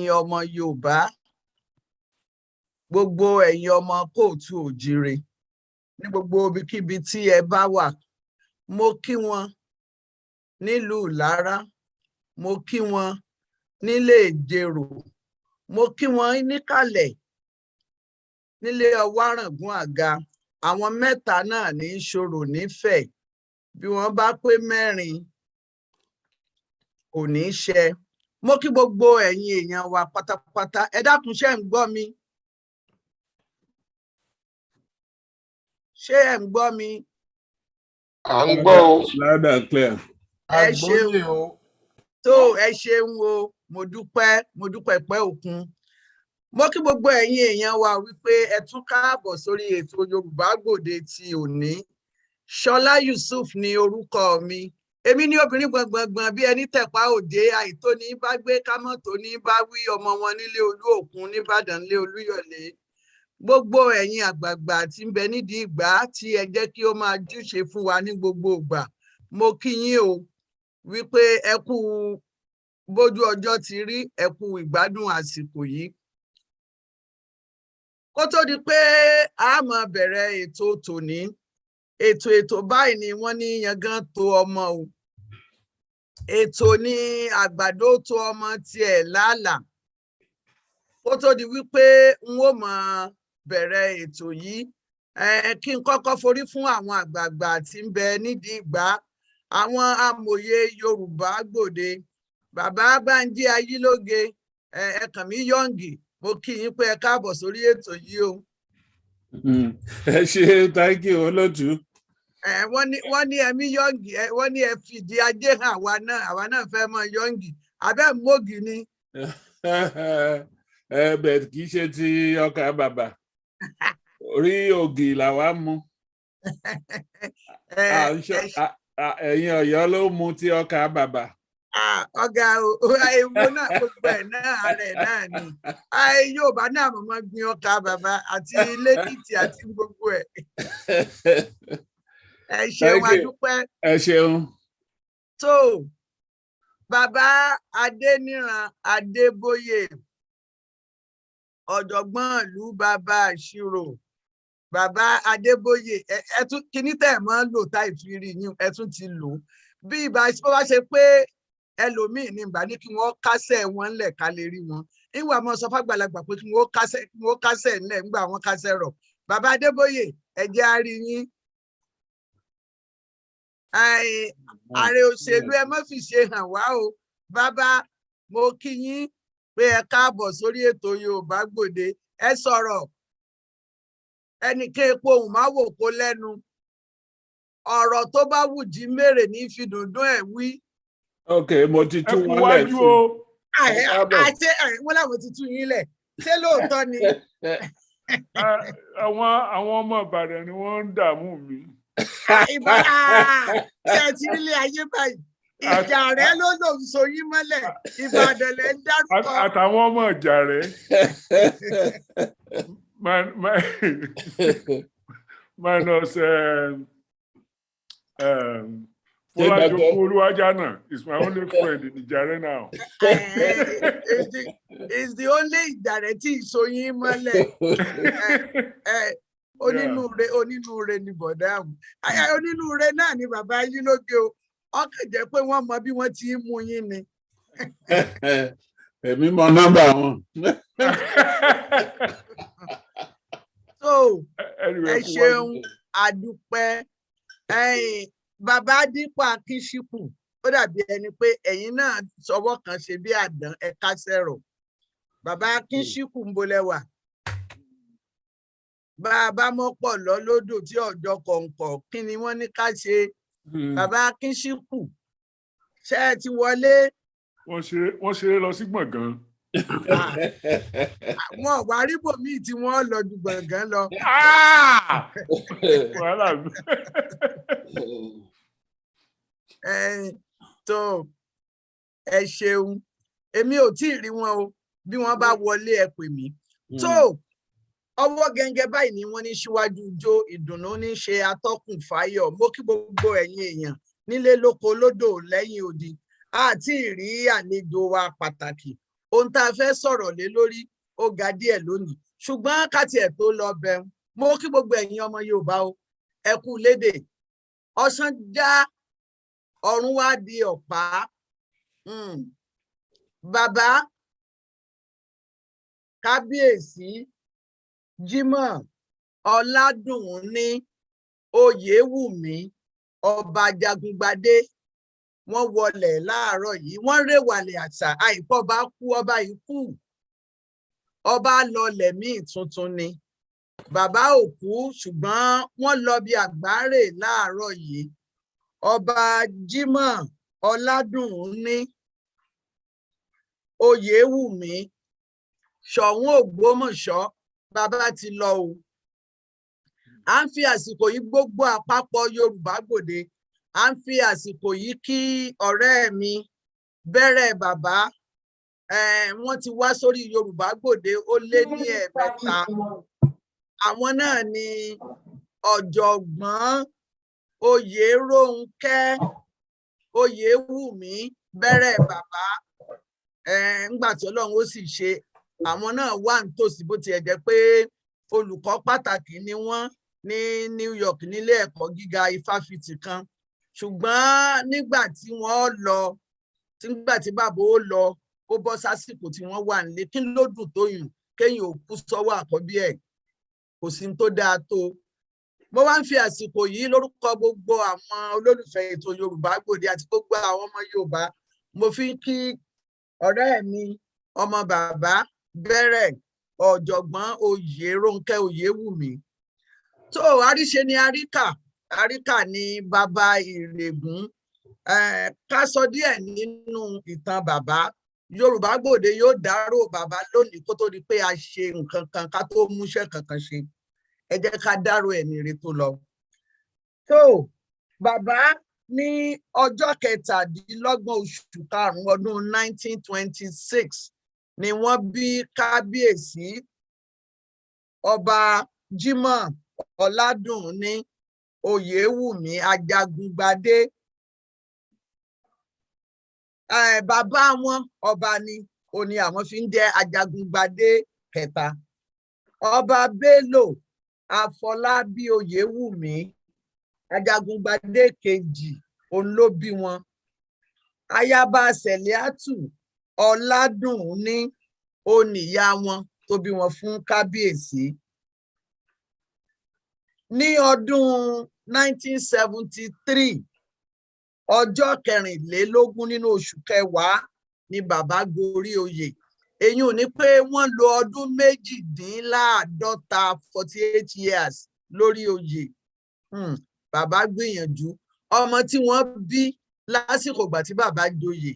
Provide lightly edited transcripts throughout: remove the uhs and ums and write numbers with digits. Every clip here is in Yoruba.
ẹ̀yin ọmọ Yorùbá, gbogbo ẹ̀yin ọmọ kóòtù òjire ní gbogbo ibikíbi tí ẹ bá wà, mo kí wọn nílùú Ìlara, mo kí wọn nílé Ìjẹ̀rò, mo kí wọn níkàlẹ̀ nílé Ọwárangún Àga. Àwọn mẹ́ta náà ní ṣòro nífẹ̀ẹ́, bí wọ́n bá pé mẹ́rin kò ní ṣẹ. Mo kí gbogbo ẹ̀yin èèyàn wa pátápátá. Ẹ dákun, ṣé ń gbọ́ mi? Ṣé ẹ ń gbọ́ mi? À ń gbọ́ o. Loud and clear. Ẹ ṣeun o. Tó ẹ ṣeun o. Mo dúpẹ́ pẹ́ òkun. Mo kí gbogbo ẹ̀yin èèyàn wa wípé ẹ tún káàbọ̀ sórí ètò Yorùbá Gbòde ti òní. Ṣọlá Yusuf ni orúkọ mi. Èmi ni obìnrin gbọ̀ngbọ̀ngbọ̀n bí ẹni tẹ̀pá òde, àìtó ní bá gbé kámọ́ tó ní bá wí, ọmọ wọn nílé Olú Òkun nìbàdàn lé Olúyọ̀lé. Gbogbo ẹ̀yin àgbààgbà tí ń bẹ nídìí ìgbà tí ẹ jẹ́ kí ó máa júṣe fún wa ní gbogbo ìgbà. Mo kí yín o wípé ẹ kú bójú ọjọ́ ti rí, ẹ kú ìgbádùn àsìkò yìí. Kó tó di pé a máa bẹ̀rẹ̀ ètò tòní, ètò báyìí ni wọ́n ní yangan tó ọmọ o. Ètò ní àgbàdo tó ọmọ tiẹ̀ lálàá. Kó tó di wípé n ó máa bẹ̀rẹ̀ ètò yìí, kí n kọ́kọ́ forí fún àwọn àgbààgbà tí ń bẹ nídìí ìgbà, àwọn amòye Yorùbá Gbòde. Bàbá Bánjí Ayílóge, Ẹ̀kànmí Yọ̀ǹgì, mo kí yín pé ẹ káàbọ̀ sórí ètò yìí o. Ẹ ṣé, thank you olóòtú. Wọ́n ní ẹ̀mí Yọ̀ǹgì, wọ́n ní ẹ fìdí ajé hàn àwa náà fẹ́ mọ Yọ̀ǹgì. Abẹ́ mọ́gì ni. Bẹ́ẹ̀ kì í ṣe ti ọkà bàbà. Orí ògì làwa mú. Ẹ̀yin Ọ̀yọ́ ló mú ti ọkà bàbà. Ọ̀gá ewu náà gbogbo ẹ̀ náà rẹ̀ náà ni. Yorùbá náà mọ̀ gbin ọkà bàbà àti lẹ́kìtì àti gbogbo ẹ̀. Ẹ ṣeun, a dúpẹ́. Ẹ ṣeun. Tó bàbá Adéníran Adébóyè, ọ̀jọ̀gbọ́n ìlú, bàbá àṣírò, bàbá Adébóyè, ẹ tún kíní tẹ̀ mọ́ lò táì fi rí yín, ẹ tún ti lò. Bí ìbá ṣe pé ẹlòmíì ní ìbá ní kí wọ́n kásẹ̀ wọn ńlẹ̀ ká lè rí wọn. Ìwà mọ́ sọ fàgbàlagbà pé kí wọ́n kásẹ̀ ńlẹ̀ nígbà wọn kásẹ̀ rọ̀. Bàbá Adébóyè, ẹ jẹ́ á rí yín. Ààrẹ òṣèlú, ẹ má fi ṣe hàn wá o. Bàbá, mo kí yín pé ẹ káàbọ̀ sórí ètò Yorùbá Gbòde. Ẹ sọ̀rọ̀, ẹnìkan epo òun má wò kó lẹ́nu. Ọ̀rọ̀ tó bá wù jí mèrè ní fi dùndún ẹ̀ wí. Ok, mo ti tú wọn lẹ̀ sí. Àṣẹ wọn làwọn ti tú yín lẹ̀. Ṣé lóòótọ́ ni? Àwọn ọmọ Ìbàdàn ni wọ́n ń dààmú mi. Ṣé ẹ ti nílé ayé báyìí? Ìjà rẹ ló lò ń so yín mọ́lẹ̀. Ìbàdàn lẹ ń dárúkọ. Àtàwọn ọmọ ìjà rẹ. Minus Oluwajana is my only friend in Ìjàrẹ now. Is the only Ìjàrẹ tí so yín mọ́lẹ̀. Onínúure ni bọ̀dá àwọn. Onínúure náà ni bàbá Ayílóge o. Ọkàn jẹ́ pé wọ́n mọ bí wọ́n ti ń mú yín ni. Èmi mọ nọ́mbà wọn. So ẹ ṣeun, àdúpẹ́. Bàbá Dípò Akínsípù, ó dàbí ẹni pé ẹ̀yin náà sọwọ́ kan ṣe bí àdán ẹ kásẹ̀ rọ̀. Bàbá Akínsípù ń bolẹ̀ wà. Bàbá mọ́pọ̀ lọ́lódò tí ọjọ́ kọ̀ǹkọ̀, kí ni wọ́n ní ká ṣe? Bàbá Akínsípù, ṣé ẹ ti wọlé? Wọ́n ṣeré lọ sí gbọ̀ngàn. Àwọn ọ̀wáríbò míì tí wọ́n lọ ju gbọ̀ngàn lọ. Tó ẹ ṣeun, èmi ò tí ì rí wọn o. Bí wọ́n bá wọlé ẹ pè mí. Tó ọwọ́ gẹ́gẹ́ báyìí ni wọ́n ní síwájú ijó, ìdùnnú ní ṣe atọ́kùn fáyọ̀. Mo kí gbogbo ẹ̀yin èèyàn nílé lóko lódò lẹ́yìn odi. Àti ìrí àlejò wa pàtàkì, ohun tá a fẹ́ sọ̀rọ̀ lé lórí ó ga díẹ̀ lónìí ṣùgbọ́n ká tiẹ̀ tó lọ bẹ̀ mo kí gbogbo ẹ̀yin ọmọ Yorùbá o ẹ kú lédè ọ̀sán já ọ̀run wá di ọ̀pá bàbá kábíyèsí Jímọ̀ Ọládùnní Oyèwùmí ọba Jagungbadé wọ́n wọlẹ̀ láàárọ̀ yìí wọ́n rèwàlẹ̀ àṣà àìpọ̀ bá kú ọba ikú ọba lọlẹ̀ míì tuntun ni bàbá ò kú ṣùgbọ́n wọ́n lọ bí àgbáre láàárọ̀ yìí ọba Jímọ̀ Ọládùnní Oyèwùmí Ṣọ̀ún Ògbómọ̀ṣọ́ bàbá ti lọ o à ń fi àsìkò yìí gbogbo àpapọ̀ Yorùbá Gbòde à ń fi àsìkò yìí kí ọ̀rẹ́ mi Bẹ̀rẹ̀ bàbá wọ́n ti wá sórí Yorùbá Gbòde ó lé ní ẹ̀ẹ̀mẹ́ta àwọn náà ni ọ̀jọ̀gbọ́n Oyèrónkẹ́ Oyèwùmí Bẹ̀rẹ̀ bàbá ńgbà tí Ọlọ́run ó sì ṣe àwọn náà wà nítòsí bó tiẹ̀ jẹ́ pé olùkọ́ pàtàkì ni wọ́n ní New York nílé ẹ̀kọ́ gíga ifáfitì kan ṣùgbọ́n nígbà tí wọ́n lọ nígbà tí bàbá ó lọ ó bọ́ sásìkò tí wọ́n wà nílé kí ló dùn tó yùn kéèyàn ò kú sọ́wọ́ àkọ́bí ẹ̀ kò sí tó dáa tó mo wá ń fi àsìkò yìí lórúkọ gbogbo àwọn olólùfẹ́ ètò Yorùbá Gbòde àti gbogbo àwọn ọmọ Yorùbá mo fi ń kí ọ̀rẹ́ mi ọmọ bàbá Bẹ̀rẹ̀ ọ̀jọ̀gbọ́n Oyèrónkẹ́ Oyèwùmí tó àríṣe ni àríkà ni bàbá Ìrègùn ká sọ díẹ̀ nínú ìtàn bàbá Yorùbá Gbòde yóò dárò bàbá lónìí kó tó di pé a ṣe nǹkan kan ká tó múṣẹ́ kankan ṣe ẹ jẹ́ ká dárò ẹ̀ ní ire tó lọ. tó bàbá ní ọjọ́ 17 oṣù karùn-ún ọdún 1926 ni wọ́n bí kábíyèsí ọba Jímọ̀ Ọládùnní Oyèwùmí Ajagungbadé bàbá wọn ọba ni ó ní àwọn fi ń jẹ́ Ajagungbadé kẹta ọba Bello Afọlábí Oyèwùmí Ajagungbadé kejì òun ló bí wọn ayaba Sẹ̀líátù Ọládùnní ó níyá wọn tó bí wọn fún kábíyèsí ní ọdún 1973 ọjọ́ 24 nínú oṣù kẹwàá ni bàbá gorí oyè èyí ò ní pé wọ́n lo ọdún 48 years lórí oyè bàbá gbìyànjú ọmọ tí wọ́n bí lásìkò ìgbà tí bàbá joyè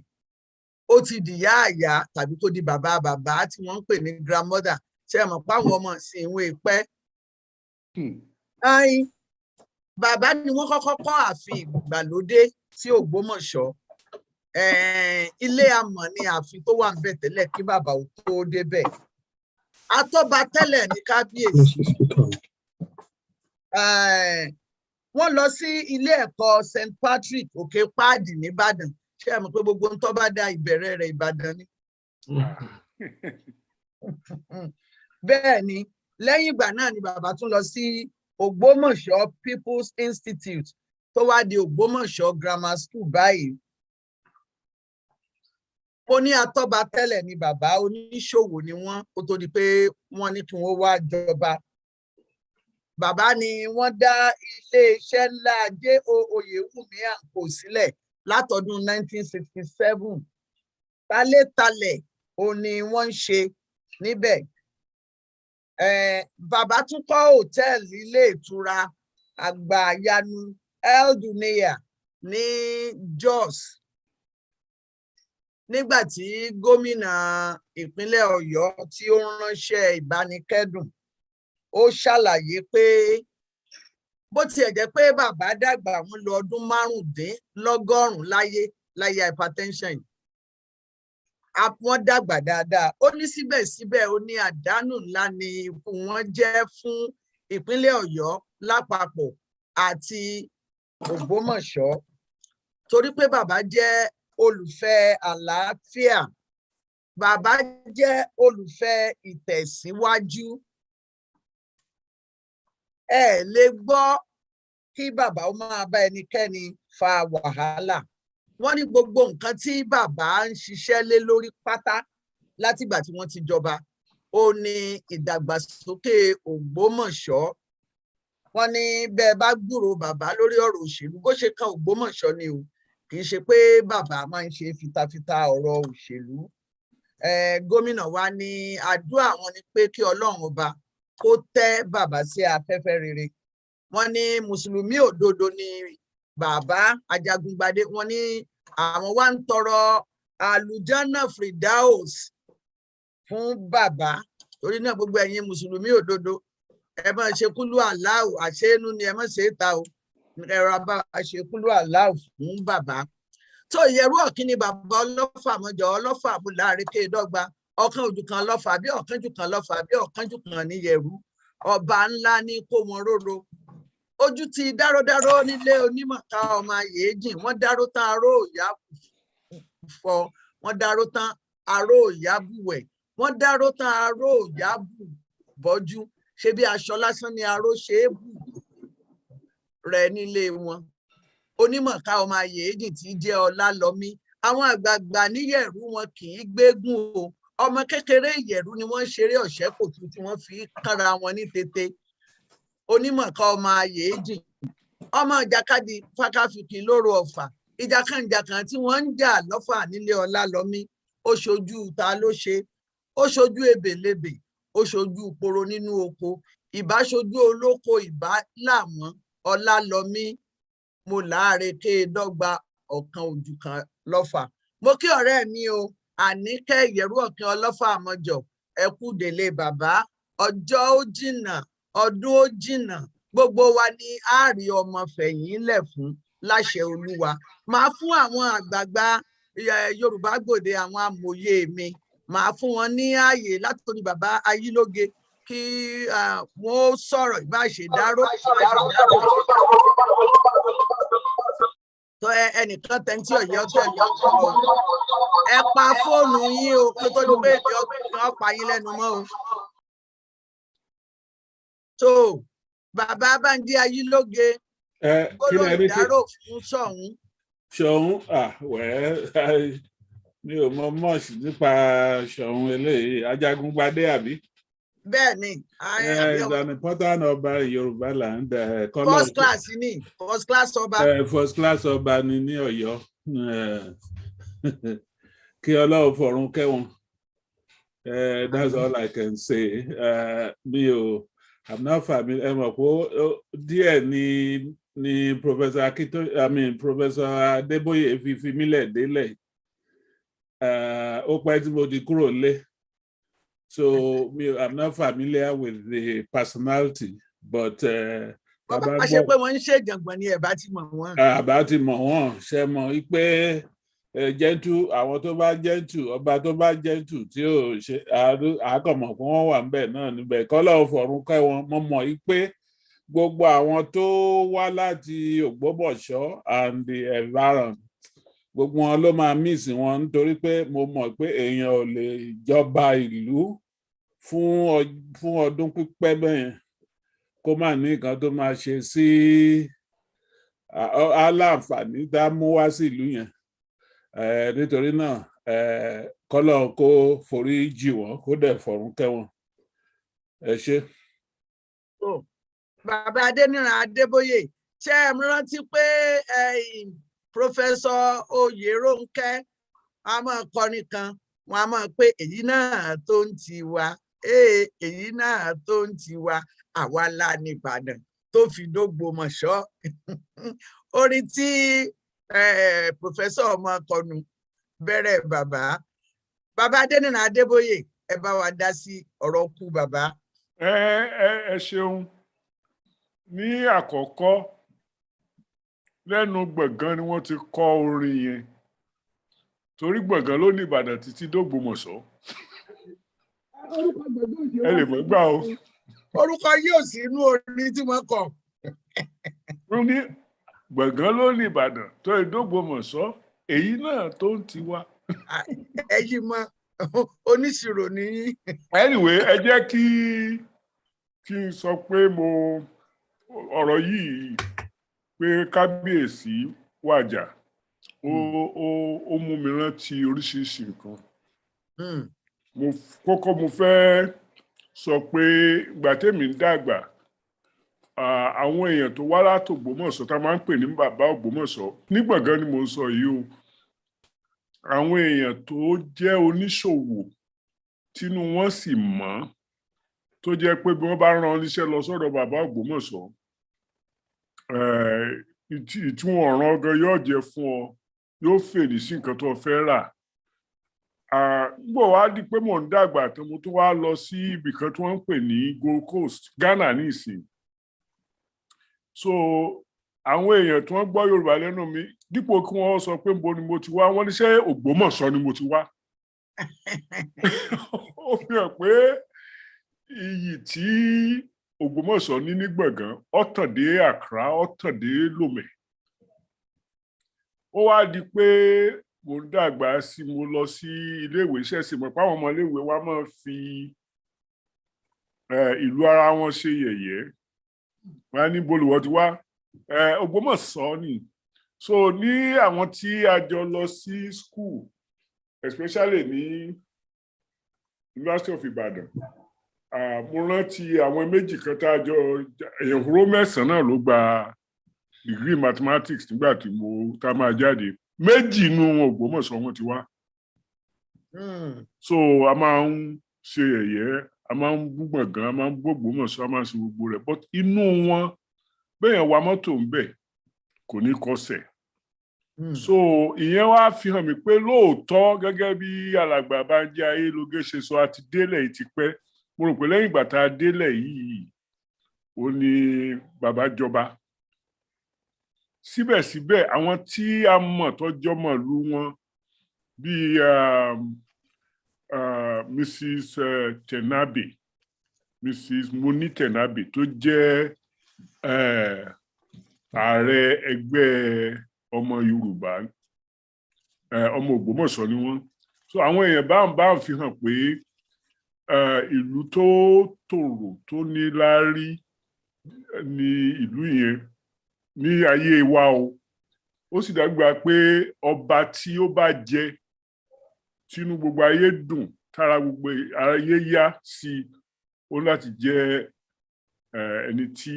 ó ti dìyá àyà tàbí kó di bàbá bàbá tí wọ́n ń pè ní grandmother ṣe mọ̀ páwọn ọmọ sí ìwé pẹ́. Bàbá ni wọ́n kọ́kọ́ kọ́ ààfin ìgbàlódé sí Ògbómọ̀ṣọ́ ilé amọ̀ ni ààfin tó wà níbẹ̀ tẹ́lẹ̀ kí bàbá ò tó débẹ̀ atọ́ba tẹ́lẹ̀ ní kábíyèsí wọ́n lọ sí ilé ẹ̀kọ́ St. Patrick Òkè Páàdì nìbàdàn ṣé ẹ mọ̀ pé gbogbo ń tó bá dá ìbẹ̀rẹ̀ rẹ̀ Ìbàdàn ni bẹ́ẹ̀ ni lẹ́yìn ìgbà náà ni bàbá tún lọ sí Ògbómọ̀ṣọ́ People's Institute tó wá di Ògbómọ̀ṣọ́ Grammar School báyìí ó ní atọ́ba tẹ́lẹ̀ ni bàbá oníṣòwò ni wọ́n kó tó di pé wọ́n ní kí wọ́n wá jọba bàbá ni wọ́n dá iléeṣẹ́ ńlá J.O. Oyèwùmí àǹkó sílẹ̀ látọdún 1967 talétalẹ̀ òun ni wọ́n ń ṣe níbẹ̀ bàbá tún kọ́ hòtẹ́ẹ̀lì ilé ìtura àgbàyanu Eldunia ní Jos nígbà tí gómìnà ìpínlẹ̀ Ọ̀yọ́ tí ó ránṣẹ́ ìbánikẹ́dùn ó ṣàlàyé pé bó tiẹ̀ jẹ́ pé bàbá dàgbà wọn lọ ọdún 95 láyé hypertension wọ́n dàgbà dáadáa ó ní síbẹ̀síbẹ̀ ó ní àdánù ńlá ni ikú wọn jẹ́ fún ìpínlẹ̀ Ọ̀yọ́ lápapọ̀ àti Ògbómọ̀ṣọ́ torí pé bàbá jẹ́ olùfẹ́ àlàáfíà bàbá jẹ́ olùfẹ́ ìtẹ̀síwájú. Ẹ lè gbọ́ kí bàbá ó máa bá ẹnikẹ́ni fa wàhálà. Wọ́n ní gbogbo nǹkan tí bàbá ń ṣiṣẹ́ lé lórí pátá látìgbà tí wọ́n ti jọba ó ní ìdàgbàsókè Ògbómọ̀ṣọ́. Wọ́n ní bẹ́ẹ̀ bá gbúrò bàbá lórí ọ̀rọ̀ òṣèlú bó ṣe kan Ògbómọ̀ṣọ́ ni o, kì í ṣe pé bàbá máa ń ṣe fitafita ọ̀rọ̀ òṣèlú. Gómìnà wa ní àdúrà wọn ni pé kí Ọlọ́run ọba kó tẹ́ bàbá sí afẹ́fẹ́ rere. Wọ́n ní mùsùlùmí òdodo ni bàbá Ajagungbadé. Wọ́n ní àwọn wá ń tọrọ àlùjánà Firdaus fún bàbá. Torí náà gbogbo ẹ̀yin mùsùlùmí òdodo ẹ má ṣe kúlú aláwù àṣẹ́nu ni ẹ má ṣe é ta o, ẹ̀rọ bá ṣe kúlú aláwù fún bàbá. tó ìyẹ̀rú ọ̀kín ni bàbá ọlọ́fà mọ́jọ ọlọ́fà mú láàrin kéèdọ́gba ọ̀kan ojú kan lọ́fà bí ọ̀kan jù kan lọ́fà bí ọ̀kan jù kan níyẹ̀rú ọba ńlá ní kó wọn róró. Ojú ti dáródáró nílé onímọ̀ká ọmọ ayéjìn wọ́n dáró tán aró òyà fọ wọ́n dáró tán aró òyà bùwẹ̀ wọ́n dáró tán aró òyà bọ́jú ṣe bí aṣọ lásán ni aró ṣe é bù rẹ̀ nílé wọn. Onímọ̀ká ọmọ ayéjìn tí jẹ́ Ọlálọ́mí àwọn àgbààgbà níyẹ̀rú wọn kì í gbégún o, ọmọ kékeré ìyẹ̀rú ni wọ́n ṣeré ọ̀ṣẹ́kòtù tí wọ́n fi kára wọn ní tètè. Onímọ̀ká ọmọ ayéjìn ọmọ ìjàkadì fákáfìkì lóru Ọ̀fà ìjàkànjàkàn tí wọ́n ń jà lọ́fà nílé Ọlálọ́mí ó ṣojú ta ló ṣe, ó ṣojú ebèlebè, ó ṣojú poro nínú oko, ìbá ṣojú olóko ìbá làwọn Ọlálọ́mí mo láàrin kéèdọ́gba ọ̀kan ojú kan lọ́fà. Mo kí ọ̀rẹ́ mi o Àníkẹ́ Ìyẹ̀rú Ọ̀kín ọlọ́fà àmọ́jọ ẹ kú délé bàbá, ọjọ́ ó jìnnà ọdún ó jìnnà gbogbo wa ní àárí ọmọ fẹ̀yìn lẹ̀ fún láṣẹ Olúwa. Màá fún àwọn àgbààgbà Yorùbá Gbòde àwọn amòye mi màá fún wọn ní ààyè látòrí bàbá Ayílóge kí wọ́n sọ̀rọ̀ ìbáṣedáró tó ẹnìkan tẹ́ntí ọ̀yẹ́ ọ̀tẹ̀lẹ̀ ẹ pa fóònù yín o kó tó ní pé èdè ọ̀pá yín lẹ́nu mọ́ o. tó bàbá Bánjí Ayílóge gbọ́dọ̀ ìdárò fún Ṣọ̀ún. Ṣọ̀ún mi ò mọ mọ́ọ̀sì nípa Ṣọ̀ún eléyìí Ajagungbadé àbí. Bẹ́ẹ̀ni, is an important ọba Yorùbá land. First class ni first class ọba. First class ọba ni ní Ọ̀yọ́. Kí Ọlọ́run fọ̀run kẹ́ wọn. That's all I can say. I'm not familiar. Ẹ mọ̀ pé díẹ̀ ni Professor Adébóyè fi mílẹ̀ délẹ̀. Ó pẹ́ tí mo ti kúrò lé. So I'm not familiar with the personality, but bàbá ṣe pé wọ́n ń ṣèjàngbọ̀n ni ẹ̀ bá ti mọ̀ wọ́n. Àbá ti mọ̀ wọ́n ṣe mọ̀ pé gentle àwọn tó bá gentle ọba tó bá gentle tí ò ṣe àkànmọ̀ fún wọn wà níbẹ̀ náà níbẹ̀ kọ́lọ́ fọ̀run kẹ́ wọn mọ̀ mọ̀ pé gbogbo àwọn tó wá láti Ògbómọ̀ṣọ́ and the environment gbogbo wọn ló máa miss wọn nítorí pé mo mọ̀ pé èèyàn ò lè jọba ìlú fún ọdún pípẹ́ bẹ́ẹ̀ kó má ní nǹkan tó máa ṣe sí aláǹfààní tá a mú wá sí ìlú yẹn nítorí náà kọ́lọ́ kó forí jì wọ́n kó dẹ̀ fọ̀run kẹ́ wọn. Ẹ ṣé. Bàbá Adéníran Adébóyè ṣé ẹ rántí pé Professor Oyèrónkẹ́ a máa kọrin kan wọn a máa pé èyí náà tó ń ti wa èyí náà tó ń ti wa àwa la ní Ìbàdàn tó fi d'Ógbómọ̀ṣọ́ orin tí Professor ọmọ kọnu bẹ̀rẹ̀ bàbá Adéníran Adébóyè ẹ bá wa dá sí ọ̀rọ̀ kú bàbá. ẹ ṣeun ní àkọ́kọ́ lẹ́nu gbọ̀ngàn ni wọ́n ti kọ orin yẹn torí gbọ̀ngàn ló ní Ìbàdàn títí d'Ógbómọ̀ṣọ́ ẹ lè mọ̀ gbà o. Orúkọ yóò sí inú orin tí wọ́n kọ. wọ́n ní gbọ̀ngàn ló ní Ìbàdàn tó d'Ógbómọ̀ṣọ́ èyí náà tó ń ti wá. Ẹyí mọ oníṣirò ní. Anyway, ẹ jẹ́ kí n sọ pé ọ̀rọ̀ yìí pé kábíyèsí wàjà ó mú mi rántí oríṣiríṣi nǹkan. Mo fẹ́ sọ pé ìgbà tèmi ń dàgbà àwọn èèyàn tó wá láti Ògbómọ̀ṣọ́ tá a máa ń pè ní bàbá Ògbómọ̀ṣọ́ ní gbọ̀ngàn ni mo ń sọ yìí o. Àwọn èèyàn tó jẹ́ oníṣòwò tínú wọn sì mọ́ tó jẹ́ pé bí wọ́n bá rán oníṣẹ́ lọ sọ́dọ̀ bàbá Ògbómọ̀ṣọ́ ìtúwọ̀n ọ̀ràn ọgàn yóò jẹ́ fún ọ yóò fèrè sí nǹkan tó fẹ́ rà. Gbọ́ wá di pé mò ń dàgbà tó mo tún wá lọ sí ibìkan tí wọ́n ń pè ní Gold Coast Ghana ní ìsìn. So àwọn èèyàn tí wọ́n gbọ́ Yorùbá lẹ́nu mi dípò kí wọ́n sọ pé níbo ni mo ti wá wọ́n ní ṣé Ògbómọ̀ṣọ́ ni mo ti wá. Ó fi hàn pé iyì tí Ògbómọ̀ṣọ́ ní gbọ̀ngàn ó tàn dé Accra ó tàn dé Lomé. Ó wá di pé mo ń dàgbà sí mo lọ sí iléèwé ṣẹ̀ṣẹ̀ mọ̀ pé àwọn ọmọ iléèwé wa máa ń fi ìlú ara wọn ṣe yẹ̀yẹ́. Wọ́n á ní bolùwọ́ ti wá Ògbómọ̀ṣọ́ ni. So ní àwọn tí a jọ lọ sí school especially ní University of Ibadan mo rántí àwọn méjì kan tá a jọ èèyàn hóró mẹ́sàn-án náà ló gba degree mathematics nígbà tí tá a máa jáde. Méjì inú wọn Ògbómọ̀ṣọ́ wọn ti wá. So a máa ń ṣe yẹ̀yẹ́ a máa ń bú gbọ̀ngàn a máa ń bú Ògbómọ̀ṣọ́ a máa ń ṣe gbogbo rẹ̀ but inú wọn bẹ́ẹ̀ wa mọ́tò ń bẹ̀ kò ní kọsẹ̀. So ìyẹn wá fi hàn mí pé lóòótọ́ gẹ́gẹ́ bí alàgbà Bánjí Ayélogé ṣe sọ àti délẹ̀ yìí ti pẹ́. Mo rò pé lẹ́yìn ìgbà tá a délẹ̀ yìí ó ní bàbá jọba. Síbẹ̀síbẹ̀ àwọn tí a mọ̀ tọ́jọ́ mọ̀ lú wọn bíi Mrs. Tenabe Mrs. Moni Tenabe tó jẹ́ ààrẹ ẹgbẹ́ ọmọ Yorùbá ọmọ Ògbómọ̀ṣọ́ ni wọ́n. So àwọn èèyàn bá ń fi hàn pé ìlú tó tòrò tó níláárí ni ìlú yẹn ní ayé wa o. Ó sì dàgbà pé ọba tí ó bá jẹ tínú gbogbo ayé dùn tára gbogbo ayé yá sí ó láti jẹ ẹni tí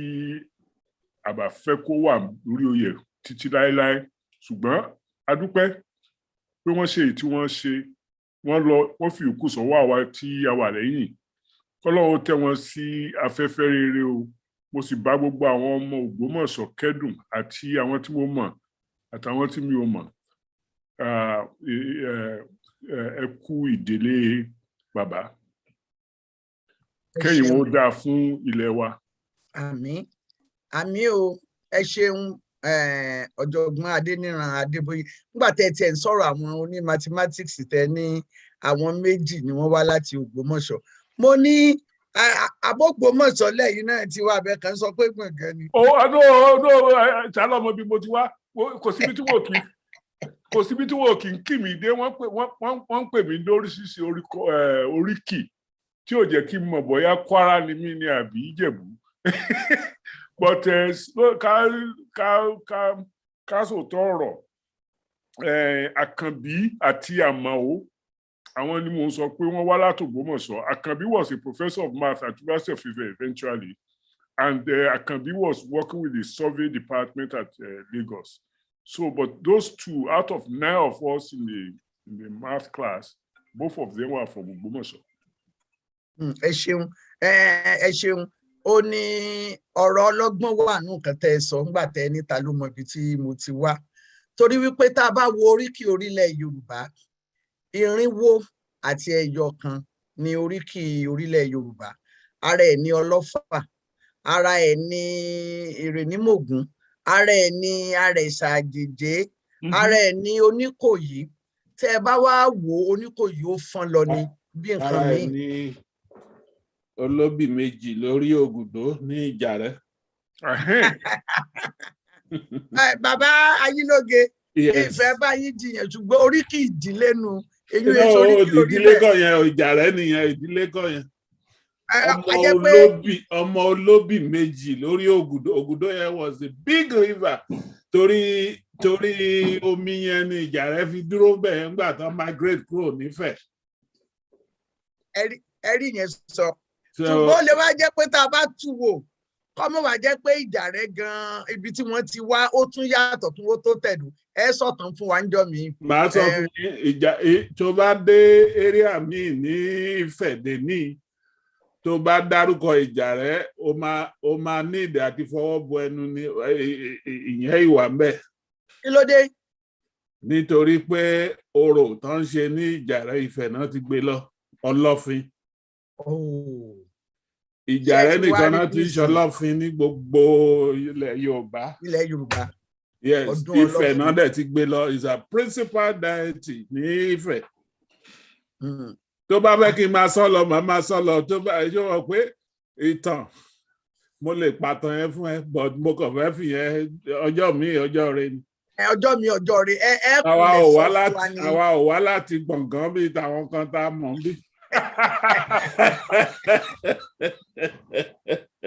a bá fẹ́ kó wà lórí oyè títí láéláé. Ṣùgbọ́n a dúpẹ́ pé wọ́n ṣe èyí tí wọ́n ṣe wọ́n fi ìkú sọ́wọ́ àwa tí a wà lẹ́yìn. Kọ́lọ́run tẹ́ wọn sí afẹ́fẹ́ rere o. Mo sì bá gbogbo àwọn ọmọ Ògbómọ̀ṣọ́ kẹ́dùn àti àwọn tí mo mọ̀ àtàwọn tí mi ò mọ̀. Ẹ kú ìdílé bàbá. Kẹ́yìn ó dáa fún ilẹ̀ wa. Àmín àmín o. Ẹ ṣeun ọ̀jọ̀gbọ́n Adéníran Adébóyè nígbà tẹ́ tiẹ̀ ń sọ̀rọ̀ àwọn oní mathematics tẹ́ ní àwọn méjì ni wọ́n wá láti Ògbómọ̀ṣọ́. Mo ní Abógbómọ̀ṣọ́ lẹ́yìn náà ti wá abẹ́ kan sọ pé gbọ̀ngàn ni. Ṣálọ́ ọmọ bí mo ti wá kò síbi tí wọ́n kì í kì mí dé wọ́n ń pè mí lóríṣiríṣi oríkì tí ò jẹ́ kí n mọ̀ bóyá Kwara ni mí ni àbí Ìjẹ̀bú. But ká sòótọ́ ọ̀rọ̀ Àkànbí àti Àmàó àwọn ni mo sọ pé wọ́n wá láti Ògbómọ̀ṣọ́. Àkànbí was a professor of math at University of Ife eventually, and Àkànbí was working with the survey department at Lagos. So but those two out of 9 of us in the math class, both of them were from Ògbómọ̀ṣọ́. Ẹ ṣeun ẹ ṣeun. Ó ní ọ̀rọ̀ ọlọ́gbọ́n wà nù nǹkan tẹ́ ẹ sọ ńgbà tẹ́ ní ta ló mọ ibi tí mo ti wá. Torí wípé tá a bá wo oríkì orílẹ̀ Yorùbá 400 àti ẹyọ kan ní oríkì orílẹ̀ Yorùbá. Ara ẹ̀ ní Ọlọ́fà, ara ẹ̀ ní Ìrènímògún, ara ẹ̀ ní Àrẹ̀sà Àjèjé, ara ẹ̀ ní Oníkòyí. Tẹ́ ẹ bá wá wo Oníkòyí ó fọ́n lọ ní bí nǹkan míì. Olóbì méjì lórí Ògùdó ní Ìjàrẹ́. Bàbá Ayélóge ìfẹ́ bá yín jiyàn ṣùgbọ́n oríkì ìdílé nu èyí èso ní kí lórí ìdílé bẹ́ẹ̀. kan yẹn ìjà rẹ nìyẹn ìdílé kan yẹn A jẹ́ pé ọmọ olóbì méjì lórí Ògùdó yẹn was a big river torí omi yẹn ni ìjà rẹ fi dúró bẹ́ẹ̀ ńgbà tán migrate kúrò nífẹ̀ẹ́. ẹ̀rí yẹn sọ ṣùgbọ́n ó lè wá jẹ́ pé tá a bá tú wò kọ́mọ̀ wá jẹ́ pé ìjà rẹ gan-an ibi tí wọ́n ti wá ó tún yàtọ̀ kí wọ́n tó tẹ̀dù ẹ sọ̀tàn fún wa ń jọ mi. màá sọ fún yín ìjà tó bá dé area míì ní Ifẹ̀dé ní tó bá dárúkọ ìjà rẹ ó máa ní ìdí àti fọwọ́ bọ ẹnu ní ìyẹn ìwà mbẹ. kí ló dé. nítorí pé orò tó ń ṣe ní ìjà rẹ Ifẹ̀ náà ti gbé lọ Ọlọ́fin. ìjà rẹ nìkan náà ti ń ṣọlọ́fin ní gbogbo ilẹ̀ Yorùbá. Yes, Ifẹ̀ náà dẹ̀ ti gbé lọ is a principal deity ní Ifẹ̀. Tó bá fẹ́ kí n máa sọ lọ màá máa sọ lọ tó bá ẹ ṣọ́ pé ìtàn mo lè pàtàn yẹn fún ẹ but mo kàn fẹ́ fi yẹn ọjọ́ mi ọjọ́ rẹ ni. ọjọ́ mi ọjọ́ rẹ ẹ àwa ò wá láti gbọ̀ngàn bíi tàwọn kan tá a mọ̀ bí.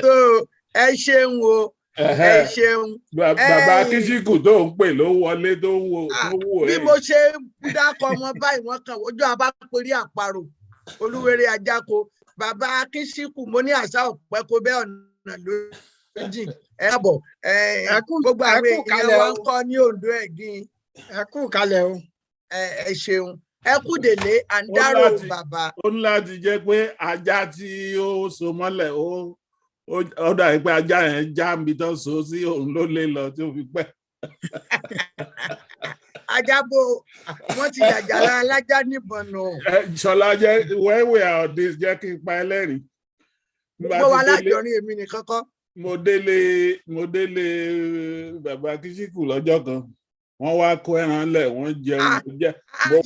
So ẹ ṣeun o. Ẹ ṣeun. Bàbá Kíṣíkù tó ń pè ló wọlé tó ń wò ẹ. Bí mo ṣe dákọ wọn báyìí wọn kàn ojú abápẹ̀rí àparò olúwere ajáko bàbá Kíṣíkù mo ní àṣà ọ̀pẹ kó bẹ́ẹ̀ ọ̀nà lójì ẹ bọ̀ gbogbo àwọn èèyàn wa ń kọ́ ní Oǹdó Ẹ̀gìn. Ẹ kú kalẹ̀ o. Ẹ ṣeun ẹ kú délé à ń dárò bàbá. Ó ní láti jẹ́ pé ajá tí ó so mọ́lẹ̀ ó dà pé ajá yẹn já mi tán so sí òun ló lé lọ tí ó fi pẹ́. Ajábọ̀ wọ́n ti dàjàrà alájá níbọn nù. Ṣọlá jẹ́ wẹ́wẹ́ ọ̀dẹ jẹ́ kí n pa ẹlẹ́rìí. Gbogbo wa lájọrin èmi nìkan kọ́. Mo délé bàbá Kíṣíkù lọ́jọ́ kan wọ́n wá kó ẹran lẹ̀ wọ́n jẹun jẹ.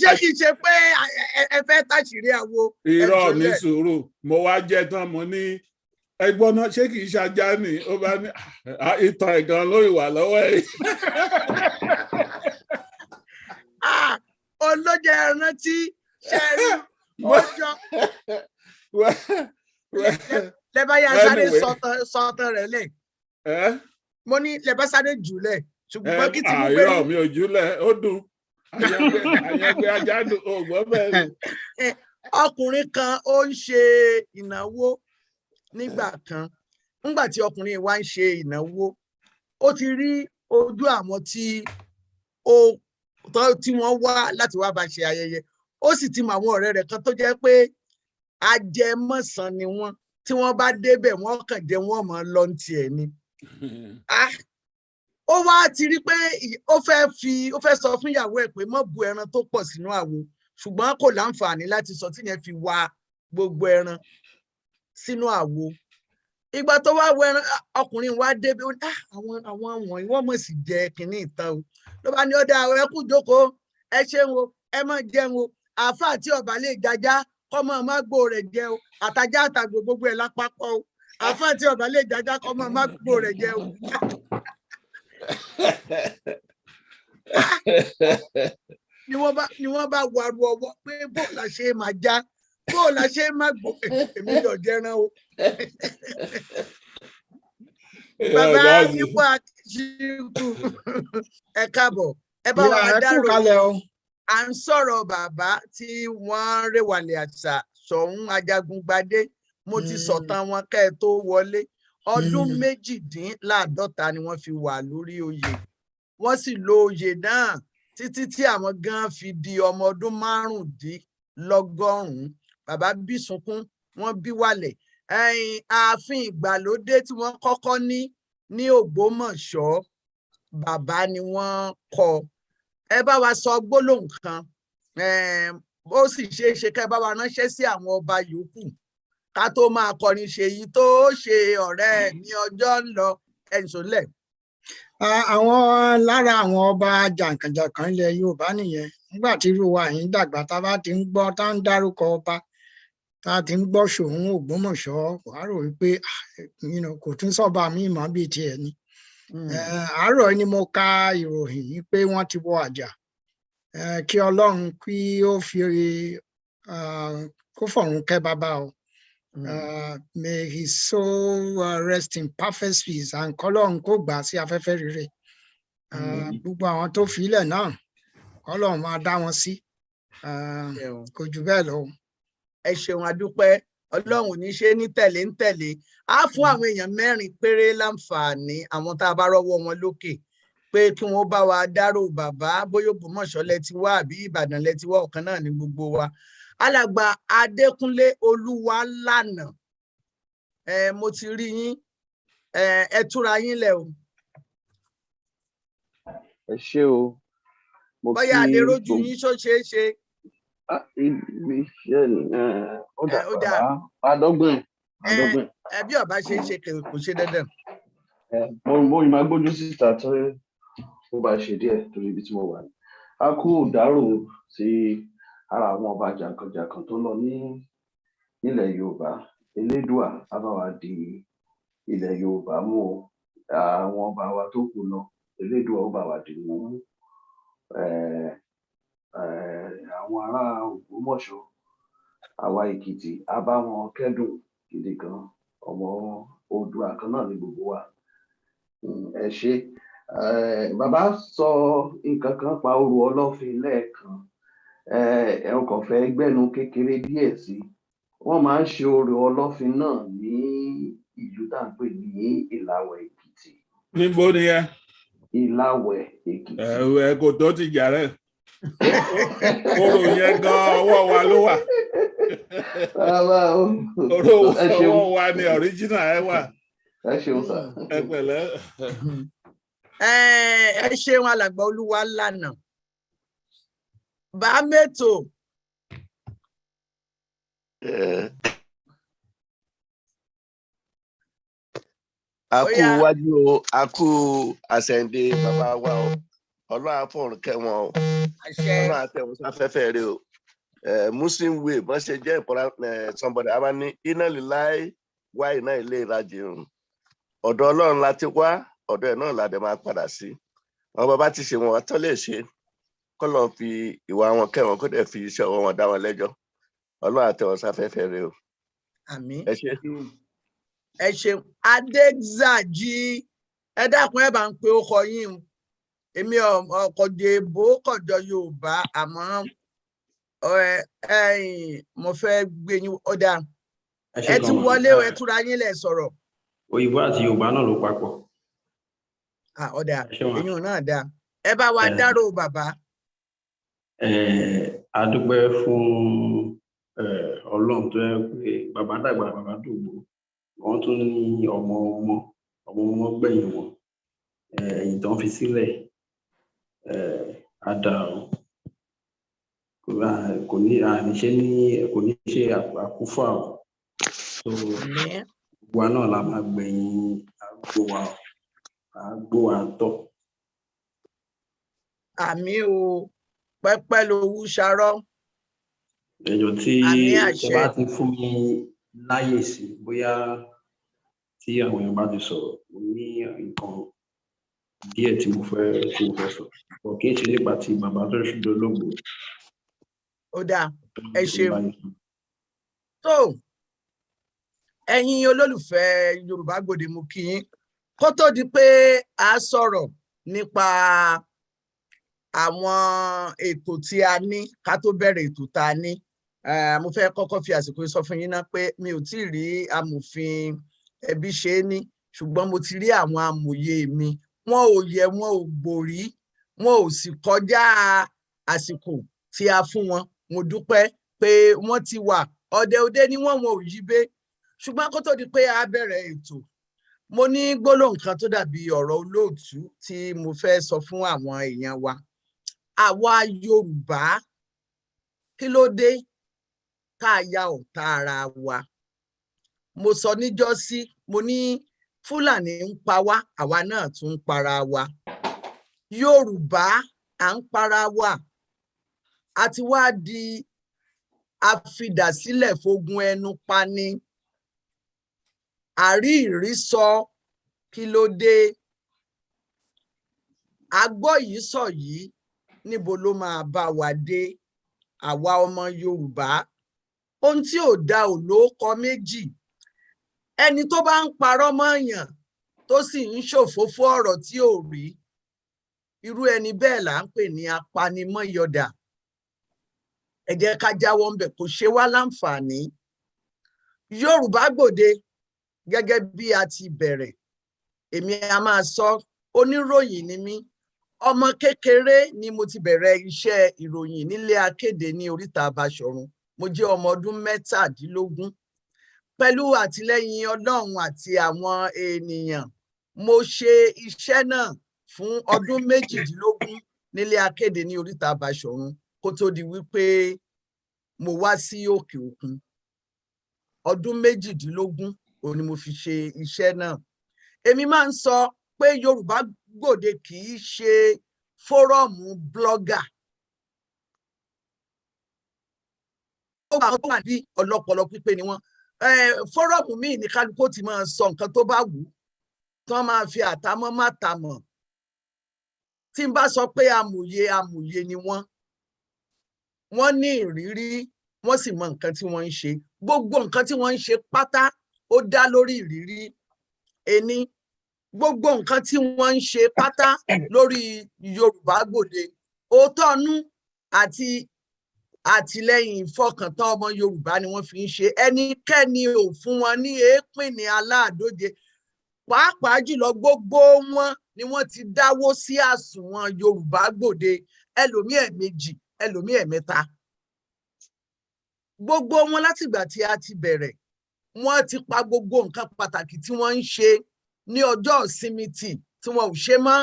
Ṣé kì í ṣe pé ẹ fẹ́ tàṣírí àwo. Irọ́ ní sùúrù mo wá jẹ tán mo ní ẹ̀gbọ́n náà ṣé kì í ṣajá ni ó bá ní ìtàn ẹ̀gàn ló ìwà lọ́wọ́ ẹ̀. Olójẹ ẹran tí ṣẹ́rí ọjọ́ lẹ́bàá yà sáré sọ̀tàn rẹ̀ lẹ̀. Mo ní lẹ́bàá sáré jùlẹ̀ ṣùgbọ́n kí tí mo gbé. Àìrọ̀ mi ò jùlẹ̀ ó dùn àyẹ̀gbẹ́ ajá dùn ògbọ́n bẹ́ẹ̀. Ọkùnrin kan ó ń ṣe ìnáwó nígbà kan nígbà tí ọkùnrin wa ń ṣe ìnáwó ó ti rí ojú àwọn tí wọ́n wá láti wá bá ṣe ayẹyẹ ó sì ti mọ àwọn ọ̀rẹ́ rẹ̀ kan tó jẹ́ pé ajẹmọ́sàn ni wọ́n tí wọ́n bá débẹ̀ wọ́n kàn jẹ́ wọ́n mọ̀ lọ́ntì ẹ̀ ni. Ó wá ti rí pé ó fẹ́ sọ fún ìyàwó ẹ̀ pé mọ́ bu ẹran tó pọ̀ sínú àwo ṣùgbọ́n kò láǹfààní láti sọ tíyẹn fi wá gbogbo ẹran sínú àwo. Ìgbà tó wá wọ ẹran ọkùnrin wa débi àwọn wọ̀nyí wọ́n mọ̀ sí jẹ kínní ìtàn o ló bá ní ọdẹ àwọn ẹkú jókòó ẹ ṣeun o ẹ má jẹun o àáfàá tí ọba lè jajá kọmọ má gbó rẹ̀ jẹ o àtajá àtàgbò gbogbo ẹ̀ lápapọ̀ o àáfàá tí ọba lè jajá kọmọ má gbó rẹ̀ jẹ o. ni wọ́n bá wàrú ọwọ́ pé bó la ṣe máa já bó la ṣe máa gbọ́ èmi yọ̀ jẹran o. Bàbá ikú Kíṣíkù ẹ káàbọ̀ ẹ bá wa dárò à ń sọ̀rọ̀ bàbá tí wọ́n rèwàlẹ̀ àṣà Ṣọ̀ún Ajagungbadé mo ti sọ̀tàn wọn kẹ́ ẹ tó wọlé ọdún 52 ni wọ́n fi wà lórí oyè wọ́n sì lo oyè náà títí tí àwọn gan fi di ọmọ ọdún 95. Bàbá bí sunkún wọ́n bí wálẹ̀ ààfin ìgbàlódé tí wọ́n kọ́kọ́ ní Ògbómọ̀ṣọ́ bàbá ni wọ́n kọ́. Ẹ bá wa sọ gbólóhùn kan ó sì ṣeé ṣe ká ẹ bá wa ránṣẹ́ sí àwọn ọba yòókù ká tó máa kọrin ṣe èyí tó ṣe ọ̀rẹ́ ní ọjọ́ ń lọ ẹ̀sùnlẹ̀. Àwọn lára àwọn ọba jàǹkànjàǹkàn ilẹ̀ Yorùbá nìyẹn nígbà tí irú wa yìí dàgbà tá a bá ti ń gbọ́ tá a ń dárúkọ ọba tá a ti ń gbọ́ Ṣòun Ògbómọ̀ṣọ́ wàá rò wípé kò tún sọ́ba mi mọ́ bíi tiẹ̀ ni. Àárọ̀ ni mo ka ìròyìn yìí pé wọ́n ti wọ àjà kí Ọlọ́run kí ó fi kó fọ̀run kẹ́ bàbá o. May his soul rest in perfect peace and kọ́lọ́run kó gbà sí afẹ́fẹ́ rere. Gbogbo àwọn tó filẹ̀ náà kọ́lọ́run máa dá wọn sí. Kò jù bẹ́ẹ̀ lọ. Ẹ ṣeun adúpẹ́. Ọlọ́run ò ní ṣe ní tẹ̀lé ń tẹ̀lé. Á fún àwọn èèyàn 4 péré láǹfààní, àwọn tá a bá rọ́wọ́ wọn lókè, pé kí wọ́n bá wa dárò bàbá, bóyá Ògbómọ̀ṣọ́ lẹ ti wá àbí Ìbàdàn lẹ ti wá, ọ̀kan náà ní gbogbo wa. Alàgbà Adékúnlé Olúwalànà, mo ti rí yín, ẹ túra yín lẹ̀ o. Ẹ ṣé o. Bóyá a lè rójú yín ṣó ṣeé ṣe. Ibi iṣẹ́ ó dà bàbá àdọ́gbọ̀n. Bí ọba ṣe ń ṣe kò ṣe dandan. Mo máa gbójú síta tó ó bá ṣe díẹ̀ torí ibi tí mo wà ní. A kú ìdárò sí ara àwọn ọba jàǹkànjàǹkàn tó lọ nílẹ̀ Yorùbá. Elédùà á bá wa di ilẹ̀ Yorùbá mú o. Àwọn ọba wa tó kù lọ, Elédùà ó bá wa dì mú. Àwọn ará Ògbómọ̀ṣọ́, àwa Èkìtì, a bá wọn kẹ́dùn gidi gan. Ọmọ Oòduà kan náà ni gbogbo wa. Ẹ ṣé. Bàbá sọ nǹkan kan pa orò Ọlọ́fin lẹ́ẹ̀kan. Ẹ kàn fẹ́ gbẹ́nu kékeré díẹ̀ sí. Wọ́n máa ń ṣe orò Ọlọ́fin náà ní ìlú tá à ń pè ní Ìlàwẹ̀ Èkìtì. Níbo ni ẹ? Ìlàwẹ̀ Èkìtì. Ẹ kò tó ti jà rẹ̀. Orò yẹn gan ọwọ́ wa ló wà. Orò ọwọ́ wa ni original ẹ wà. Ẹ ṣeun sà. Ẹ pẹ̀lẹ́. Ẹ ṣeun alàgbà Olúwalànà. Bá mẹ́tò. A kú wájú o, a kú àṣẹ̀ǹde bàbá wa o. Ọlọ́run á fọ̀run kẹ́ wọn o. Ọlọ́run á tẹ̀ wọ́n sáfẹ́fẹ́ rẹ o. Muslim way bọ́n ṣe jẹ́ important somebody a máa ní iná líláì wá iná ilé ìrajìrun. Ọ̀dọ̀ Ọlọ́run la ti wá, ọ̀dọ̀ ẹ̀ náà la dẹ̀ máa padà sí. Àwọn bàbá ti ṣe wọn tán lè ṣe. Kọ́lọ́run fi ìwà wọn kẹ́ wọn kó dẹ̀ fi iṣẹ́ ọwọ́ wọn dá wọn lẹ́jọ́. Ọlọ́run á tẹ̀ wọ́n sáfẹ́fẹ́ rẹ o. Àmín. Ẹ ṣé. Ẹ ṣeun. Adégbàjí, ẹ dákun ẹ bá ń pe ọkọ yín. Èmi ọkọ̀jọ èbó kọ̀jọ Yorùbá àmọ́ mo fẹ́ gbé yín ọ̀dà. Ẹ ti wọlé o, ẹ túra yín lẹ̀ sọ̀rọ̀. Òyìnbó àti Yorùbá náà ló papọ̀. Ọ̀dà èyàn náà dá. Ẹ bá wa dárò bàbá. A dúpẹ́ fún Ọlọ́run tó yẹ pé bàbá dàgbà bàbá dògbò. Wọ́n tún ní ọmọ gbẹ̀yìn wọn. Èyí tó ń fi sílẹ̀ ada o. Kò ní ṣe àkúfà o. So wa náà la máa gbẹ̀yìn àgbo àtọ̀. Àmì o, pẹ́pẹ́ lowú ṣarọ́. Ẹjọ́ tí ẹ bá ti fún mi láyè sí bóyá tí àwọn èèyàn bá ti sọ̀rọ̀ mo ní nǹkan díẹ̀ tí mo fẹ́ sọ. Kì í ṣe nípa ti bàbá tó ṣùgbọ́n lóògbé. Ó dáa, ẹ ṣeun. tó ẹ̀yin olólùfẹ́ Yorùbá Gbòde mú kí yín kó tó di pé a sọ̀rọ̀ nípa àwọn ètò tí a ní ká tó bẹ̀rẹ̀ ètò tá a ní. Mo fẹ́ kọ́kọ́ fi àsìkò sọ fún yín náà pé mi ò tí ì rí amòfin ẹbí ṣe é ní, ṣùgbọ́n mo ti rí àwọn amòye mi. Wọn ò yẹ, wọn ò gbòrí, wọn ò sì kọjá àsìkò tí a fún wọn. Mo dúpẹ́ pé wọ́n ti wà ọ̀dẹ̀ ni wọn ò yí bẹ́. Ṣùgbọ́n kó tó di pé a bẹ̀rẹ̀ ètò, mo ní gbólóhùn kan tó dàbí ọ̀rọ̀ olóòtú tí mo fẹ́ sọ fún àwọn èèyàn wa. Àwa Yorùbá, kí ló dé ká ya ọ̀tá ara wa? Mo sọ níjọ́sí, mo ní Fúlàní ń pa wá, àwa náà tún ń para wa. Yorùbá à ń para wa. A ti wá di afidàsílẹ̀ fogun ẹnu pani. Àrí ìrísọ, kí ló dé? Agbọ́ yìí sọ yìí, níbo ló máa bá wa dé àwa ọmọ Yorùbá. Ohun tí ò da ò lóókọ méjì. Ẹni tó bá ń parọ́ mọ́yàn tó sì ń ṣòfófó ọ̀rọ̀ tí ò rí, irú ẹni bẹ́ẹ̀ là ń pè ní apanimọ́yọ̀dà. Ẹ jẹ́ ká jáwọ́ ń bẹ̀, kò ṣe wá láǹfààní. Yorùbá Gbòde, gẹ́gẹ́ bí a ti bẹ̀rẹ̀, èmi a máa sọ, oníròyìn ni mí. Ọmọ kékeré ni mo ti bẹ̀rẹ̀ iṣẹ́ ìròyìn nílé akéde ní oríta Basọ̀run. Mo jẹ́ ọmọ ọdún 17. Pẹ̀lú àtìlẹ́yìn Ọlọ́run àti àwọn ènìyàn, mo ṣe iṣẹ́ náà fún ọdún 18 nílé akéde ní oríta Basọ̀run kó tó di wípé mo wá sí òkè òkun. Ọdún 18 òun ni mo fi ṣe iṣẹ́ náà. Èmi máa ń sọ pé Yorùbá Gbòde kì í ṣe fórọ̀mù blogger. Ó wà tó wà ní ọlọ́pọlọ pípé ni wọ́n. Fórọ̀mù míì ní kálukú ti máa sọ nǹkan tó bá wù ú, tí wọ́n máa fi àtàmọ́ má tàmọ̀. Tí n bá sọ pé amòye ni wọ́n ní ìrírí, wọ́n sì mọ nǹkan tí wọ́n ń ṣe. Gbogbo nǹkan tí wọ́n ń ṣe pátá ó dá lórí ìrírí. Ení, gbogbo nǹkan tí wọ́n ń ṣe pátá lórí Yorùbá Gbòde, òótọ́ inú àti àtìlẹ́yìn ìfọkàntán ọmọ Yorùbá ni wọ́n fi ń ṣe. Ẹnikẹ́ni ò fún wọn ní èépìn ní aláàdóje. Pàápàá jùlọ gbogbo wọn ni wọ́n ti dáwó sí àsùnwọ̀n Yorùbá Gbòde, ẹlòmíì ẹ̀ẹ̀mejì, ẹlòmíì ẹ̀ẹ̀mẹ́ta. Gbogbo wọn látìgbà tí a ti bẹ̀rẹ̀, wọ́n ti pa gbogbo nǹkan pàtàkì tí wọ́n ń ṣe ní ọjọ́ ìsinmi tí wọn ò ṣe mọ́,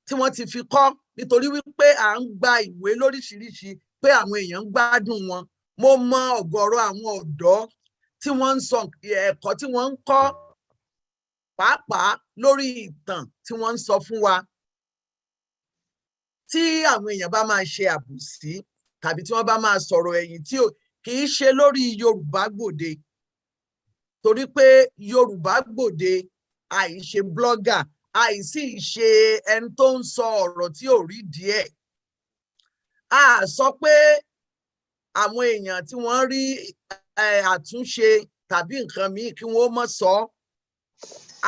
tí wọ́n ti fi kọ́, nítorí wípé à ń gba ìwé lóríṣiríṣi pé àwọn èèyàn ń gbádùn wọn. Mo mọ ọ̀gọ̀rọ̀ àwọn ọ̀dọ́ tí wọ́n ń sọ ẹ̀kọ́ tí wọ́n ń kọ́, pàápàá lórí ìtàn tí wọ́n ń sọ fún wa. Tí àwọn èèyàn bá máa ṣe àbòsí tàbí tí wọ́n bá máa sọ̀rọ̀ ẹ̀yìn tí kì í ṣe lórí Yorùbá Gbòde, torí pé Yorùbá Gbòde àìṣe blogger, àìsí ṣe ẹni tó ń sọ ọ̀rọ̀ tí ò rí díẹ̀. A sọ pé àwọn èèyàn tí wọ́n rí àtúnṣe tàbí nǹkan míì kí wọ́n mọ̀ sọ.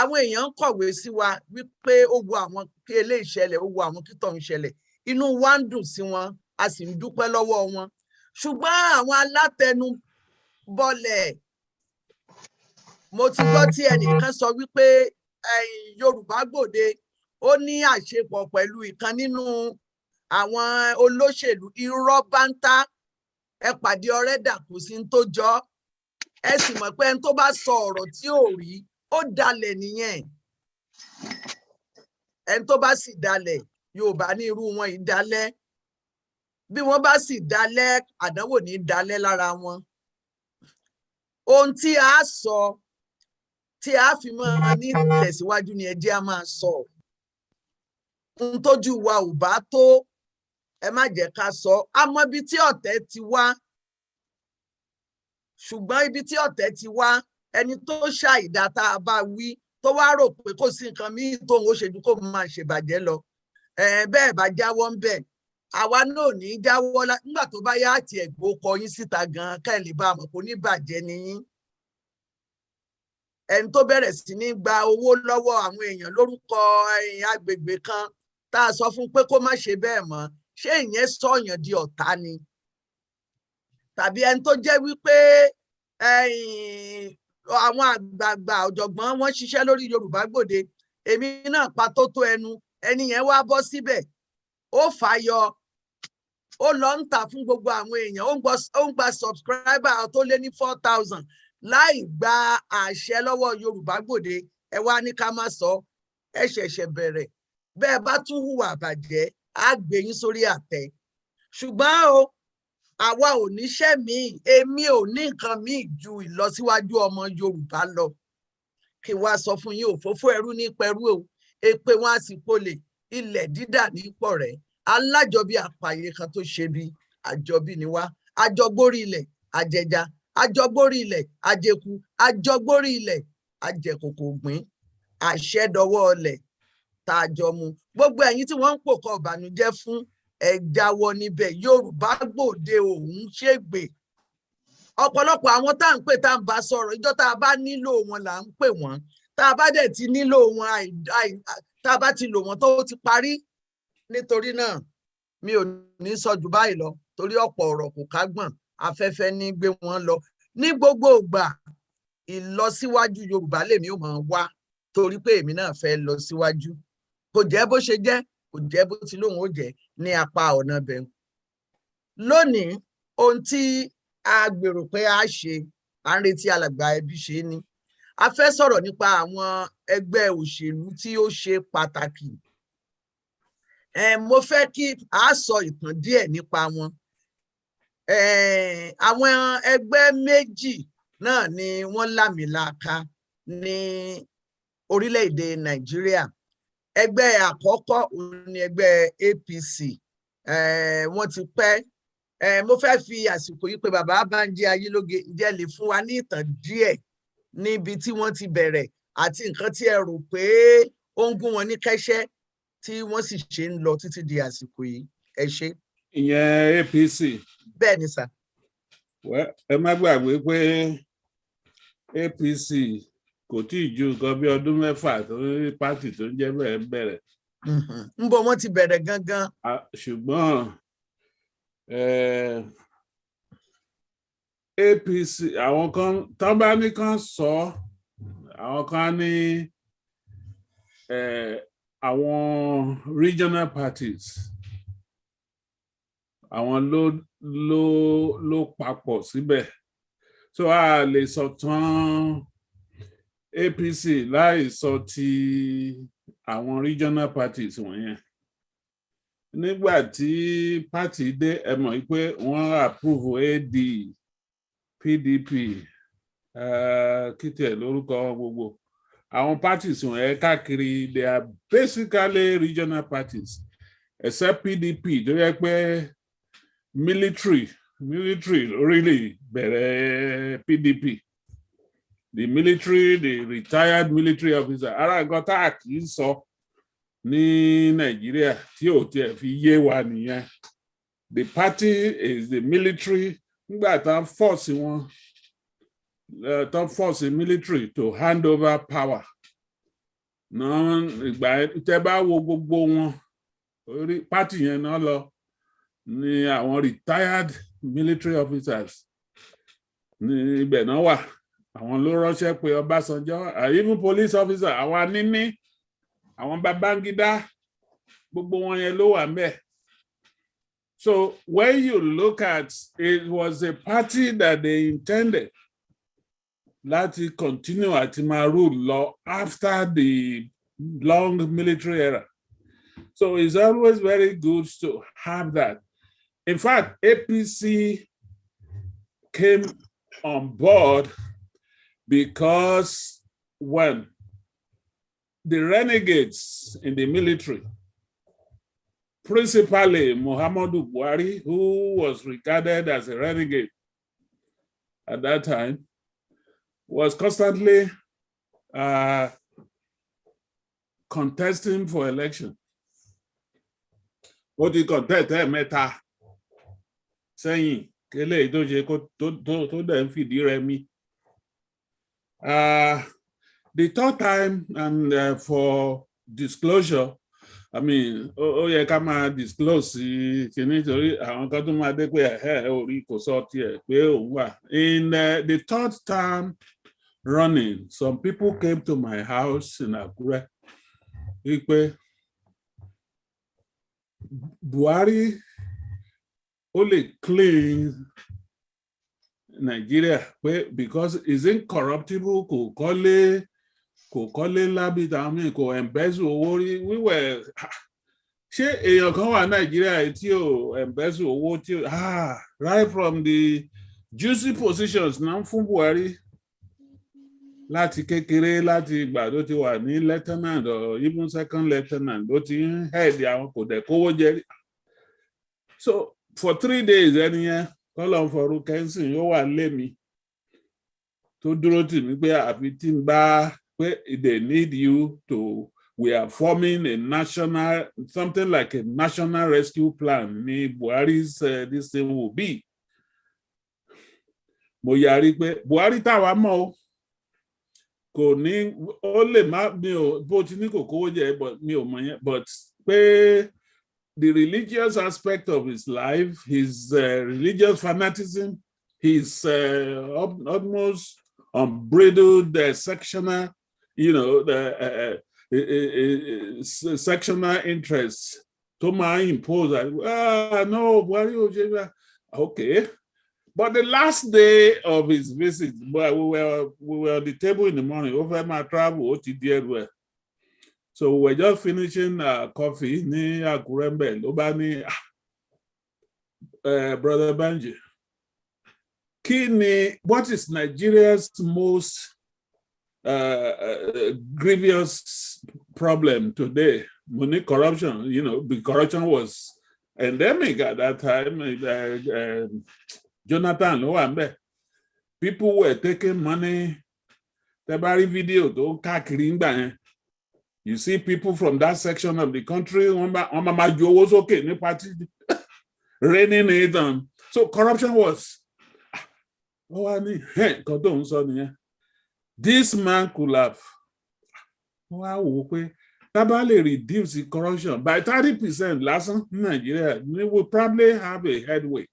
Àwọn èèyàn ń kọ̀wé sí wa wípé ó wo àwọn kí eléyìí ṣẹlẹ̀, ó wo àwọn kí tọ̀hún ṣẹlẹ̀. Inú wa ń dùn sí wọn, a sì ń dúpẹ́ lọ́wọ́ wọn. Ṣùgbọ́n àwọn alátẹnubọlẹ̀, mo ti gbọ́ tí ẹnìkan sọ wípé Yorùbá Gbòde ó ní àṣepọ̀ pẹ̀lú ìkan nínú àwọn olóṣèlú. Irọ́ bántá. Ẹ pàdé ọ̀rẹ́ dà kò sí ní tó jọ. Ẹ sì mọ̀ pé ẹni tó bá sọ ọ̀rọ̀ tí ò rí, ó dalẹ̀ nìyẹn. Ẹni tó bá sì dalẹ̀, Yorùbá ní irú wọn ìdálẹ̀. Bí wọ́n bá sì dalẹ̀, àdánwò ní dalẹ̀ lára wọn. Ohun tí a sọ tí a fi máa ní tẹ̀síwájú ni ẹ jẹ́ a máa sọ. Ohun tójú wa ò bá tó, ẹ má jẹ́ ká sọ. A mọ ibi tí ọ̀tẹ̀ ti wá, ṣùgbọ́n ibi tí ọ̀tẹ̀ ti wá, ẹni tó ṣàìdá tá a bá wí tó wá rò pé kò sí nǹkan míì tóun ó ṣe ju kó máa ṣèbàjẹ́ lọ. Bẹ́ẹ̀ bá jáwọ́ ń bẹ̀, àwa náà ní í jáwọ́ nígbà tó bá yá àti ẹ̀gbọ́n kọ yín síta gan-an ká ẹ lè bá a mọ̀ kó ní bàjẹ́ ni yín. Ẹni tó bẹ̀rẹ̀ sí ní gba owó lọ́wọ́ àwọn èèyàn lórúkọ agbègbè kan tá a sọ fún pé kó má ṣe bẹ́ẹ̀ mọ́, ṣé ìyẹn sọ̀yàn di ọ̀tá ni? Tàbí ẹni tó jẹ́ wípé àwọn àgbààgbà ọ̀jọ̀gbọ́n wọ́n ṣiṣẹ́ lórí Yorùbá Gbòde, èmi náà pa tó tó ẹnu, ẹni yẹn wá bọ́ síbẹ̀, ó fàyọ, ó lọ ń tà fún gbogbo àwọn èèyàn, ó ń gba subscriber tó lé ní 4,000 láì gba àṣẹ lọ́wọ́ Yorùbá Gbòde. Ẹ wá ní ká má sọ. Ẹ ṣẹ̀ṣẹ̀ bẹ̀rẹ̀. Bẹ́ẹ̀ bá tún hùwà bàjẹ́, á gbé yín sórí àtẹ. Ṣùgbọ́n àwa ò níṣẹ́ míì, èmi ò ní nǹkan míì ju ìlọsíwájú ọmọ Yorùbá lọ. Kí wá sọ fún yín, òfófó ẹrú ní pẹ̀rú o, èpè wọn á sì polè, ilẹ̀ dídà ní pọ̀ rẹ̀. Alájọbí àpàyè kan tó ṣe bí àjọbí ni wá. Àjọgbórí ilẹ̀ àjẹjà, àjọgbórí ilẹ̀ àjẹkù, àjọgbórí ilẹ̀ àjẹkòkò gbìn, àṣẹ dọwọ́ ọlẹ̀ tá a jọ mu. Gbogbo ẹ̀yin tí wọ́n ń pòkọ ìbànújẹ́ fún, ẹ jáwọ́ níbẹ̀. Yorùbá Gbòde òun ṣègbè. Ọ̀pọ̀lọpọ̀ àwọn tá à ń pè tá à ń bá sọ̀rọ̀ ìjọ́ tá a bá nílò wọn là ń pè wọ́n. Tá a bá dẹ̀ ti nílò wọn tá a bá ti lò wọ́n tó ti parí. Nítorí náà mi ò ní sọ jù báyìí lọ torí ọ̀pọ̀ ọ̀rọ̀ kò kágbọ̀n, afẹ́fẹ́ ní gbé wọn lọ. Ní gbogbo ìgbà ìlọsíwájú Yorùbá lèmi ò máa wá torí pé èmi náà fẹ́ lọ síwájú. Kò jẹ́ bó ṣe jẹ́, kò jẹ́ bó ti lóun ó jẹ́ ní apá ọ̀nà bẹ̀rù. Lónìí ohun tí a gbèrò pé a ṣe, à ń retí alàgbà ẹbí ṣe ni. A fẹ́ sọ̀rọ̀ nípa àwọn ẹgbẹ́ òṣèlú tí ó ṣe pàtàkì. Mo fẹ́ kí a sọ ìtàn díẹ̀ nípa wọn. Àwọn ẹgbẹ́ méjì náà ni wọ́n lámìlaka ní orílẹ̀-èdè Nàìjíríà. Ẹgbẹ́ àkọ́kọ́ ni ẹgbẹ́ APC. Wọ́n ti pẹ́. Mo fẹ́ fi àsìkò yìí pé bàbá Bánjí Ayélóge ǹjẹ́ lè fún wa ní ìtàn díẹ̀ níbi tí wọ́n ti bẹ̀rẹ̀ àti nǹkan tí ẹ rò pé ó ń gún wọn ní kẹ́sẹ́ tí wọ́n sì ṣe ń lọ títí di àsìkò yìí. Ẹ ṣé. Ìyẹn APC. Bẹ́ẹ̀ ni sà. Ẹ má gbàgbé pé APC kò tí ì ju nǹkan bí ọdún 6 tó ní pátì tó ń jẹ́ bẹ́ẹ̀ ń bẹ̀rẹ̀. Ń bọ̀ wọ́n ti bẹ̀rẹ̀ gangan. Ṣùgbọ́n APC àwọn kan tán bá ní kan sọ, àwọn kan ní àwọn regional parties àwọn ló papọ̀ síbẹ̀. So a lè sọ tán APC láì sọ ti àwọn regional parties wọ̀nyẹn. Nígbà tí party dé, ẹ mọ̀ pé wọ́n approve AD, PDP, kìtẹ̀ lórúkọ gbogbo. Àwọn parties wọ̀nyẹn káàkiri, they are basically regional parties, except PDP tó yẹ pé military really bẹ̀rẹ̀ PDP. The military, the retired military officer, ara nǹkan tá a kì í sọ ní Nàìjíríà tí ò tiẹ̀ fi yé wa nìyẹn. The party is the military. Nígbà tán force wọn, tán force military to hand over power. Náà ìgbà tẹ́ bá wo gbogbo wọn, orí party yẹn náà lọ ní àwọn retired military officers ní ibẹ̀ náà wà. Àwọn ló ránṣẹ́ pé Ọbásanjọ́, even police officer, àwọn aníní, àwọn Babangida, gbogbo wọn yẹn ló wà ńbẹ̀. So when you look at it, was a party that they intended láti continue àti máa rule law after the long military era. So it's always very good to have that. In fact, APC came on board because when the renegades in the military, principally Muhammadu Buhari, who was regarded as a renegade at that time, was constantly contesting for election. Ó ti contest mẹ́ta sẹ́yìn kélé tó ṣe tó dẹ̀ ń fìdí rẹmi. The third time, and for disclosure, I mean, ó yẹ ká máa disclose kìíní torí àwọn kan tó máa dé pé orí kò sọ tiẹ̀ pé òun wà. In the third time running, some people came to my house in Akure wípé Buhari ó lè clean Nigeria pé because it's incorruptible, kò kọ́lé lábí tàwọn kò embezzle owó rí. Wíwẹ̀ ṣé èèyàn kan wà Nàìjíríà tí ò embezzle owó tí right from the juicy positions náà fún Buhari láti kékeré, láti ìgbà tó ti wà ní lieutenant or even second lieutenant ló ti ń head àwọn kò dẹ̀ kówó jẹ. So for 3 days ẹni yẹn kọ́lọ̀ fọ̀rọ̀ kẹ́ńsìn ó wà lé mi tó dúró tì mí pé àfi tí n bá pé they need you to we are forming a national, something like a national rescue plan. Buhari's this thing will be. Mo yari pé Buhari táwa mọ̀ o kò ní ó lè má mi ò bó ti ní kò kówó jẹ but mi ò mọ̀ yẹn but pé the religious aspect of his life, his religious fanaticism, his almost unbridled sectional, you know, the sectional interests. To my impose, no, okay. But the last day of his visit, well, we were on the table in the morning. Over my travel, well. So we're just finishing coffee. Brother Banji, what is Nigeria's most grievous problem today? Money corruption. You know, the corruption was endemic at that time. Jonathan, people were taking money. The very video, you see people from that section of the country, was okay, raining it on. So corruption was. This man could have reduce the corruption by 30%. Last Nigeria, we will probably have a headway.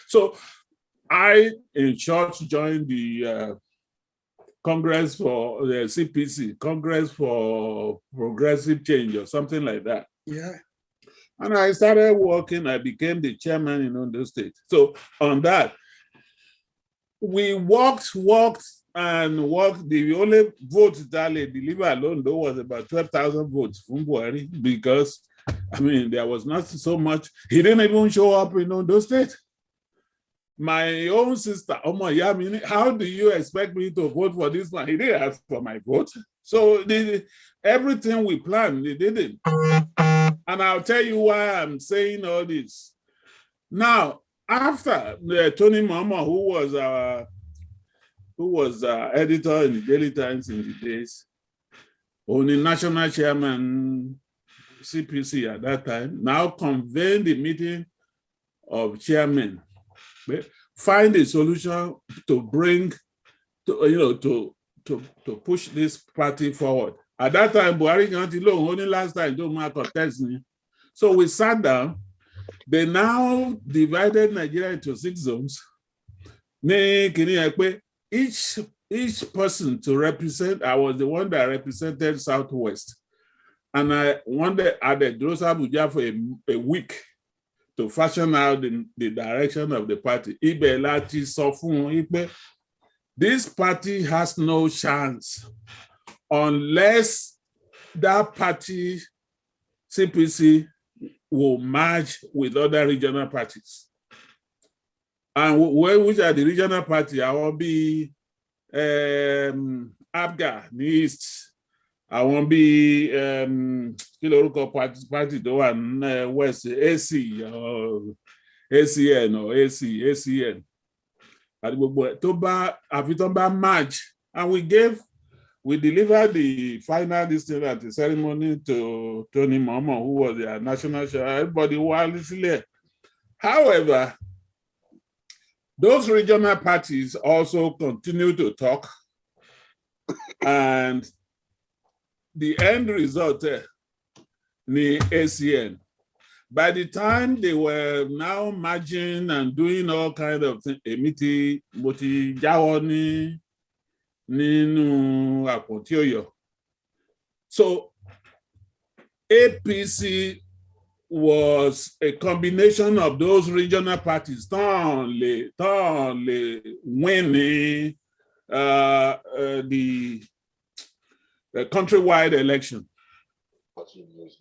So I, in short, joined the Congress for the CPC, Congress for Progressive Change or something like that. Yeah. And I started working, I became the chairman in Ondo State. So on that, we walked. The only vote that they delivered alone though was about 12,000 votes from Buhari because, I mean, there was not so much. He didn't even show up in Ondo State. My own sister, how do you expect me to vote for this man? He didn't ask for my vote. So everything we planned, they didn't. And I'll tell you why I'm saying all this. Now, after Tony Mama, who was editor in the Daily Times in the days, only national chairman, CPC at that time, now convened the meeting of chairmen, find a solution to bring, to push this party forward. At that time, Buhari only last time don't matter contesting. So we sat down. They now divided Nigeria into 6 zones. Each person to represent. I was the one that represented Southwest. And I wanted at the Drosa Abuja for a week to fashion out the direction of the party. This party has no chance unless that party, CPC, will merge with other regional parties. And which are the regional parties? I will be ABGA, the East. I won't be party the one West, AC or ACN or ACN. Toba March, and we delivered the final listing at the ceremony to Tony Momo, who was the national chair. Everybody was there. However, those regional parties also continue to talk, and the end result, the ACN. By the time they were now merging and doing all kinds of things, so APC was a combination of those regional parties, winning the countrywide election.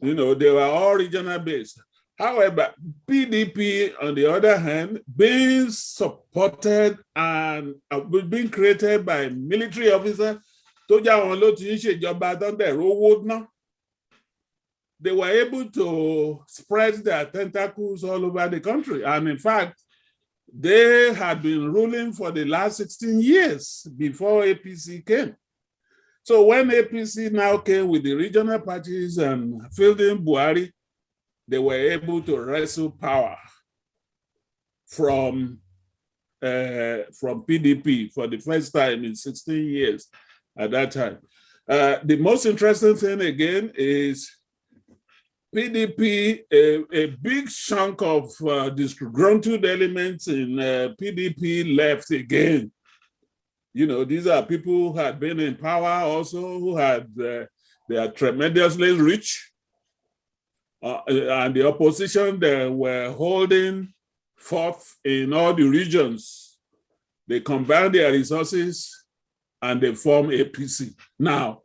They were all regional based. However, PDP, on the other hand, being supported and being created by military officers, they were able to spread their tentacles all over the country. And in fact, they had been ruling for the last 16 years before APC came. So when APC now came with the regional parties and fielding Buhari, they were able to wrestle power from PDP for the first time in 16 years at that time. The most interesting thing again is PDP, a big chunk of disgruntled elements in PDP left again. You know, these are people who had been in power also, who had, they are tremendously rich. And the opposition, they were holding forth in all the regions. They combined their resources and they form APC. Now,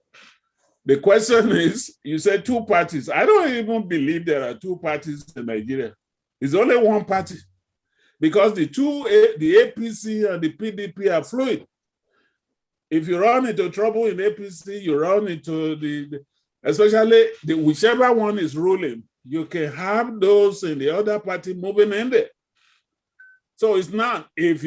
the question is, you said two parties. I don't even believe there are two parties in Nigeria. It's only one party because the APC and the PDP are fluid. If you run into trouble in APC, you run into especially whichever one is ruling, you can have those in the other party moving in there. So it's not if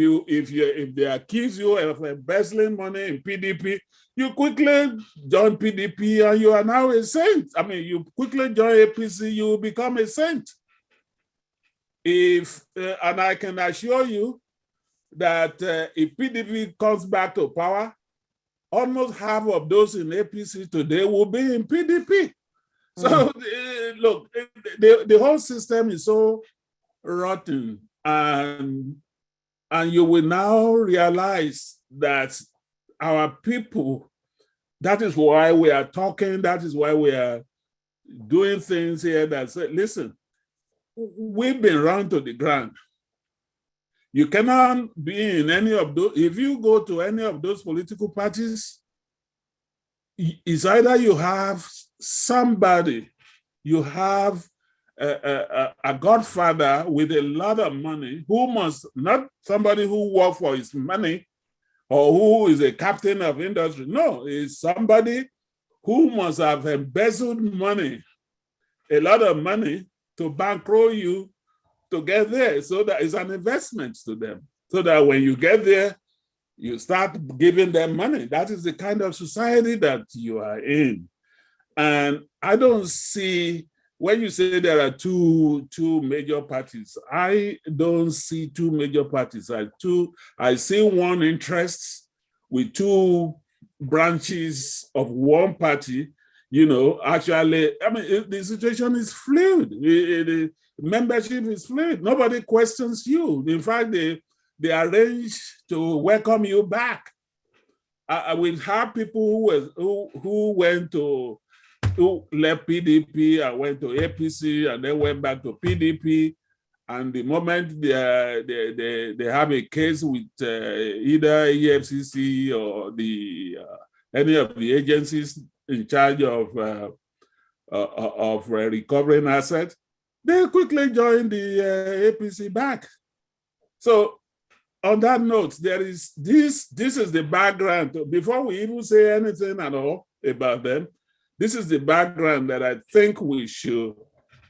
they accuse you of embezzling money in PDP, you quickly join PDP and you are now a saint. I mean, you quickly join APC, you become a saint. And I can assure you that if PDP comes back to power, almost half of those in APC today will be in PDP. So look, the whole system is so rotten, and you will now realize that our people, that is why we are talking, that is why we are doing things here that say, listen, we've been run to the ground. You cannot be in any of those. If you go to any of those political parties, it's either you have somebody, you have a godfather with a lot of money who must, not somebody who works for his money or who is a captain of industry. No, it's somebody who must have embezzled money, a lot of money, to bankroll you to get there, so that it's an investment to them, so that when you get there, you start giving them money. That is the kind of society that you are in. And I don't see, when you say there are two major parties, I don't see two major parties. I see one interest with two branches of one party. You know, actually, I mean, the situation is fluid. The membership is fluid. Nobody questions you. In fact, they arrange to welcome you back. We have people who left PDP and went to APC and then went back to PDP. And the moment they have a case with either EFCC or any of the agencies in charge of recovering assets, they quickly join the APC back. So on that note, there is this is the background. Before we even say anything at all about them, this is the background that I think we should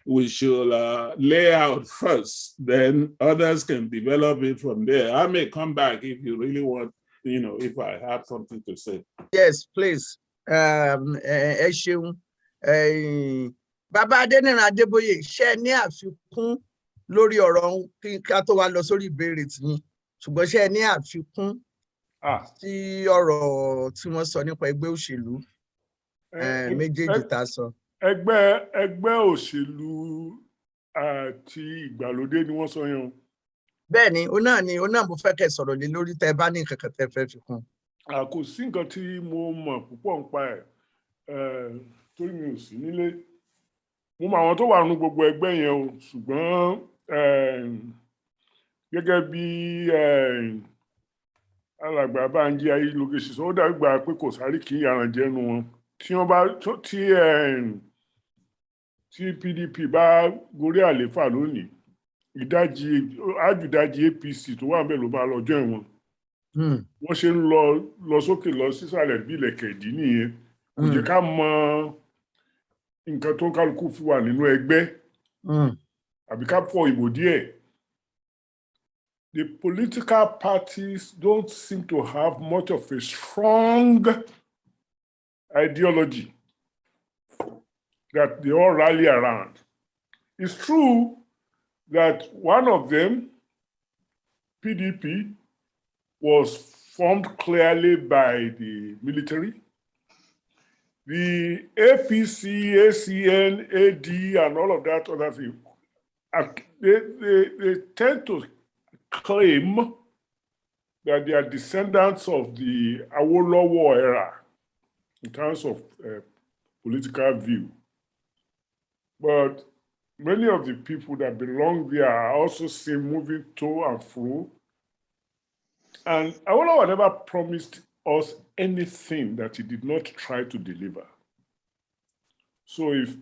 lay out first. Then others can develop it from there. I may come back if you really want, you know, if I have something to say. Yes, please. Bàbá Adéníran Adébóyè, ṣé ní àfikún lórí ọ̀rọ̀ ká tó wá lọ sórí ìbéèrè tiyín, ṣùgbọ́n ṣé ní àfikún sí ọ̀rọ̀ tí wọ́n sọ nípa ẹgbẹ́ òṣèlú méjèèjì tá a sọ. Ẹgbẹ́ òṣèlú àti ìgbàlódé ni wọ́n sọ yẹn. Bẹ́ẹ̀ ni, ó náà mo fẹ́ kẹ́ sọ̀rọ̀ lé lórí tẹ́ bá ní nǹkan kan tẹ́ fẹ́ fi kún. Kò sí nǹkan tí mo mọ̀ púpọ̀ nípa ẹ̀ torí mi ò sí nílé. Mo mọ àwọn tó wà nínú gbogbo ẹgbẹ́ yẹn o, ṣùgbọ́n gẹ́gẹ́ bí alàgbà Bánjí Ayélógé ṣe sọ, ó dàbí gbà pé kò sáré kí yàrá jẹ́nu wọn. Tí PDP bá gorí àléfà lónìí, àjùdájì APC tó wà ńbẹ̀ ló máa lọ join wọn. Wọ́n ṣe ń lọ sókè lọ sísàlẹ̀ bí ilẹ̀kẹ̀ ìdí nìyẹn. Kò jẹ́ ká mọ nǹkan tó ń kálukú fi wà nínú ẹgbẹ́ àbí ká fọ ìbò díẹ̀. The political parties don't seem to have much of a strong ideology that they all rally around. It's true that one of them, PDP, was formed clearly by the military. The APC, ACN, AD, and all of that other thing, they tend to claim that they are descendants of the Awolowo era in terms of political view. But many of the people that belong there are also seen moving to and fro. And Awolowo never promised us anything that he did not try to deliver. So if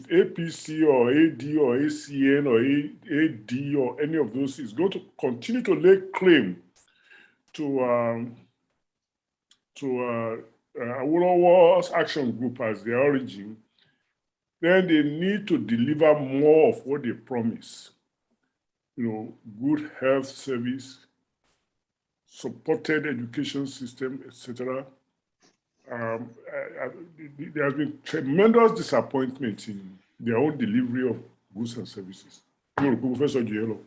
APC or AD or ACN or AD or any of those is going to continue to lay claim to Awolowo's action group as their origin, then they need to deliver more of what they promise. Good health service, supported education system, etc. There has been tremendous disappointment in their own delivery of goods and services. Professor Gielo.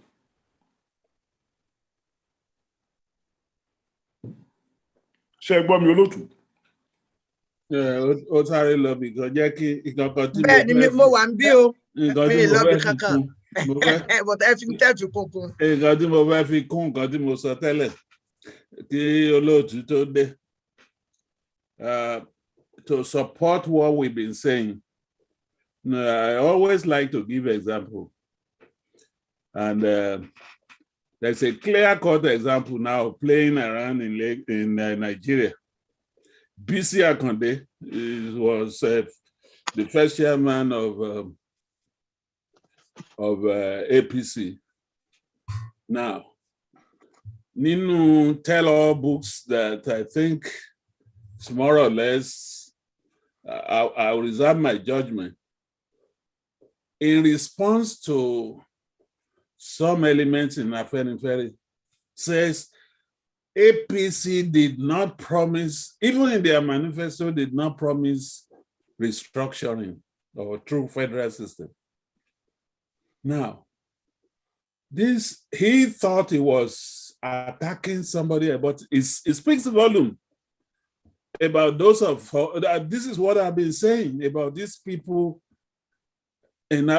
Ṣé gbọ́ mi olóòtú? Ó sáré lọ bí kan jẹ́ kí ìkankan tí bẹ́ẹ̀ ni mo wà ń bí o nǹkan tí mo fẹ́ fi kún nǹkan tí mo fẹ́ fi kún nǹkan tí mo sọ tẹ́lẹ̀ kí olóòtú tó dé to support what we've been saying. I always like to give example, and there's a clear-cut example now playing around in Nigeria. B.C. Akande was the first chairman of APC. Now, Ninu tell-all books that I think it's more or less, I'll reserve my judgment. In response to some elements in Afenifere, says APC did not promise, even in their manifesto, did not promise restructuring or true federal system. Now, he thought he was attacking somebody, but it speaks volume about those this is what I've been saying about these people. And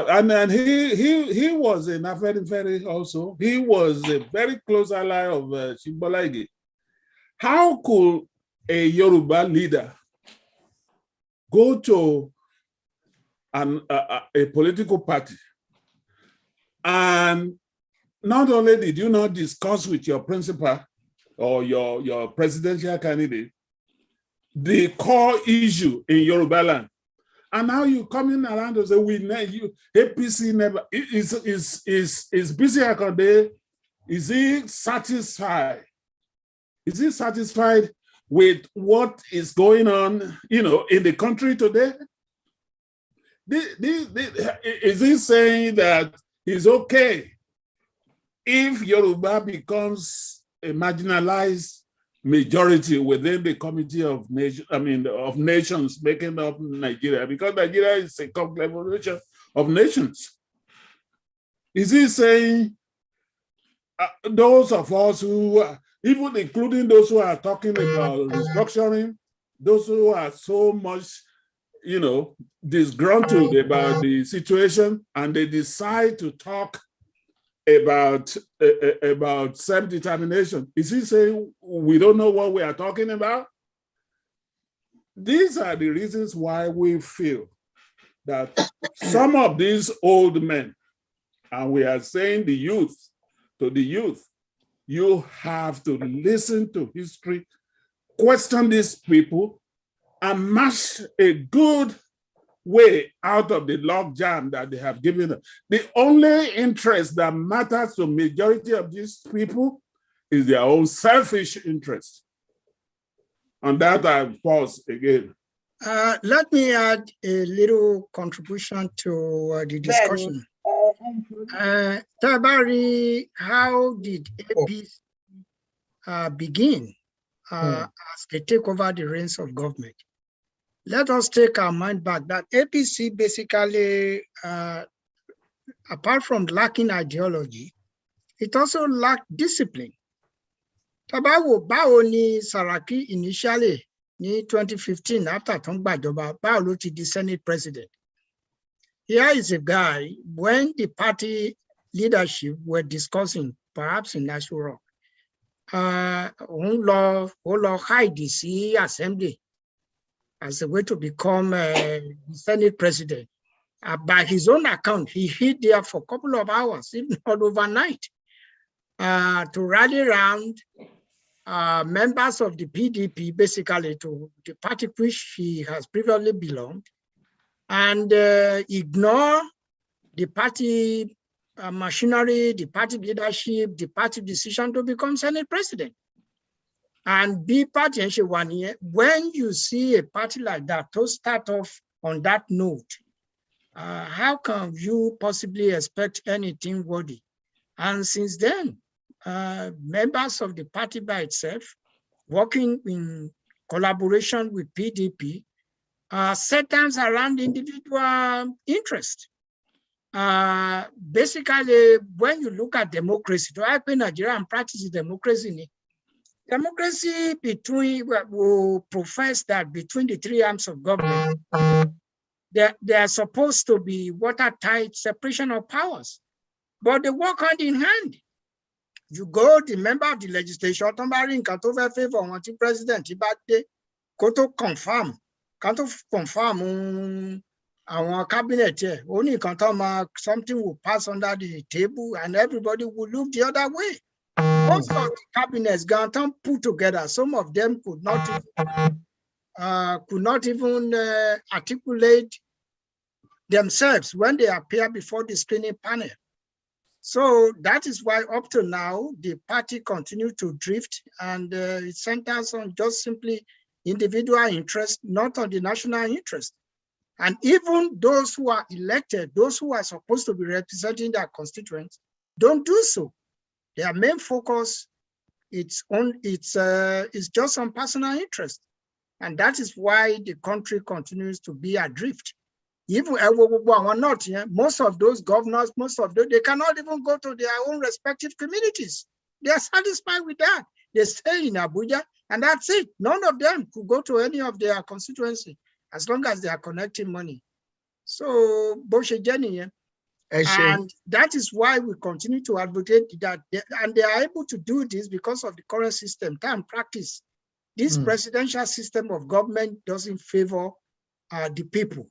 he was in Afenifere also. He was a very close ally of Shimbolaige. How could a Yoruba leader go to a political party and not only did you not discuss with your principal or your presidential candidate the core issue in Yoruba land, and now you coming around and say APC never is BC Akande, is he satisfied? Is he satisfied with what is going on, in the country today? Is he saying that it's okay if Yoruba becomes a marginalized majority within the committee of nations making up Nigeria, because Nigeria is a conglomeration of nations? Is he saying those of us who, even including those who are talking about restructuring, those who are so much, disgruntled about the situation, and they decide to talk about self-determination, is he saying we don't know what we are talking about? These are the reasons why we feel that some of these old men, and we are saying to the youth, you have to listen to history, question these people, and march a good way out of the log jam that they have given them. The only interest that matters to majority of these people is their own selfish interest. On that, I pause again. Let me add a little contribution to the discussion. Tabari, how did APC begin as they take over the reins of government? let us take our mind back that APC basically, apart from lacking ideology, it also lacked discipline. Báwo ni Saraki initially in 2015 after tó ń gbàjọba, báwo ló ti di Senate president? Here is a guy, when the party leadership were discussing, perhaps in National Rock, ó lọ hide sí assembly as a way to become the Senate president. By his own account, he hid there for a couple of hours, if not overnight, to rally around members of the PDP, basically to the party which he has previously belonged, and ignore the party machinery, the party leadership, the party decision to become Senate president. And be party, when you see a party like that to start off on that note, how can you possibly expect anything worthy? And since then, members of the party by itself, working in collaboration with PDP, settles around individual interest. Basically, when you look at democracy, to happen Nigeria and practice democracy will profess that between the three arms of government, they are supposed to be watertight separation of powers, but they work hand in hand. You go, the member of the legislature, favor on the president, confirm our cabinet here. Only something will pass under the table and everybody will look the other way. Most of the cabinets put together, some of them could not even articulate themselves when they appear before the screening panel. So that is why up to now, the party continues to drift, and it centers on just simply individual interest, not on the national interest. And even those who are elected, those who are supposed to be representing their constituents, don't do so. Their main focus it's just on personal interest. And that is why the country continues to be adrift. Even most of those governors, they cannot even go to their own respective communities. They are satisfied with that. They stay in Abuja, and that's it. None of them could go to any of their constituency as long as they are collecting money. So, and that is why we continue to advocate that, and they are able to do this because of the current system, time practice. This presidential system of government doesn't favor the people,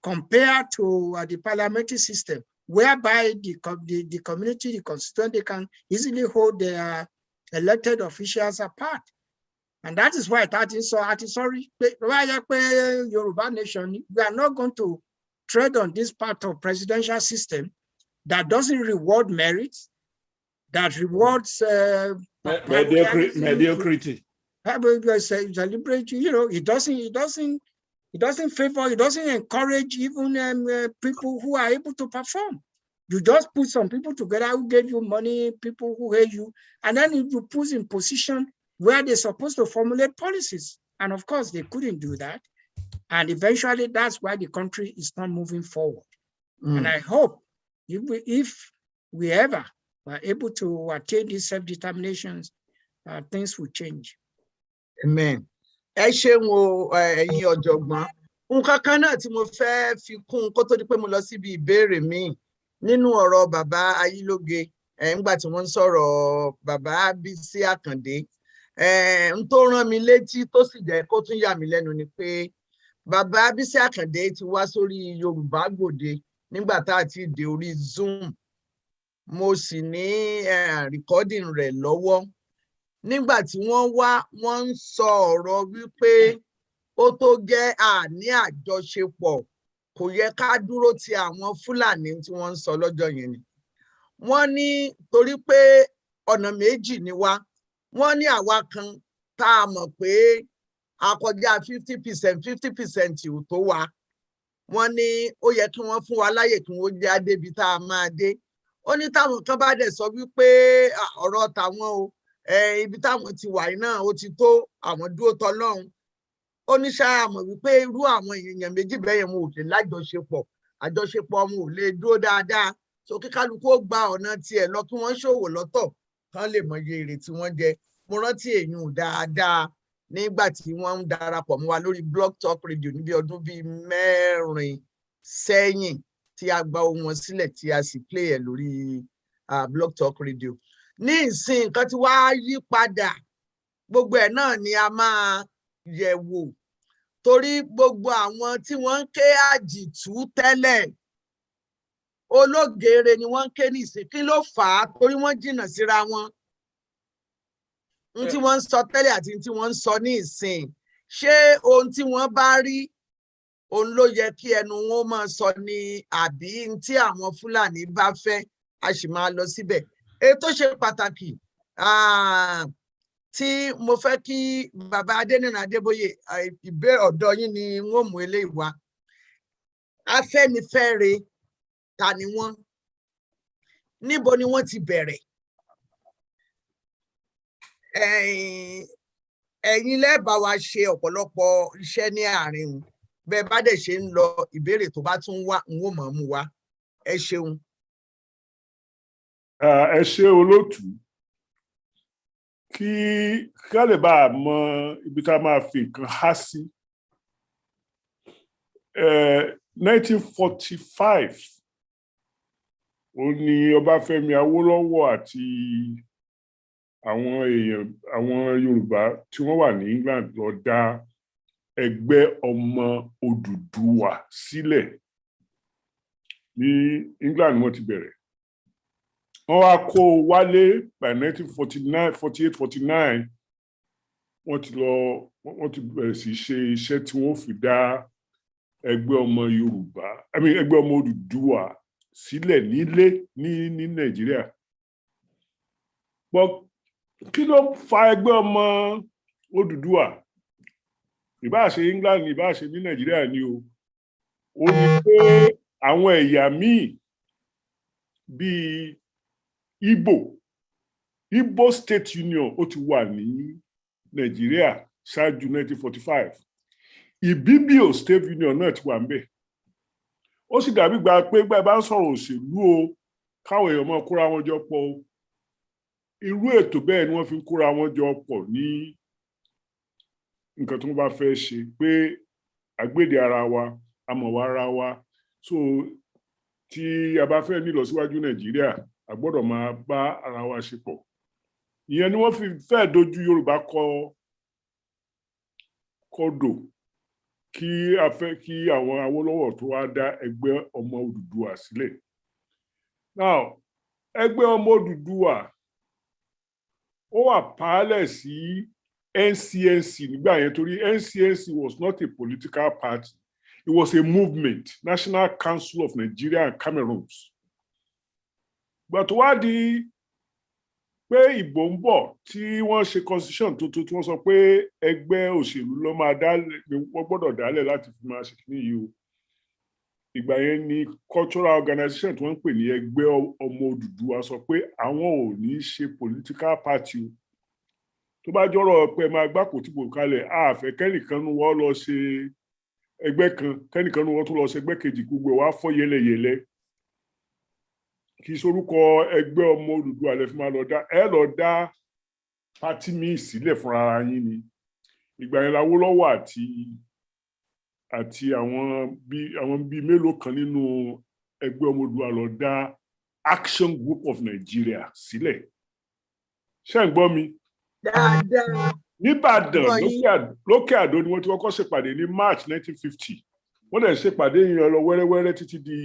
compared to the parliamentary system, whereby the community, the constituent, they can easily hold their elected officials apart. And that is why Yoruba nation, we are not going to tread on this part of presidential system that doesn't reward merit, that rewards mediocrity. It doesn't favor, it doesn't encourage even people who are able to perform. You just put some people together who gave you money, people who hate you, and then you put in position where they're supposed to formulate policies. And of course, they couldn't do that. And eventually, that's why the country is not moving forward. And I hope if we ever are able to attain these self-determinations, things will change. Amen. Ẹ ṣeun o ẹ̀yin ọ̀jọ̀gbọ́n. Nǹkan kan náà tí mo fẹ́ fi kún kó tó di pé mo lọ síbi ìbéèrè míì nínú ọ̀rọ̀ bàbá Ayílóge nígbà tí wọ́n ń sọ̀rọ̀ bàbá Bísí Àkàndé. N tó rán mi létí tó sì jẹ́ kó tún yà mí lẹ́nu ni pé bàbá Bísí Àkàndé ti wá sórí Yorùbá Gbòde nígbà tá a ti dé orí Zoom. Mo sì ní recording rẹ̀ lọ́wọ́. Nígbà tí wọ́n wá, wọ́n ń sọ ọ̀rọ̀ wípé ó tó jẹ́ àní àjọṣepọ̀, kò yẹ ká dúró ti àwọn Fúlàní tí wọ́n ń sọ lọ́jọ́ yẹn ni. Wọ́n ní torí pé ọ̀nà méjì ni wá. Wọ́n ní àwa kan tá a mọ̀ pé a kọjá 50% ò tó wa. Wọ́n ní ó yẹ kí wọ́n fún wa láyè kí wọ́n jẹ́ adébi tá a máa dé. Ó ní táwọn kan bá dẹ̀ sọ wípé ọ̀rọ̀ tàwọn o, ibi táwọn ti wà náà ó ti tó, àwọn dúró tọlọ́run. ó ní ṣáà mọ̀ wípé irú àwọn èèyàn méjì bẹ́ẹ̀ yẹn wọn ò lè lájọṣepọ̀ àjọṣepọ̀ wọn ò lè dúró dáadáa so kí kálukú ó gba ọ̀nà tiẹ̀ lọ kí wọ́n ṣòwò lọ́tọ̀ kán lè mọ iye èrè tí wọ́n jẹ mo rántí èèyàn dáadáa nígbà tí wọ́n ń darapọ̀ mọ́ wa lórí Blog Talk Radio níbi ọdún bíi 4 sẹ́yìn tí a gba ohun wọn sílẹ̀ tí a sì play ẹ̀ lórí Blog Talk Radio ní ìsìn nǹkan tí wàá yí padà gbogbo ẹ̀ náà ni a máa yẹ̀ wò torí gbogbo àwọn tí wọ́n ń ké àjìtú tẹ́lẹ̀ ológere ni wọ́n ń ké ní ìsìn kí ló fà á torí wọ́n jìnnà síra wọn tí wọ́n ń sọ tẹ́lẹ̀ àti tí wọ́n ń sọ ní ìsìn ṣé ohun tí wọ́n bá rí òun ló yẹ kí ẹnu wọn máa sọ ní àbí tí àwọn Fúlàní bá fẹ́ a sì máa lọ síbẹ̀ èyí tó ṣe pàtàkì tí mo fẹ́ kí bàbá Adéníran Adébóyè ìbéèrè ọ̀dọ̀ yín ni wọ́n mú eléyìí wá Afẹ́nifẹ́re ta ni wọ́n níbo ni wọ́n ti bẹ̀rẹ̀ ẹ̀yin lẹ́bàá wa ṣe ọ̀pọ̀lọpọ̀ iṣẹ́ ní àárín wọn bẹ́ẹ̀ bá dẹ̀ ṣe ń lọ ìbéèrè tó bá tún wá n ó mọ̀ mú wá ẹ ṣeun. ẹ ṣe olóòtú kí ká lè bá a mọ ibi tá a máa fi nǹkan há sí 1945 ó ní Ọbáfẹ́mi Awólọ́wọ̀ àti àwọn Yorùbá tí wọ́n wà ní England lọ dá ẹgbẹ́ ọmọ Odùduwà sílẹ̀ ní England wọ́n ti bẹ̀rẹ̀ wọ́n wá kó wálé by 1948-49 wọ́n ti bẹ̀rẹ̀ sí ṣe iṣẹ́ tí wọ́n fi dá ẹgbẹ́ ọmọ Yorùbá ẹgbẹ́ ọmọ Odùduwà sílẹ̀ nílé ní Nàìjíríà kí ló fa ẹgbẹ́ ọmọ Odùduwà ìbáà ṣe England ìbáà ṣe ní Nàìjíríà ni ó ní pé àwọn ẹ̀yà míì bíi Igbo State Union ó ti wà ní Nàìjíríà ṣáájú 1945 Ibibio State Union náà ti wà ń bẹ̀ ó sì dàbí gba pé bá ń sọ̀rọ̀ òṣèlú o káwọn èèyàn máa kóra wọn jọ pọ̀ o irú ètò bẹ́ẹ̀ ni wọ́n fi ń kóra wọn jọ pọ̀ ní nǹkan tí wọ́n bá fẹ́ ṣe pé àgbèdè ara wa amọ̀wá ara wa so tí a bá fẹ́ nílọsíwájú Nàìjíríà a gbọ́dọ̀ máa bá ara wa ṣe pọ̀ ìyẹn ni wọ́n fi fẹ́ dojú Yorùbá kọdò kí a fẹ́ kí àwọn Awólọ́wọ̀ tó wá dá ẹgbẹ́ ọmọ Odùduwà sílẹ̀ now ẹgbẹ́ ọmọ Odùduwà ó wà pàálẹ̀ sí NCNC nígbà yẹn torí NCNC was not a political party it was a movement National Council of Nigeria and Cameroons but wá di pé ìbò ń bọ̀ tí wọ́n ṣe constitution tuntun tí wọ́n sọ pé ẹgbẹ́ òṣèlú ló máa wọ́n gbọ́dọ̀ dálẹ̀ láti fi máa ṣe kíní yìí o ìgbà yẹn ni cultural organization tí wọ́n ń pè ní ẹgbẹ́ ọmọ Odùduwà sọ pé àwọn ò ní ṣe political party o tó bá jọ̀rọ̀ pé máa gbàpò tí kò kalẹ̀ àfẹ́ kẹ́nìkan nu wọ́n lọ ṣe ẹgbẹ́ kan kẹ́nìkan nu wọ́n tó lọ ṣe ẹgbẹ́ kejì gbogbo ẹ̀ wá fọ́ yẹlẹyẹlẹ kì í sorúkọ ẹgbẹ́ ọmọ Odùduwà lẹ fi máa lọ dá pátí míì sílẹ̀ fúnra ara yín ni ìgbà yẹn l'Awólọ́wọ̀ àti àwọn bíi mélòó kan nínú ẹgbẹ́ ọmọ Odùduwà lọ dá Action Group of Nigeria sílẹ̀ ṣé ń gbọ́ mi. dáadáa. Nìbàdàn lókè àdó ni wọ́n ti kọ́kọ́ ṣèpàdé ní March 1950 wọ́n dẹ̀ ṣèpàdé yẹn lọ wẹ́rẹ́wẹ́rẹ́ títí di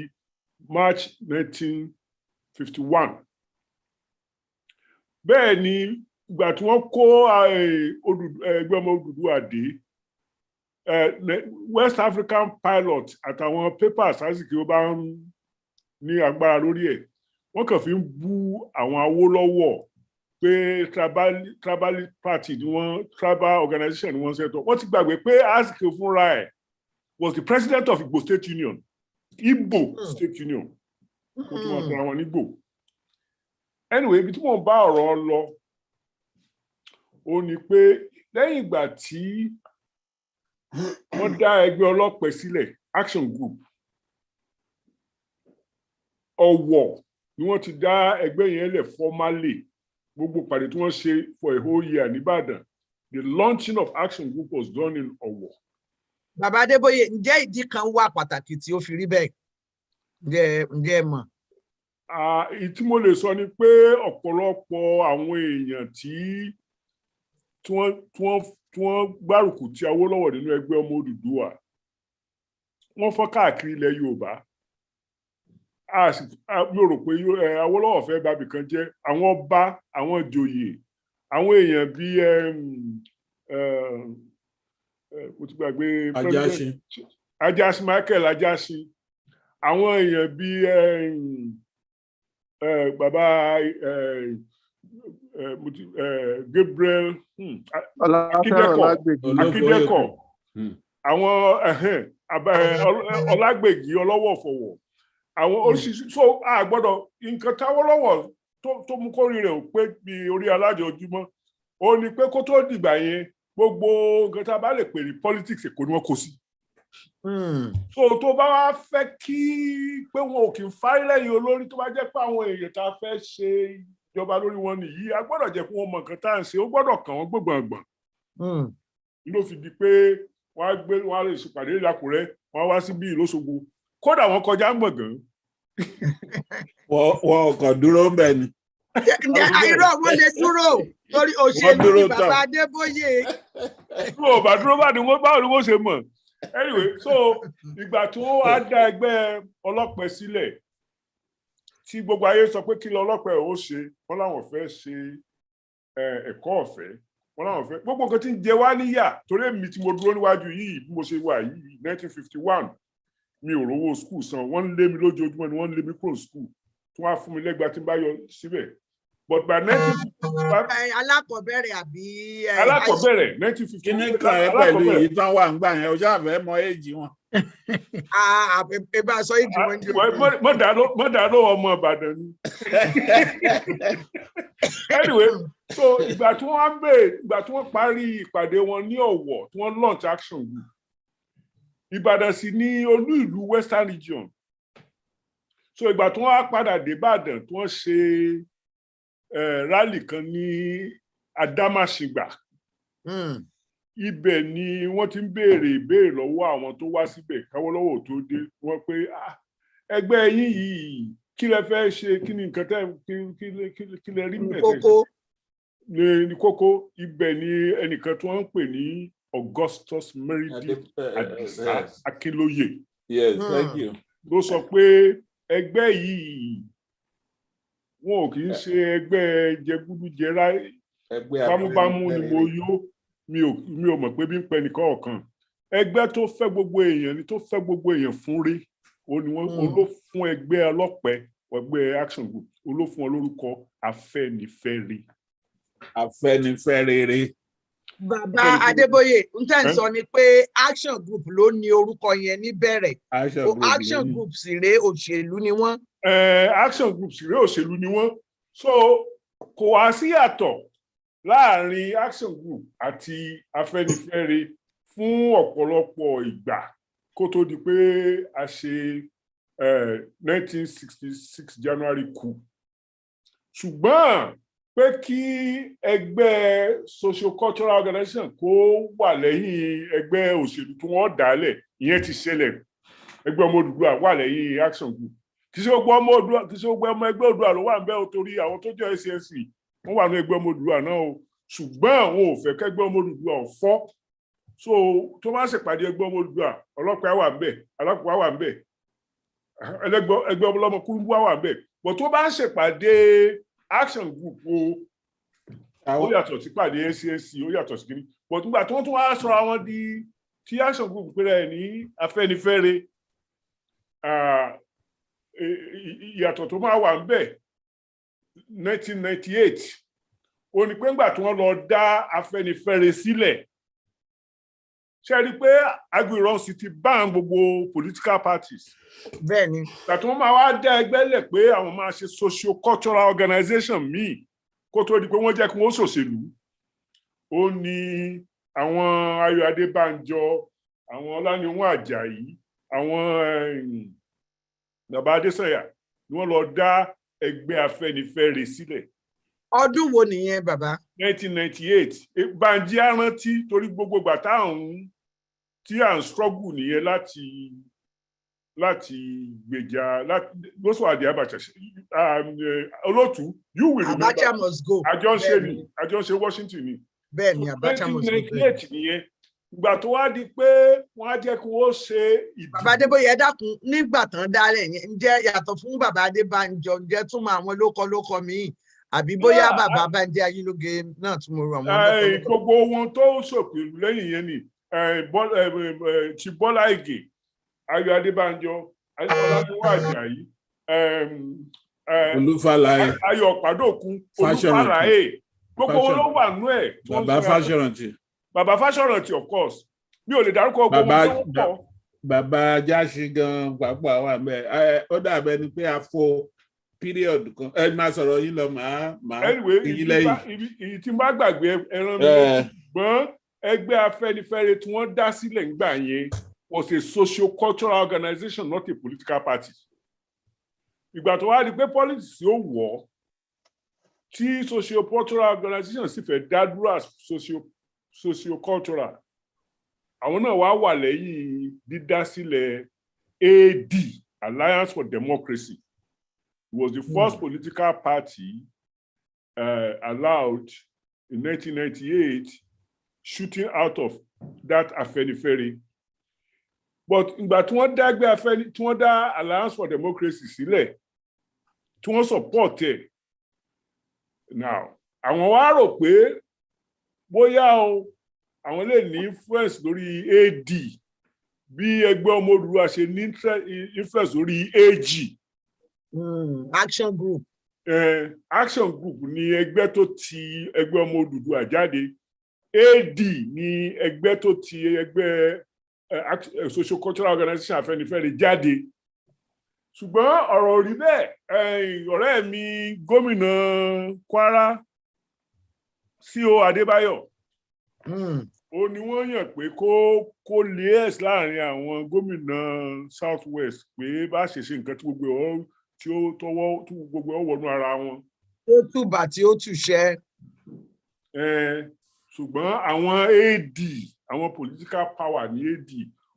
March 1951 bẹ́ẹ̀ ni ìgbà tí wọ́n kó ẹgbẹ́ ọmọ Odùduwà dé West African Pilot àtàwọn papers àsìkò ó bá ń ní agbára lórí ẹ̀ wọ́n kàn fi ń bú àwọn Awólọ́wọ̀ pé tribal party ni wọ́n tribal organization ni wọ́n ṣètò wọ́n ti gbàgbé pé àsìkò fúnra ẹ̀ was the president of Igbo State Union Igbo State Union kó tó wọn tẹ̀ra wọn nígbò anyway ibi tí wọ́n bá ọ̀rọ̀ lọ ó ní pé lẹ́yìn ìgbà tí wọ́n dá ẹgbẹ́ ọlọ́pẹ sílẹ̀ action group Ọ̀wọ̀ ni wọ́n ti dá ẹgbẹ́ yẹn lẹ̀ formally gbogbo pàdé tí wọ́n ṣe for a whole year nìbàdàn the launching of action group was done in Ọ̀wọ̀. Bàbá Adébóyè, ǹjẹ́ ìdí kan wà pàtàkì tí ó fi rí bẹ́ẹ̀? Ǹjẹ́ ẹ mọ̀? Tí mo lè sọ ni pé ọ̀pọ̀lọpọ̀ àwọn èèyàn tí wọ́n gbárùkù ti Awólọ́wọ̀ nínú ẹgbẹ́ ọmọ Odùduwà wọ́n fọ́n káàkiri ilẹ̀ Yorùbá. Mi ò rò pé Awólọ́wọ̀ fẹ́ bábì kan jẹ́ àwọn ọba àwọn ìjòyè àwọn èèyàn bíi mo ti gbàgbé Ajásin Michael Ajásin àwọn èèyàn bíi bàbá Gabriel Akíndẹ́kọ̀ àwọn Ọlágbègì Ọlọ́wọ̀fọ̀wọ̀ àwọn oríṣiríṣi so àgbọ́dọ̀ nǹkan t'Awólọ́wọ̀ tó mú kórìí rẹ̀ ò pé bí orí alájọ ojúmọ́ ó ní pé kó tó dìgbà yẹn gbogbo nǹkan tá a bá lè pè ní politics Èkó ni wọ́n kó sí. So tó bá wá fẹ́ kí pé wọn ò kì í fárí lẹ́yìn olórí tó bá jẹ́ pé àwọn èèyàn tá a fẹ́ ṣe ìjọba lórí wọn nìyí a gbọ́dọ̀ jẹ́ kí wọ́n mọ nǹkan tá à ń ṣe ó gbọ́dọ̀ kàn wọ́n gbọ̀ngbọ̀n. ló fi di pé wọ́n á lè ṣèpàdé l'Ákúrẹ́ wọ́n á wá síbí l'Óṣogbo kódà wọ́n kọjá gbọ̀ngàn. wọ́n kàn dúró ń bẹ̀ ni. Irọ́ wọn lè dúró torí òṣèlú ni bàbá Adébóyè. Dúró bá ní wọ́n báwo ni wọ́n ṣe mọ̀. Anyway, so ìgbà tí wọ́n wá dá ẹgbẹ́ ọlọ́pẹ sílẹ̀ tí gbogbo ayé sọ pé kí lọ́lọ́pẹ ó ṣe wọ́n láwọn fẹ́ ṣe ẹ̀kọ́ ọ̀fẹ́ wọ́n láwọn fẹ́ gbogbo nǹkan tí ń jẹ wá níyà torí èmi tí mo dúró níwájú yìí bí mo ṣe wà yìí 1951 mi ò rówó skul san wọ́n ń lé mi lójoojúmọ́ ni wọ́n ń lé mi kúrò skul tí wọ́n á fún mi lẹ́gbàá tí n bá yọ síbẹ̀ but by 1955 alákọ̀ọ́bẹ̀rẹ̀ àbí alákọ̀ọ́bẹ̀rẹ̀ 1955 kí ni kan ẹ pẹ̀lú èyí tán wà ń gbà yẹn o ṣáàfẹ́ mọ èjì wọn. ẹ bá sọ èjì wọn jù. mọ̀dàló ọmọ Ìbàdàn ni. Anyway, so ìgbà tí wọ́n parí ìpàdé wọn ní Ọ̀wọ̀ tí wọ́n launch action group Ìbàdàn sì ní olú ìlú Western Region so ìgbà tí wọ́n á padà dé Ìbàdàn tí wọ́n ṣe rally kan ní Adámáṣingbà ibẹ̀ ni wọ́n ti ń béèrè ìbéèrè lọ́wọ́ àwọn tó wá síbẹ̀ káwọ́lọ́wọ́ tó dé wọ́n pé ẹgbẹ́ yín yìí kí lẹ fẹ́ ṣe kí ni nǹkan tẹ́ kí lẹ rí mẹ́tẹ́ ní kókó ibẹ̀ ni ẹnìkan tí wọ́n ń pè ní Augustus Meredith Adisa Akínlóye ló sọ pé ẹgbẹ́ yìí wọn ò kì í ṣe ẹgbẹ́ jẹgúdújẹrá bámúbámú ni mo yó mi ò mọ̀ pé bí ń pẹ́ nìkan ọ̀kan ẹgbẹ́ tó fẹ́ gbogbo èèyàn ni tó fẹ́ gbogbo èèyàn fún rí òun ni wọ́n ló fún ẹgbẹ́ ọlọ́pẹ ẹgbẹ́ action group òun ló fún ọ lórúkọ Afẹ́nifẹ́re. Afẹ́nifẹ́re. Bàbá Adébóyè n tẹ́ ń sọ ni pé action group ló ní orúkọ yẹn níbẹ̀rẹ̀ action group sì rèé òṣèlú ni wọ́n. Action group sì rèé òṣèlú ni wọ́n so kò wá sí yàtọ̀ láàrin action group àti Afẹ́nifẹ́re fún ọ̀pọ̀lọpọ̀ ìgbà kó tó di pé a ṣe 1966 January coup ṣùgbọ́n pé kí ẹgbẹ́ socio-cultural organization kó wà lẹ́yìn ẹgbẹ́ òṣèlú tí wọ́n dálẹ̀ ìyẹn ti ṣẹlẹ̀ ẹgbẹ́ ọmọ Odùduwà wà lẹ́yìn action group kì í ṣe gbogbo ọmọ ẹgbẹ́ Odùduwà ló wà ń bẹ̀ o torí àwọn tó jẹ́ SCNC wọ́n wà ní ẹgbẹ́ ọmọ Odùduwà náà o ṣùgbọ́n àwọn ò fẹ́ kẹ́gbẹ́ ọmọ Odùduwà ò fọ́ so tó máa ń ṣèpàdé ẹgbẹ́ ọmọ Odùduwà ọlọ́pàá wà ń bẹ̀ alákùnrin wà ń bẹ̀ ẹgbẹ́ ọmọlọ́mọ kúrúbù wà ń bẹ̀ but tó bá ń ṣèpàdé action group o ó yàtọ̀ sí pàdé SCNC ó yàtọ̀ sí kiri but nígbà tí wọ́n tún wá sọ àwọn di tí action group péré ẹ̀ ní Afẹ́nifẹ́re ìyàtọ̀ tó máa wà ń bẹ̀ 1998 ó ní pé ńgbà tí wọ́n lọ dá Afẹ́nifẹ́re sílẹ̀ ṣe rí i pé agbèrò sì ti bá gbogbo political parties. Bẹ́ẹ̀ni. Tàbí wọ́n máa wá dá ẹgbẹ́ lẹ̀ pé àwọn máa ṣe socio-cultural organization míì kó tó di pé wọ́n jẹ́ kí wọ́n ṣòṣèlú. Ó ní àwọn Ayọ̀ Adébánjọ àwọn Ọláníwọ̀n Àjàyí, àwọn bàbá Adésànyà ni wọ́n lọ dá ẹgbẹ́ Afẹ́nifẹ́re sílẹ̀. Ọdún wo nìyẹn bàbá? 1998. Bánjí á rántí torí gbogbo ìgbà tí à ń struggle nìyẹn láti gbèjà those were the Abacha. Olótù, you will remember. Abacha must go. Àjọ ń ṣe Washington ni. Bẹ́ẹ̀ni, Abacha must go. 1998 nìyẹn. Ìgbà tó wá di pé wọ́n á jẹ́ kí wọ́n ṣe ìdìbò. Bàbá Adébóyè dákun nígbà tán dálẹ̀ yẹn ǹjẹ́ yàtọ̀ fún bàbá Adébánjọ ǹjẹ́ túmọ̀ àwọn lókọ míì àbí bóyá bàbá Bánjí Ayélóge náà tún mo rò àwọn lókọ. Gbogbo wọn tó ṣòpèlú lẹ́yìn yẹn ni ti Bọ́lá Ìgè, Ayọ̀ Adébánjọ, Ọláníwọ̀n Àjàyí, Olúfàlàyé, Ayọ̀ Pàdókun, Olúfàlàyé, gbogbo wọn ló wà nú ẹ̀. Bàbá Fáṣọ̀rántì. Bàbá Fáṣọ̀rántì, of course. Mi ò lè dárúkọ gbogbo wọn tó pọ̀. Bàbá Jáṣin gan pàápàá wà ńbẹ̀. Ó dàbẹ̀ ni pé a fo period kan. Ẹ máa sọ̀rọ̀ yín lọ màá yín lẹ́yìn. Èyí tí n bá gbàgbé ẹran mi, ṣùgbọ́n ẹgbẹ́ Afẹ́nifẹ́re tí wọ́n dá sílẹ̀ ńgbà yẹn was a socio-cultural organization, not a political party. Ìgbà tó wá di pé politics yóò wọ̀ tí socio-cultural organization sì fẹ́ dá dúró as socio-cultural, àwọn náà wá wà lẹ́yìn dídásílẹ̀ AD, Alliance for Democracy. It was the first political party allowed in 1998, shooting out of that Afẹ́nifẹ́re. But ìgbà tí wọ́n dá ẹgbẹ́ Afẹ́nifẹ́re, tí wọ́n dá Alliance for Democracy sílẹ̀, tí wọ́n support ẹ̀. Now, àwọn wá rò pé bóyá àwọn lè ní influence lórí AD bí ẹgbẹ́ ọmọ Odùduwà ṣe ní influence lórí AG. Action Group. Action Group ni ẹgbẹ́ tó ti ẹgbẹ́ ọmọ Odùduwà jáde. AD ni ẹgbẹ́ tó ti ẹgbẹ́ socio-cultural organization Afẹ́nifẹ́re jáde. Ṣùgbọ́n ọ̀rọ̀ rí bẹ́ẹ̀. Ọ̀rẹ́ mi gómìnà Kwara CO Adébáyọ̀, ó ní wọ́n yàn pé kó liaise láàrin àwọn gómìnà South West pé bá ṣe nǹkan tí gbogbo ọ̀ wọnú ara wọn. Ó túbà tí ó túṣẹ́. Ṣùgbọ́n àwọn AD, àwọn political power ní AD,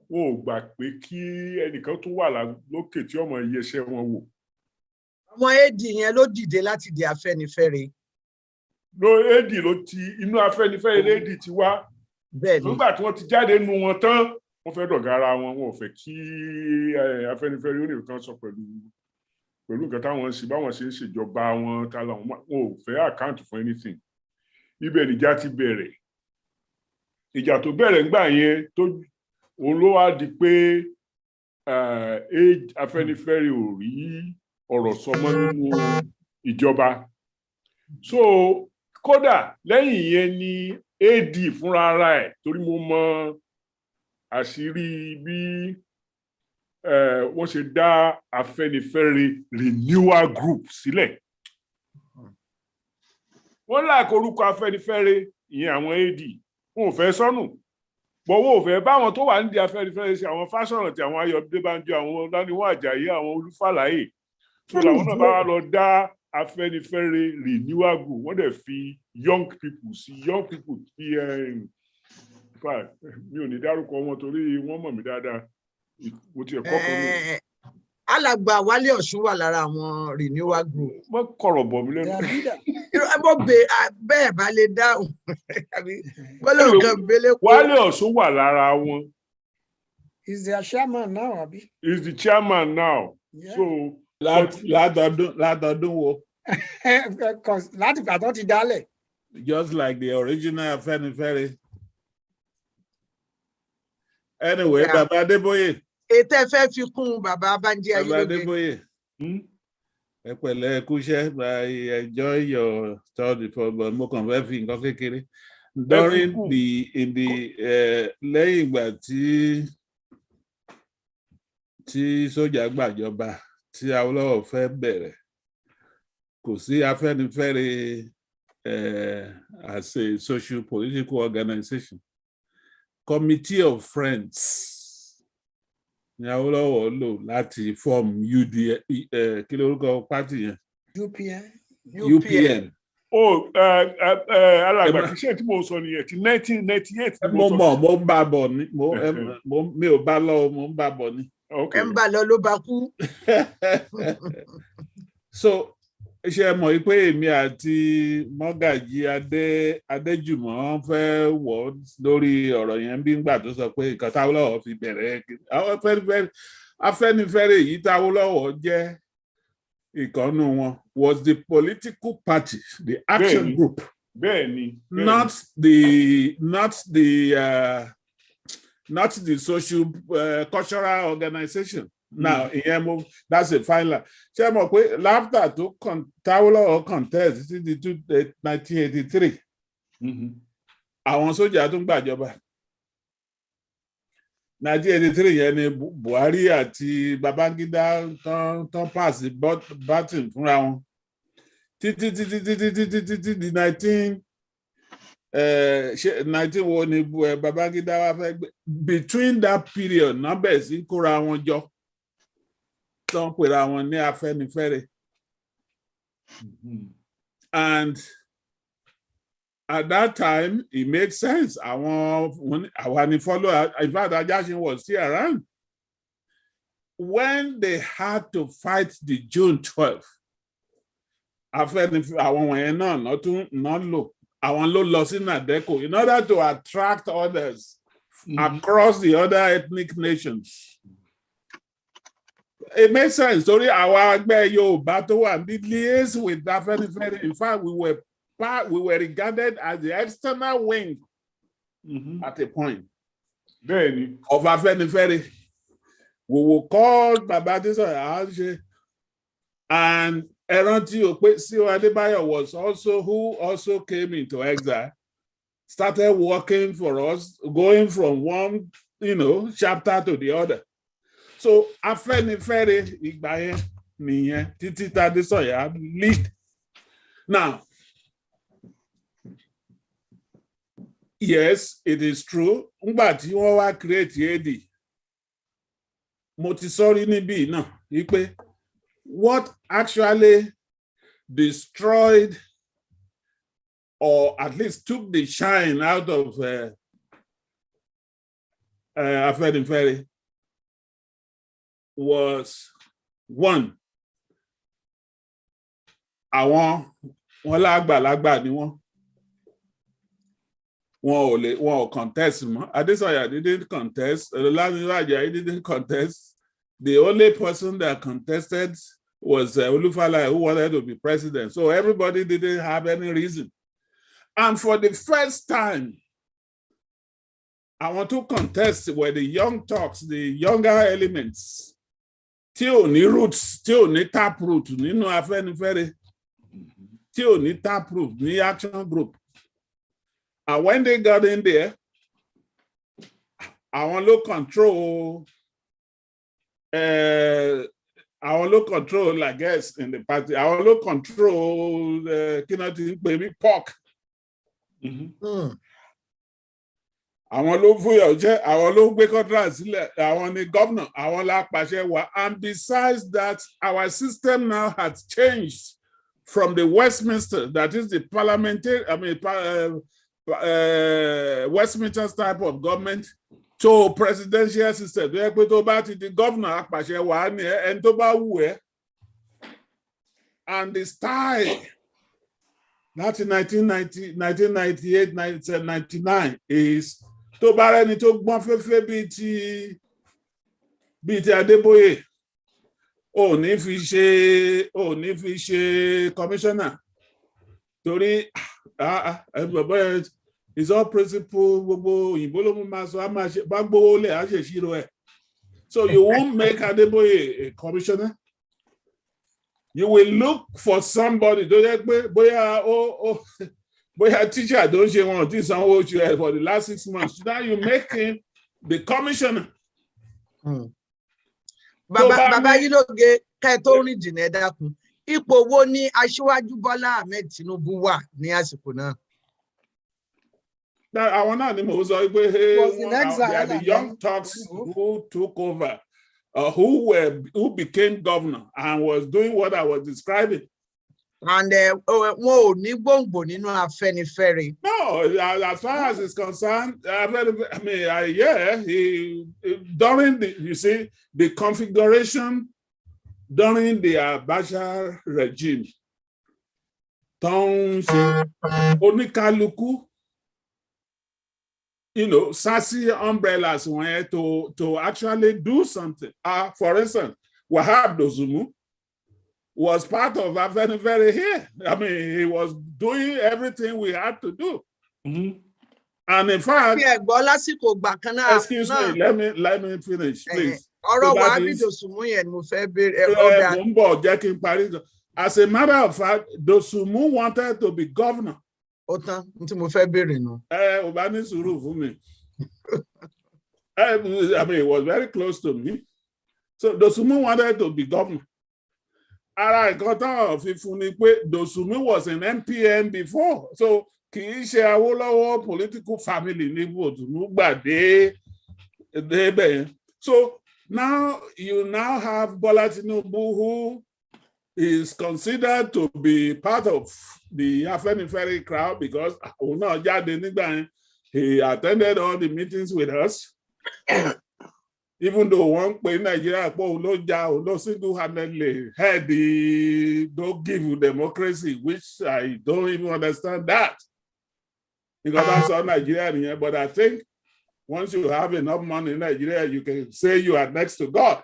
wọn ò gbà pé kí ẹnìkan tún wà lókè tí ọmọ iyeṣẹ́ wọn wò. Àwọn AD yẹn ló dìde láti di Afẹ́nifẹ́re. AD ló ti inú Afẹ́nifẹ́re AD ti wá. Bẹ́ẹ̀ni. Nígbà tí wọ́n ti jáde nínú wọn tán, wọ́n fẹ́ dọ̀gá ara wọn, wọn ò fẹ́ kí Afẹ́nifẹ́re ó nìkan sọ pẹ̀lú nǹkan táwọn ń ṣe, báwọn ṣe ń ṣèjọba wọn, wọn ò fẹ́ account for anything. Ibẹ̀ nìjà ti bẹ̀rẹ̀. Ìjà tó bẹ̀rẹ̀ ńgbà yẹn òun ló wá di pé Afẹ́nifẹ́re ò rí ọ̀rọ̀ sọ mọ́ nínú ìjọba. So kódà lẹ́yìn yẹn ni AD fúnra ara ẹ̀, torí mo mọ àṣírí bí wọ́n ṣe dá Afẹ́nifẹ́re Renewal Group sílẹ̀. Wọ́n láàkó orúkọ Afẹ́nifẹ́re ìyẹn àwọn AD, wọn ò fẹ́ sọnù. Bọ̀wọ́ ò fẹ́ báwọn tó wà nídìí Afẹ́nifẹ́re ṣe àwọn Fáṣọ̀rántì, àwọn Ayọ̀ Adébánjọ, àwọn Ọláníwọ̀n Àjàyí, àwọn Olúfàlàyé. So làwọn náà bá wá lọ dá Afẹ́nifẹ́re Renewal Group, wọ́n dẹ̀ fi young people tí mi ò ní dárúkọ wọn torí wọ́n mọ̀ mí dáadáa. Mo ti ẹ̀kọ́ kan ní. Alàgbà Wálé Ọ̀ṣun wà lára àwọn Renewal Group. Wọ́n kọ̀rọ̀ bọ̀ mí lẹ́nu. Bẹ́ẹ̀ bá lè dáhùn. Wálé Ọ̀ṣun wà lára wọn. He's the chairman now, abi? He's the chairman now. Yeah. So Ládọọdún wo? Láti ìgbà tó ti dálẹ̀. Just like the original Afẹ́nifẹ́re. Anyway, Bàbá Adébóyè. Ètò ẹ fẹ́ fi kún bàbá Bánjí Ayélóge. Bàbá Adébóyè. Ẹ pẹ̀lẹ́ ẹ kúṣẹ́, I enjoy your study for but mo kàn fẹ́ fi nǹkan kékeré. During lẹ́yìn ìgbà tí sójà gbàjọba tí Awólọ́wọ̀ fẹ́ bẹ̀rẹ̀, kò sí Afẹ́nifẹ́re as a social political organization. committee of friends ní Awólọ́wọ̀ lò láti form UDA kí lórúkọ party yẹn UPN. alàgbà kì í ṣe tí mo sọ nìyẹn ti 1998. mo ń bá bọ̀ ni mi ò bá lọ mo ń bá bọ̀ ni. ẹ ń bá lọ ló bá kú. So ṣe mọ̀ pé èmi àti Mọ́gàjí Adéjùmọ̀ fẹ́ wọ̀ lórí ọ̀rọ̀ yẹn bí ngbà tó sọ pé nǹkan t'Awólọ́wọ̀ fi bẹ̀rẹ̀ àwọn Afẹ́nifẹ́re yìí t'Awólọ́wọ̀ jẹ́ ìkànnù wọn was the political party, the action group. Bẹ́ẹ̀ni. Not the social cultural organization. Now, that's a final. Ṣé mọ̀ pé láfíà tó t'Awólọ́wọ̀ contest títí di 1983. Àwọn sójà tún gbàjọba. 1983 yẹn ni Buhari àti Babangida tán pass baton fúnra wọn. Títí di 19 wo ni Babangida wá fẹ́ gbé. Between that period, numbers sí kóra wọn jọ. Tán pèrà wọn ní Afẹ́nifẹ́re. And at that time, it made sense. Our follow. In fact, Ajásin was still around. When they had to fight the June 12th, àwọn wọ̀nyẹn náà ló lọ sí Nàdẹ́kò in order to attract others across the other ethnic nations. It made sense. Torí àwa ẹgbẹ́ Yorùbá tó wà ní liaise with Afẹ́nifẹ́re. In fact, we were regarded as the external wing at a point of Afẹ́nifẹ́re. We will call Baba Adéṣọ̀yà and Ẹrántí o pé C.O. Adébáyọ̀ was who also came into exile, started working for us, going from one chapter to the other. So Afẹ́nifẹ́re ìgbà yẹn nìyẹn títí Adéṣọ̀yà lead. Now, yes, it is true. Ngbà tí wọ́n wá create AD, mo ti sọrí níbí náà wípé what actually destroyed or at least took the shine out of Afẹ́nifẹ́re was one, àwọn wọn lágbàlagbà ni wọn ò contest mọ́. Adéṣọ̀yà didn't contest. Ọlámídé Àjàyí didn't contest. The only person that contested was Olúfálàyé, who wanted to be president. So everybody didn't have any reason. And for the first time, I want to contest were the young talks, the younger elements. Tí ò ní roots, tí ò ní tap root nínú Afẹ́nifẹ́re, tí ò ní tap root ní action group. And when they got in there, àwọn ló control I guess in the party. Àwọn ló control kí náà ti ń pè mí pork. Àwọn ló fúyọ̀ jẹ́, àwọn ló gbé contract sílẹ̀, àwọn ni governor, àwọn la pàṣẹ wà. And besides that, our system now has changed from the Westminster, that is the parliamentary, Westminster type of government, to presidential system. Tó yẹ pé tó bá ti di governor apàṣẹ wà ní ẹni tó bá wù ẹ́. And the style láti 1998, 1999 is tó bá rẹni tó gbọ́n fẹ́fẹ́ bíi ti Adébóyè ò ní fi ṣe commissioner torí bàbá is all principle gbogbo òyìnbó ló mú máa sọ á máa ṣe bá gbówó lẹ̀ á ṣèṣirò ẹ̀. So you won't make Adébóyè a commissioner. You will look for somebody tó yẹ pé bóyá teacher tó ń ṣe wọn tí sanwó oṣù ẹ̀ for the last 6 months. Now you make him the commissioner. Bàbá Yílóge ká ẹ tó rìn jìnnà ẹ dákun. Ipò wo ni Aṣíwájú Bọ́lá Ahmed Tinubu wà ní àsìkò náà? I want to know they are the young Turks who took over, who became governor and was doing what I was describing. And wọn ò ní gbòǹgbò nínú Afẹ́nifẹ́re. No, as far as it's concerned, during the configuration during the Abacha regime, oníkálukú, sassy umbrellas to actually do something. For instance, Wahab Dozumu was part of Afenifere here. He was doing everything we had to do. Mm-hmm. And in fact, excuse me, let me finish, please. As a matter of fact, Dosumu wanted to be governor. It was very close to me. So Dosumu wanted to be governor. Dosumu was an MPN before. So political family. So now you have Bola Tinubu, who is considered to be part of the Afenifere crowd because he attended all the meetings with us. Even though one in Nigeria single-handedly had the don't give you democracy, which I don't even understand that. Because that's all Nigeria, but I think once you have enough money in Nigeria, you can say you are next to God.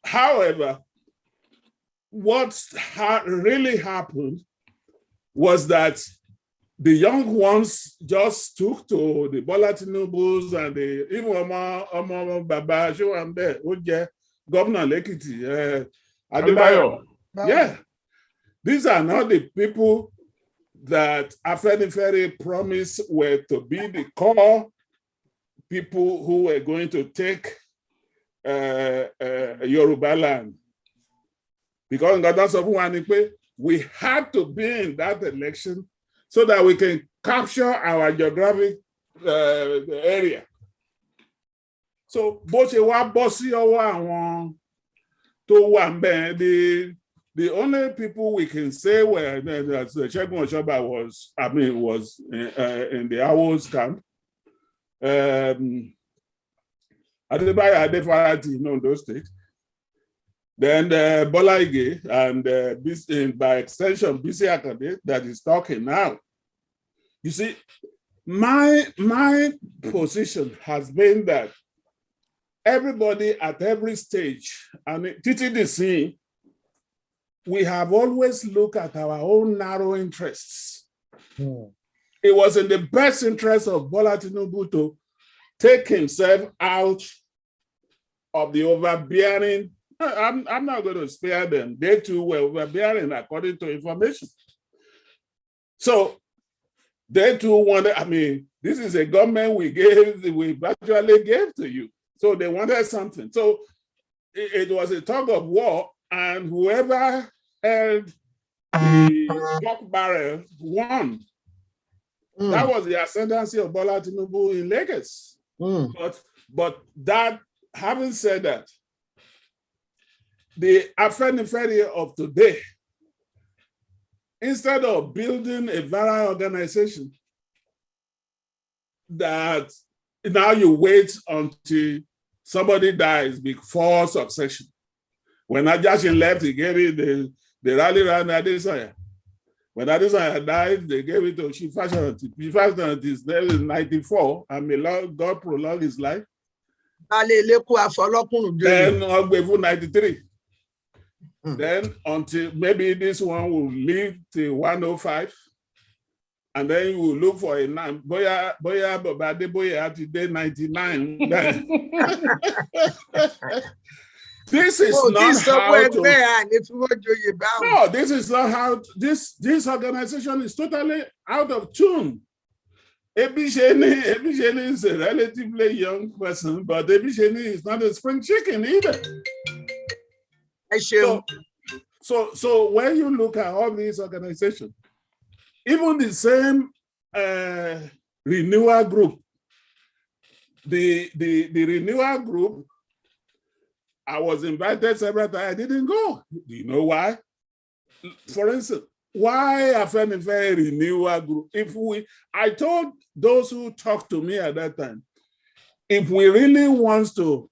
However, what really happened was that the young ones just took to the Bola Tinubus and even Omo Baba Showambe, Governor Lekiti, Adebayo. Yeah, these are not the people that Afenifere promised were to be the core people who were going to take Yoruba land. Because we had to be in that election so that we can capture our geographic area. So, the only people we can say were Segun Oshoba was in the Awos camp. Adebayo Adefarati in Ondo State. Then Bola Ige and by extension Bisi Akande that is talking now. You see, my position has been that everybody at every stage, and TTDC, we have always looked at our own narrow interests. It was in the best interest of Bola Tinubu to take himself out of the overbearing. I'm not going to spare them. They too were overbearing according to information. So they too wanted, this is a government we virtually gave to you. So they wanted something. So it was a tug of war, and whoever held the pork barrel won. That was the ascendancy of Bola Tinubu in Lagos. But that, having said that, the Afenifere of today, instead of building a viral organization that now you wait until somebody dies before succession. When Ajashin left, he gave it the rally around Adesanya. When Adesanya died, they gave it to Shifashanti. Shifashanti is there in 94, and may God prolong his life. Then Ogbefu 93. Then until maybe this one will live till 105, and then you will look for a name. Boya today 99. This is not how to. No, this is not how. This organization is totally out of tune. Ebisheni is a relatively young person, but Ebisheni is not a spring chicken either. So when you look at all these organizations, even the same renewal group. The renewal group, I was invited several times. I didn't go. Do you know why? For instance, why Afenifere renewal group? I told those who talked to me at that time, if we really want to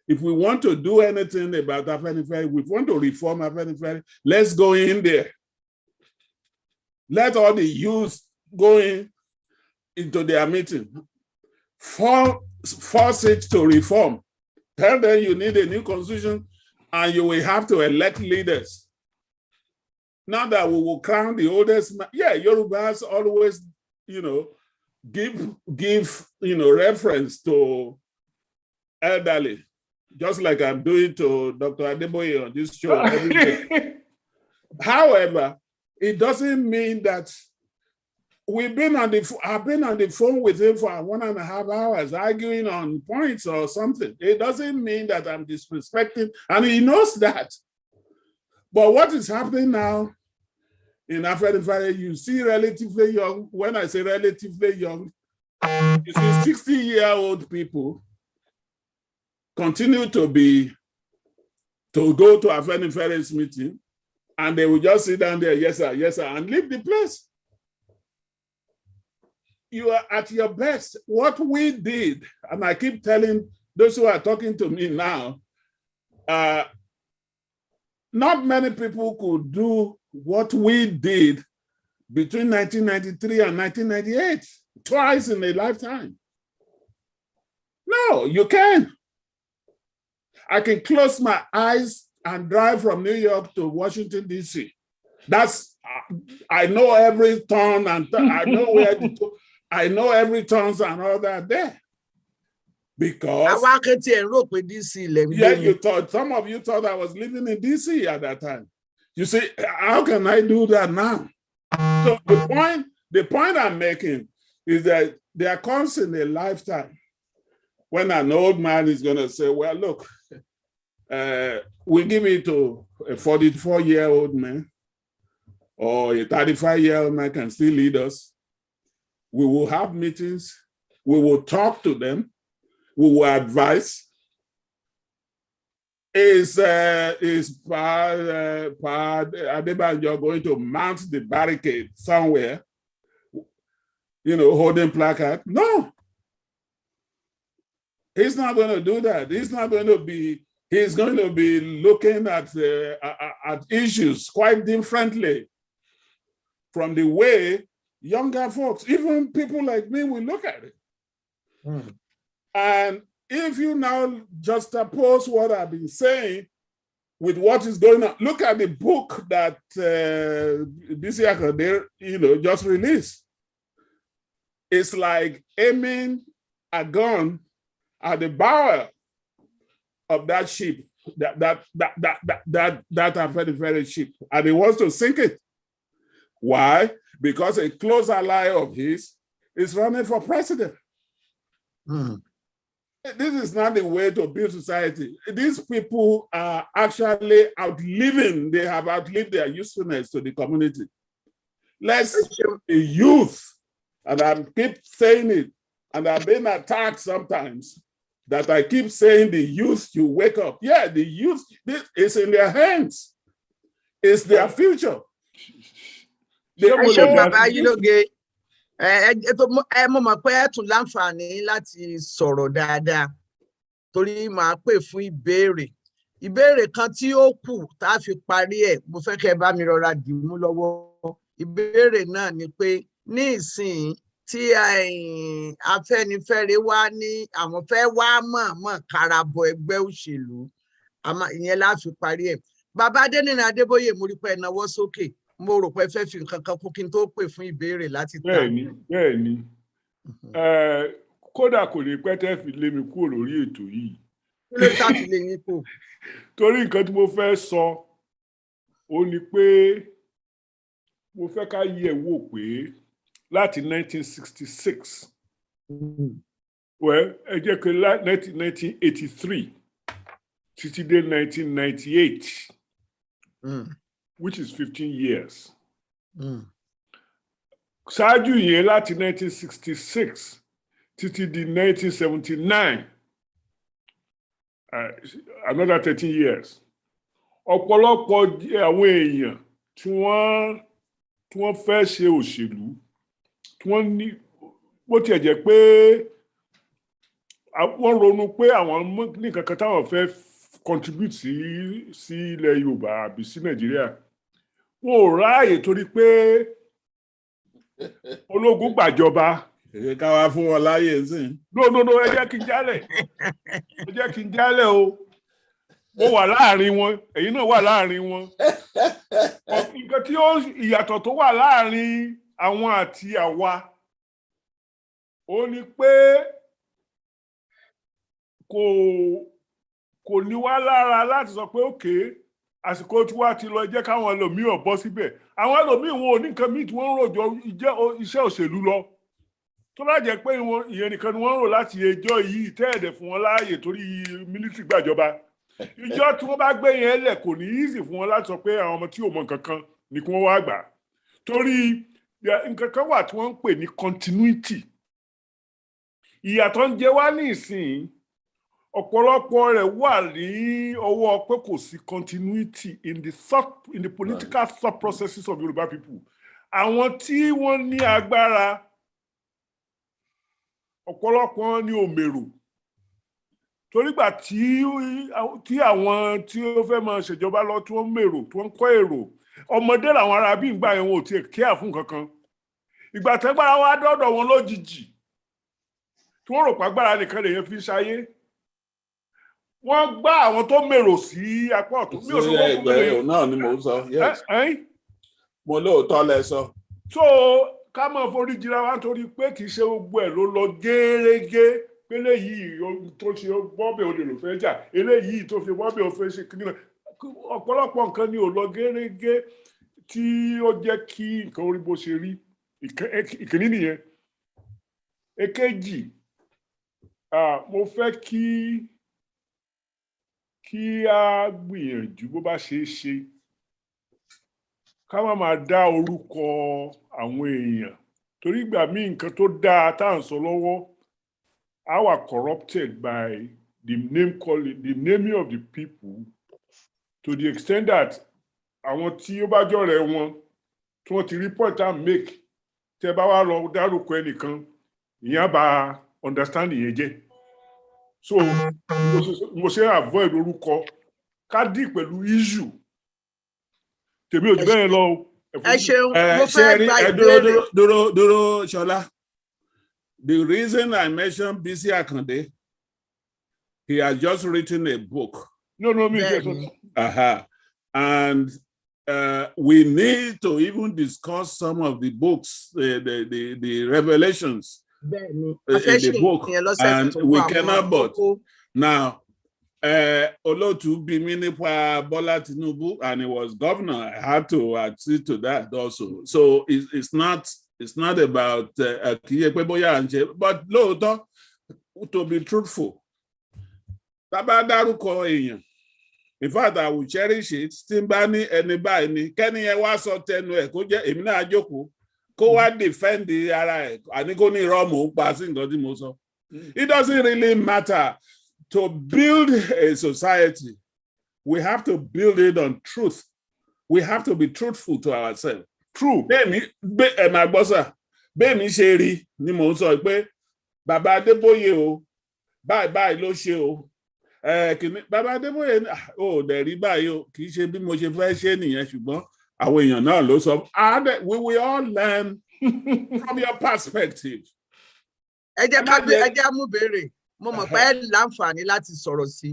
do anything about Afenifere, we want to reform Afenifere, let's go in there. Let all the youth go into their meeting. Force it to reform. Tell them you need a new constitution and you will have to elect leaders. Not that we will crown the oldest man. Yeah, Yorubas always, give reference to elderly, just like I'm doing to Dr. Adeboye on this show every day. However, it doesn't mean that I've been on the phone with him for 1.5 hours arguing on points or something. It doesn't mean that I'm disrespecting, and he knows that. But what is happening now in Afenifere, you see relatively young, when I say relatively young, you see 60-year-old people continue to go to Afenifere's meeting, and they will just sit down there, yes, sir, and leave the place. You are at your best. What we did, and I keep telling those who are talking to me now, not many people could do what we did between 1993 and 1998, twice in a lifetime. No, you can. I can close my eyes and drive from New York to Washington, D.C. I know every turn and I know where to go. I know every turns and all that there. Because some of you thought I was living in DC at that time. You see, how can I do that now? So the point I'm making is that there comes in a lifetime when an old man is going to say, well, look, we give it to a 44-year-old man or a 35-year-old man can still lead us. We will have meetings. We will talk to them. We will advise. Is Adebanjo going to mount the barricade somewhere, holding placard? No. He's not going to do that. He's going to be looking at issues quite differently from the way younger folks, even people like me, will look at it. And if you now juxtapose what I've been saying with what is going on, look at the book that Bisi Akande, just released. It's like aiming a gun at the bow of that ship, that Afenifere ship, and he wants to sink it. Why? Because a close ally of his is running for president. This is not the way to build society. These people are actually they have outlived their usefulness to the community. Let's the youth, and I keep saying it, and I've been attacked sometimes, that I keep saying the youth, you wake up. Yeah, the youth, it's in their hands. It's their future. Mo mọ̀ pé ẹ tún láǹfààní láti sọ̀rọ̀ dáadáa torí màá pè fún ìbéèrè kan tí ó kù tá a fi parí ẹ̀, mo fẹ́ kẹ́ bá mi rọra dìímú lọ́wọ́. Ìbéèrè náà ni pé ní ìsìn tí Afẹ́nifẹ́re wá ní àwọn fẹ́ wá mọ̀ọ́mọ̀ karabọ ẹgbẹ́ òṣèlú, ìyẹn la fi parí ẹ̀. Bàbá Adéníran Adébóyè, mo rí pé ẹ nawọ́ sókè. Mo rò pé fẹ́ fi nǹkan kan kún kí n tó pè fún ìbéèrè láti ta. Bẹ́ẹ̀ni. Kódà kò ní pẹ́ tẹ́ fi lé mi kúrò lórí ètò yìí. Kí ló tá fi lé yín kù? Torí nǹkan tí mo fẹ́ sọ ó ní pé mo fẹ́ ká yẹ̀ wò pé láti 1966 ẹ jẹ́ pé 1983 títí dé 1998. Which is 15 years. ṣáájú yẹn láti 1966 títí di 1979 another 13 years ọ̀pọ̀lọpọ̀ àwọn èèyàn tí wọ́n fẹ́ ṣe òṣèlú tí wọ́n ní bó tiẹ̀ jẹ́ pé wọ́n ronú pé àwọn ní kankan táwọn fẹ́ contribute sí ilẹ̀ Yorùbá àbí sí Nàìjíríà wọn ò ráàyè torí pé ológun gbàjọba. Èyí ká wá fún wọn láàyè sí. No, ẹ jẹ́ kí n jálẹ̀ o. Mo wà láàrin wọn, èyí náà wà láàrin wọn. Nǹkan tí ìyàtọ̀ tó wà láàrin àwọn àti àwa ó ní pé kò ní wá lára láti sọ pé òkè àsìkò tí wàá ti lọ jẹ́ káwọn ẹlòmíì bọ́ síbẹ̀. Àwọn ẹlòmíì wọn ò ní nǹkan míì tí wọ́n ń ròjọ́ iṣẹ́ òṣèlú lọ. Tó bá jẹ́ pé ìyẹn nìkan ni wọ́n ń rò láti ẹjọ́ yìí tẹ́ẹ̀dẹ̀ fún wọn láàyè torí mílítírì gbàjọba. Ìjọ tí wọ́n bá gbé yẹn lẹ̀ kò ní easy fún wọn láti sọ pé àwọn ọmọ tí ò mọ nǹkan kan ni kí wọ́n wá gbà. Torí nǹkan kan wà tí wọ́n ń pè ní continuity. Ìyàtọ̀ ń jẹ wá ní ìsìn ọ̀pọ̀lọpọ̀ rẹ̀ wà ní ọwọ́ pé kò sí continuity in the political thought processes of Yoruba people. Àwọn tí wọ́n ní agbára ọ̀pọ̀lọpọ̀ ní òmèrò torí gbà tí àwọn tí ó fẹ́ máa ṣèjọba lọ tí wọ́n mèrò tí wọ́n kọ́ èrò ọmọdé làwọn ará bí ìgbà yẹn wọn ò tiẹ̀ kíá fún kankan ìgbà tẹ́gbára wa dọ́dọ̀ wọn lójijì tí wọ́n rò pàgbára nìkan lèyàn fi ṣayé wọ́n gbá àwọn tó mèrò sí apá ọ̀tún. Mi ò sọ wọ́n fún mi náà ni mò ń sọ mo lóòótọ́ lẹ sọ. So ká máa forí jìra wa nítorí pé kì í ṣe gbogbo ẹ̀ ló lọ gẹ́rẹ́gẹ́ pé eléyìí tó ṣe bọ́ọ̀bẹ̀ olè ló fẹ́ jà eléyìí tó fi bọ́ọ̀bẹ̀ ò fẹ́ ṣe kí nìkan ọ̀pọ̀lọpọ̀ nǹkan ni ò lọ gẹ́rẹ́gẹ́ tí ó jẹ́ kí nǹkan orí bó ṣe rí ìkíní nìyẹn. Èkejì mo fẹ́ kí a gbìyànjú bó bá ṣe é ṣe ká má máa dá orúkọ àwọn èèyàn torí ìgbà míì nǹkan tó dáa tá à ń sọ lọ́wọ́ á wà corrupted by the naming of the people to the extent that àwọn tí ó bá jọ̀rẹ́ wọn tí wọ́n ti rí point and make tẹ́ bá wá lọ dárúkọ ẹnìkan ìyẹn bá understand ìyẹn jẹ́ so mo ṣe avoid orúkọ ká dì pẹ̀lú issue tèmi ò jù bẹ́ẹ̀ lọ. Ẹ ṣeun mo fẹ́ gba ìbéèrè. Dúró Ṣọlá. The reason I mentioned Bisi Akande, he has just written a book. No, me just. And we need to even discuss some of the books, the revelations in the book, and we cannot but now. Olotu bí mi nípa Bola Tinubu, and he was governor. I had to accede to that also. So it's not about but lóòótọ́, to be truthful. Tábà dárúkọ èèyàn. In fact, I will cherish it. Tí n bá ní ẹni báyìí ni kẹ́ni yẹn wá sọ tẹnu ẹ̀ kó jẹ́ èmi náà jókòó kó wá defend ara ẹ̀ àní kó ní irọ́ mò ń pa sí nǹkan tí mo sọ. It doesn't really matter. To build a society, we have to build it on truth. We have to be truthful to ourselves. True. Bẹ́ẹ̀ni ṣe rí ni mò ń sọ pé Bàbá Adébóyè o, báyìí ló ṣe o. Bàbá Adébóyè ò dẹ̀ rí báyìí o, kì í ṣe bí mo ṣe fẹ́ ṣe nìyẹn ṣùgbọ́n àwọn èèyàn náà ló sọ. We will all learn from your perspective. Ẹ jẹ́ mú béèrè. Mo mọ̀ pé ẹ láǹfààní láti sọ̀rọ̀ sí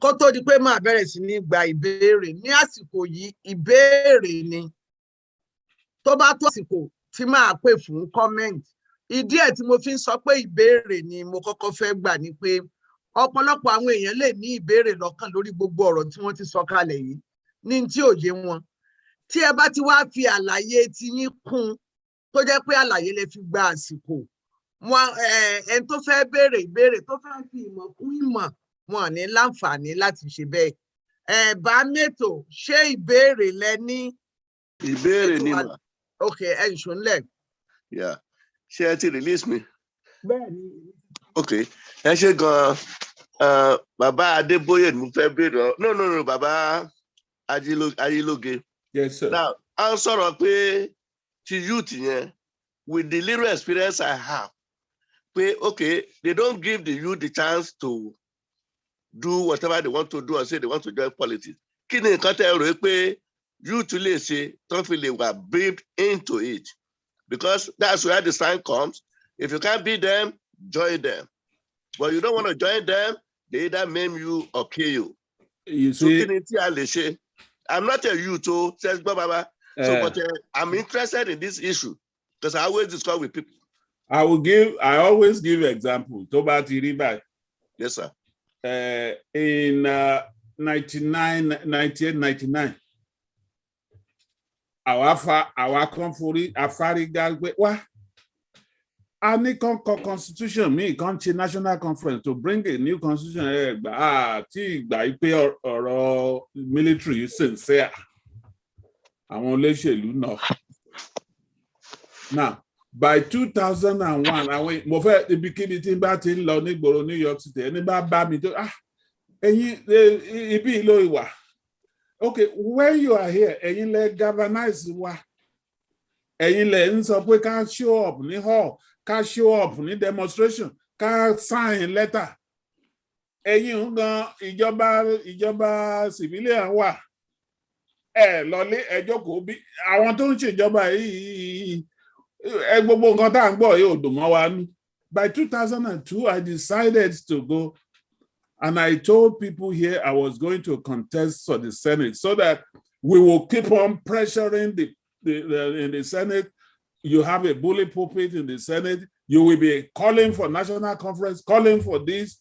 kó tó di pé máa bẹ̀rẹ̀ sí ní gba ìbéèrè ní àsìkò yìí ìbéèrè ni tó bá tó àsìkò tí máa pè fún comment ìdí ẹ̀ tí mo fi ń sọ pé ìbéèrè ni mo kọ́kọ́ fẹ́ gbà ni pé ọ̀pọ̀lọpọ̀ àwọn èèyàn lè ní ìbéèrè lọ́kàn lórí gbogbo ọ̀rọ̀ tí wọ́n ti sọ kalẹ̀ yìí ní tí ò yé wọn tí ẹ bá ti wá fi àlàyé tí yín kún tó jẹ́ pé àlàyé lè fi gba àsìkò ẹni tó fẹ́ béèrè ìbéèrè tó fẹ́ fi ìmọ̀ kún ìmọ̀ wọn ní láǹfààní láti ṣe bẹ́ẹ̀. Bá mẹ́tò ṣé ìbéèrè lẹ ní. Ìbéèrè ni mà. Ok, ẹ ìṣúnlẹ̀. Yeah. Ṣé ẹ ti release me? Okay. Ẹ ṣé gan. Bàbá Adébóyè mo fẹ́ béèrè. No, Bàbá Ayélóge. Yes, sir. Now, I'm sọ̀rọ̀ pé ti youth yẹn, with the little experience I have, pé okay, they don't give the youth the chance to do whatever they want to do or say they want to join politics. Kí ni nǹkan tẹ́ rò pé youth lè ṣe tó fi lè wà briefed into it? Because that's where the sign comes. If you can't beat them, join them. But you don't want to join them, they either maim you or kill you. You So see, I'm not a youth, says Baba. But I'm interested in this issue because I always discuss with people. I always give example. Toba Tiriba. Yes, sir. In 1999, our comfort Afariga wa. Any constitution, me country national conference to bring a new constitution. Or military sincere. Àwọn olóṣèlú náà. Now, by 2001, mo fẹ́ ibikíbi tí n bá ti ń lọ nígboro New York City, ẹni bá bá mi tó, ẹ̀yin ibi ìlò ìwà. Okay, when you are here, ẹ̀yin lẹ galvanize wa. Ẹ̀yin lẹ ń sọ pé ká show up ní hall, ká show up ní demonstration, ká sign letter. Ẹ̀yin ń gan ìjọba civilian wà. Lọlé ẹjọ́ kò bí àwọn tó ń ṣèjọba yìí gbogbo nǹkan tá à ń gbọ́ yóò dùn mọ́ wa nú. By 2002, I decided to go and I told people here I was going to contest for the Senate so that we will keep on pressuring in the Senate. You have a bully pulpit in the Senate. You will be calling for national conference, calling for this.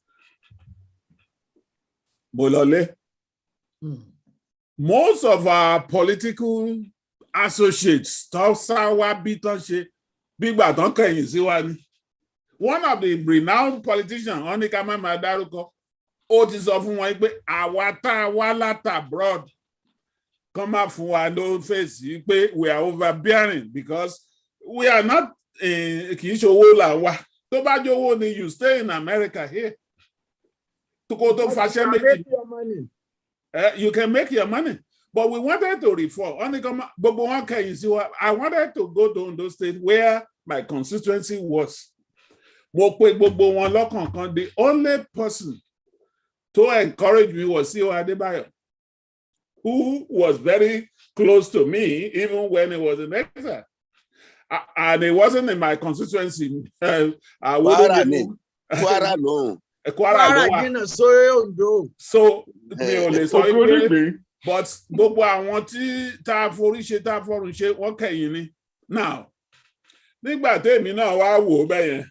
Bolole. Most of our political associates, one of the renowned politicians, Onikama Madaruko, Otis of Awata Walata abroad, come up for our own face. We are overbearing because we are not you stay in America here. To go to fashion you can make your money. But we wanted to reform. I wanted to go to Ondo State where my constituency was. The only person to encourage me was C.O. Adebayo, who was very close to me even when he was in exile. And it wasn't in my constituency. I wouldn't So but gbogbo àwọn tí tá forí ṣe tá forun ṣe wọ́n kẹ̀yìn ni. Now nígbà tèmi náà wá wò bẹ́yẹn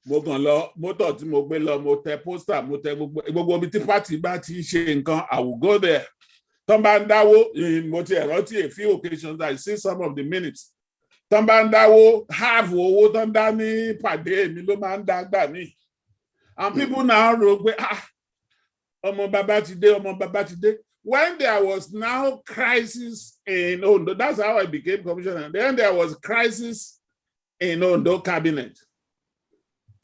mo kàn lọ mọ́tò tí mo gbé lọ mo tẹ poster mo tẹ gbogbo ibi tí party bá ti ṣe nǹkan I will go there. Tọ́n bá ń dáwó mo ti rántí a few occasions I see some of the minutes. Tọ́n bá ń dáwó half owó tọ́n dá ní pàdé mi ló máa ń dá gbà mí. And people now wrote, Omo Baba today. When there was now crisis in Ondo, that's how I became commissioner. Then there was crisis in Ondo cabinet.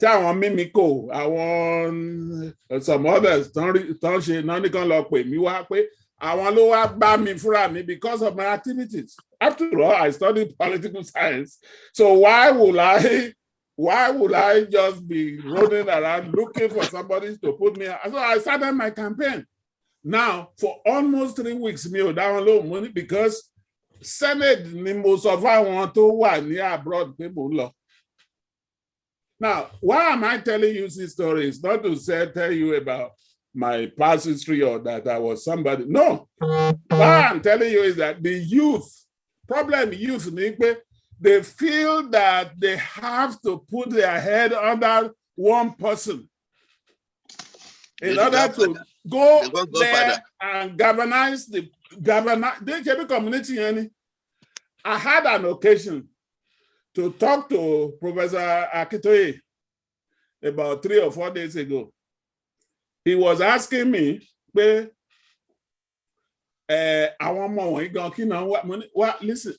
Àwọn Mimiko, àwọn some others, don't ṣe náà nìkan lọ pè mí wá pé àwọn ló wá bá mi fúnra mi because of my activities. After all, I studied political science. So why would I just be running around looking for somebody to put me out? So I started my campaign. Now, for almost 3 weeks, me down low money because Senate ni most of I want to one near abroad people. Now, why am I telling you these stories? Not to tell you about my past history or that I was somebody. No. Why I'm telling you is that the youth, they feel that they have to put their head under one person in order to go there and galvanize the community. I had an occasion to talk to Professor Akitoye about 3 or 4 days ago. He was asking me, listen,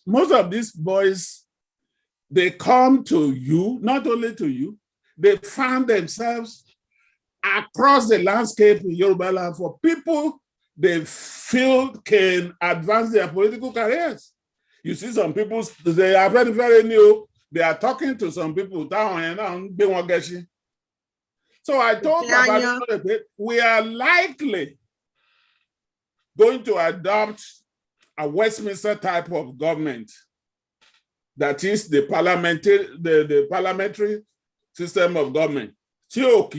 most of these boys they come to you, not only to you, they found themselves across the landscape in Yoruba land for people they feel can advance their political careers. You see some people, they are very, very new. They are talking to some people. So I told Baba, we are likely going to adopt a Westminster type of government. That is the parliamentary system of government. No,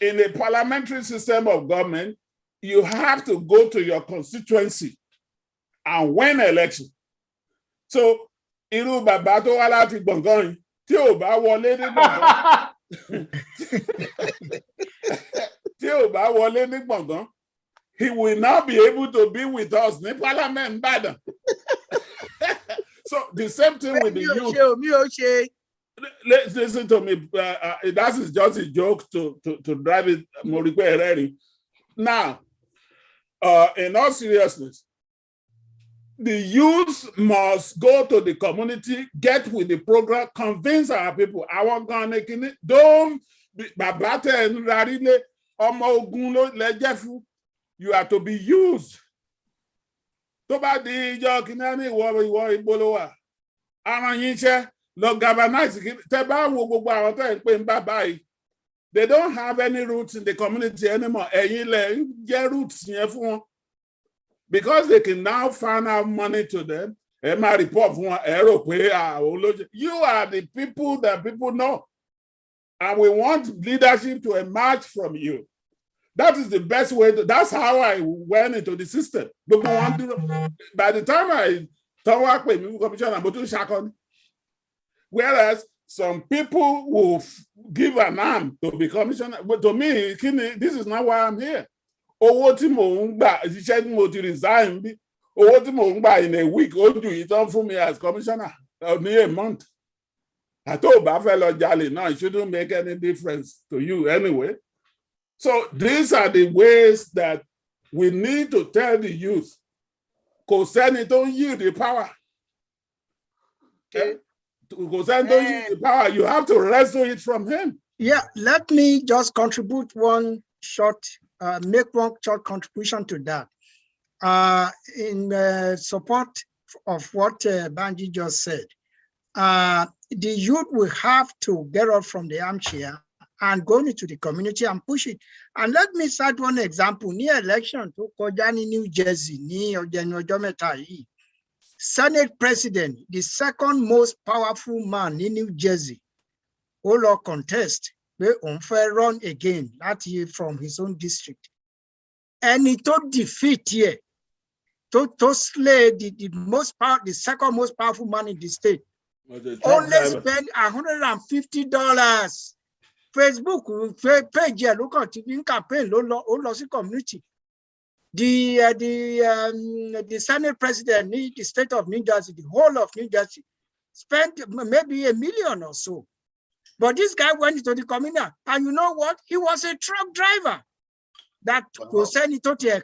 in a parliamentary system of government, you have to go to your constituency and win election. So, irú bàbá tó wá láti gbọ̀ngàn tí ò bá wọlé ní gbọ̀ngàn, he will not be able to be with us in Parliament. So the same thing with the youth. Listen to me. That is just a joke to drive it. Now, in all seriousness, the youth must go to the community, get with the program, convince our people. Don't you have to be used. They don't have any roots in the community anymore. Because they can now find out money to them. You are the people that people know. And we want leadership to emerge from you. That is the best way. That's how I went into the system. By the time I talk with commissioner, whereas some people will give an arm to be commissioner, but to me, this is not why I'm here. Owó tí mò ń gbà, iṣẹ́ tí mo ti resign bí, owó tí mò ń gbà in a week, ó ju ìtàn fún mi as commissioner ní a month. Àtó bá fẹ́ lọ jalè náà, it shouldn't make any difference to you anyway. So these are the ways that we need to tell the youth, kò sẹ́ni tó ń yield the power. Kò sẹ́ni tó ń yield the power. You have to wrestle it from him. Yeah, let me just contribute make one short contribution to that. In support of what Banji just said, the youth will have to get up from the armchair and go into the community and push it. And let me cite one example. Near election to Kojani, New Jersey, Senate President, the second most powerful man in New Jersey, will contest. Run again, that year from his own district. And he took defeat here to slay the second most powerful man in the state. Only spend $150. Facebook page here, look at TV campaign, low community. The Senate President, the state of New Jersey, the whole of New Jersey, spent maybe $1 million or so. But this guy went into the community, and you know what? He was a truck driver. That will send it to the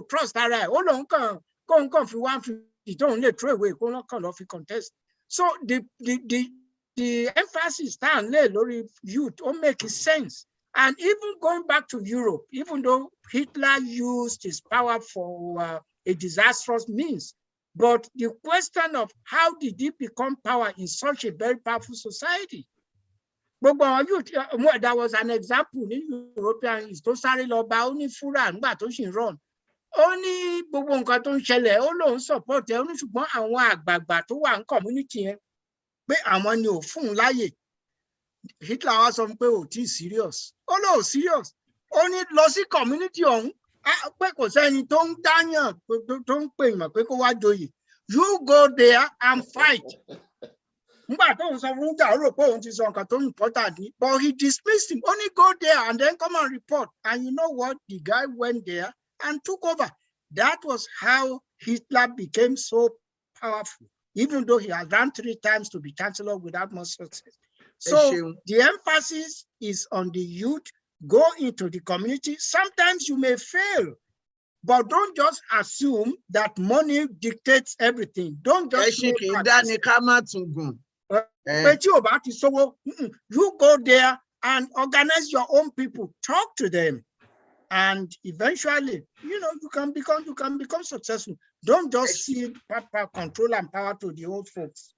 trust. Contest. So the emphasis on youth don't make sense. And even going back to Europe, even though Hitler used his power for a disastrous means, but the question of how did he become power in such a very powerful society? There was an example in European history only Fura and Batoshin run. Only Bobon Caton Shelle, all support the only one community. But I'm on your phone like Hitler was some people serious. Oh no, serious. Only lossy community on. You go there and fight. But he dismissed him. Only go there and then come and report. And you know what? The guy went there and took over. That was how Hitler became so powerful, even though he had run 3 times to be chancellor without much success. So the emphasis is on the youth. Go into the community. Sometimes you may fail. But don't just assume that money dictates everything. Don't just you go there and organize your own people. Talk to them. And eventually, you can become successful. Don't just cede control and power to the old folks.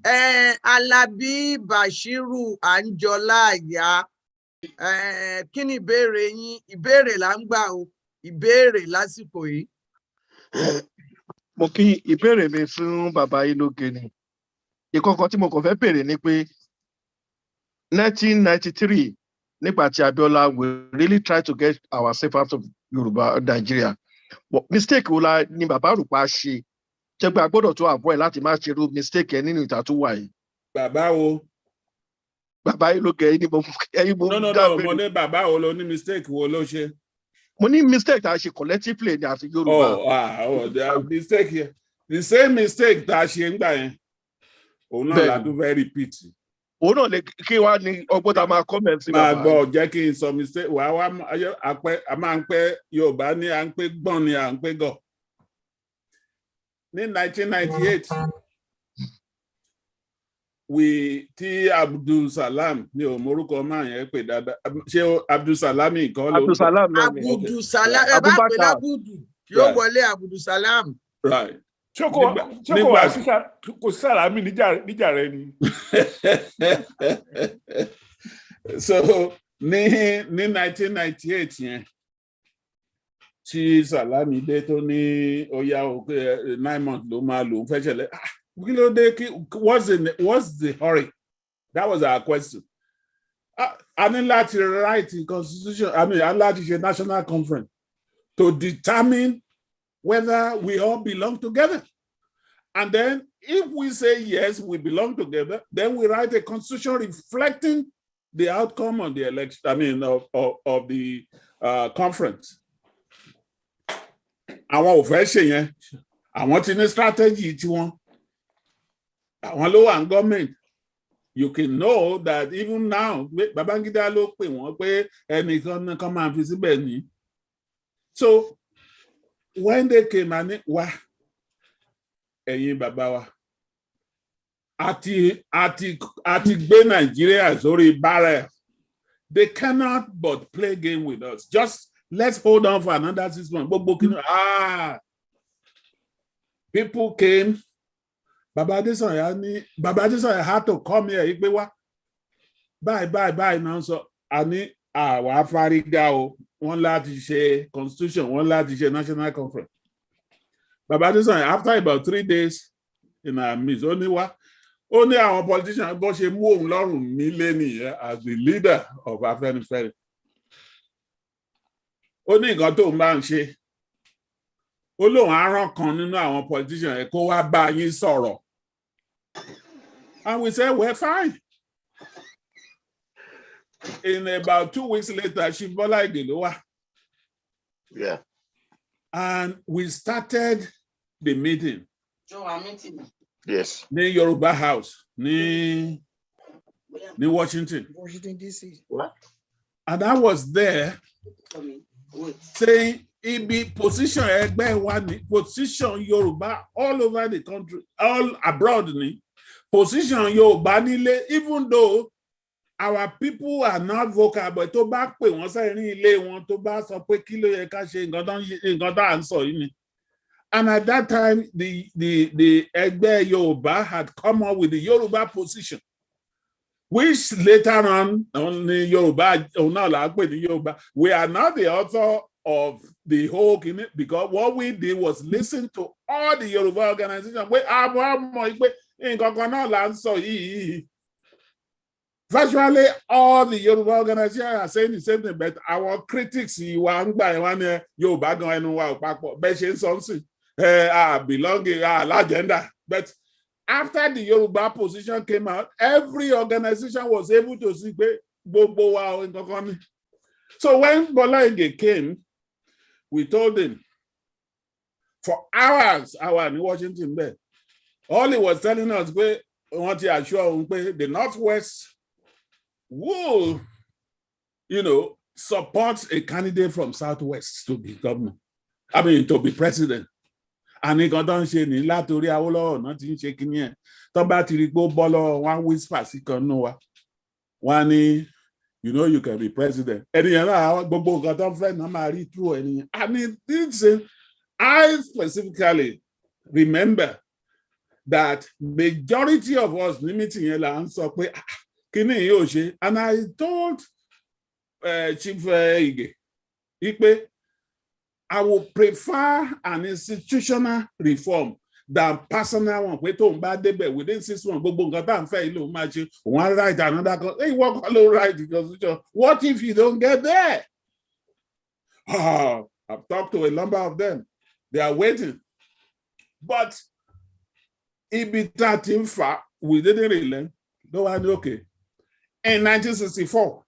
Alabi Bashiru Anjola ya kí ni ìbéèrè yín? Ìbéèrè là ń gbà o, ìbéèrè lásìkò yìí. Mo kí ìbéèrè mi fún bàbá Iloge ni. Ìkọ̀kọ̀ tí mo kàn fẹ́ béèrè ni pé 1993 nígbà tí Abiola we really try to get ourselves out of Yoruba Nigeria. Mistake wo la ni bàbá rò pa ṣe? Jẹ́ pé a gbọ́dọ̀ tó avoid láti má ṣe irú mistake ẹ nínú ìtàtúwà yìí. Bàbá wo? Bàbá Iloge ẹ̀yin mo No, mo ní bàbá wo ló ní mistake wo ló ṣe? Mo ní mistake tá a ṣe collectively ní àti Yorùbá. The mistake here. The same mistake tá a ṣe ń gbà yẹn. Òun náà la tún fẹ́ repeat. Òun náà lè kí wá ní ọgbọ́n tá a máa comment sí bàbá. Máa gbọ́ jẹ́ kí n sọ mistake. A máa ń pẹ́ Yorùbá ní à ń pé gbọ́n ni à ń pé gọ̀. Ní 1998, tí Abdul Salam ní òmorúkọ máa yẹn pè dáadáa. Ṣé Abdul Salam nǹkan ló? Abdul Salam ẹ bá pè lábùdù yóò wọlé Abdul Salam. Right. Kò Salami níjà rẹ ni. So ní 1998 yẹn tí Salami dé tó ní ó yá 9 months ló máa lò ń fẹ́ ṣẹlẹ̀. Kí ló dé what's the hurry? That was our question. A ní láti write the constitution, a ní láti ṣe national conference to determine whether we all belong together. And then if we say yes, we belong together, then we write a constitution reflecting the outcome of the election, of the conference. Àwọn ò fẹ́ ṣe yẹn. Àwọn ti ní strategy tiwọn. Àwọn ló wà ní government. You can know that even now, Babangida ló pè wọ́n pé ẹnìkan kan máa fi síbẹ̀ ní. So when they came and wá ẹ̀yin bàbá wa àti gbé Nàìjíríà sórí barrel. They cannot but play game with us. Just let's hold on for another 6 months. People came. Baba Adesanya had to come here. Bye now. So ani àwa fárígá o, wọ́n láti ṣe constitution, wọ́n láti ṣe national conference. Baba Adesanya, after about 3 days in our midst, only our politicians bó ṣe mú òun lọ́rùn nílé nìyẹn as the leader of Afenifere. Ó ní nǹkan tó ń bá ń ṣe. Ó lóun arán kan nínú àwọn politicians ẹ̀ kó wá bá yín sọ̀rọ̀. And we said, we're fine. In about 2 weeks later, she Bola Igelowa. Yeah. And we started the meeting. Yes. Ní Yoruba House, ní Washington. Washington, D.C. What? And I was there saying, ibi position ẹgbẹ́ wa ni, position Yoruba all over the country, all abroad ni. Position Yoruba nílé, even though our people are not vocal, but tó bá pè wọ́n sẹ́yìn ilé wọn, tó bá sọ pé kí ló yẹ ká ṣe nǹkan tá à ń sọ yìí ni. And at that time, the Ẹgbẹ́ Yoruba had come up with the Yoruba position, which later on the Yoruba, we are not the author of the whole thing, because what we did was listen to all the Yoruba organizations. Virtually all the Yoruba organizations are saying the same thing, but our critics Yoruba belonging agenda. But after the Yoruba position came out, every organization was able to see. So when Bola Ige came, we told him for hours in Washington there. All he was telling us, we want to assure the Northwest will, supports a candidate from Southwest to be governor. I mean, to be president. And he got on saying, "Látorí Awólọ́wọ̀ náà ti ń ṣe kíní ẹ̀. Tó bá ti rí pé bọ́ lọ́wọ́ one whisper sí kan nù wá. Wọ́n ní, you know, you can be president." Ènìyàn náà gbogbo nǹkan tó ń fẹ́ náà máa rí through ènìyàn. I mean, I specifically remember that majority of us ní meeting yẹn là ń sọ pé kíní yóò ṣe. And I told Chief Ige, I would prefer an institutional reform than personal one. Pé tó ń bá débẹ̀ within 6 months, gbogbo nǹkan tá à ń fẹ́ ìlú máa ṣe, one write another. Hey, what color write the constitution? What if you don't get there? I've talked to a number of them. They are waiting. But ibi tá ti ń fà, we didn't really. No one okay. In 1964.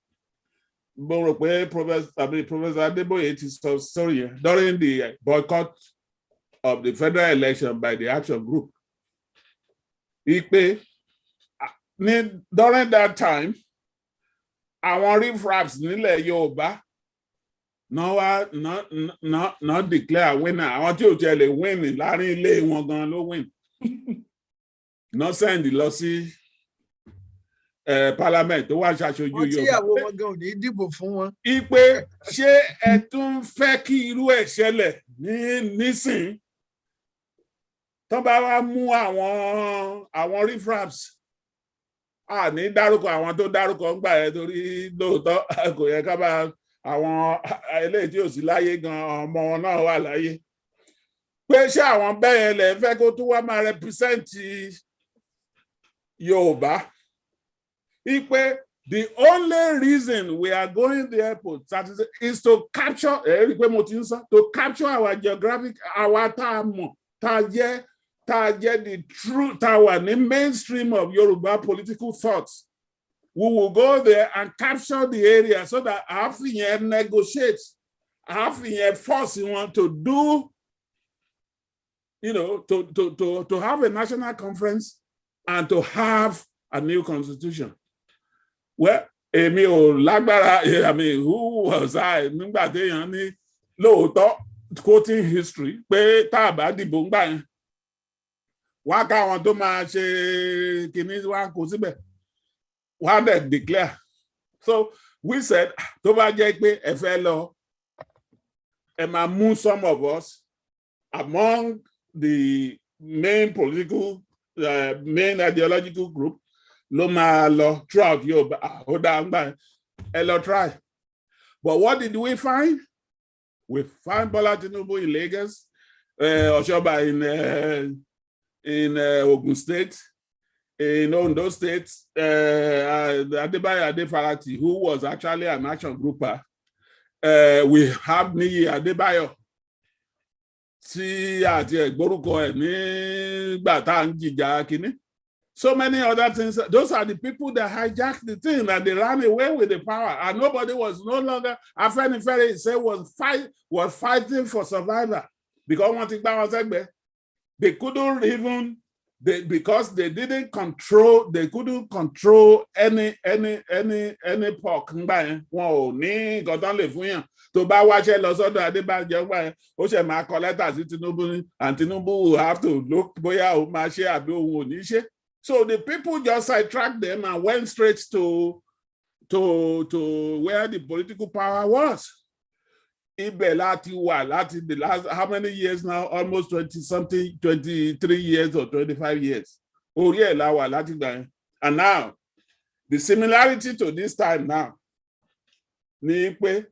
Professor Adeboye is sorry, during the boycott of the federal election by the Action Group. During that time, àwọn riffraffs nílẹ̀ Yorùbá not declare winner. Àwọn tí ò tiẹ̀ lè win láàrin ilé wọn gan ló win. Not send lọ sí parliament tó wá ṣàṣojú Yorùbá. Ọtí ìyàwó wọn gan ò ní dìbò fún wọn. Ipe ṣé ẹ tún fẹ́ kí irú ẹ̀ ṣẹlẹ̀ nísìn tó bá wá mú àwọn riffraffs ní dárúkọ àwọn tó dárúkọ ń gbà ẹ torí lóòótọ́ kò yẹ ká bá àwọn eléyìí tí ò sí láyé gan ọmọ wọn náà wà láyé. Pé ṣé àwọn bẹ́ẹ̀ lẹ̀ fẹ́ kó tún wá máa represent Yorùbá. Ipe the only reason we are going there is to capture to capture our geographic, our tá jẹ́ the true tower, the mainstream of Yoruba political thoughts. We will go there and capture the area so that àfihàn negotiate, àfihàn force wọn to do, you know, to have a national conference and to have a new constitution. Well, èmi ò lágbára, I mean, who was I? Nígbà téèyàn ní lóòótọ́ quoting history pé tá a bá dìbò ń gbà yẹn. Wá káwọn tó máa ṣe kìíní wá kó síbẹ̀. Wá dẹ̀ declare. So we said, tó bá jẹ́ pé ẹ fẹ́ lọ, ẹ máa mú some of us among the main political, main ideological group. Ló máa lọ throughout Yorùbá, ó dá ń gbà ẹ lọ try. But what did we find? We find Bola Tinubu in Lagos, Oshoba in Ogun State, in Ondo State, Adebayo Adefarati, who was actually an action grouper. We have Niyi Adebayo, tí àti ẹ̀gbórúkọ ẹ̀ nígbà tá à ń jìjà kínní. So many other things. Those are the people that hijacked the thing and they ran away with the power. And nobody was no longer, Afenifere say was fighting for survival. Because one thing about they couldn't even, because they couldn't control any pork. Wow, ni godan le fún yàn. Tó bá wáṣẹ́ lọ sọ́dọ̀ Adébánjọ gbà yẹn, ó ṣe máa kọ lẹ́tà sí Tinubu and Tinubu will have to look bóyá ó máa ṣe àbí òun ò ní ṣe. So the people just sidetracked them and went straight to where the political power was. Ibẹ̀ láti wà láti the last, how many years now? Almost 20-something, 23 years or 25 years. Orí ẹ̀ la wà láti gbà yẹn. And now, the similarity to this time now, ni pé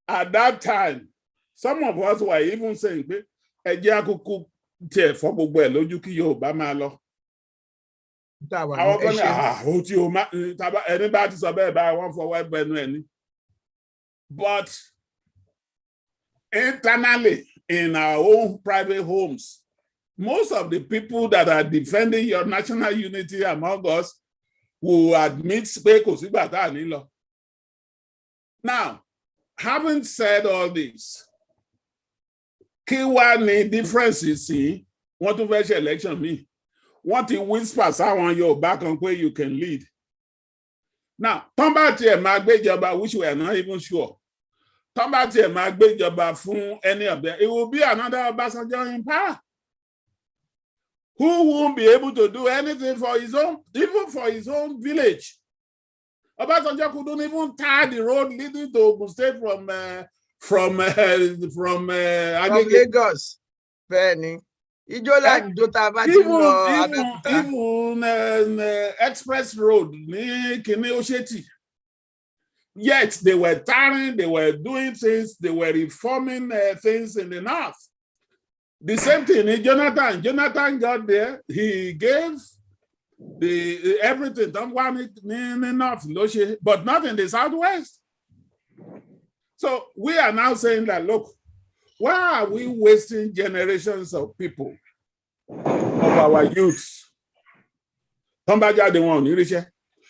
at that time, some of us were even saying pé ẹ jẹ́ àkókò tiẹ̀ fọ́ gbogbo ẹ̀ lójú kí Yorùbá máa lọ. Àwọn kan ní ó tí o máa ẹni bá ti sọ bẹ́ẹ̀ báyìí wọ́n fọwọ́ ẹgbẹ́nu ẹ̀ ní. But internally in our own private homes, most of the people that are defending your national unity among us will admit pé kò sígbà tá à ní lọ. Now, having said all this, kí wá ní differences sí wọ́n tún fẹ́ ṣe election mi? Wọ́n ti whisper sáwọn Yorùbá kan pé you can lead. Now, tán bá tiẹ̀ máa gbéjọba, which we are not even sure. Somebody might be fún any of them. It will be another Obasanjo in power, who won't be able to do anything for his own, even for his own village. Obasanjo couldn't even tar the road leading to Ogun State from Lagos. Benny. Even express road ní Kini Osheti. Yet they were tarring, they were doing things, they were reforming things in the north. The same thing in Jonathan. Jonathan got there, he gave the everything, don't want it in the north, but not in the southwest. So we are now saying that, look, why are we wasting generations of people, of our youths? Somebody had the one,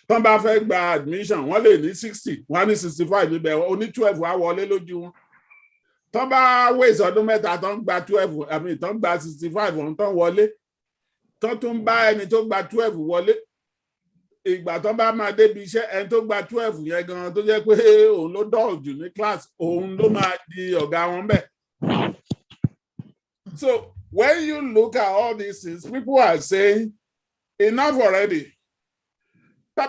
tọ́n bá fẹ́ gba admission wọ́n lè ní 60 wọ́n ní 65 níbẹ̀ oní 12 wá wọlé lójú wọn. Tọ́n bá waste ọdún mẹ́ta tọ́n gba 12 àmì tọ́n gba 65 wọ́n tọ́n wọlé tọ́n tún bá ẹni tó gba 12 wọlé. Ìgbà tọ́n bá máa débi iṣẹ́ ẹni tó gba 12 yẹn gan tó jẹ́ pé òun ló dọ̀ jù ní class òun ló máa di ọ̀gá wọn bẹ́ẹ̀. So when you look at all these things, people are saying enough already. Do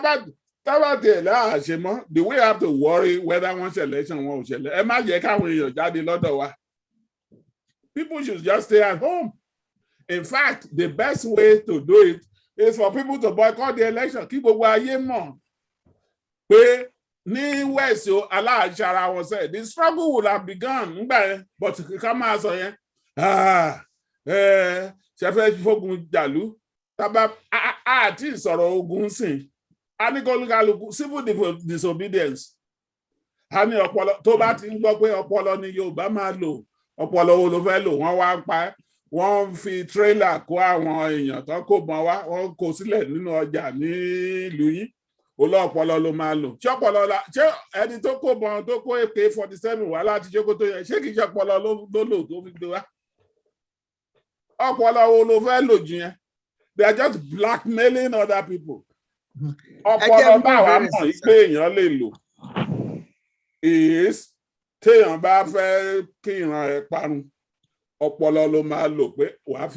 we have to worry whether one election won't ṣẹlẹ̀? Ẹ má jẹ́ káwọn èèyàn jáde lọ́dọ̀ wa. People should just stay at home. In fact, the best way to do it is for people to boycott the election. Kí gbogbo ayé mọ̀ pé ní West aláàṣàrà wọn sẹ́, the struggle would have begun ngbà yẹn, but ká máa sọ yẹn, ṣe fẹ́ fógun jàlú, tábà àti ìsọ̀rọ̀ ogun sìn. Civil disobedience. A ní ọpọlọ tó bá ti ń gbọ́ pé ọpọlọ ni Yorùbá máa lò, ọpọlọ wo ló fẹ́ lò, wọ́n wá ń pa, wọ́n fi tírélà kó àwọn èèyàn tó kó bọ́n wá, wọ́n kó sílẹ̀ nínú ọjà nílùú yín, ọpọlọ ló máa lò. Ṣé ọpọlọ ṣé ẹni tó kó bọ́n tó kó AK-47 wá láti Jókòtò yẹn, ṣé kìí ṣe ọpọlọ ló lò tó fi gbé wá? Ọpọlọ wo ló fẹ́ lò jù yẹn? They are just blackmailing other people. Ọpọlọ báwa mọ̀ pé èèyàn lè lò is téèyàn bá fẹ́ kí ìran ẹ̀ parun, ọpọlọ ló máa lò pé wàá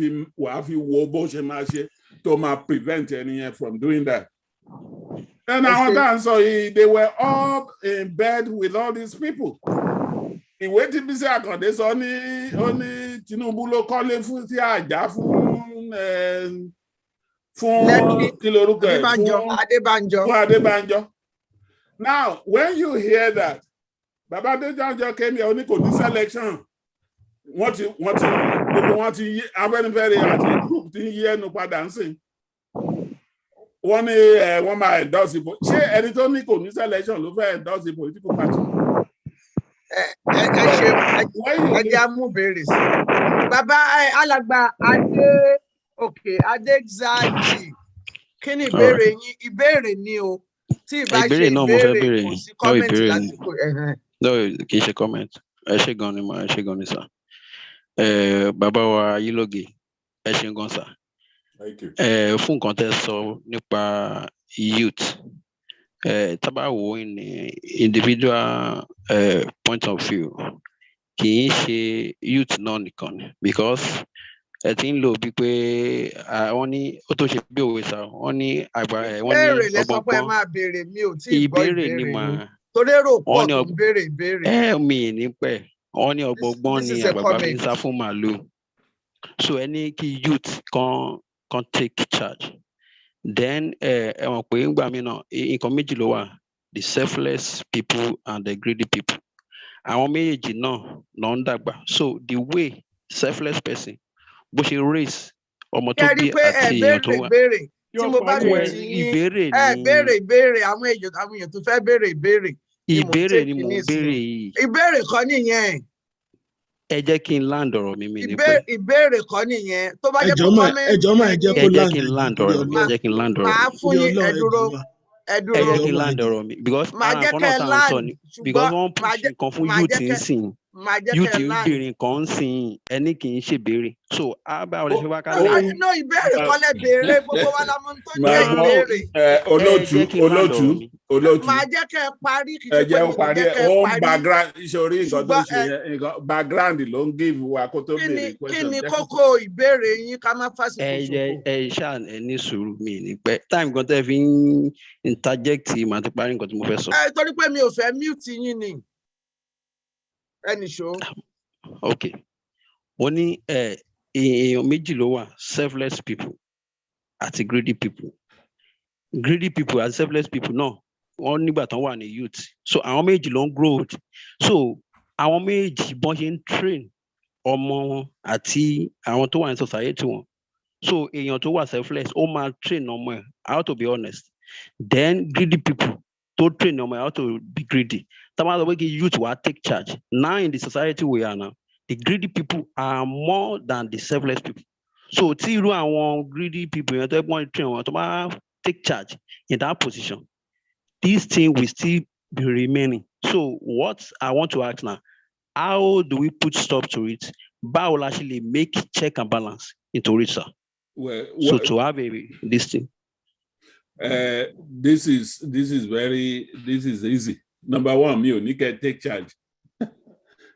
fi wo bó ṣe máa ṣe tó máa prevent ẹni yẹn from doing that. And àwọn tá à ń sọ yìí, they were all in bed with all these people. Ìwé tí Bísí Àkàndé sọ ó ní Tinubu ló kọ́lé fún sí àjà fún kí lorúkọ ẹ̀ fún Adébánjọ. Now, when you hear that, Baba Adébánjọ came here, ó ní kò ní selection. Wọ́n ti yí Afẹ́nifẹ́re àti group ti yí ẹnu padà ń sìn. Wọ́n ní wọ́n máa endorse ipò. Ṣé ẹni tó ní kò ní selection ló fẹ́ endorse political party? Ẹ jẹ́ amúbèrè sí. Bàbá alàgbà Adéxàjì, kí ni ìbéèrè yín? Ìbéèrè ni o. Tí ìbá ṣe ìbéèrè kò sí comment lásìkò. No, kì í ṣe comment. Ẹ ṣé gan ni sir. Bàbá wa Ayílóge, ẹ ṣé gan sir. Fún nǹkan tẹ́ sọ nípa youth, tábà wò in individual point of view, kì í ṣe youth náà nìkan, because ẹ ti ń lò bí pé wọ́n ní ó tó ṣe bí òwe sá, wọ́n ní àgbà wọ́n ní ọgbọ́n ìbéèrè ni mà torí èrò pọ̀ tó ń béèrè ìbéèrè. Mi ní pẹ́ wọ́n ní ọgbọ́n ni àgbàgbà fi ń sá fún màálù. So ẹni kí youth kan take charge. Then ẹ mọ̀ pé ńgbà mí náà nǹkan méjì ló wà, the selfless people and the greedy people. Àwọn méjèèjì náà ló ń dàgbà. So the way selfless person bó ṣe raise ọmọ tó bí àti èèyàn tó wà. Tí mo bá ní ìbéèrè ni béèrè àwọn èèyàn tó fẹ́ béèrè ìbéèrè. Ìbéèrè ni mo béèrè yìí. Ìbéèrè kọ́ nìyẹn. Ẹ jẹ́ kí n land ọ̀rọ̀ mi ní pé. Ìbéèrè kọ́ nìyẹn. Tó bá jẹ́ pé kọ́mẹ́ntì. Ẹjọ́ máa jẹ́ kó land. Ẹ jẹ́ kí n land ọ̀rọ̀ mi. Ẹ jẹ́ kí n land ọ̀rọ̀ mi. Màá fún yín ẹ dúró. Ẹ jẹ́ kí n land ọ̀rọ̀ mi. Because ara nǹkan náà tá à ń sọ ni. Because wọ́n push nǹkan fún youth ń sìn. youth obìnrin kan ń sìn ẹni kì í ṣe béèrè so báwo lè ṣe wá ká lè. no ìbéèrè kọ́lẹ̀ béèrè gbogbo wa la mọ̀ tó jẹ́ ìbéèrè. olóòtú máa jẹ́ kẹ́ ẹ parí kì í ṣe pé mo ti jẹ́ kẹ́ ẹ parí. background ìṣòrí nǹkan tó ṣe yẹn background ló ń give wa kó tó béèrè question. kí ni kókó ìbéèrè yín ká má fásitì ṣòfò. ṣáà ẹ ní sùúrù mi ní pẹ́ time kan tẹ́ fi ń interject màá ti parí nǹkan tí mo fẹ́ sọ. torí pé mi ò fẹ́ mute yín ni. Ẹni ṣó. Ok. Wọ́n ní èèyàn méjì ló wà selfless people àti greedy people. Greedy people àti selfless people náà wọ́n nígbà tán wà ní youth. So àwọn méjì ló ń grow. So àwọn méjì bọ́n ṣe ń train ọmọ wọn àti àwọn tó wà ní society wọn. So èèyàn tó wà selfless ó máa train ọmọ ẹ̀ how to be honest. Then greedy people tó train ọmọ ẹ̀ how to be greedy. Youth will take charge. Now in the society we are now, the greedy people are more than the selfless people. So tí irú àwọn greedy people yẹn tó want to train wọn tó máa take charge in that position, this thing will still be remaining. So what I want to ask now, how do we put stop to it? Báwo la ṣe lè make check and balance into it, sir? So to have this thing. This is easy. Number one, me you can take charge.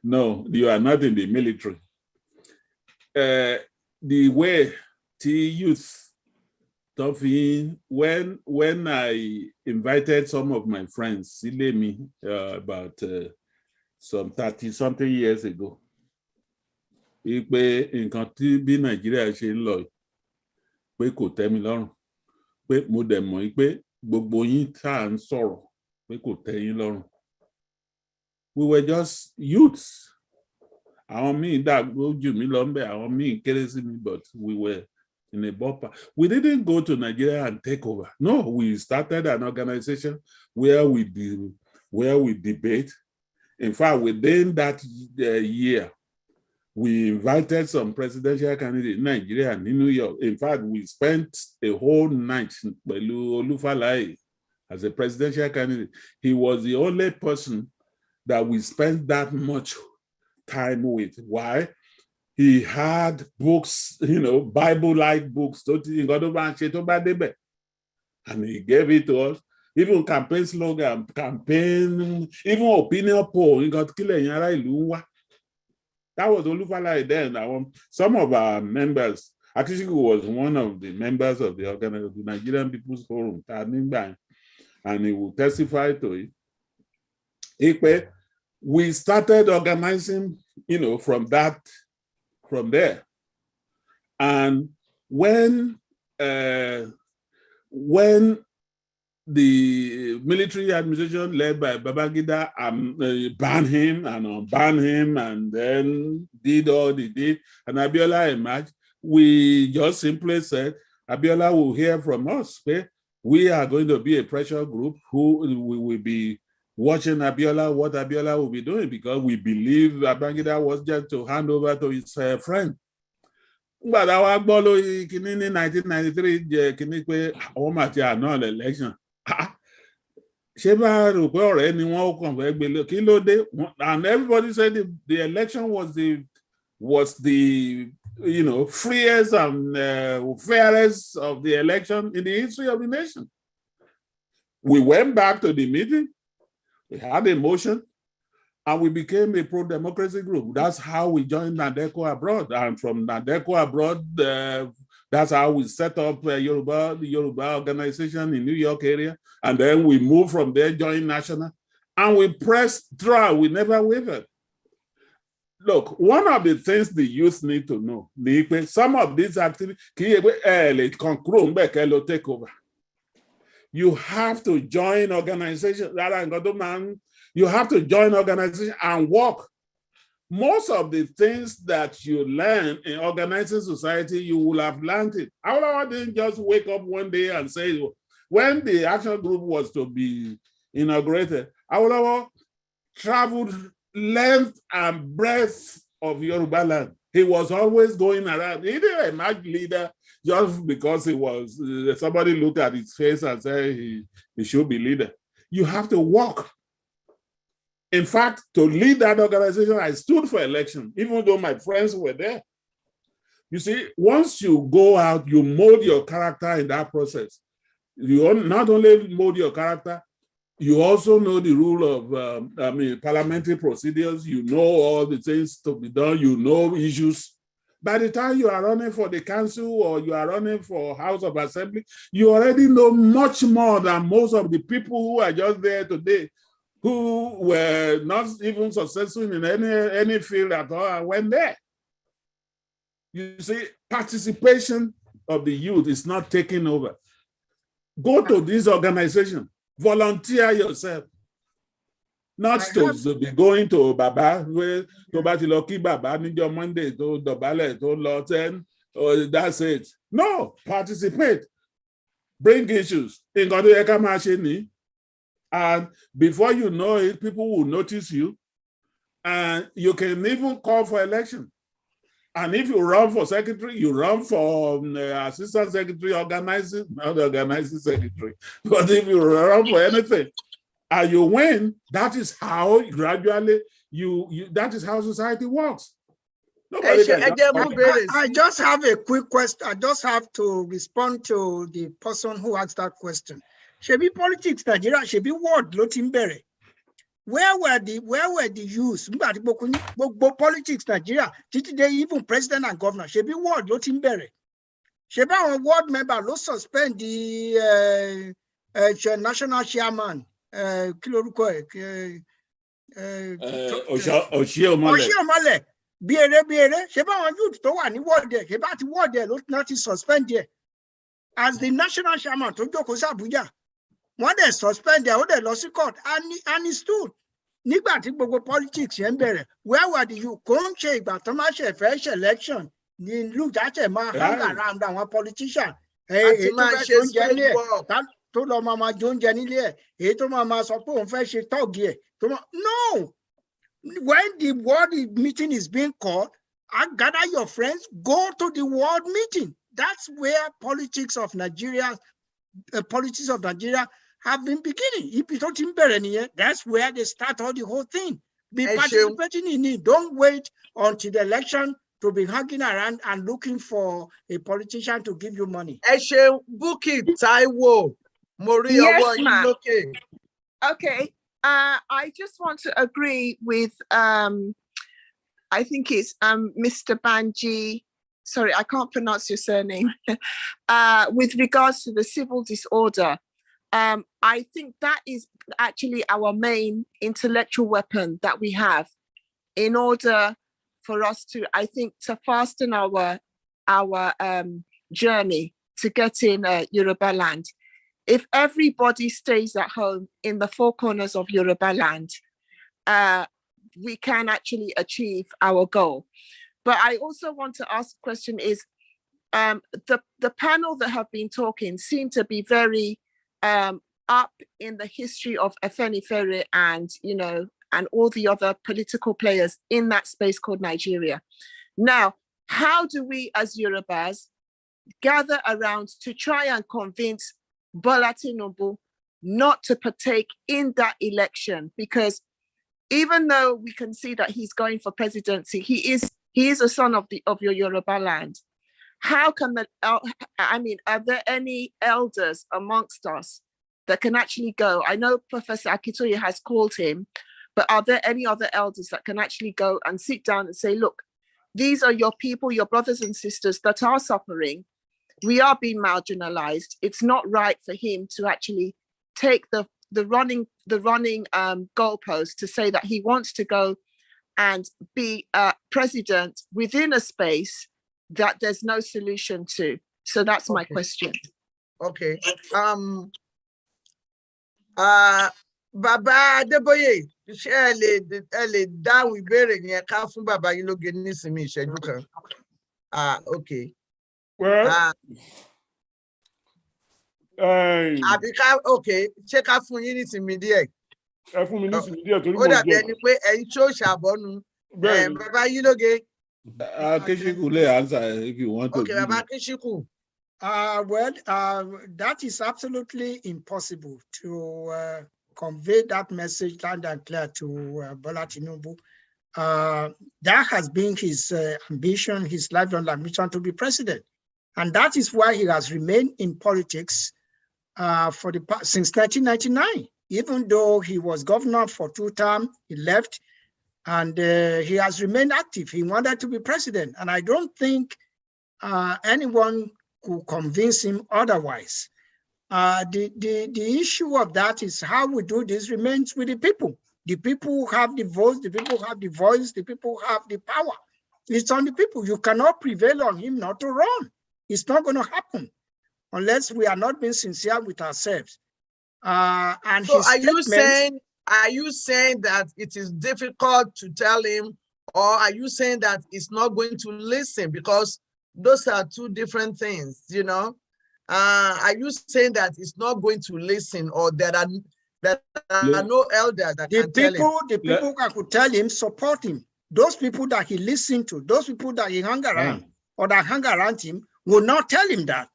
No, you are not in the military. The way to youth, when I invited some of my friends, about some 30-something years ago, nǹkan tí bí Nàìjíríà ṣe ń lọ pé kò tẹ́ mi lọ́rùn pé mo dẹ̀ mọ̀ pé gbogbo yín tá à ń sọ̀rọ̀ pé kò tẹ́ yín lọ́rùn. We were just youths. Àwọn míì dàgbà jù mí lọ ńbẹ̀, àwọn míì kéré sí mi, but we were in a ballpark. We didn't go to Nigeria and take over. No, we started an organization where we debate. In fact, within that year, we invited some presidential candidates in Nigeria and in New York. In fact, we spent a whole night pẹ̀lú Olúfàlàyé as a presidential candidate. He was the only person that we spent that much time with. Why? He had books, Bible-like books, and he gave it to us. Even campaign slogan, even opinion poll. That was Olúfàlàyé then. Some of our members, actually was one of the members of the Nigerian People's Forum, and he will testify to it. We started organizing, from there. And when the military administration led by Babangida banned him and unbanned him and then did all they did, and Abiola emerged, we just simply said, Abiola will hear from us. Okay? We are going to be a pressure group who we will be watching Abiola, what Abiola will be doing, because we believe Babangida was just to hand over to his friend. But our gbọ́ in 1993 jẹ́ kíní pé àwọn màtí àná election. Ṣé bá rò pé ọ̀rẹ́ ni wọ́n kàn fẹ́ gbé lọ kí ló dé? And everybody said the election was the freest and fairest of the election in the history of the nation. We went back to the meeting. We had a motion, and we became a pro-democracy group. That's how we joined Nadeko Abroad. And from Nadeko Abroad, that's how we set up the Yoruba organization in New York area. And then we moved from there, joined National. And we pressed through. We never wavered. Look, one of the things the youth need to know, some of these activities, take over. You have to join organizations. You have to join organizations and work. Most of the things that you learn in organizing society, you will have learned it. I didn't just wake up one day and say, when the action group was to be inaugurated, I traveled length and breadth of Yoruba land. He was always going around. He didn't emerge leader just because he was, somebody looked at his face and said he should be leader. You have to walk In fact, to lead that organization, I stood for election, even though my friends were there. You see, once you go out, you mold your character in that process. You not only mold your character, you also know the rule of parliamentary procedures. You know all the things to be done. You know issues. By the time you are running for the council or you are running for House of Assembly, you already know much more than most of the people who are just there today, who were not even successful in any field at all and went there. You see, participation of the youth is not taking over. Go to this organization, volunteer yourself. Not to be going to Baba, where to Batiloki Baba, Ninja Monday, to Dobale, to Lawton, or that's it. No, participate. Bring issues. And before you know it, people will notice you. And you can even call for election. And if you run for secretary, you run for assistant secretary, organizing, not organizing secretary. But if you run for anything and you win, that is how gradually that is how society works. I just have a quick question. I just have to respond to the person who asked that question. Shebi politics Nigeria, shebi word ló ti ń bẹ̀rẹ̀. Where were the youths? Politics Nigeria, today even president and governor, shebi word ló ti ń bẹ̀rẹ̀. Shebi àwọn ward member ló suspend the national chairman. Kí lorúkọ ẹ̀? Oshiomhole. Bí eré. Shebi àwọn youth tó wà ní ward ẹ̀, shebi àti ward ẹ̀ ló ti suspend ẹ̀. As the national chairman tó jókòó sí Abuja. Wọ́n dẹ̀ suspend ẹ̀, ó dẹ̀ lọ sí court and he stood. Nígbà tí gbogbo politics yẹn bẹ̀rẹ̀, where were the youth? Kò ń ṣe ìgbà tó máa ṣe fresh election ní ìlú jáde máa hang around àwọn politician. Èyí tó fẹ́ ṣe oúnjẹ nílé ẹ̀, tó lọ máa jẹ oúnjẹ nílé ẹ̀, èyí tó máa sọ pé òun fẹ́ ṣe tọ́ọ̀gì ẹ̀. No! When the world meeting is being called, gather your friends, go to the world meeting. That's where politics of Nigeria have been beginning. That's where they start all the whole thing. Be participating in it. Don't wait until the election to be hanging around and looking for a politician to give you money. Bukky Taiwo, Yes, ma'am. Okay. I just want to agree with I think it's Mr. Banji. Sorry, I can't pronounce your surname. With regards to the civil disorder, I think that is actually our main intellectual weapon that we have in order for us to, I think, to fasten our journey to get in Yoruba land. If everybody stays at home in the four corners of Yoruba land, we can actually achieve our goal. But I also want to ask a question is, the panel that have been talking seem to be very up in the history of Afenifere and, and all the other political players in that space called Nigeria. Now, how do we as Yorubas gather around to try and convince Bola Tinubu not to partake in that election? Because even though we can see that he's going for presidency, he is a son of your Yoruba land. How can are there any elders amongst us that can actually go? I know Professor Akitoye has called him, but are there any other elders that can actually go and sit down and say, look, these are your people, your brothers and sisters that are suffering. We are being marginalized. It's not right for him to actually take the running goalpost to say that he wants to go and be president within a space that there's no solution to. So that's my question. Okay. Baba Adeboye, ṣé ẹ lè dáhùn ìbéèrè yẹn ká fún bàbá yín lóge nísìnyí ìṣẹ́jú kan. Okay. Well, àbí ká okay, ṣé ká fún yín nísìnyí díẹ̀? Ẹ fún mi nísìnyí díẹ̀ torí mo jẹ́. Ó dàbí ẹni pé ẹ̀yin tí ó ṣàbọ̀nù. Bàbá yín lóge. Kishiku lè answer if you want to. Okay, Baba Kishiku. That is absolutely impossible to convey that message loud and clear to Bola Tinubu. That has been his ambition, his lifelong ambition to be president. And that is why he has remained in politics since 1999. Even though he was governor for 2 terms, he left, and he has remained active. He wanted to be president, and I don't think anyone could convince him otherwise. The issue of that is how we do this remains with the people. The people have the votes, the people have the voice, the people have the power. It's on the people. You cannot prevail on him not to run. It's not going to happen unless we are not being sincere with ourselves. And so his are you saying that it is difficult to tell him, or are you saying that it's not going to listen? Because those are two different things, you know. Are you saying that it's not going to listen, or there are no elders that can tell him? The people that could tell him, support him. Those people that he listened to, those people that he hung around or that hung around him will not tell him that.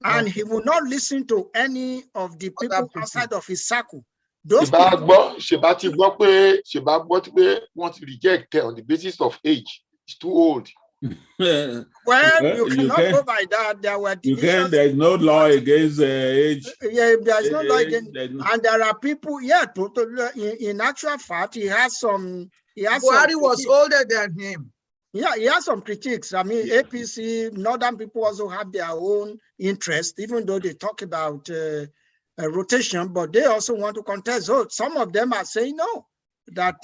And he will not listen to any of the people outside of his circle. Those people, want to reject on the basis of age. It's too old. Well, you cannot go by that. There were divisions. There's no law against age. Yeah, there's no law against, and there are people. Yeah, in actual fact, he has some. Buhari was older than him. Yeah, he has some critiques. I mean, APC, northern people also have their own interest, even though they talk about rotation, but they also want to contest. So some of them are saying no. That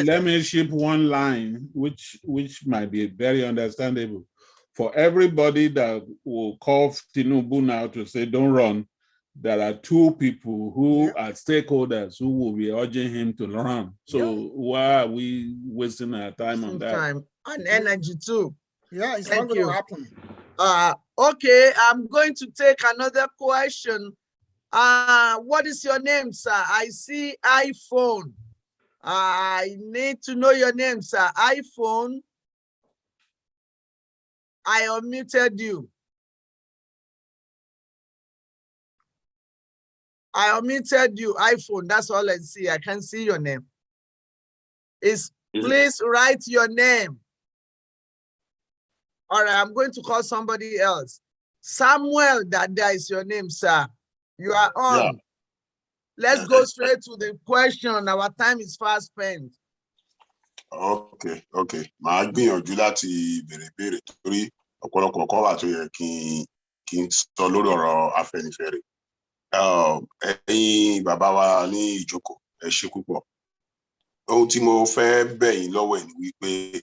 let me ship one line, which might be very understandable for everybody that will call Tinubu now to say don't run. There are 2 people who are stakeholders who will be urging him to run. So why are we wasting our time on that? Time and energy too. Yeah, it's not going to happen. Okay, I'm going to take another question. What is your name, sir? I see iPhone. I need to know your name, sir. iPhone. I unmuted you. I unmuted you, iPhone. That's all I see. I can't see your name. Please write your name. All right, I'm going to call somebody else. Samuel, that is your name, sir. You are on. Yeah. Let's go straight to the question. Our time is fast spent. Okay. Màá gbìyànjú láti béèrè torí ọ̀pọ̀lọpọ̀ kan wà tó yẹ kí n sọ lórí ọ̀rọ̀ Afẹ́nifẹ́re. Ẹ̀yin bàbá wa ní ìjókòó, ẹ ṣé púpọ̀. Ohun tí mo fẹ́ bẹ̀ yín lọ́wọ́ ẹ̀ ni wípé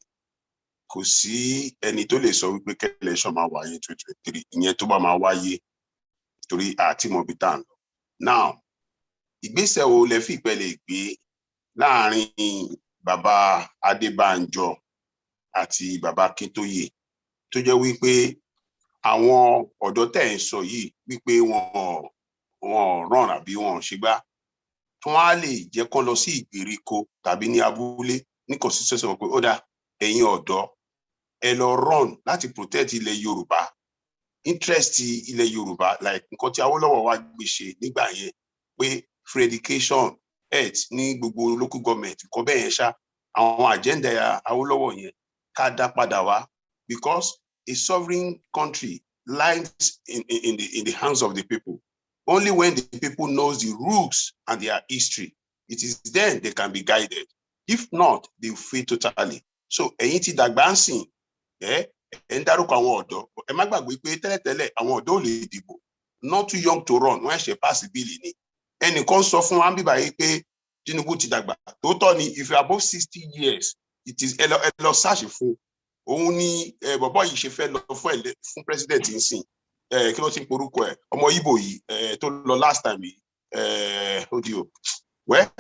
kò sí ẹni tó lè sọ wípé election máa wáyé 2023, ìyẹn tó bá máa wáyé torí àti mọ̀ bí tá ń lọ. Now, ìgbésẹ̀ wo lẹ fi ìpẹ́ lè gbé láàrin bàbá Adébánjọ àti bàbá Akíntóyè tó jẹ́ wípé àwọn ọ̀dọ́ tẹ̀ ń sọ yìí wípé wọ́n rán àbí wọ́n ṣègbà tí wọ́n á lè jẹ́ kó lọ sí ìgbèríko tàbí ní abúlé ní constituency wọn pé ó dá ẹ̀yin ọ̀dọ́ ẹ lọ run láti protect ilẹ̀ Yorùbá, interest ilẹ̀ Yorùbá, like nǹkan tí Awólọ́wọ̀ wá gbé ṣe nígbà yẹn pé free education, health ní gbogbo local government nǹkan bẹ́ẹ̀ yẹn ṣá, àwọn agenda Awólọ́wọ̀ yẹn ká dá padà wá, because a sovereign country lies in the hands of the people. Only when the people knows the rules and their history, it is then they can be guided. If not, they will fail totally. So ẹ̀yin tí dàgbà ń sìn, ẹ ń dárúkọ àwọn ọ̀dọ́, ẹ má gbàgbé pé tẹ́lẹ̀tẹ́lẹ̀ àwọn ọ̀dọ́ ò lè dìbò, not too young to run, wọ́n ṣe pass bill ni. Ẹnìkan sọ fún wa bíbá yìí pé Tinubu ti dàgbà. Tòótọ́ ni, if you are above 60 years, it is ẹ lọ search fún. Òun ni bọ̀bọ́ yìí ṣe fẹ́ lọ fún president ń sìn. Kí ló ti ń porúkọ ẹ̀? Ọmọ Ìgbò yìí tó lọ last time yìí, ó di o. Well,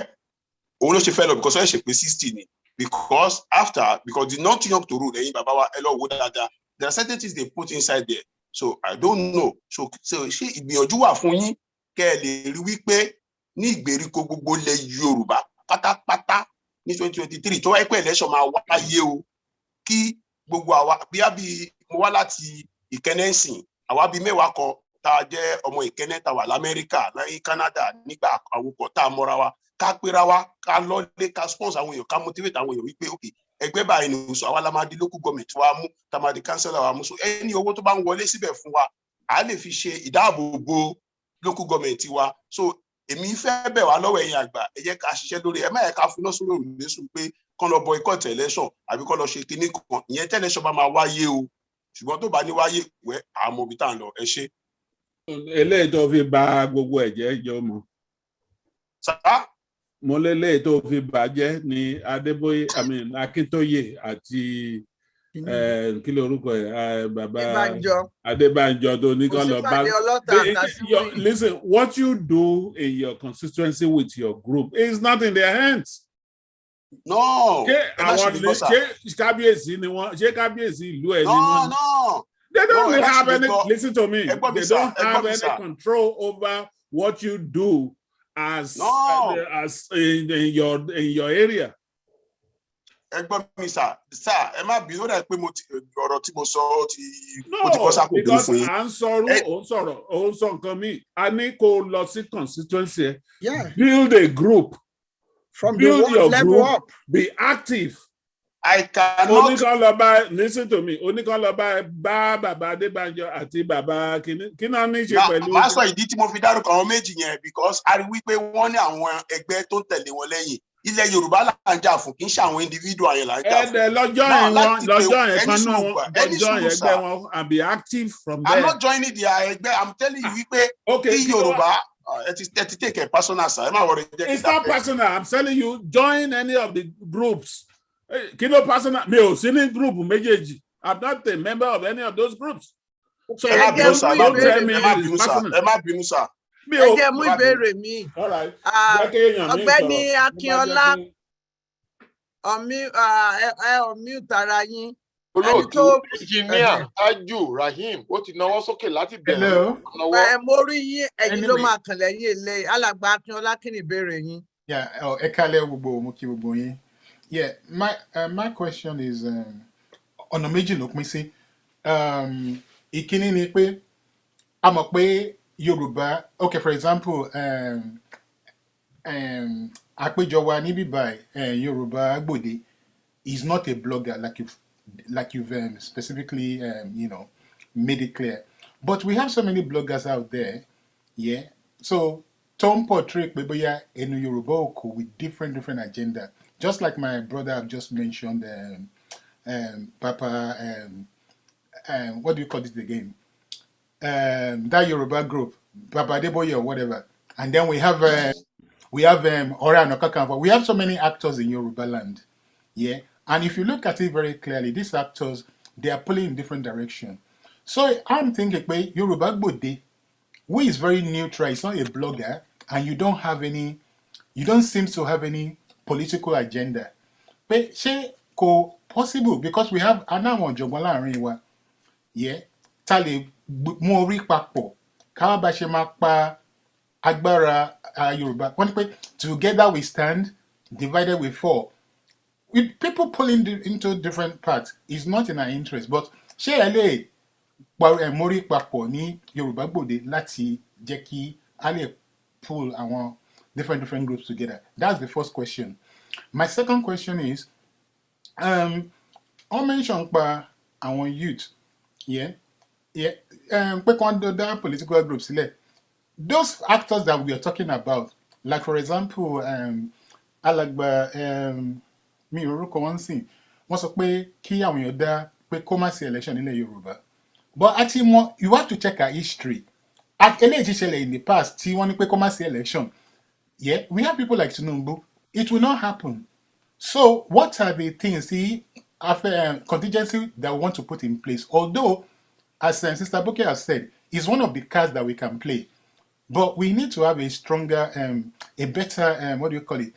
òun ló ṣe fẹ́ lọ because ó ṣe pé 60 ni. Because the not too young to rule, ẹ̀yin bàbá wa ẹ lọ wò dáadáa. There are certain things they put inside there. So I don't know. So ṣé ìgbìyànjú wà fún yín kẹ́ ẹ lè rí wípé ní ìgbèríko gbogbo ilẹ̀ Yorùbá pátápátá ní 2023 tó wáyé pé election máa wáyé o, kí gbogbo àwa bí mo wá láti Ìkẹ́nẹ́sìn, àwa bíi mẹ́wàá kan tá a jẹ́ ọmọ ìkẹ́nẹ́ tá wà l'Amẹ́ríkà ní Canada nígbà àwòkọ́ tá a mọ́ra wa ká pera wa ká lọ́lé ká sponsor àwọn èèyàn ká motivate àwọn èèyàn wípé ok ẹgbẹ́ báyìí ni sọ àwa la máa di local government wa mú tá máa di councillor wa mú so ẹni owó tó bá ń wọlé síbẹ̀ fún wa a lè fi ṣe ìdáàbòbò local government wa so èmi fẹ́ bẹ̀ wá lọ́wọ́ ẹ̀yin àgbà ẹ jẹ́ ká ṣiṣẹ́ lórí ẹ má yẹ ká finá sórí òrùlé sùn pé kán lọ boycott election àbí kán lọ ṣe kinní kan ìyẹn tẹ́ election bá máa wáyé o ṣùgbọ́n tó bá ní wáyé wẹ́ àmọ́ ibi tá à ń lọ ẹ ṣe. eléyìí tó fi bà gbogbo ẹ̀jẹ̀ jọ mọ́. mo lélẹ́yìí tó fi bàjẹ́ ní Adébóyè Akíntóyè àti kí ló orúkọ ẹ bàbá Adébánjọ tó ní kán lọ bá. Listen, what you do in your constituency with your group is not in their hands. No. Ṣé kábíyèsí ni wọ́n ṣé kábíyèsí ìlú ẹ̀ ni wọ́n. No. They don't have any. Listen to me. They don't have any control over what you do as in your area. Ẹgbọ́n mi sà ẹ má bí ó dà pé ọ̀rọ̀ tí mo sọ mo ti kọ́ sápò bí fún yín. À ń sọ̀rọ̀ ó ń sọ nǹkan mi a ní kó lọ sí constituency build a group build your group be active. I cannot. Listen to me oníkan lọ bá bàbá Adébánjọ àti bàbá kí náà ní í ṣe pẹ̀lú. Màá sọ ìdí tí mo fi dárúkọ àwọn méjì yẹn because a rí wípé wọ́n ní àwọn ẹgbẹ́ tó ń tẹ̀lé wọn lẹ́yìn. Ilẹ̀ Yorùbá là ń jà fún kì í ṣe àwọn individual yẹn là ń jà fún. lọ́jọ́ yẹn kan náà lọ́jọ́ ẹgbẹ́ wọn and be active from there. I'm not joining their ẹgbẹ́. I'm telling you wípé kí Yorùbá ẹ ti take a personal sir ẹ má wọrí. It's not personal. I'm telling you join any of the groups. Kí ló personal mi ò sí ní group méjèèjì. I'm not a member of any of those groups. So ẹ má bínú sir ẹ má bínú sir. Ẹ jẹ́ mú ìbéèrè mi. Ọ̀gbẹ́ni Akínọlá ọ̀mí tara yín. Olóòtú engineer Tájù Rahim ó ti náwó sókè láti bẹ̀rẹ̀. Mo rí yín ẹ̀yin ló máa kàn lẹ́yìn ilé alàgbà Akínọlá kí ni ìbéèrè yín. Ẹ kálẹ̀ gbogbo mo kí gbogbo yín. My question is ọ̀nà méjì ló pín sí. Ìkíní ni pé a mọ̀ pé Yoruba, okay, for example, àpéjọ wa níbí báyìí Yoruba Gbode is not a blogger like you've specifically made it clear. But we have so many bloggers out there, so Tom portray pé bóyá ẹnu Yoruba oko with different agenda. Just like my brother I've just mentioned, Papa, what do you call it again? That Yoruba group, Papa Adeboye or whatever, and then we have Ora Nokakanfa. We have so many actors in Yoruba land, and if you look at it very clearly, these actors they are pulling in different direction. So I'm thinking, Yoruba Gbode, who is very neutral, it's not a blogger, and you don't seem to have any political agenda. But ṣé kò possible because we have àwọn ọ̀jọ̀gbọ́n láàrin wa, tá lè mú orí papọ̀ káwá bá ṣe máa pa agbára Yorùbá. Wọ́n ní pé together we stand, divided we fall. With people pulling into different parts is not in our interest. But ṣé ẹ lè mórí papọ̀ ní Yorùbá Gbode láti jẹ́ kí a lè pull àwọn different groups together? That's the first question. My second question is, I mentioned pa àwọn youth, political groups. Those actors that we are talking about, like for example, Alagba mi orúkọ wọn sìn, wọ́n sọ pé kí àwọn èèyàn dá pé kó má sí election nílẹ̀ Yorùbá. But actually, you have to check our history. At eléyìí ti ṣẹlẹ̀ in the past, tí wọ́n ní pé kó má sí election. We have people like Tinubu. It will not happen. So what are the things after contingency that we want to put in place? Although, as Sister Boke has said, it's one of the cards that we can play. But we need to have a stronger, a better, what do you call it,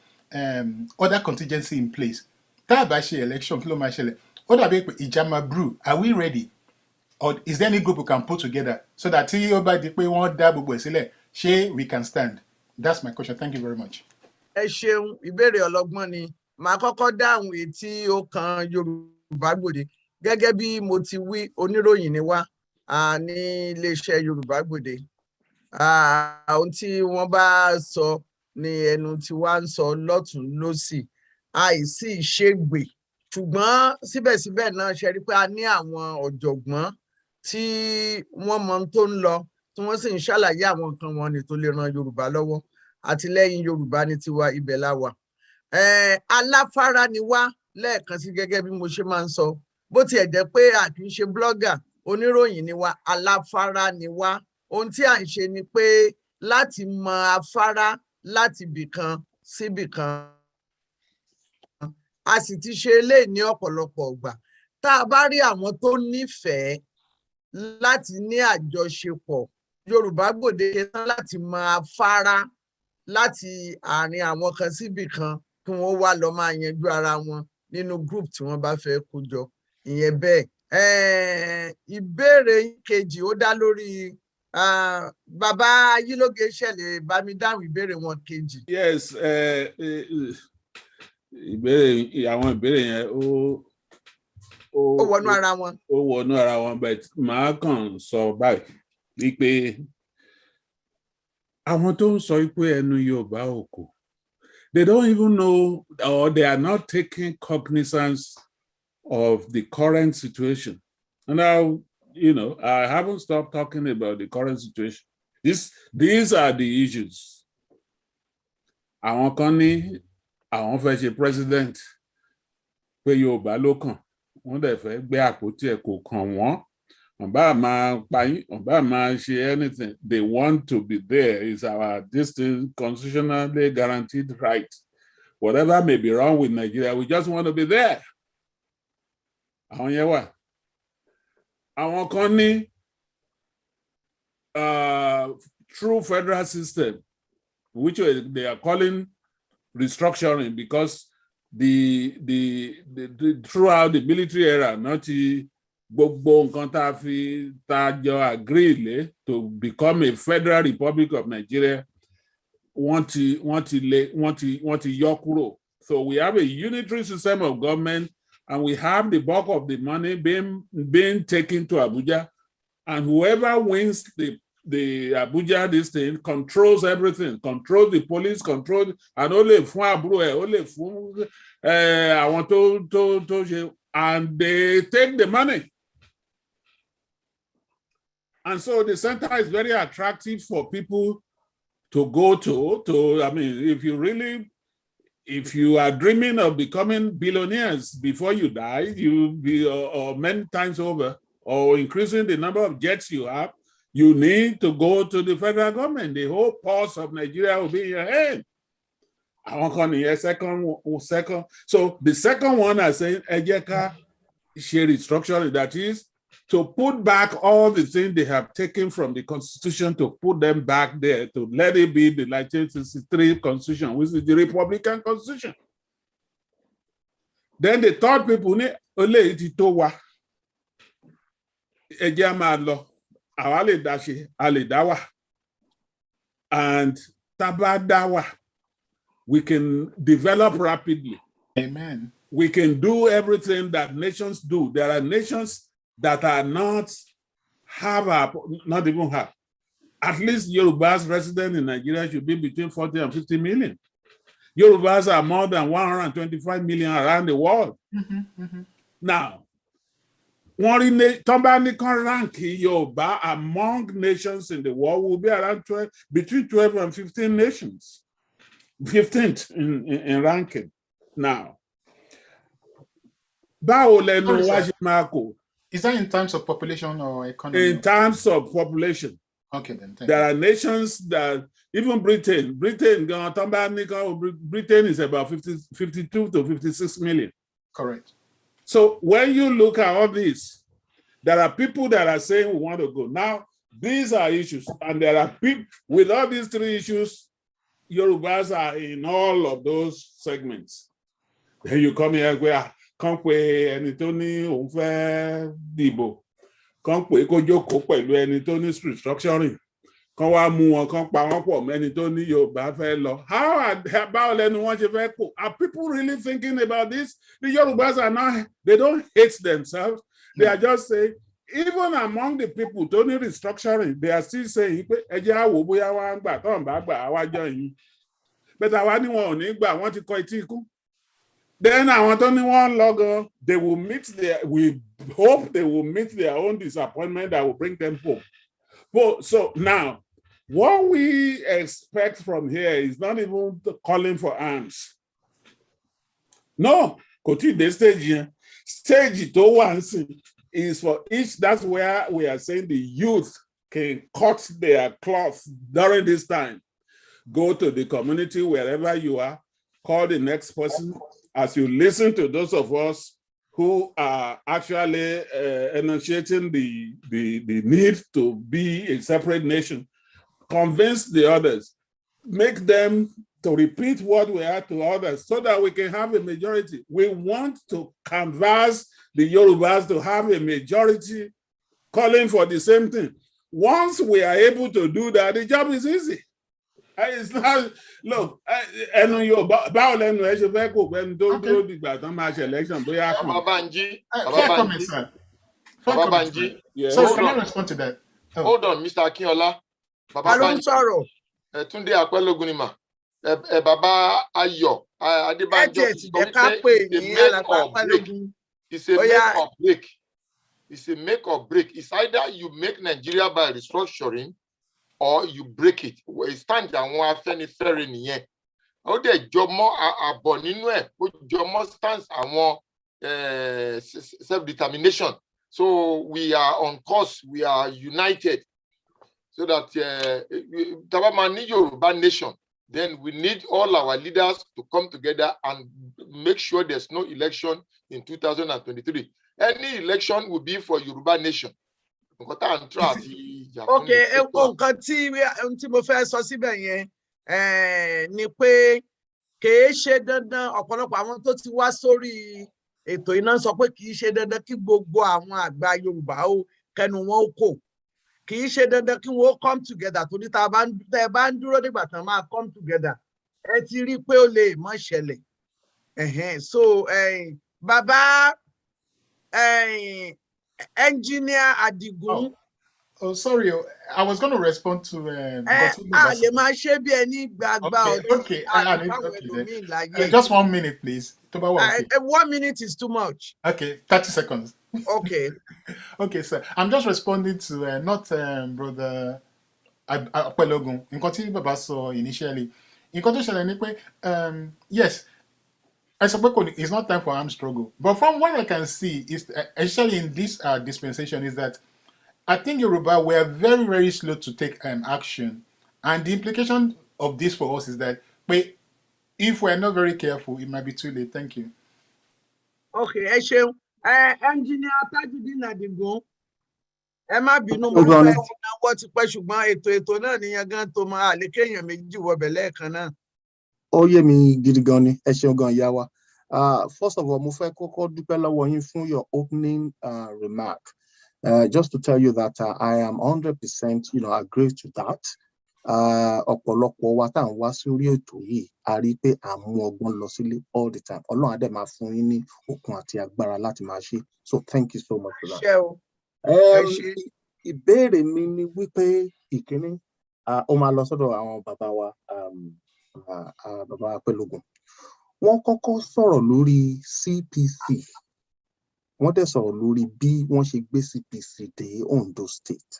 other contingency in place. Tá bá ṣe election, kí ló máa ṣẹlẹ̀? Ó dàbí pé ìjà máa brew. Are we ready? Or is there any group we can put together so that tí ó bá di pé wọ́n dá gbogbo ẹ̀ sílẹ̀, ṣé we can stand? That's my question. Thank you very much. Ẹ ṣeun, ìbéèrè ọlọ́gbọ́n ni. Màá kọ́kọ́ dáhùn èyí tí ó kan Yorùbá Gbode. Gẹ́gẹ́ bí mo ti wí, oníròyìn ni wá. ní iléeṣẹ́ Yorùbá Gbòde. Ohun tí wọ́n bá sọ ní ẹnu tí wá ń sọ lọ́tún lósì, àìsí ìṣègbè, ṣùgbọ́n síbẹ̀síbẹ̀ náà ṣe rí pé a ní àwọn ọ̀jọ̀gbọ́n tí wọ́n mọ tó ń lọ, tí wọ́n sì ń ṣàlàyé àwọn nǹkan wọn ni tó lè ran Yorùbá lọ́wọ́. Àtìlẹ́yìn Yorùbá ní tiwa, ibẹ̀ la wà. Aláfárá ni wá lẹ́ẹ̀kan sí, gẹ́gẹ́ bí mo ṣe máa ń sọ, bó tiẹ̀ jẹ́ pé a kì í ṣe blogger, oníròyìn ni wá, aláfárá ni wá. Ohun tí à ń ṣe ni pé láti mọ afárá láti bìkan síbìkan. A sì ti ṣe eléyìí ní ọ̀pọ̀lọpọ̀ ìgbà. Tá a bá rí àwọn tó nífẹ̀ẹ́ láti ní àjọṣepọ̀, Yorùbá Gbòde ṣetán láti mọ afárá láti àárín àwọn kan síbìkan kí wọ́n wá lọ máa yanjú ara wọn nínú group tí wọ́n bá fẹ́ kó jọ. Ìyẹn bẹ́ẹ̀. Ìbéèrè kejì ó dá lórí bàbá Ayílóge ṣẹlẹ̀ bá mi dáhùn ìbéèrè wọn kejì. Yes, àwọn ìbéèrè yẹn ó wọnú ara wọn. Ó wọnú ara wọn, but màá kàn sọ báyìí wípé àwọn tó ń sọ pé ẹnu Yorùbá ò kò, they don't even know, or they are not taking cognizance of the current situation. And now, I haven't stopped talking about the current situation. These are the issues. Àwọn kan ní àwọn fẹ́ ṣe president pé Yorùbá ló kàn, wọ́n dẹ̀ fẹ́ gbé àpótí ẹ̀, kò kàn wọ́n. Wọ́n bá máa payín, wọ́n bá máa ṣe anything. They want to be there. It's our distinct constitutionally guaranteed right. Whatever may be wrong with Nigeria, we just want to be there. Àwọn yẹn wà. Àwọn kan ní true federal system, which they are calling restructuring, because the throughout the military era, not gbogbo nǹkan tá a jọ agree to become a federal republic of Nigeria, wọ́n ti yọ kúrò. So we have a unitary system of government, and we have the bulk of the money being taken to Abuja, and whoever wins the Abuja, this thing, controls everything, controls the police, and only fún àbúrò ẹ̀, only fún àwọn tó and they take the money. And so the center is very attractive for people to go to. I mean, if you are dreaming of becoming billionaires before you die, or many times over, or increasing the number of jets you have, you need to go to the federal government. The whole pulse of Nigeria will be in your hand. Second. So the second one, I say, Ejeka share restructuring, that is to put back all the things they have taken from the Constitution, to put them back there, to let it be the 1963 Constitution, which is the Republican Constitution. Then the third people, and Tabadawa, we can develop rapidly. Amen. We can do everything that nations do. There are nations that are not even have. At least Yorubas resident in Nigeria should be between 40 and 50 million. Yorubas are more than 125 million around the world. Now, Tombani can rank Yoruba among nations in the world will be around between 12 and 15 nations. 15th in ranking. Now, is that in terms of population or economy? In terms of population. Okay, then. There are nations that, even Britain is about 52 to 56 million. Correct. So when you look at all this, there are people that are saying we want to go. Now, these are issues, and there are people with all these three issues. Yorubas are in all of those segments. Then you come here where kan pe ẹni tó ní òun fẹ́ dìbò, kan pé kó jókòó pẹ̀lú ẹni tó ní restructuring, kan wá mú wọn, kan pa wọ́n pọ̀ mẹ́ni tó ní Yorùbá fẹ́ lọ. Báwo lẹnu wọn ṣe fẹ́ kó? Are people really thinking about this? The Yorubas are not, they don't hate themselves. They are just saying, even among the people tó ní restructuring, they are still saying pé ẹ jẹ́ àwò bóyá wá ń gbà tó ń bá gbà àwa jọ yín. But àwa ní wọn ò ní gbà, wọ́n ti kọ etí ikú. Then àwọn tó ní wọ́n lọ gan, they will meet we hope they will meet their own disappointment that will bring them hope. So now, what we expect from here is not even calling for arms. No, kò tí dé stage yẹn. Stage tó wà ń sìn is for each. That's where we are saying the youth can cut their cloth during this time. Go to the community wherever you are, call the next person. As you listen to those of us who are actually enunciating the need to be a separate nation, convince the others, make them to repeat what we are to others so that we can have a majority. We want to canvass the Yorubas to have a majority calling for the same thing. Once we are able to do that, the job is easy. It's not, look, ẹnu yóò báwo lẹ́nu ẹ ṣe fẹ́ kó pẹ́nu tó dúró dìgbà tán máa ṣe election bóyá kàn. Baba Banji. So can I respond to that? Hold on, Mr. Akinola. Baba Banji. Tunde Akwelogun ni ma. Baba Ayo Adebanjo. It's a make or break. It's a make or break. It's either you make Nigeria by restructuring or you break it. It's time that one Afenifere nìyẹn. Ó dẹ̀ jọmọ́ àbọ̀ nínú ẹ̀, ó jọmọ́ stance àwọn self-determination. So we are on course, we are united. So that Tabamani Yoruba nation, then we need all our leaders to come together and make sure there's no election in 2023. Any election will be for Yoruba nation. Okay, nǹkan tí mo fẹ́ sọ síbẹ̀ yẹn ni pé kìí ṣe dandan ọ̀pọ̀lọpọ̀ àwọn tó ti wá sórí ètò iná sọ pé kìí ṣe dandan kí gbogbo àwọn àgbà Yorùbá ó kẹnu wọn ó kò, kìí ṣe dandan kí wọn ó come together torí tá ẹ bá ń dúró nígbà tán máa come together ẹ ti rí pé ó lè má ṣẹlẹ̀. So bàbá Engineer Adigun. Oh, sorry. I was going to respond to. Just 1 minute, please. 1 minute is too much. Okay, 30 seconds. Okay. Okay, sir. I'm just responding to not Brother Akwelogun. Nǹkan tí bàbá sọ initially. Nǹkan tó ṣẹlẹ̀ ni pé yes. I suppose it's not time for armed struggle. But from what I can see, is especially in this dispensation, is that I think Yoruba were very, very slow to take action. And the implication of this for us is that if we're not very careful, it might be too late. Thank you. Okay, Engineer Tajudeen Adigun. Ẹ má bínú mo fẹ́ ti náwó ti pẹ́ ṣùgbọ́n ètò náà nìyẹn gan tó máa lè kéèyàn méjì wọbẹ̀ lẹ́ẹ̀kan náà. Ó yé mi gidi gan ni, ẹ ṣeun gan ìyá wa. First of all, mo fẹ́ kọ́kọ́ dúpẹ́ lọ́wọ́ yín fún your opening remark. Just to tell you that I am 100%, agree to that. Ọ̀pọ̀lọpọ̀ wa tá à ń wá sórí ètò yìí, a rí pé à ń mú ọgbọ́n lọ sílé all the time. Ọlọ́run á dẹ̀ máa fún yín ní okun àti agbára láti máa ṣe. So thank you so much for that. Ìbéèrè mi ni wípé ìkíní, ó máa lọ sọ́dọ̀ àwọn bàbá wa. Bàbá Akwelogun wọ́n kọ́kọ́ sọ̀rọ̀ lórí CPC, wọ́n dẹ̀ sọ̀rọ̀ lórí bí wọ́n ṣe gbé CPC dé Ondo State.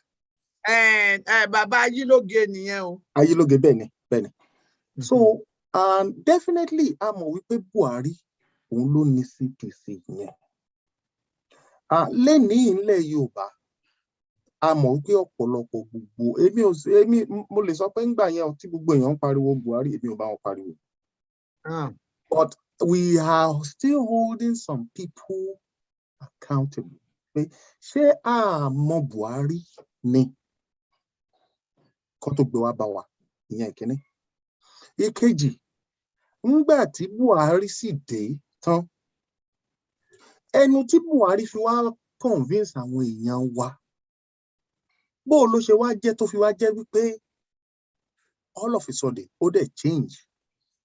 Bàbá Ayílóge nìyẹn o. Ayílóge bẹ́ẹ̀ ni. So definitely a mọ̀ wípé Buhari òun ló ní CPC yẹn. Lẹ́nìí ilẹ̀ Yorùbá a mọ̀ wípé ọ̀pọ̀lọpọ̀ gbogbo èmi mo lè sọ pé ńgbà yẹn tí gbogbo èèyàn ń pariwo Buhari èmi ò bá wọn pariwo. But we are still holding some people accountable. Ṣé a mọ̀ Buhari ni kó tó gbé wá bá wa ìyẹn ìkíní. Ìkejì, ńgbà tí Buhari sì dé tán, ẹnu tí Buhari fi wá convince àwọn èèyàn wa bó ló ṣe wá jẹ́ tó fi wá jẹ́ wípé all of a sudden ó dẹ̀ change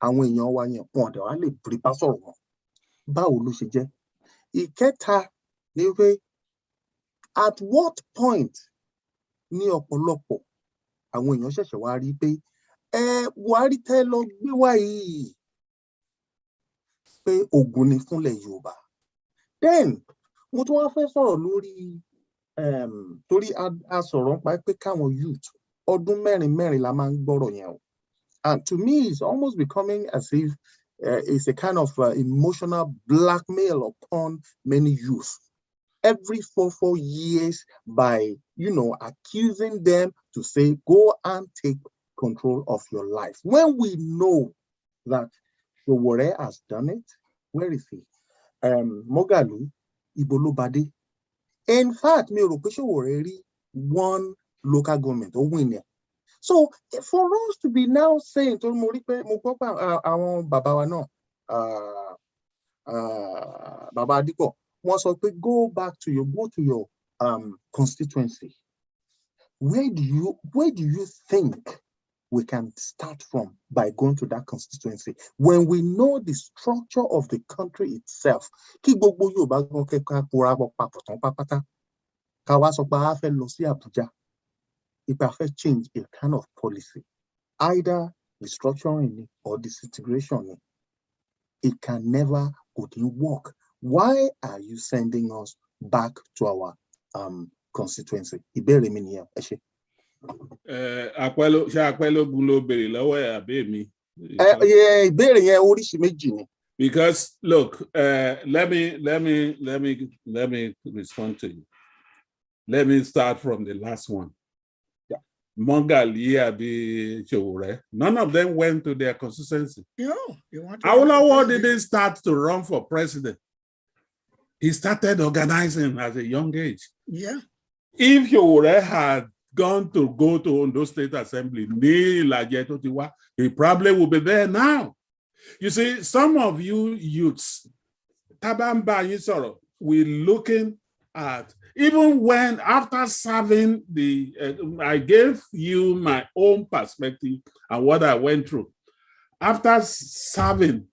àwọn èèyàn wa yẹn wọn dẹ̀ wá lè brí bá sọ̀rọ̀ wọn. Báwo ló ṣe jẹ́? Ìkẹta ni wípé At what point ní ọ̀pọ̀lọpọ̀ àwọn èèyàn ṣẹ̀ṣẹ̀ wá rí pé Buhari tẹ́ lọ gbé wá yìí pé ogun ni fúnlẹ̀ Yorùbá. Then mo tún wá fẹ́ sọ̀rọ̀ lórí torí a sọ̀rọ̀ nípa pé káwọn youth ọdún mẹ́rin la máa ń gbọ́rọ̀ yẹn o. And to me, it's almost becoming as if it's a kind of emotional blackmail upon many youth. Every 4 years by, accusing them to say, go and take control of your life. When we know that Sowore has done it, where is he? Mogalu, Ibolobade. In fact, mi rò pé Sowore rí one local government or winner. So for us to be now saying, to mo gbọ́ pé àwọn bàbá wa náà, Baba Adipo, wọ́n sọ pé go to your constituency. Where do you think we can start from by going to that constituency when we know the structure of the country itself? Kí gbogbo Yorùbá gan kẹ́kọ̀ọ́ kóra bọ̀ papọ̀ tán pápátá. Ká wá sọ pé a fẹ́ lọ sí Abuja. If I fẹ́ change a kind of policy, either restructuring or disintegration, it can never work. Why are you sending us back to our constituency? Ìbéèrè mi nìyẹn, ẹ ṣé. Àpẹlógún ló béèrè lọ́wọ́ ẹ̀ àbí mi? Ìbéèrè yẹn oríṣi méjì ni. Because look, let me respond to you. Let me start from the last one. Yeah. Mongali àbí Sowore, none of them went to their constituency. No, Awolowo didn't start to run for president. He started organizing at a young age. Yeah. If Sowore had go to Ondo State Assembly, he probably would be there now. You see, some of you youths, we're looking at, even when after serving I gave you my own perspective and what I went through. After serving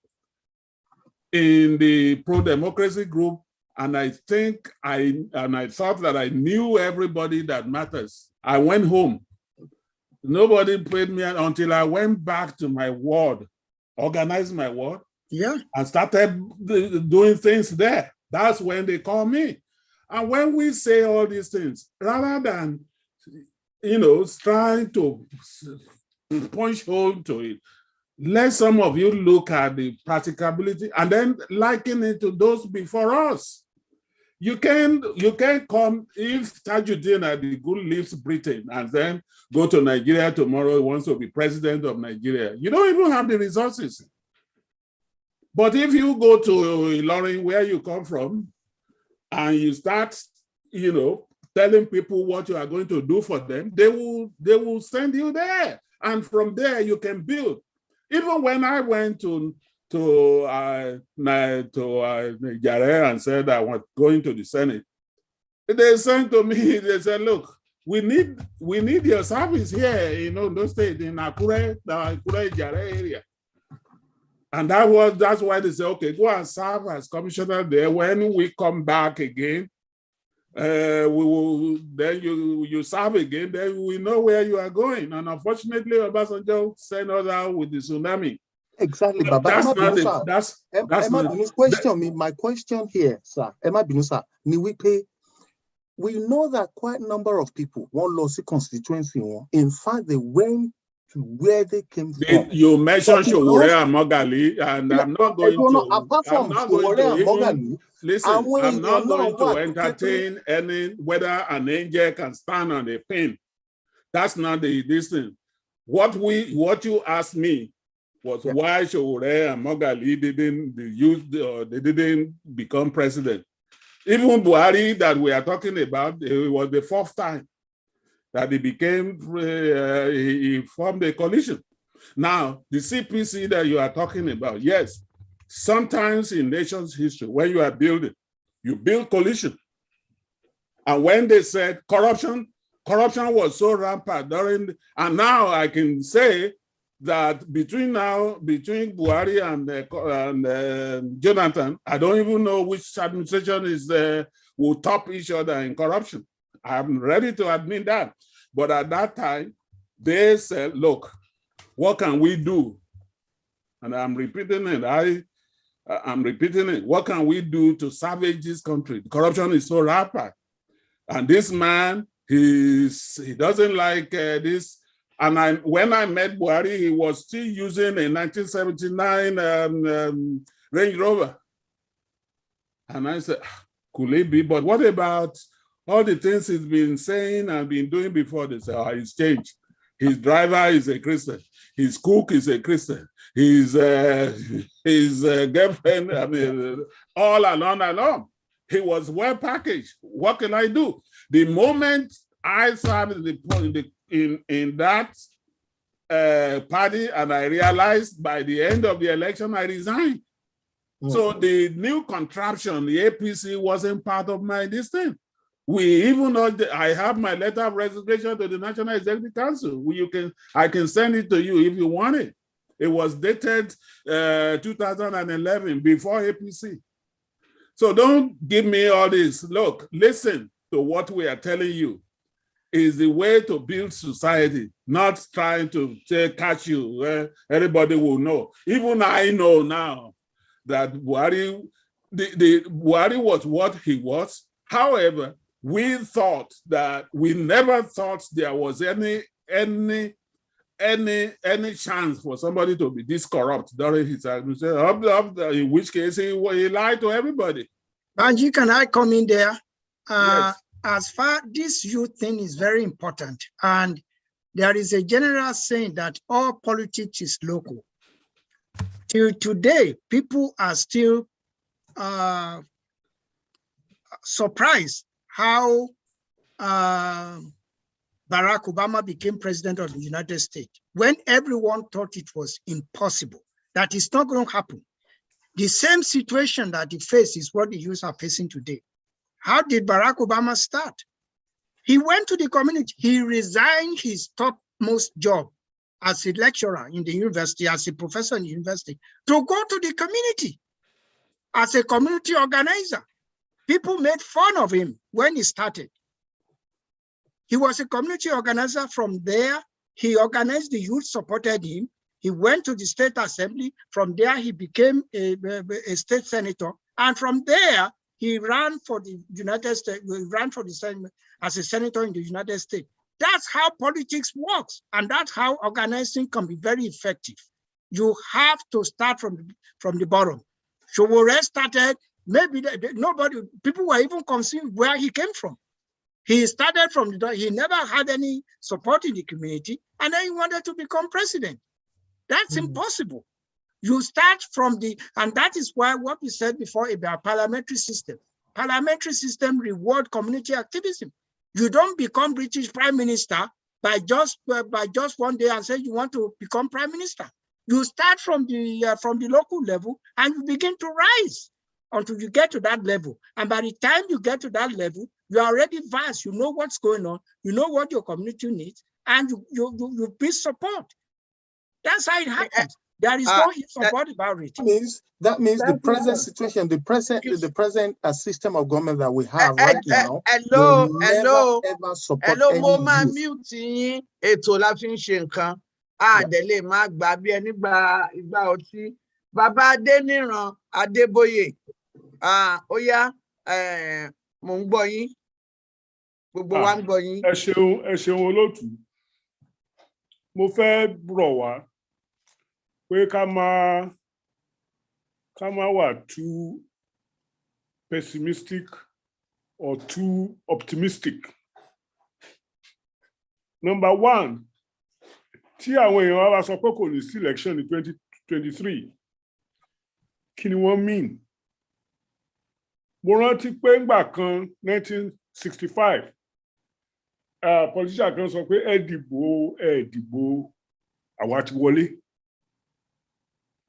in the pro-democracy group, and I think I thought that I knew everybody that matters. I went home. Nobody paid me until I went back to my ward, organized my ward, and started doing things there. That's when they call me. And when we say all these things, rather than, trying to punch hole to it, let some of you look at the practicability and then liken it to those before us. You can come if Tajuddin Adigun leaves Britain and then go to Nigeria tomorrow, he wants to be president of Nigeria. You don't even have the resources. But if you go to Ilorin, where you come from, and you start, telling people what you are going to do for them, they will send you there. And from there, you can build. Even when I went to Jare and said I was going to the Senate, they sent to me, they said, look, we need your service here in Ondo State, in Akure Jare area. And that's why they say, okay, go and serve as commissioner there. When we come back again, we will, then you serve again, then we know where you are going. And unfortunately, Obasanjo sent us out with the tsunami. Exactly, but that's not it. That's my question here, sir. We know that quite a number of people want lost constituency. In fact, they went to where they came from. You mentioned Sowore and Mogali, and I'm not going to. Apart from Sowore and Mogali, listen, I'm not going to entertain whether an angel can stand on a pin. That's not this thing. What you asked me was why Sowore and Mogali didn't become president. Even Buhari that we are talking about, it was the 4th time that he formed a coalition. Now, the CPC that you are talking about, yes, sometimes in nation's history, when you are building, you build coalition. And when they said corruption was so rampant and now I can say that between Buhari and Jonathan, I don't even know which administration will top each other in corruption. I'm ready to admit that. But at that time, they said, look, what can we do? And I'm repeating it. I'm repeating it. What can we do to salvage this country? Corruption is so rampant. And this man, he doesn't like this. And when I met Buhari, he was still using a 1979 Range Rover. And I said, could it be? But what about all the things he's been saying and been doing before? They say, oh, he's changed. His driver is a Christian. His cook is a Christian. His girlfriend, I mean, all along. He was well packaged. What can I do? The moment I started in that party, and I realized by the end of the election, I resigned. So the new contraption, the APC, wasn't part of my destiny. We even I have my letter of resignation to the National Executive Council. I can send it to you if you want it. It was dated 2011, before APC. So don't give me all this. Look, listen to what we are telling you. Is the way to build society, not trying to catch you. Everybody will know. Even I know now that Buhari was what he was. However, we never thought there was any chance for somebody to be this corrupt during his administration, in which case he lied to everybody. Banji, can I come in there? Yes. As far this youth thing is very important, and there is a general saying that all politics is local. Till today, people are still surprised how Barack Obama became president of the United States when everyone thought it was impossible, that it's not going to happen. The same situation that he faced is what the youth are facing today. How did Barack Obama start? He went to the community. He resigned his topmost job as a lecturer in the university, as a professor in the university, to go to the community as a community organizer. People made fun of him when he started. He was a community organizer. From there, he organized the youth, supported him. He went to the state assembly. From there, he became a state senator. And from there, he ran for the United States, ran for the Senate as a senator in the United States. That's how politics works. And that's how organizing can be very effective. You have to start from the bottom. Showore started, maybe people were even concerned where he came from. He started from he never had any support in the community, and then he wanted to become president. That's impossible. You start from and that is why what we said before about parliamentary system. Parliamentary system reward community activism. You don't become British Prime Minister by just one day and say you want to become Prime Minister. You start from the local level and you begin to rise until you get to that level. And by the time you get to that level, you are already vast. You know what's going on. You know what your community needs, and you build support. That's how it happens. There is no support about it. That means the present situation, the present system of government that we have right now. Hello. Mo máa mute yín, ètò la fi ń ṣe nǹkan. Àdẹ̀lé máa gbà bí ẹni gba ìgbà ọtí. Bàbá Adéníran Adébóyè. Ó yá, mò ń gbọ́ yín. Gbogbo wa ń gbọ́ yín. Ẹ ṣeun olóòtú. Mo fẹ́ rọ̀ wá pé ká má wà too pessimistic or too optimistic. Number one, tí àwọn èèyàn wa sọ pé kò ní sí election ní 2023, kí ni wọ́n mean? Mo rántí pé ńgbà kan 1965, politician kan sọ pé ẹ dìbò àwa ti wọlé.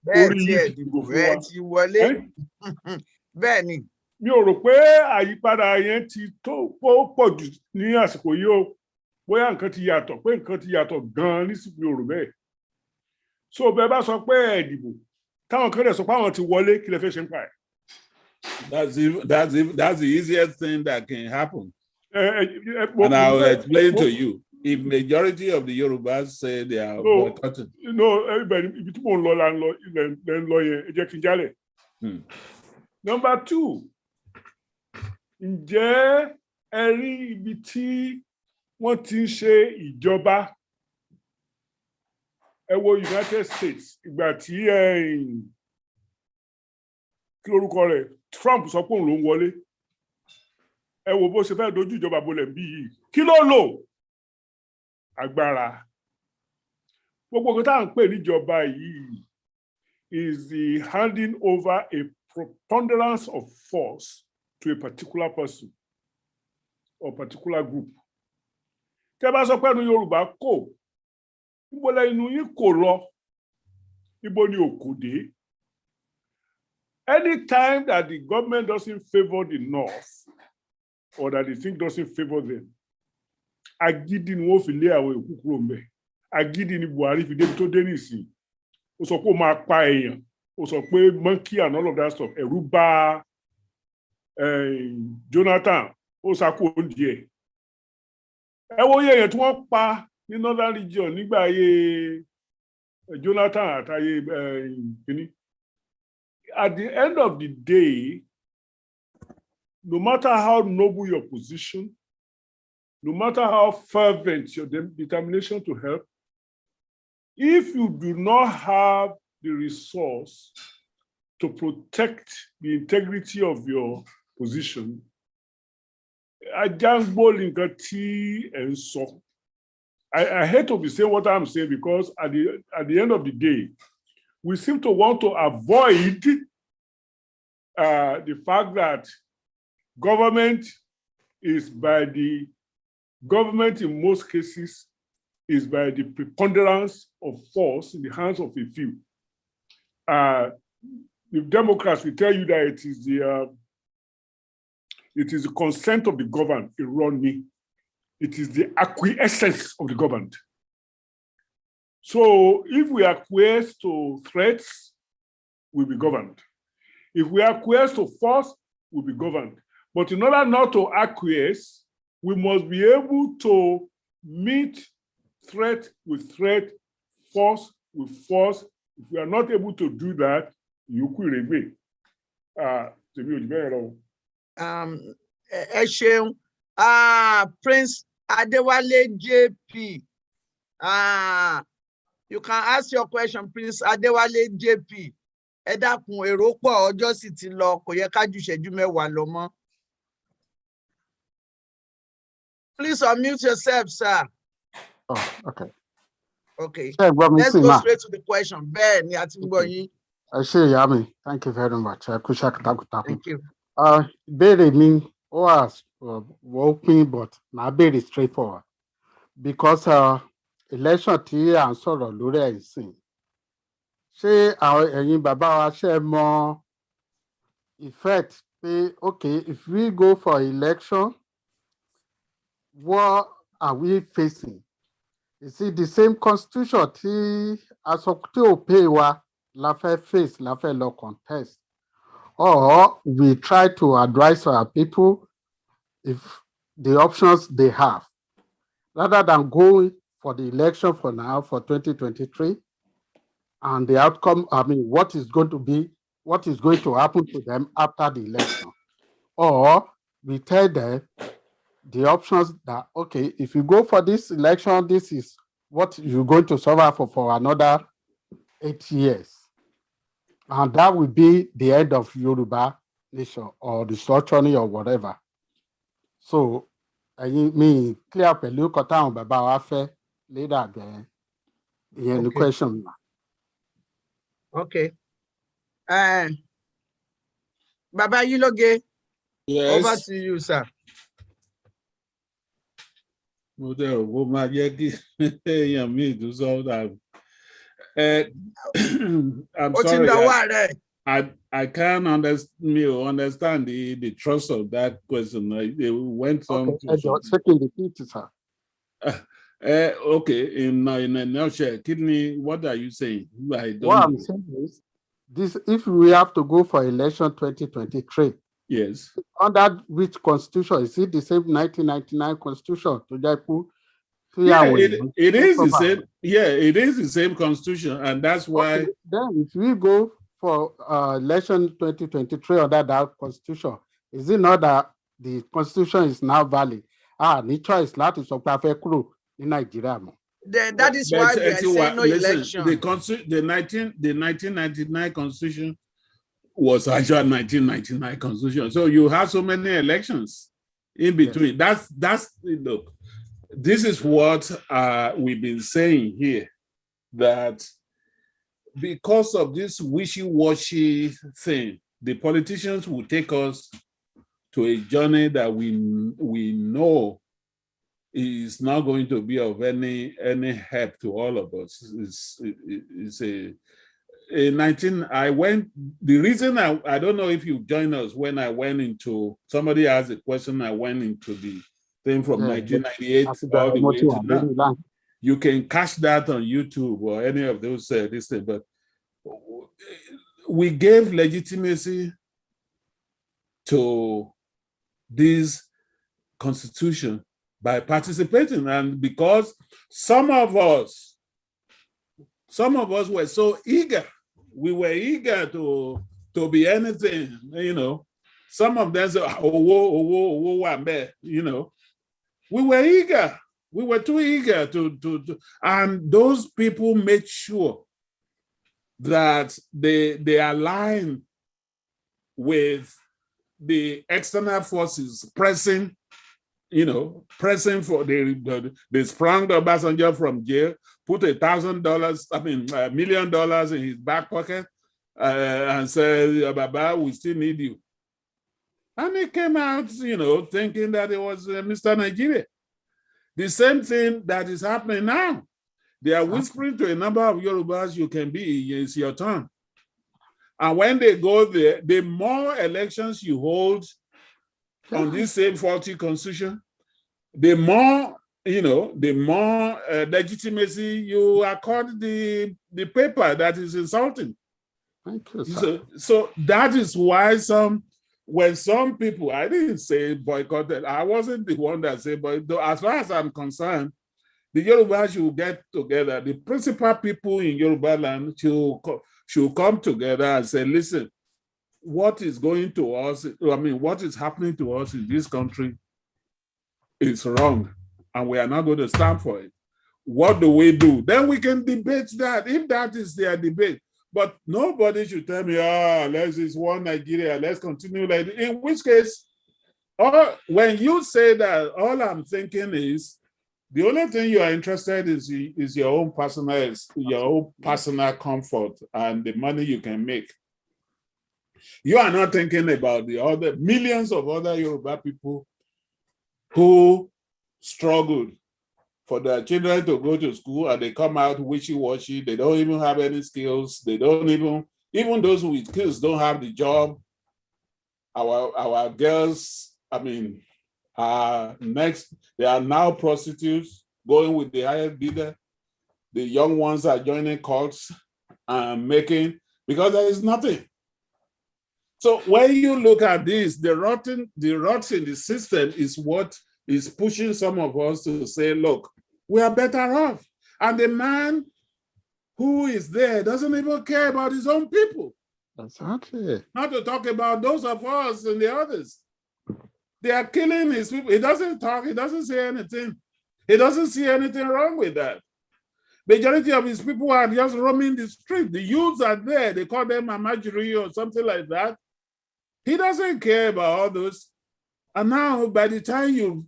Bẹ́ẹ̀ tí ẹ dìbò ẹ ti wọlé. Bẹ́ẹ̀ ni. Mi ò rò pé àyípadà yẹn ti tó pọ̀ jù ní àsìkò yìí o. Bóyá nǹkan ti yàtọ̀, pé nǹkan ti yàtọ̀ gan-an nísìnyí, mi ò rò bẹ́ẹ̀. So bẹ́ẹ̀ bá sọ pé ẹ dìbò, táwọn kan dẹ̀ sọ pé àwọn ti wọlé, kí lẹ fẹ́ ṣe ń pa ẹ̀? That's the easiest thing that can happen. And I'll explain to you. If majority of the Yorubas say they are boycotting. No, everybody, Number 2, ǹjẹ́ ẹ rí ibi tí wọ́n ti ń ṣe ìjọba? Ẹ wo United States ìgbà tí kí lórúkọ rẹ̀ Trump sọ pé òun ló ń wọlé. Ẹ wo bó ṣe fẹ́ dojú ìjọba bolẹ̀ bí yìí. Kí ló lò? Agbára. Gbogbo nǹkan tá à ń pè níjọba yìí is the handing over a preponderance of force to a particular person or particular group. Tẹ́ bá sọ pé ẹnu Yorùbá kò, níbo lẹ́nu yín kò lọ, níbo ni òkò dé? Anytime that the government doesn't favor the North or that the thing doesn't favor them, agídí ni wọ́n fi lé àwọn èkú kúrò ńbẹ̀. Agídí ni Buhari fi débi tó dé nísìn. Ó sọ pé ó máa pa èèyàn. Ó sọ pé monkey and all of that stuff. Ẹ̀rù bà Jonathan. Ó sàkó oúnjẹ ẹ̀. Ẹ wo iye èèyàn tí wọ́n pa ní Northern Region nígbà ayé Jonathan àtayé kìíní. At the end of the day, no matter how noble your position, no matter how fervent your determination to help, if you do not have the resource to protect the integrity of your position, I hate to be saying what I'm saying because at the end of the day, we seem to want to avoid the fact that government in most cases is by the preponderance of force in the hands of a few. The Democrats will tell you that it is the consent of the governed, irony. It is the acquiescence of the governed. So if we acquiesce to threats, we'll be governed. If we acquiesce to force, we'll be governed. But in order not to acquiesce, we must be able to meet threat with threat, force with force. If we are not able to do that, you could regret. Prince Adewale JP. You can ask your question, Prince Adewale JP. Ẹ dákun èrò pọ̀ ọjọ́ sì ti lọ kò yẹ ká ju ìṣẹ́jú mẹ́wàá lọ mọ́. Please unmute yourself, sir. Oh, okay. Okay. Let's go straight to the question. Ben, thank you very much. Thank you. Béèrè mi was open, but my béèrè straightforward because election tí à ń sọ̀rọ̀ lórí ẹ̀ sìn. Ṣé àwọn ẹ̀yin bàbá wa ṣe mọ effect pé okay, if we go for election, what are we facing? Is it the same constitution tí aṣọ tí ò pay wa la fẹ́ face la fẹ́ lọ contest? Or we try to advise our people if the options they have, rather than going for the election for now for 2023, and the outcome, what is going to happen to them after the election. Or we tell them the options that, okay, if you go for this election, this is what you're going to suffer for another 8 years. And that will be the end of Yoruba nation or the structuring or whatever. So, I mean, clear pẹ̀lú kọ́tà àwọn bàbá wa fẹ́ later then. The question. Okay. Baba Yiloge, yes. Over to you, sir. I'm sorry. I can't understand the thrust of that question. They went on. Okay, in a nutshell, Kidney, what are you saying? What I'm saying is, this: if we have to go for election 2023, Yes. Under which constitution? Is it the same 1999 constitution? Yeah, it is the same. Yeah, it is the same constitution, and that's why. Okay, then if we go for election 2023 under that constitution, is it not that the constitution is now valid? Ní choice láti sọ pé a fẹ́ kúrò ní Nàìjíríà mọ́. That is why we are saying no election. The 1999 constitution was actually a 1999 constitution. So you have so many elections in between. Yes. That's look. This is what we've been saying here, that because of this wishy-washy thing, the politicians will take us to a journey that we know is not going to be of any help to all of us. The reason I don't know if you joined us when I went into, somebody asked a question, I went into the thing from 1998 all the way to now. You can catch that on YouTube or any of those this thing, but we gave legitimacy to this constitution by participating, and because some of us were so eager, we were eager to be anything, you know. Some of them said, you know. We were eager. We were too eager to and those people made sure that they align with the external forces pressing, you know, pressing for they sprung Obasanjo from jail, put $1,000, $1 million in his back pocket, and said, Baba, we still need you. And he came out, you know, thinking that it was Mr. Nigeria. The same thing that is happening now. They are whispering to a number of Yorubas, you can be, it's your turn. And when they go there, the more elections you hold on this same faulty constitution, the more, you know, the more legitimacy you accord the paper that is insulting. Thank you, sir. So that is why when some people, I didn't say boycotted, I wasn't the one that said, but as far as I'm concerned, the Yoruba should get together. The principal people in Yoruba land should come together and say, listen, what is going to us, what is happening to us in this country is wrong, and we are not going to stand for it. What do we do? Then we can debate that, if that is their debate. But nobody should tell me, let's just one Nigeria, let's continue like that. In which case, when you say that, all I'm thinking is the only thing you are interested in is your own personal comfort and the money you can make. You are not thinking about the other millions of other Yoruba people who struggled for their children to go to school, and they come out wishy-washy. They don't even have any skills. They don't even those with skills don't have the job. Our girls, they are now prostitutes going with the highest bidder. The young ones are joining cults and because there is nothing. So when you look at this, the rot in the system is what is pushing some of us to say, look, we are better off. And the man who is there doesn't even care about his own people. Exactly. Not to talk about those of us and the others. They are killing his people. He doesn't talk, he doesn't say anything. He doesn't see anything wrong with that. Majority of his people are just roaming the street. The youths are there. They call them Amajiri or something like that. He doesn't care about all those. And now, by the time you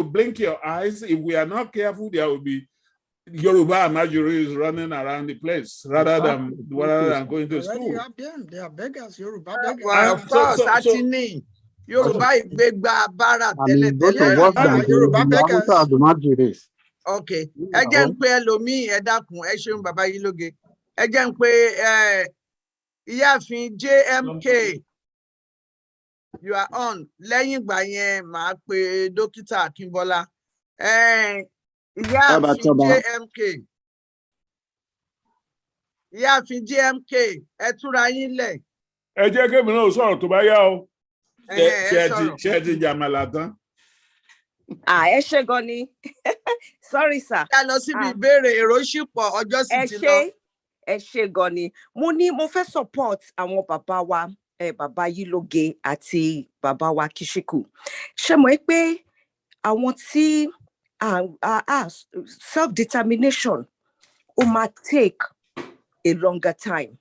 blink your eyes, if we are not careful, there will be Yoruba Amajuris running around the place rather than going to school. You have them. They are beggars, Yoruba beggars. Well, of course, Yoruba ìgbégbá bára tẹ́lẹ̀. Yoruba beggars. Okay. Ẹ jẹ́ ń pe ẹlòmíì, ẹ dákun, ẹ ṣeun bàbá yìí lóge. Ẹ jẹ́ ń pe ìyáàfin JMK. You are on. Lẹ́yìn ìgbà yẹn, màá pe dókítà Akínbọ́lá. Ìyáàfin JMK. Ìyáàfin JMK, ẹ túra yín lẹ̀. Ẹ jẹ́ kémi náà sọ̀rọ̀ tó bá yá o. Ṣé ti jàmàlà tán? Ẹ ṣé gan ni. Sorry sir. Ká lọ síbi ìbéèrè èrò ṣì pọ̀ ọjọ́ sì ti lọ. Ẹ ṣé gan ni. Mo fẹ́ support àwọn bàbá wa, bàbá Yílóge àti bàbá wa Kíṣíkù. Ṣé mọ̀ pé àwọn tí self-determination ó máa take a longer time.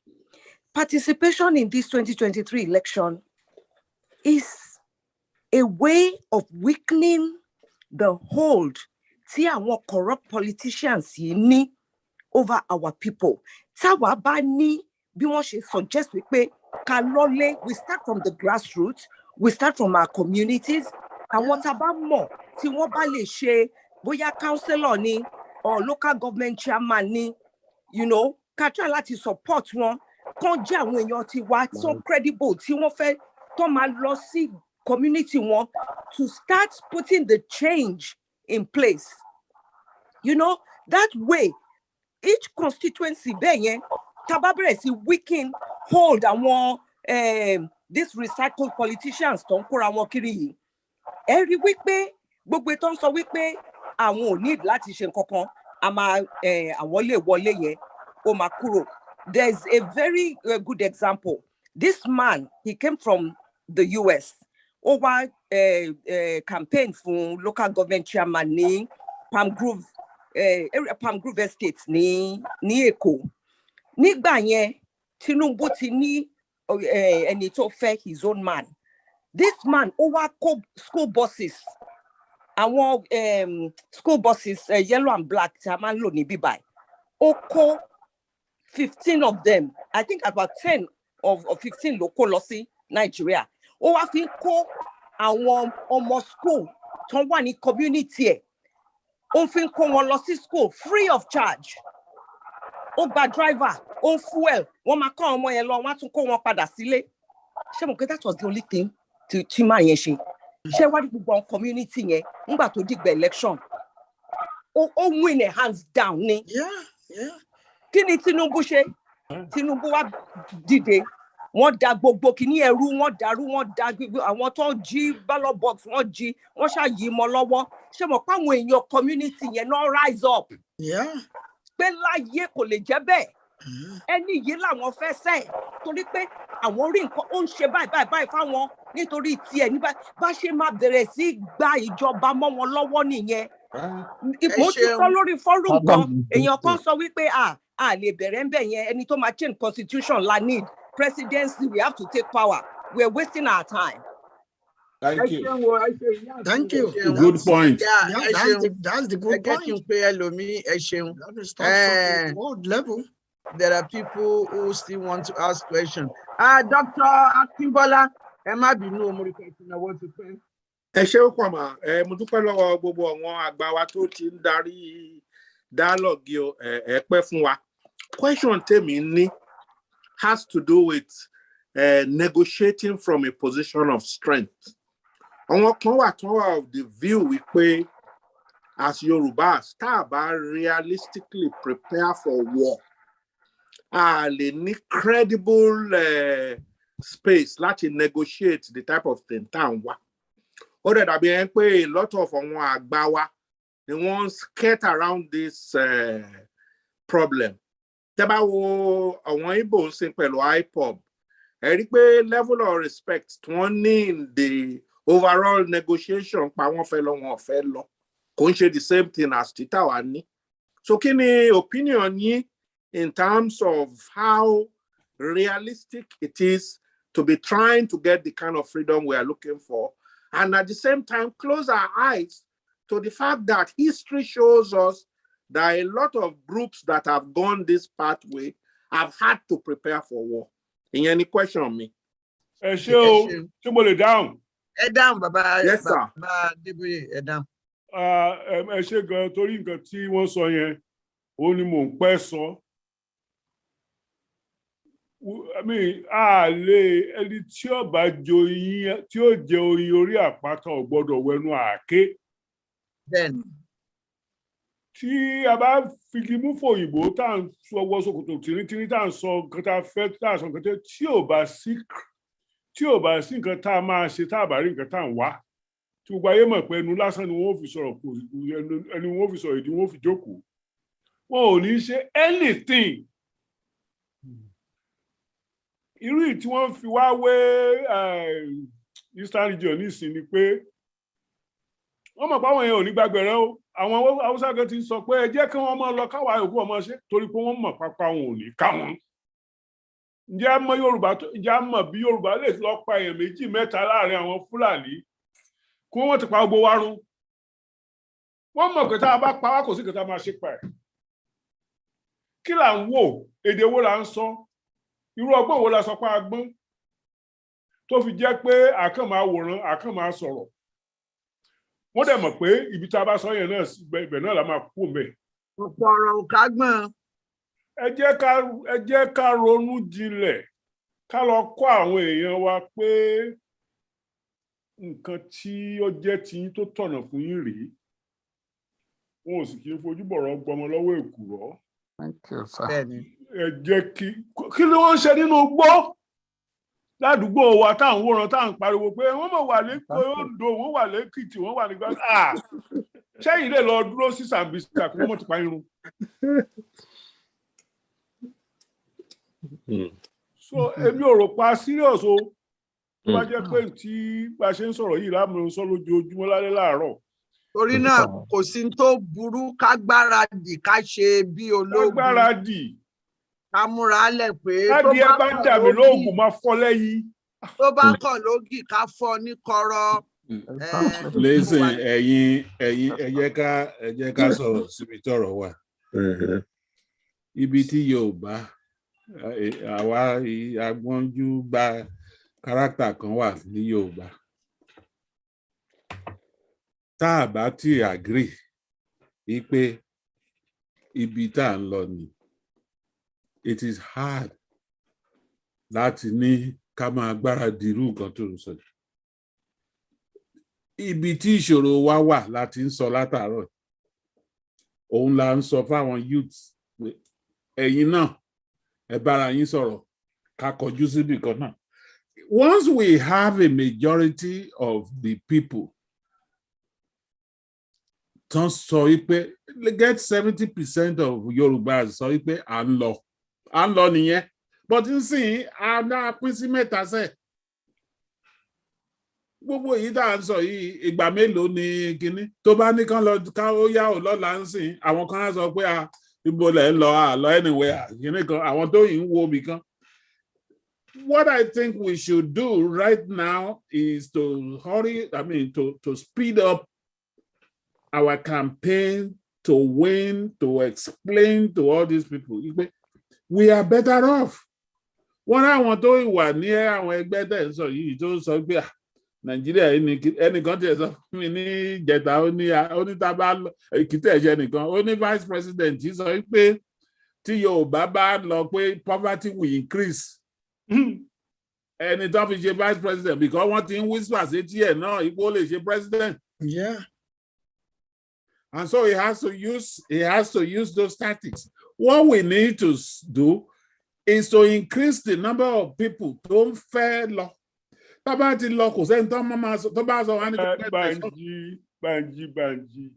Participation in this 2023 election is a way of weakening the hold tí àwọn corrupt politicians yìí ní over our people. Táwa bá ní bí wọ́n ṣe suggest wípé ká lọ́lé, we start from the grassroots, we start from our communities. Àwọn tá bá mọ̀ tí wọ́n bá lè ṣe bóyá councillor ni or local government chairman ni, ká try láti support wọn, kán jẹ́ àwọn èèyàn ti wá so credible tí wọ́n fẹ́ tó máa lọ sí community wọn to start putting the change in place. That way, each constituency bẹ́ẹ̀ yẹn, tá bá bẹ̀rẹ̀ sí weaken hold àwọn these recycled politicians tó ń kóra wọn kiri yìí. Ẹ rí wípé gbogbo tó ń sọ wípé àwọn ò need láti ṣe nǹkan kan, àwọn lè wọlé yẹn, ó máa kúrò. There's a very good example. This man, he came from the US. Ó wá campaign fún local government chairman ní Palm Grove Estate ní Èkó. Nígbà yẹn, Tinubu ti ní ẹni tó fẹ́ his own man. This man, ó wá kó school buses. Àwọn school buses yellow and black tí a máa ń lò ní bíbáyìí. Ó kó 15 of them. I think about 10 or 15 ló kó lọ sí Nigeria. Ó wá fi kó àwọn ọmọ school tó wà ní community ẹ̀. Ó fi kó wọn lọ sí school free of charge. Ó gba driver, ó fuel, wọ́n máa kọ́ ọmọ yẹn lọ, wọ́n á tún kó wọn padà sílé. Ṣé mo pé that was the only thing tí máa yẹn ṣe? Ṣé wá ní gbogbo àwọn community yẹn nígbà tó dìgbà election? Ó win a hands down ni. Kí ni Tinubu ṣe? Tinubu wá dìde. Wọ́n da gbogbo kìíní ẹrú, wọ́n dàrú, wọ́n da àwọn tó jí ballot box, wọ́n jí, wọ́n ṣàyí mọ́ lọ́wọ́. Ṣé mo pa àwọn èèyàn community yẹn náà rise up? Pé láyé kò lè jẹ́ bẹ́ẹ̀. Ẹni yìí làwọn fẹ́ sẹ́ torí pé àwọn rí nǹkan ó ń ṣe báyìí fáwọn nítorí tiẹ̀ ní bá ṣe máa bẹ̀rẹ̀ sí gba ìjọba mọ́ wọn lọ́wọ́ nìyẹn. Mo ti sọ lórí forum kan, èèyàn kan sọ wípé a lè bẹ̀rẹ̀ ń bẹ̀ yẹn, ẹni tó máa change constitution la need. Presidency, we have to take power. We're wasting our time. Thank you. Thank you. Good point. That's the good point. That is world level. There are people who still want to ask questions. Dr. Akínbọ́lá, ẹ má bínú omorika ìtìnáwó ti pẹ́. Ẹ ṣé ó pọ̀ mà, mo dúpẹ́ lọ́wọ́ gbogbo àwọn àgbà wa tó ti ń darí dialogue o, ẹ pẹ́ fún wa. Question tèmi ní has to do with negotiating from a position of strength. Àwọn kan wà tán wà of the view wípé as Yorùbás tá a bá realistically prepare for war, a lè ní credible space láti negotiate the type of thing tá à ń wá. Ó dẹ̀ dàbí ẹni pé a lot of àwọn àgbà wa ni wọ́n skirt around this problem. Tẹ́ bá wo àwọn Igbo ń sìn pẹ̀lú IPOB, ẹ rí pé level of respect tí wọ́n ní in the overall negotiation pa wọ́n fẹ́ lọ wọn ò fẹ́ lọ. Kò ń ṣe the same thing as títà wa ní. So kí ni opinion yín in terms of how realistic it is to be trying to get the kind of freedom we are looking for, and at the same time close our eyes to the fact that history shows us that a lot of groups that have gone this pathway have had to prepare for war. Ìyẹn ni question mi. Ẹ ṣé o, ṣé mo lè dáhùn? Ẹ dáhùn bàbá. Yes sir. Bàbá Adébóyè, ẹ dáhùn. Ẹ ṣé gan torí nǹkan tí wọ́n sọ yẹn, ó ní mò ń pẹ́ sọ. Ẹni tí ó bá joyin tí ó jẹ oyin orí àpáta ò gbọ́dọ̀ wẹnu àáké. Bẹ́ẹ̀ni. Tí a bá figi mú fòyìnbó tá à ń sọwọ́ sókòtò tìrìntìrì tá à ń sọ nǹkan tá a fẹ́ tá à ń sọ nǹkan tí ò bá sí tí ò bá sí nǹkan tá a máa ṣe tá a bá rí nǹkan tá a ń wá tí gbogbo ayé mọ̀ pé ẹnu lásán ni wọ́n fi sọ̀rọ̀ kò ẹnu wọ́n fi sọ̀rọ̀ ìdí wọ́n fi jókòó wọn ò ní ṣe anything irú tí wọ́n fi wá wé Eastern region nísìn ni pé wọ́n mọ̀ pé àwọn èèyàn ò ní gbàgbẹ̀rẹ̀ o àwọn Haúsá kan ti sọ pé ẹ jẹ́ kí wọ́n máa lọ káwa yòókù ọmọ ṣe torí pé wọ́n mọ̀ pápá wọn ò ní ká wọn ǹjẹ́ a mọ̀ Yorùbá ǹjẹ́ a mọ̀ bí Yorùbá lè lọ pa èèyàn méjì mẹ́ta láàrin àwọn Fúlàní kí wọ́n ti pa gbogbo wa run wọ́n mọ̀ pé tá a bá pa wá kò sí nǹkan tá a máa ṣe pa ẹ̀ kí là ń wò èdè wo là ń sọ irú ọgbọ́n wo la sọ pé a gbọ́n tó fi jẹ́ pé àkàn máa wòran àkàn máa sọ̀rọ̀ wọ́n dẹ̀ mọ̀ pé ibi tá a bá sọ yẹn náà ibẹ̀ náà la máa kú mẹ́. ọ̀pọ̀ ọ̀rọ̀ ò ká gbọ́n. ẹ jẹ́ ká ronú jinlẹ̀ ká lọ kọ́ àwọn èèyàn wa pé nǹkan tí ó jẹ́ tiyín tó tọ̀nà fún yín rèé wọn ò sì kí ń fojú bọ̀rọ̀ gbọmọ lọ́wọ́ èkùrọ́. ẹ jẹ́ kí ló ń ṣe nínú gbọ́ ládùúgbò wa táwọn wòran táwọn pariwo pé wọ́n mọ̀ wà lẹ́kọ̀ọ́ Oǹdó wọ́n wà lẹ́kìtì wọ́n wà nígbà sẹ́yìn lè lọ dúró sí Sambisa kí wọ́n mọ̀ ti pa irun. So èmi ò rò pa serious o tó bá jẹ́ pé tí bá ṣe ń sọ̀rọ̀ yìí láàmú sọ lójoojúmọ́ lálẹ́ láàárọ̀. Torí náà kò sí tó burú ká gbáradì ká ṣe bí ológun. Ká gbáradì. Ká múra lẹ̀ pé tó bá dà mí lóògùn máa fọ́ lẹ́yìn. Tó bá kàn lógì ká fọ́ ní kọ̀rọ̀. Listen, ẹ̀yin ẹ jẹ́ ká sọ̀rọ̀ síbi tọ́rọ̀ wà. Ibi tí Yorùbá àwa agbọ́njú gba kárátà kan wà ní Yorùbá. Tá a bá ti agree wípé ibi tá à ń lọ ni it is hard láti ní ká máa gbáradì irú nǹkan tó ń sọ. Ibi tí ìṣòro wa wà láti ń sọ látàárọ̀ òun la ń sọ fáwọn youths pé ẹ̀yin náà ẹ bára yín sọ̀rọ̀ ká kọjú síbì kan náà. Once we have a majority of the people tán sọ wípé get 70% of Yorùbá sọ wípé à ń lọ nìyẹn but nsìn àná pín sí mẹ́ta sẹ́ẹ̀. Gbogbo èyí tá à ń sọ yìí ìgbà mélòó ni kinní tó bá ní kán lọ ká ó yá ò lọ́la ń sìn àwọn kan á sọ pé ibo lẹ̀ ń lọ àlọ́ anywhere kinní kan àwọn tó yìí ń wo ibì kan. What I think we should do right now is to to speed up our campaign to win, to explain to all these people we are better off. Wọ́n ráwọn tó wà ní àwọn ẹgbẹ́ tẹ̀ ń sọ yìí tó sọ pé Nàìjíríà ẹnìkan tiẹ̀ sọ fún mi ní ìjẹta ó ní tábà èkìtì ẹ̀ṣẹ̀ nìkan ó ní vice president sọ pé tí Yorùbá bá lọ pé poverty will increase ẹni tó fi ṣe vice president because wọ́n ti ń whisper sí tiẹ̀ náà ipò lè ṣe president. Yeah. And so he has to use those tactics. What we need to do is to increase the number of people tó ń fẹ́ lọ. Tábà ti lọ kò sẹ́ni tó máa sọ tó bá sọ wá ní Bánjí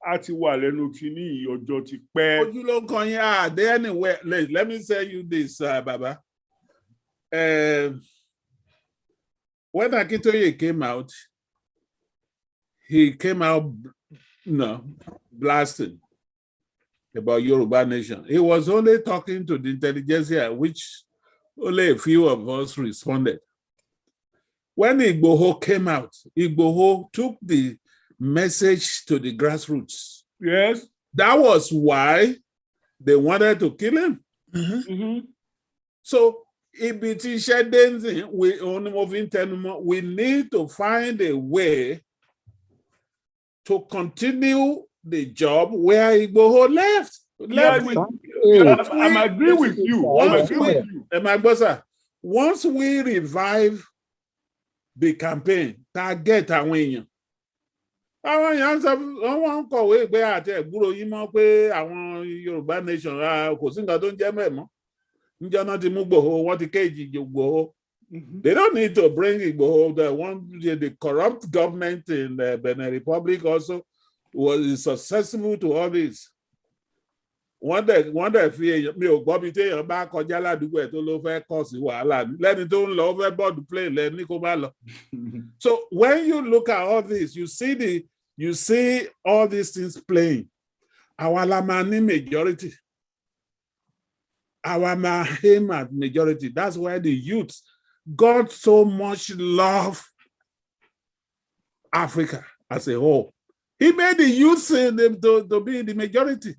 a ti wà lẹ́nu kínní ọjọ́ ti pẹ́. Ojú ló ń kan yín there anywhere. Let me tell you this, Baba. When Akintoye came out, he came out blasting about Yoruba nation. He was only talking to the intelligentsia, which only a few of us responded. When Igboho came out, Igboho took the message to the grassroots. Yes. That was why they wanted to kill him. So, we need to find a way to continue the job where Igboho left. I'm agree with you. Once we revive the campaign, target àwọn èèyàn. Àwọn èèyàn sọ wọ́n ń kọ̀wé pé àti ẹ̀gbúrò yín mọ́ pé àwọn Yorùbá nation kò sí nǹkan tó ń jẹ́ mẹ́mọ́. Níjọ́ náà ti mú Ìgbòho, wọ́n ti kéèjì Ìgbòho. They don't need to bring Igboho. The corrupt government in the Benin Republic also was successful to all this. One day, mi ò gbọ́ bí téèyàn bá kọjá ládùúgbò ẹ̀ tó ló fẹ́ kọ̀ sí wàhálà lẹ́ni tó ń lọ fẹ́ board plane lẹ́ni kó má lọ. So when you look at all this, you see all these things playing. Àwa la máa ní majority. Our máa aim at majority. That's why the youths got so much love Africa as a whole. He made the youths to be in the majority.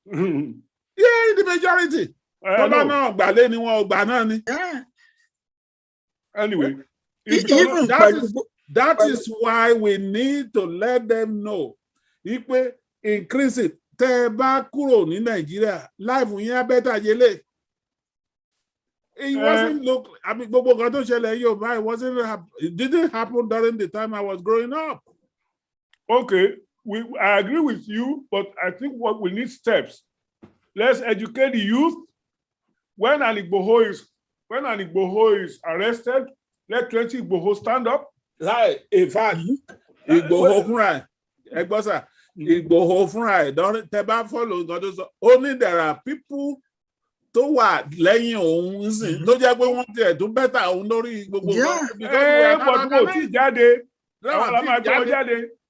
Yeah, in the majority. Anyway, that is why we need to let them know. If we increase it, Teba kúrò ní Nigeria, life yẹn better yele. It wasn't look. I mean, it didn't happen during the time I was growing up. Okay, I agree with you, but I think what we need steps. Let's educate the youth. When an Igboho is arrested, let 20 Igboho stand up. Right. In fact, Igboho fúnra Igboho fúnra don't teba follow. Only there are people tó wà lẹ́yìn òun sìn tó jẹ́ pé wọ́n tiẹ̀ tó bẹ́tà òun lórí gbogbo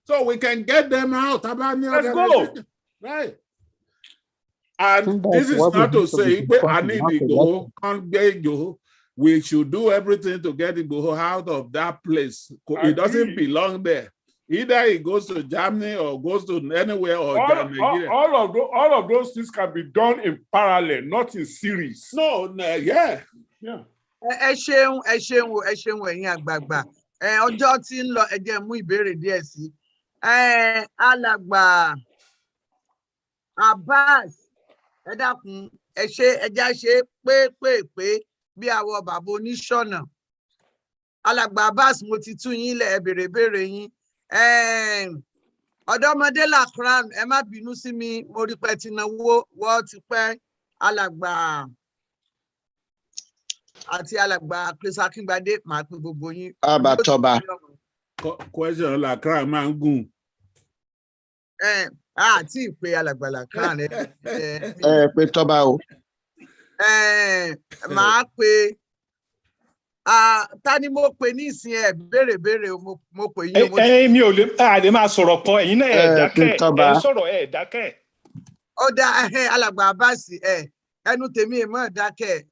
so we can get them out. Let's go. Right. And this is not to say I need Igboho, can't get Igboho. We should do everything to get Igboho out of that place. It doesn't belong there. Either it goes to Germany or goes to anywhere or Nigeria. All of those things can be done in parallel, not in series. No, yeah. Ẹ ṣeun ẹ̀yin àgbààgbà. Ọjọ́ tí ń lọ ẹ jẹ́ mú ìbéèrè díẹ̀ sí. Alàgbà Abbas ẹ dákun ẹja ṣe pé bí àwọn bàbá oníṣọ̀nà. Alàgbà Abbas mo ti tú yín lẹ̀ ẹ béèrè yín. Ọ̀dọ́mọdé Lacram ẹ má bínú sí mi mo rí pé ti náwó wọ́n ti pẹ́ alàgbà àti alàgbà Chris Akíngbadé máa pín gbogbo yín. Àbàtọ́ba. Question Lacram máa ń gùn. Àti ìpè alàgbà Lacram pé tọ́ba o. Máa pe ta ni mo pè ní ìsìn ẹ béèrè mo pè yín. Mi ò lè àdé máa sọ̀rọ̀ kan ẹ̀yin náà ẹ̀ dákẹ́ ẹ̀ sọ̀rọ̀ ẹ̀ dákẹ́. Ó dá alàgbà Abbas ẹnu tèmi ẹ̀ mọ́ dákẹ́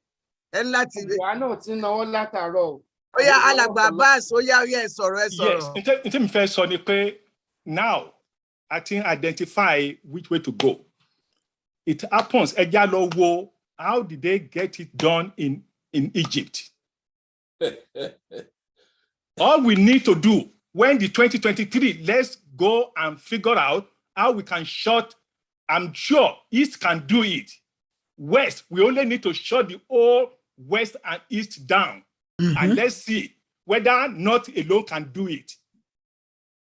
ẹ láti. Ìwà náà ti náwó látàárọ̀. Ó yá alàgbà Abbas ó yá ẹ sọ̀rọ̀. Yes, n tí mi fẹ́ sọ ni pé now I think identify which way to go. It happens ẹja lọ wo how did they get it done in Egypt. All we need to do when the 2023, let's go and figure out how we can shut. I'm sure East can do it. West, we only need to shut the whole West and East down. And let's see whether North alone can do it.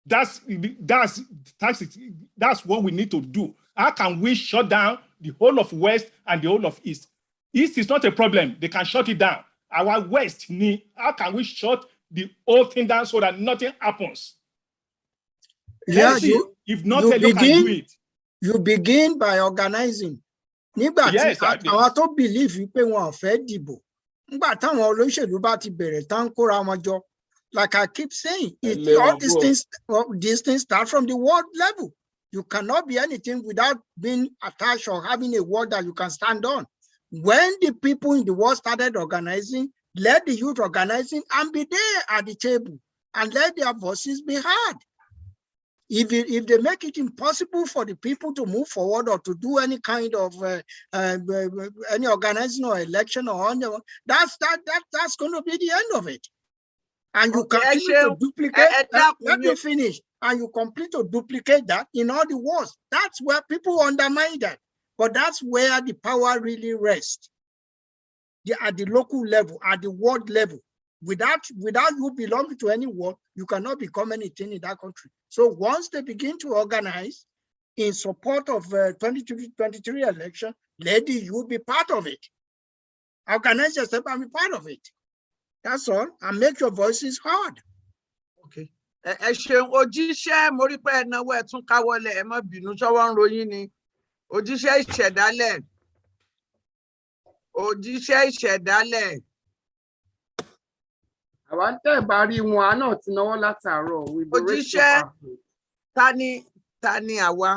That's what we need to do. How can we shut down the whole of West and the whole of East? East is not a problem. They can shut it down. Our West, how can we shut the whole thing down so that nothing happens? Yeah, if not alone can do it. You begin by organizing. Nígbà tí àwọn tó believe pé wọn ò fẹ́ dìbò, nígbà táwọn olóṣèlú bá ti bẹ̀rẹ̀ tán kóra wọn jọ, like I keep saying, all these things start from the world level. You cannot be anything without being attached or having a word that you can stand on. When the people in the world started organizing, let the youth organizing and be there at the table and let their voices be heard. If they make it impossible for the people to move forward or to do any kind of any organizing or election or that's going to be the end of it. And you continue to duplicate. Let me finish. And you complete to duplicate that in all the wars. That's where people undermine that. But that's where the power really rests. At the local level, at the world level. Without you belonging to any world, you cannot become anything in that country. So once they begin to organize in support of 2023 election, let the youth be part of it. Organize yourself and be part of it. That's all. And make your voices heard. Okay. Ẹ ṣeun òjíṣẹ́ mo rí pé ẹnáwó ẹ tún káwọ́lẹ̀ ẹ má bínú ṣọwọ́ ń ròyìn ni òjíṣẹ́ ìṣẹ̀dálẹ̀ òjíṣẹ́ ìṣẹ̀dálẹ̀. Àwa ń tẹ̀ bá rí wọn àá náà ti náwó látàárọ̀. Òjíṣẹ́ ta ni àwa.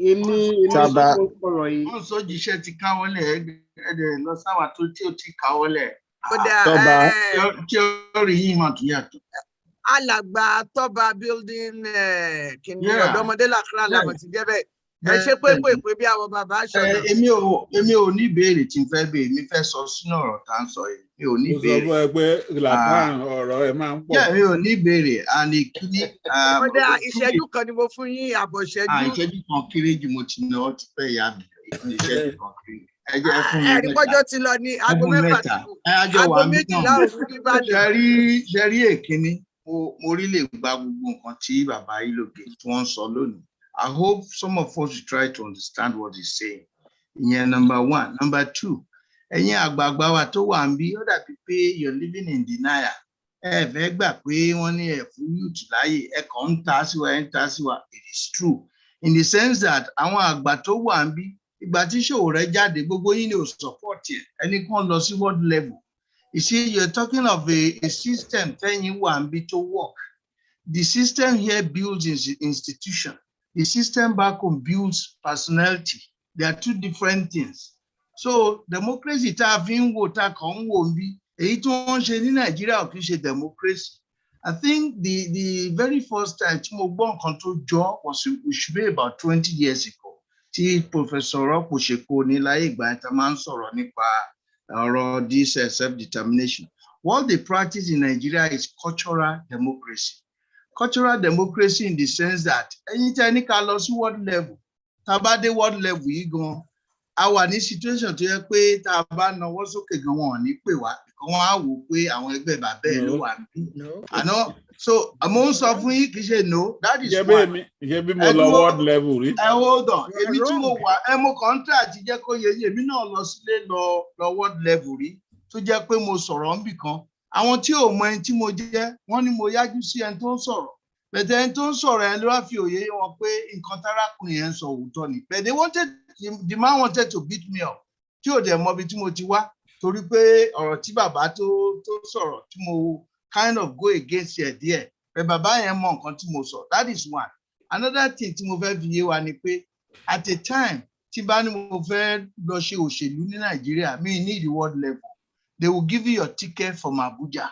Èmi Sábà sọ̀rọ̀ yìí. Wọ́n sọ jíṣẹ́ ti káwọ́lẹ̀ ẹ̀ẹ́dẹ̀ lọ sáwà tó tí ò ti káwọ́lẹ̀. Tọ́ba Tí ó rí yín mà tó yàtọ̀. Alàgbà Tọ́ba building kìnìún ọ̀dọ́mọdé làkúrà làmọ̀ ti jẹ́ bẹ́ẹ̀. Ẹ ṣe pé bí àwọn bàbá aṣọ náà. Èmi ò ní ìbéèrè tí n fẹ́ béèrè, mi fẹ́ sọ sínú ọ̀rọ̀ tá ń sọ yìí. Mi ò ní ìbéèrè. Mo sọ fún ẹ pé làkúrà ọ̀rọ̀ ẹ máa ń pọ̀. Mi ò ní ìbéèrè, àní kíní. Ọ̀dà ìṣẹ́jú kan ni mo fún yín àbọ̀ ìṣẹ́jú. Ìṣẹ́jú kan kéré jù mo ti ná ti fẹ́ yá mi. Ìṣẹ́jú kan kéré. Ẹ jẹ́ fún mi ẹ̀rí pọ́jọ́ ti lọ ní aago mẹ́fà aago méjìlá òru ní Ìbàdàn. Ṣe rí èkíní, mo rí lè gba gbogbo nǹkan tí bàbá Ìlògè tí wọ́n ń sọ lónìí. I hope some of us will try to understand what he's saying. Ìyẹn number one. Number two, ẹ̀yin àgbààgbà wa tó wà ń bí, ó dàbí pé you're living in denial. Ẹ fẹ́ gbà pé wọ́n ní ẹ̀ fún youth láyè, ẹ kàn ń ta sí wa, it is true. In the sense that àwọn àgbà tó wà ń bí, ìgbà tí Sowore jáde, gbogbo yín ni ò support ẹ̀, ẹni kan lọ sí world level. You see, you're talking of a system tẹ́yìn wà ń bí tó work. The system here builds institution. The system back home builds personality. They are two different things. So democracy tá a fi ń wò tá a kàn ń wò ń bí, èyí tó ń ṣe ní Nàìjíríà ò kì í ṣe democracy. I think the very first time tí mo gbọ́ nǹkan tó jọ was it should be about 20 years ago. Tí Professor Rọ́pò Ṣèkó ní láyé ìgbà tá a máa ń sọ̀rọ̀ nípa ọ̀rọ̀ this self-determination. What they practice in Nigeria is cultural democracy. Cultural democracy in the sense that anytime ká lọ sí world level, tá a bá dé world level yìí gan, a wà ní situation tó yẹ pé tá a bá nawọ́ sókè gan wọn ò ní pè wá, wọ́n á wò pé àwọn ẹgbẹ́ bàbá ẹ̀ ló wà níbí. Àná so àmọ́ ń sọ fún yín kì í ṣe no, that is why. Ṣé bí mo lọ world level rí? Hold on, èmi tí mo wà mo contract jẹ́ kó yẹ yín, èmi náà lọ sílé lọ world level rí tó jẹ́ pé mo sọ̀rọ̀ níbì kan. Àwọn tí ò mọ ẹni tí mo jẹ́, wọ́n ní mo yájú sí ẹni tó ń sọ̀rọ̀. Bẹ̀tẹ̀ ẹni tó ń sọ̀rọ̀ ẹni ló wá fi òye wọn pé nǹkan tárákùnrin yẹn ń sọ òótọ́ ni. But the man wanted to beat me up. Tí ò dẹ̀ mọ ibi tí mo ti wá. Torí pé ọ̀rọ̀ tí bàbá tó sọ̀rọ̀ tí mo kind of go against ẹ̀ díẹ̀. Bẹ̀ bàbá yẹn mọ nǹkan tí mo sọ. That is one. Another thing tí mo fẹ́ fi yé wa ni pé at a time tí bá ní mo fẹ́ lọ ṣe òṣèlú ní Nàìjíríà, mi need the world level. They will give you your ticket from Abuja.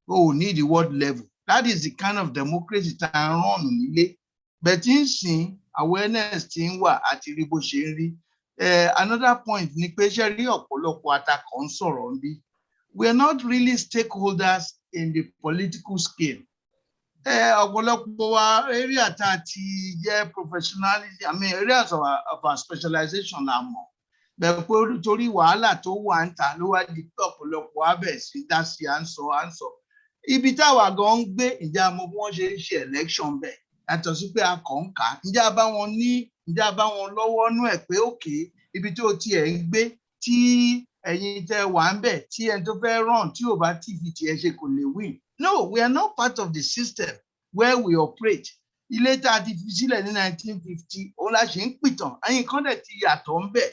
Oh, need the world level. That is the kind of democracy that I run nílé. But in sin, awareness tí ń wà àti rí bó ṣe ń rí. Another point ni pé ṣe rí ọ̀pọ̀lọpọ̀ atakọ̀ ń sọ̀rọ̀ ń bí. We are not really stakeholders in the political scale. Ọ̀pọ̀lọpọ̀ wa area tá a ti jẹ́ professionalism, I mean areas of our specialization la mọ̀. Bẹ́ẹ̀ pé torí wàhálà tó wà ń ta ló wá di pé ọ̀pọ̀lọpọ̀ abẹ̀ sí dá sí à ń sọ. Ibi táwa gan ń gbé, ǹjẹ́ a mọ bí wọ́n ṣe ń ṣe election bẹ́ẹ̀ yàtọ̀ sí pé a kàn ń kà á. Ǹjẹ́ a bá wọn lọ́wọ́ nú ẹ̀ pé òkè ibi tó tiẹ̀ ń gbé tí ẹ̀yin tẹ́ wà ń bẹ̀ tí ẹni tó fẹ́ run tí ò bá tí fi tiẹ̀ ṣe kò lè win. No, we are not part of the system where we operate. Ilé tá a ti fi sílẹ̀ ní 1950, òun la ṣe ń pìtàn. Ẹ̀yin kan dẹ̀ ti yàtọ̀ ń bẹ̀.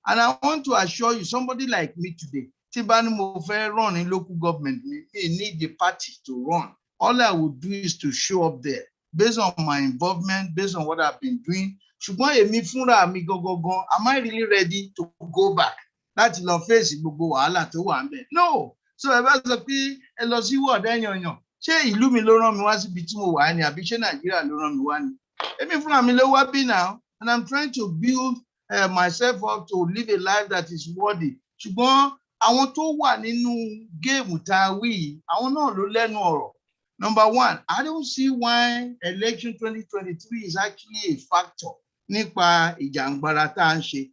And I want to assure you, somebody like me today, tí bá ní mo fẹ́ run in local government, we need the party to run. All I would do is to show up there based on my involvement, based on what I've been doing. Ṣùgbọ́n èmi fúnra mi gangan, am I really ready to go back láti lọ fèsì gbogbo wàhálà tó wà ń bẹ̀? No. So ẹ bá sọ pé ẹ lọ sí wọ́ọ̀dù ẹ̀yànyàn, ṣé ìlú mi ló rán mi wá síbi tí mo wà ní àbí ṣé Nàìjíríà ló rán mi wá ní? Èmi fúnra mi ló wá bí now, and I'm trying to build myself up to live a life that is worthy. Ṣùgbọ́n àwọn tó wà nínú géèmù tá a wí yìí, àwọn náà ló lẹ́nu ọ̀rọ̀. Number one, I don't see why election 2023 is actually a factor nípa ìjàngbara tá à ń ṣe.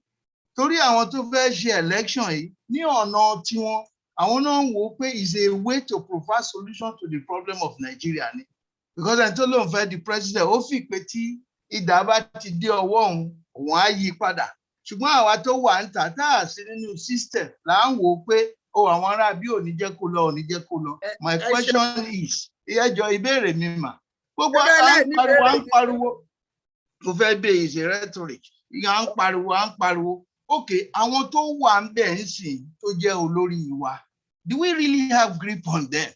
Torí àwọn tó fẹ́ ṣe election yìí ní ọ̀nà tiwọn, àwọn náà ń wò ó pé is a way to provide solution to the problem of Nigeria ni. Because ẹni tó lóun fẹ́ di president, ó fi pé tí ìdá bá ti dé ọwọ́ òun á yí padà. Ṣùgbọ́n àwa tó wà ń tà tá à sí nínú system là ń wò ó pé àwọn ará bí ò ní jẹ́ kó lọ ò ní jẹ́ kó lọ. My question is ẹjọ́ ìbéèrè mi mà gbogbo à ń pariwo mo fẹ́ bẹ̀ is a rhetoric à ń pariwo okay àwọn tó wà ń bẹ̀ ń sìn tó jẹ́ olórí wa do we really have grip on them?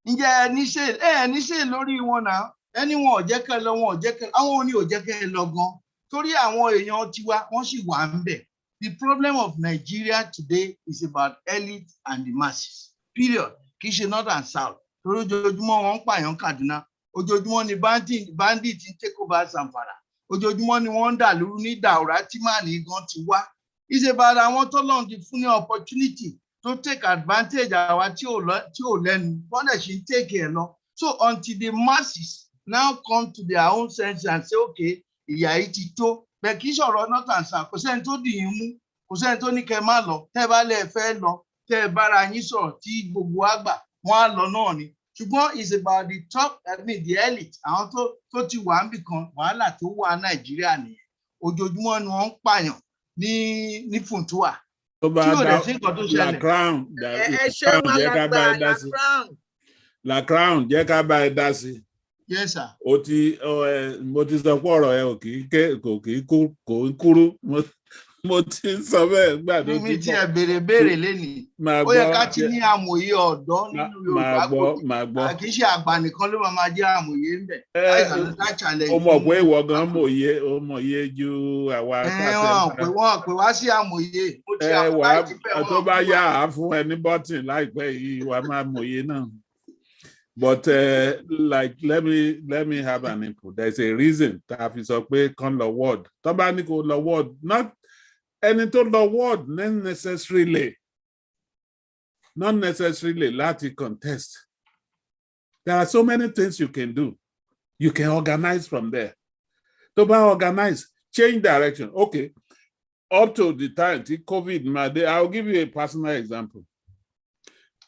Ǹjẹ́ níṣe lórí wọn náà ẹni wọn ò jẹ́ kẹ́ lọ wọn ò jẹ́ kẹ́ àwọn òní ò jẹ́ kẹ́ lọ gan torí àwọn èèyàn tiwa wọ́n sì wà ń bẹ̀. The problem of Nigeria today is about elite and the masses period kì í ṣe north and south torí ojoojúmọ́ wọn ń pààyàn Kaduna ojoojúmọ́ ni bandit ń take over Zamfara ojoojúmọ́ ni wọ́n ń dà lóru ní Daura tí màá ní gan ti wá. It's about àwọn tó lọ́n ti fún ní opportunity to take advantage àwa tí ò lẹ́nu wọ́n dẹ̀ ṣe ń take ẹ̀ lọ. So until the masses now come to their own sense and say okay ìyà yìí ti tó bẹ́ẹ̀ kì í ṣọ̀rọ̀ north and south kò sẹ́ni tó dì yín mú kò sẹ́ni tó ní kẹ́ má lọ tẹ́ ẹ bá lẹ́ẹ̀ fẹ́ lọ tẹ́ ẹ bára yín sọ̀rọ̀ tí gbogbo àgbà wọ́n á lọ náà ni ṣùgbọ́n it's about the top the elite àwọn tó ti wà ń bì kan wàhálà tó wà Nàìjíríà nìyẹn ojoojúmọ́ ni wọ́n ń pààyàn ní Funtua tí ò dẹ̀ sí nǹkan tó ṣẹlẹ̀. La Crown jẹ́ ká bá ẹ dá sí. Yes sir. Mo ti sọ pé ọ̀rọ̀ ẹ kò kì í kúrú mo ti sọ bẹ́ẹ̀ gbà tó ti bọ̀. mi ti ẹ̀ béèrè lénìí ó yẹ ká ti ní amòye ọ̀dọ́ nínú Yorùbá gbòdì kì í ṣe àgbà nìkan ló máa jẹ́ amòye ń bẹ̀. ó mọ̀ pé ìwọ gan mòye ju àwa àtàtẹ̀. wọ́n pè wá sí amòye. tó bá yá à fún ẹ ní bọ́tìn láìpẹ́ yìí wàá máa mòye náà. But like let me have an input. There's a reason that fi sọ pé kàn lọ ward. Tó bá ní kó lọ ward, not ẹni tó lọ ward not necessarily láti contest. There are so many things you can do. You can organize from there. Tó bá organize, change direction. Okay, up to the time tí COVID ma dé, I'll give you a personal example.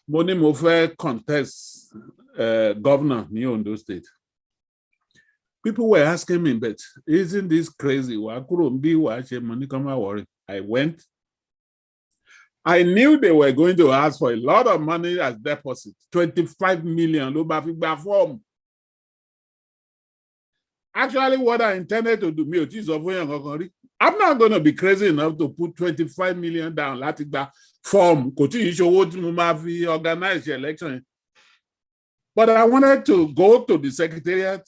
Mo ní mo fẹ́ contest governor in Ondo State. People were asking me, but isn't this crazy? Money come worry. I went. I knew they were going to ask for a lot of money as deposit, 25 million. Actually, what I intended to do, I'm not going to be crazy enough to put 25 million down. Form, organize the election. But I wanted to go to the secretariat,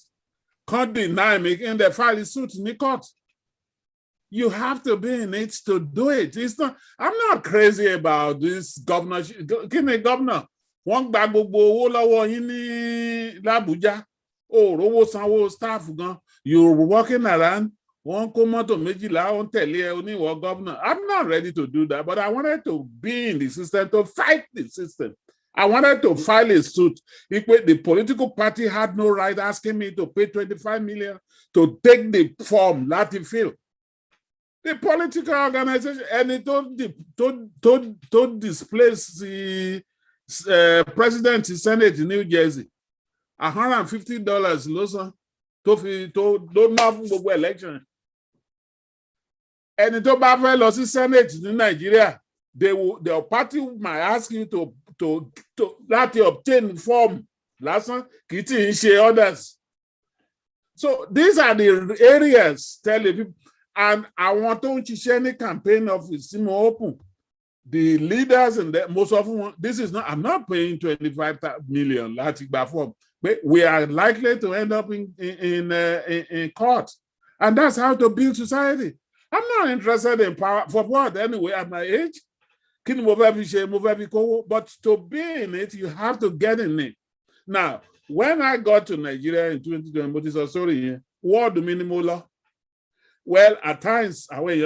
can't deny me, in the file suit in the court. You have to be in it to do it. I'm not crazy about this governorship. Give me governor. One bag of L'Abuja. Oh, staff gone. You're walking around. One come to Mejila on tell governor. I'm not ready to do that, but I wanted to be in the system to fight the system. I wanted to file a suit. The political party had no right asking me to pay 25 million to take the form, Latin field. The political organization, and it don't displace the president in Senate in New Jersey. $150 losan to not election. And to bá fẹ́ lọ sí Senate in Nigeria, the party might ask you to obtain form. Lásán kì í tí ń ṣe others. So these are the areas telling people. And I want to share any campaign office open. The leaders and most of them, this is not, I'm not paying 25 million form, but we are likely to end up in court. And that's how to build society. I'm not interested in power for what anyway at my age. But to be in it, you have to get in it. Now, when I got to Nigeria in 2020, what do minimal law? Well, at times, nothing,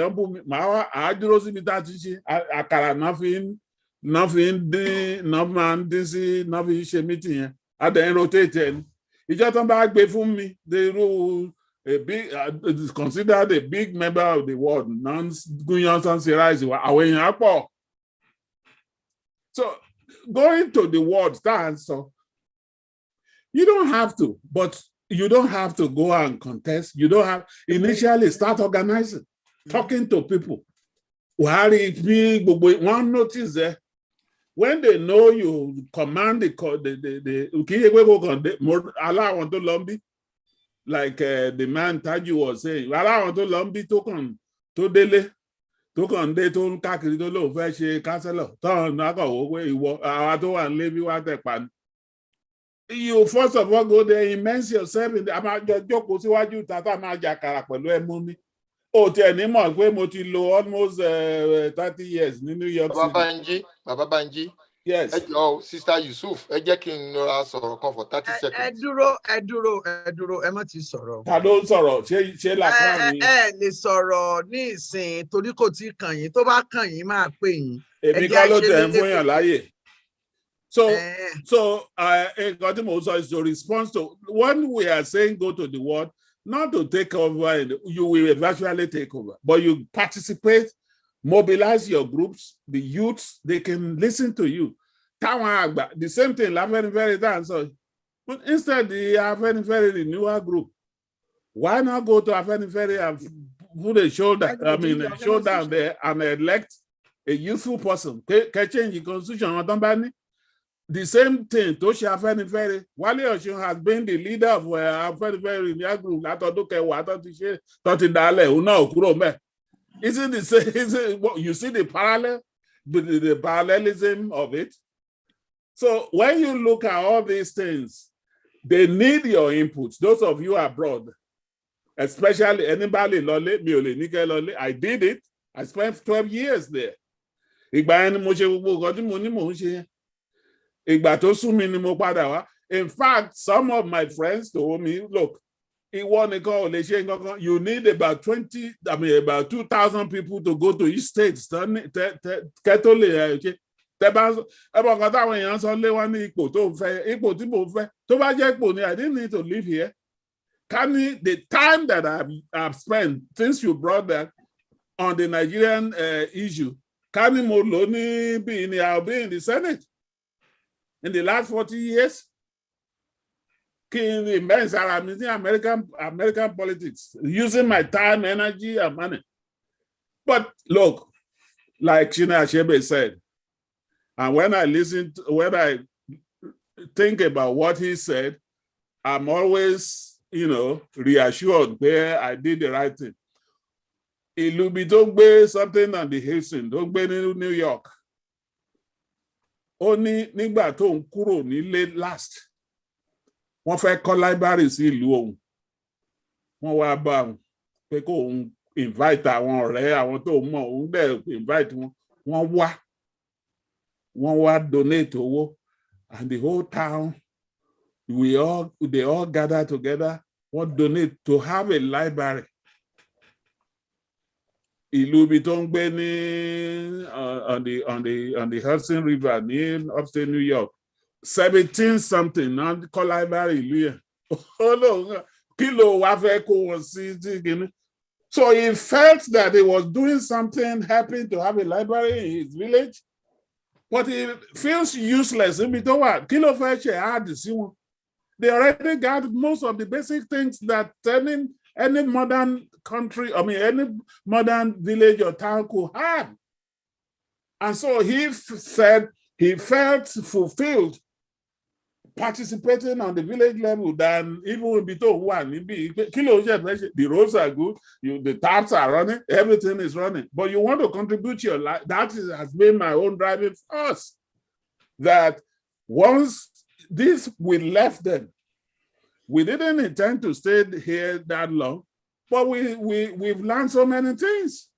meeting. At the end, rotating. It just come back before me. They rule a big, is considered a big member of the world. So going to the world, so you don't have to, but you don't have to go and contest. You don't have initially start organizing, talking to people. One notice there, when they know you command the allow to lobby, like the man Taji was saying, allow to lobby to dele. Tó kàn dé tó ń káàkiri tó lóun fẹ́ ṣe kánsẹ́lọ̀ tọ́hún nákọ̀wé pé ìwọ àwa tó wà nílé bí wá tẹ̀ pa ni. You first of all go there, immerse yourself in the àmàjọ jókòó síwájú tata máa jà kàrà pẹ̀lú ẹmu ní. O tiẹ̀ ní mọ̀ pé mo ti lo almost 30 years ní New York City. Baba Banji. Yes. Ẹ jọ̀ọ́, Sister Yusuf, ẹ jẹ́ kí n rọra sọ̀rọ̀ kan for 30 seconds. Ẹ dúró, ẹ má ti sọ̀rọ̀. Ta ló ń sọ̀rọ̀? Ṣé làkàrà ni? Ẹ lè sọ̀rọ̀ ní ìsìn torí kò tí kàn yín, tó bá kàn yín máa pè yín. Èmi kọ́ ló tẹ̀ ń fún yàn láyè. So nǹkan tí mo sọ is to respond to when we are saying go to the world, not to take over, and you will eventually take over, but you participate, mobilize your groups, the youths, they can listen to you. The same thing, very dance. So instead, the very renewal group. Why not go to Afenifere and put a shoulder down there and elect a youthful person? Can change the constitution. The same thing, Toshi Afenifere. Wale Osun has been the leader of Afenifere renewal group. Isn't the same? You see the parallel, the parallelism of it. So when you look at all these things, they need your inputs. Those of you abroad, especially anybody, I did it. I spent 12 years there. In fact, some of my friends told me, look, you need about 2,000 people to go to each state. I didn't need to live here. The time that I've spent since you brought that on the Nigerian issue, I'll be in the Senate in the last 40 years. Immense American politics, using my time, energy, and money. But look, like China Achebe said, and when I think about what he said, I'm always, reassured where I did the right thing. Ilubi don't be something on the Hilton, don't be in New York. Only nígbà tó ń kúrò nílé last. Wọ́n fẹ́ kọ́ library sí ìlú òun. Wọ́n wá bá òun pé kó òun invite àwọn ọ̀rẹ́ àwọn tó mọ̀ òun dẹ̀ invite wọn. Wọ́n wá donate owó, and the whole town, they all gather together. Wọ́n donate to have a library. Ìlú ibi tó ń gbé ní on the Hudson River ní upstate New York. 17 something now call library ìlú yẹn. Kilo wá fẹ́ kó wọn sí. So he felt that he was doing something, happy to have a library in his village, but he feels useless. Kilo fẹ́ ṣe hard sí wọn. They already got most of the basic things that any modern country, any modern village or town could have. And so he said he felt fulfilled participating on the village level than even with Bito one. The roads are good, the taps are running, everything is running. But you want to contribute your life. That has been my own driving force. That once we left them, we didn't intend to stay here that long, but we've learned so many things.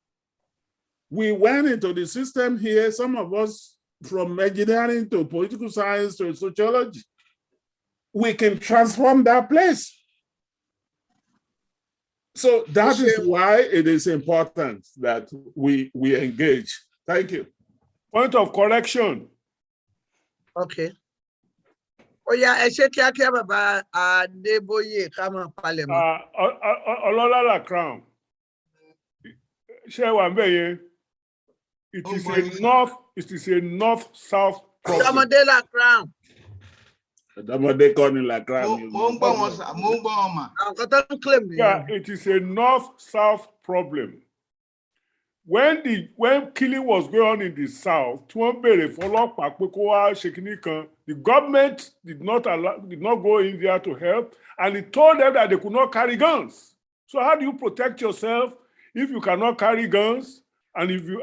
We went into the system here, some of us from engineering to political science to sociology. We can transform that place. So that is why it is important that we engage. Thank you. Point of correction. Okay. Oya, ẹ ṣe kíákíá bàbá Adébóyè ká máa palẹ̀ mọ́. Ọlọ́lá crown. Ṣé wà ń bẹ̀ yẹn? It is a north-south problem. Ọmọdé la crown. Ọmọdé kọ́ ni la crown. Mo ń gbọ́ wọn mà. Àwọn kan tó ń claim nìyẹn. Yeah, it is a north-south problem. when killing was going on in the south, the government did not go in there to help, and it told them that they could not carry guns. So how do you protect yourself if you cannot carry guns? And if you,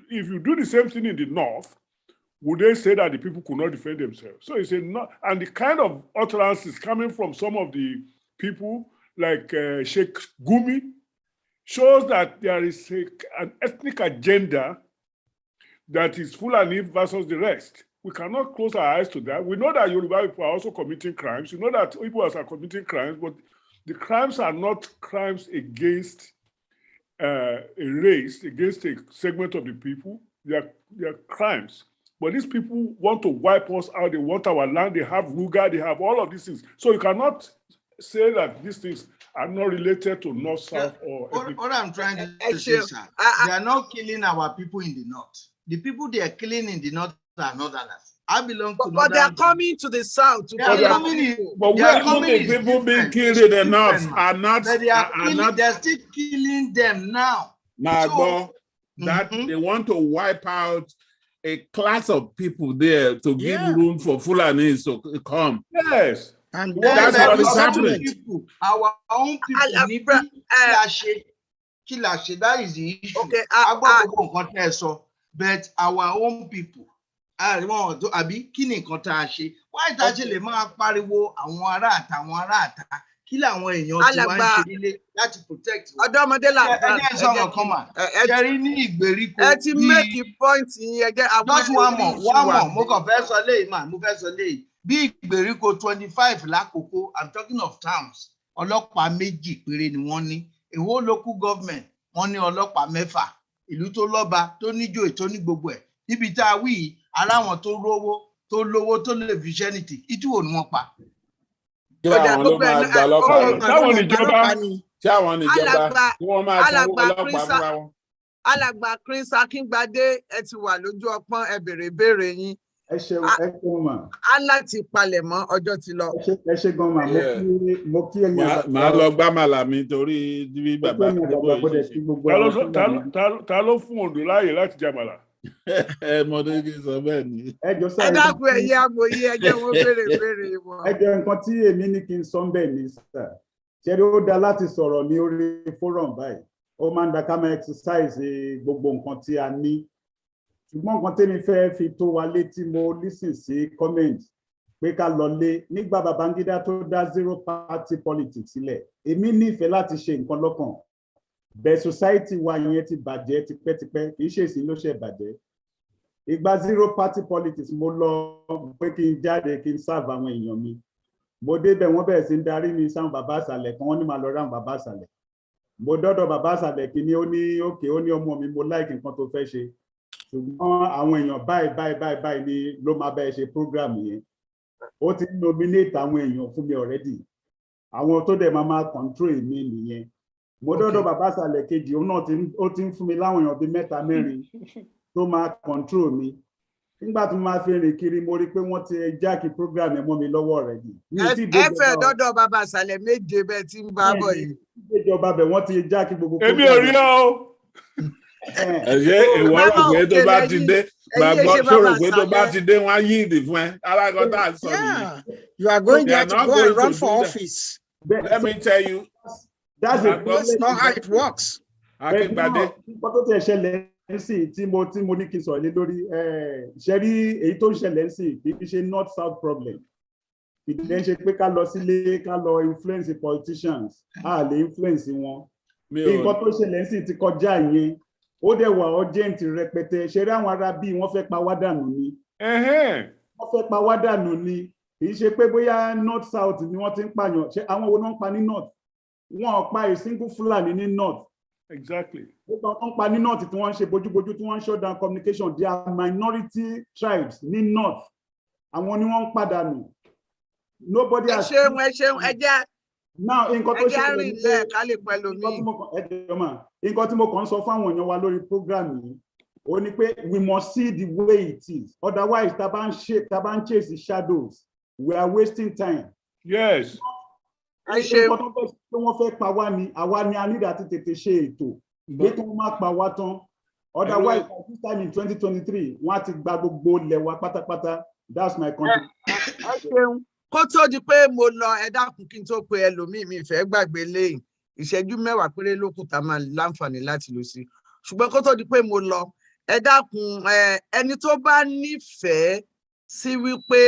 if you do the same thing in the north, would they say that the people could not defend themselves? So it's not, and the kind of utterances coming from some of the people like Sheikh Gumi shows that there is an ethnic agenda that is Fulani versus the rest. We cannot close our eyes to that. We know that Yoruba people are also committing crimes. We know that people are committing crimes, but the crimes are not crimes against a race, against a segment of the people. They are crimes. But these people want to wipe us out. They want our land. They have Ruga. They have all of these things. So you cannot say that these things are not related to North, South, or... What I'm trying to say, sir, they are not killing our people in the North. The people they are killing in the North are Northerners. I belong to But they are coming to the South. To but where the people being killed in the North are not... They're still killing them now. That they want to wipe out a class of people there to give room for Fulanis to come. Yes. And that's what is happening. Our own people need that is the issue. Okay, but our own people, why actually kill àwọn èèyàn tí wọ́n ń ṣe nílé láti protect wọn. Ọ̀dọ́mọdé là ń ẹ ti make a point yẹn ẹgẹ́ àwọn mo kàn fẹ́ sọ léyìí mà mo fẹ́ sọ léyìí bí ìgbèríko 25 lákòókò I'm talking of towns ọlọ́pàá méjì péré ni wọ́n ní èwo local government wọ́n ní ọlọ́pàá 6 ìlú tó lọ́ba tó níjòyè tó ní gbogbo ẹ̀ níbi tá a wí ara wọn tó lówó tó lè fi ṣẹ́ nìtì ìtúwò ni wọ́n pa. Alàgbà Prince Akíngbadé ẹ ti wà lójú ọpọ́n ẹ béèrè ìbéèrè yín. Ẹ ṣeun mà. A láti palẹ̀ mọ́ ọjọ́ ti lọ. Ẹ ṣe gan mà mo kí ẹ̀yin àgbà. Màá lọ gbá màlà mi torí bí bàbá ta ló fún Oǹdó láàyè láti jàmàlà. Mọdé kí n sọ bẹ́ẹ̀ ni. Ẹ dákun ẹ̀yin amòye ẹjẹ wọn béèrè wọn. Ẹ jẹ́ nǹkan tí èmi ní kí n sọ bẹ́ẹ̀ ni sà. Ṣé ó dá láti sọ̀rọ̀ ní orí forum báyìí? Ó máa ń da ká máa exercise gbogbo nǹkan tí a ní. Ṣùgbọ́n nǹkan tẹ́mi fẹ́ fi tó wa létí mo listen sí comment pé ká lọ lé nígbà Babangida tó dá 0 party politics sílẹ̀. Èmi nífẹ̀ẹ́ láti ṣe nǹkan lọ́kàn. Bẹ́ẹ̀ society wa yẹn ti bàjẹ́ tipẹ́tipẹ́ kì í ṣe èsì ló ṣe bàjẹ́. Ìgbà 0 party politics mo lọ pé kí n jáde kí n serve àwọn èèyàn mi. Mo débẹ̀ wọ́n bẹ̀rẹ̀ sí ń darí mi sáwọn bàbá àṣàlẹ̀ kan wọ́n ní máa lọ ráwọn bàbá àṣàlẹ̀. Mo dọ́dọ̀ bàbá àṣàlẹ̀ kìíní ó ní òkè ó ní ọmọ mi mo like nǹkan tó fẹ́ ṣe. Ṣùgbọ́n àwọn èèyàn báyìí ni ló máa bẹ́ẹ̀ ṣe program yẹn. Ó ti nominate àwọn èèyàn fún mi already. Àwọn tó dẹ̀ máa control mi nìyẹn. Mo dọ́dọ̀ bàbá àṣàlẹ̀ kejì òun náà ó ti ń fún mi láwọn èèyàn bíi 3 4 tó máa control mi. Nígbà tí mo máa fi rìn kiri mo rí pé wọ́n ti jáàkì program ẹ̀ mọ́ mi lọ́wọ́ already. Ẹ fẹ́ dọ́dọ̀ bàbá àṣàlẹ̀ méje bẹ́ẹ̀ tí ń bá bọ̀ yìí. Ìjọba bẹ̀ wọ́n ti jáàkì gbogbo program. Èmi ò rí ọ́. Ẹ̀ṣẹ́ ìwọ rò pé tó bá ti dé gbàgbọ́ tó rò pé tó bá ti dé wọ́n á yí ìdì fún ẹ. Alágọ́tà sọ nìyẹn. You are going there to go and run for office. Let me tell you. That's not how it works. Akíngbadé. Nǹkan tó ti ṣẹlẹ̀ sí tí mo ní kí n sọ̀rọ̀ lé lórí ṣe rí èyí tó ń ṣẹlẹ̀ sí kì í ṣe north south problem. Ìdílé ṣe pé ká lọ sílé ká lọ influence politicians a lè influence wọn. Nǹkan tó ṣẹlẹ̀ sí ti kọjá yẹn ó dẹ̀ wà urgent rẹpẹtẹ ṣe rí àwọn ará bíi wọ́n fẹ́ pa wá dànù ni. Wọ́n fẹ́ pa wá dànù ni kì í ṣe pé bóyá north south ni wọ́n ti ń pààyàn ṣe àwọn wo náà ń pa ní north wọn ò pa a single Fulani ní north. Exactly. Wọ́n pa ní north tí wọ́n ń ṣe bójúbójú tí wọ́n ń shut down communication they are minority tribes ní north àwọn ni wọ́n ń pàdánù. Nobody has. Ẹ ṣeun ẹjẹ́. Now nǹkan tó ṣe rìn lẹ̀ ká lè pẹ̀lú mi. Nǹkan tí mo kàn ń sọ fún àwọn èèyàn wa lórí program yìí ó ní pé we must see the way it is otherwise tá bá ń chase shadows we are wasting time. Yes. Wọ́n fẹ́ pa wá ni àwa ni a nílò àti tètè ṣe ètò gbé tó má pa wá tán. Otherwise, this time in 2023, wọ́n á ti gba gbogbo ilẹ̀ wa pátápátá. That's my country. Kó tó di pé mo lọ ẹ dákun kí n tó pe ẹlòmíì mi fẹ́ gbàgbé lẹ́yìn ìṣẹ́jú mẹ́wàá péré ló kù tá a máa láǹfààní láti lò sí. Ṣùgbọ́n kó tó di pé mo lọ ẹ dákun ẹni tó bá nífẹ̀ẹ́ sí wípé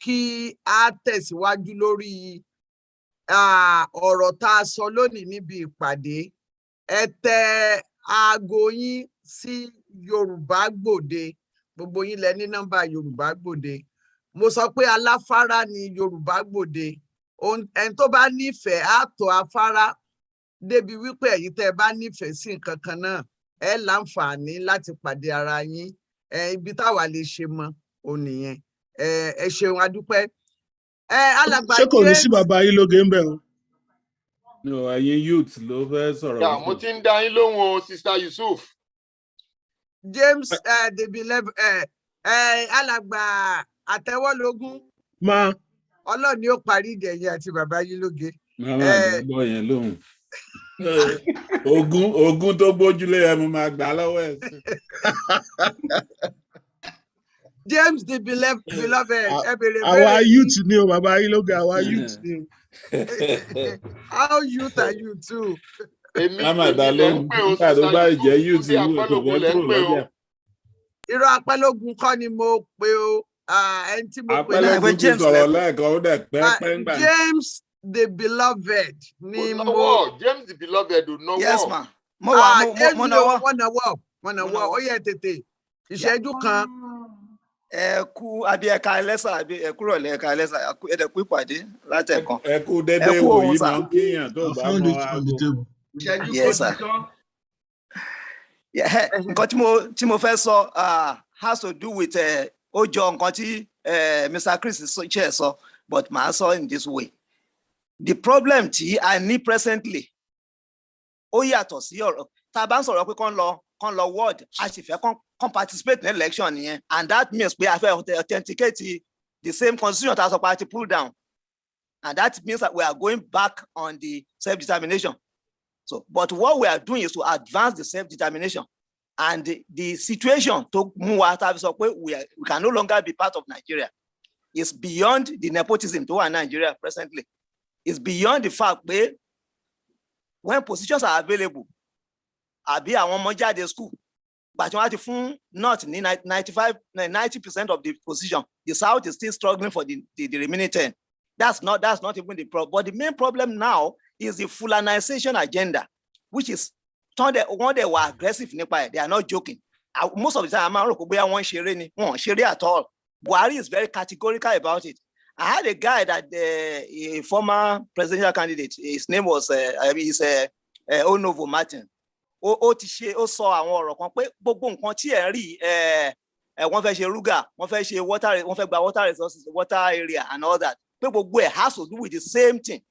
kí a tẹ̀síwájú lórí ọ̀rọ̀ tá a sọ lónìí níbi ìpàdé ẹ tẹ aago yín sí Yorùbá Gbòde gbogbo yín lẹ ní nọ́mbà Yorùbá Gbòde mo sọ pé aláfárá ni Yorùbá Gbòde ẹni tó bá nífẹ̀ẹ́ á tọ̀ afárá débi wípé ẹ̀yin tẹ́ ẹ bá nífẹ̀ẹ́ sí nǹkan kan náà ẹ láǹfààní láti pàdé ara yín ibi táwa lè ṣe mọ òun nìyẹn ẹ ṣeun adúpẹ́ alàgbà ṣé kò ní sí bàbá yín lóge ń bẹ̀ o. no ẹ̀yin youth ló fẹ́ sọ̀rọ̀. mo ti ń dá yín lóhùn o Sister Yusuf. James alàgbà àtẹwọ́lógún. Ma. Ọlọ́run ni ó parí ìdẹ̀yìn àti bàbá yín lóge. Màmá àgbọ̀ yẹn lóhùn. Ogún tó gbójúlé ẹ mo máa gbà lọ́wọ́ ẹ̀. James the beloved ẹ bèrè bèrè. Àwa youth ni o bàbá yín lóge àwa youth ni o. How youth are you too? Màmá dá lóhùn nígbà tó bá jẹ́ youth ní òkè bẹ́ẹ̀ kúrò lọ́jà. Irọ́ Apẹ́lógún kọ́ ni mo pe o. Ẹni tí mo pe Apẹ́lógún ti sọ̀rọ̀ lẹ́ẹ̀kan ó dẹ̀ pẹ́pẹ́ ńgbà. James the beloved ni mo. James the beloved ò náwó. Yes ma. Mo náwó. Wọ́n náwó ó yẹ tètè ìṣẹ́jú kan. Ẹ kú àbí ẹ̀ka ẹlẹ́sà àbí ẹ̀kúrọ̀ lẹ́ẹ̀ka ẹlẹ́sà ẹ̀dẹ̀kú ìpàdé látẹ̀kan. Ẹ kú dédé ìwòyí máa ń kíyàn tó bá mọ aago. Yes sir. Nǹkan tí mo fẹ́ sọ has to do with ó jọ nǹkan tí Mr. Chris ṣe sọ but màá sọ in this way. The problem tí a ní presently ó yàtọ̀ sí ọ̀rọ̀ tá a bá ń sọ̀rọ̀ pé kán lọ ward a sì fẹ́ kán participate in election nìyẹn and that means pé a fẹ́ authenticate the same constitution tá a sọ pé a ti pull down and that means that we are going back on the self-determination. So, but what we are doing is to advance the self-determination and the situation to mú wa tá a fi sọ pé we can no longer be part of Nigeria. It's beyond the nepotism to Nigeria presently. It's beyond the fact that when positions are available, àbí àwọn ọmọ jáde school, but wọ́n ti fún North ní 90% of the position. The South is still struggling for the remaining 10. That's not even the problem. But the main problem now is the Fulanization agenda, which is when they were aggressive, they are not joking. Most of the time, I'm not sure at all. Buhari is very categorical about it. I had a guy that a former presidential candidate, his name was Onovo Martin. Ó sọ àwọn ọ̀rọ̀ kan pé gbogbo nǹkan tí ẹ rí wọ́n fẹ́ ṣe rúgà, wọ́n fẹ́ ṣe wọ́n fẹ́ gba water resources, water area and all that. Pé gbogbo ẹ̀ has to do with the same thing.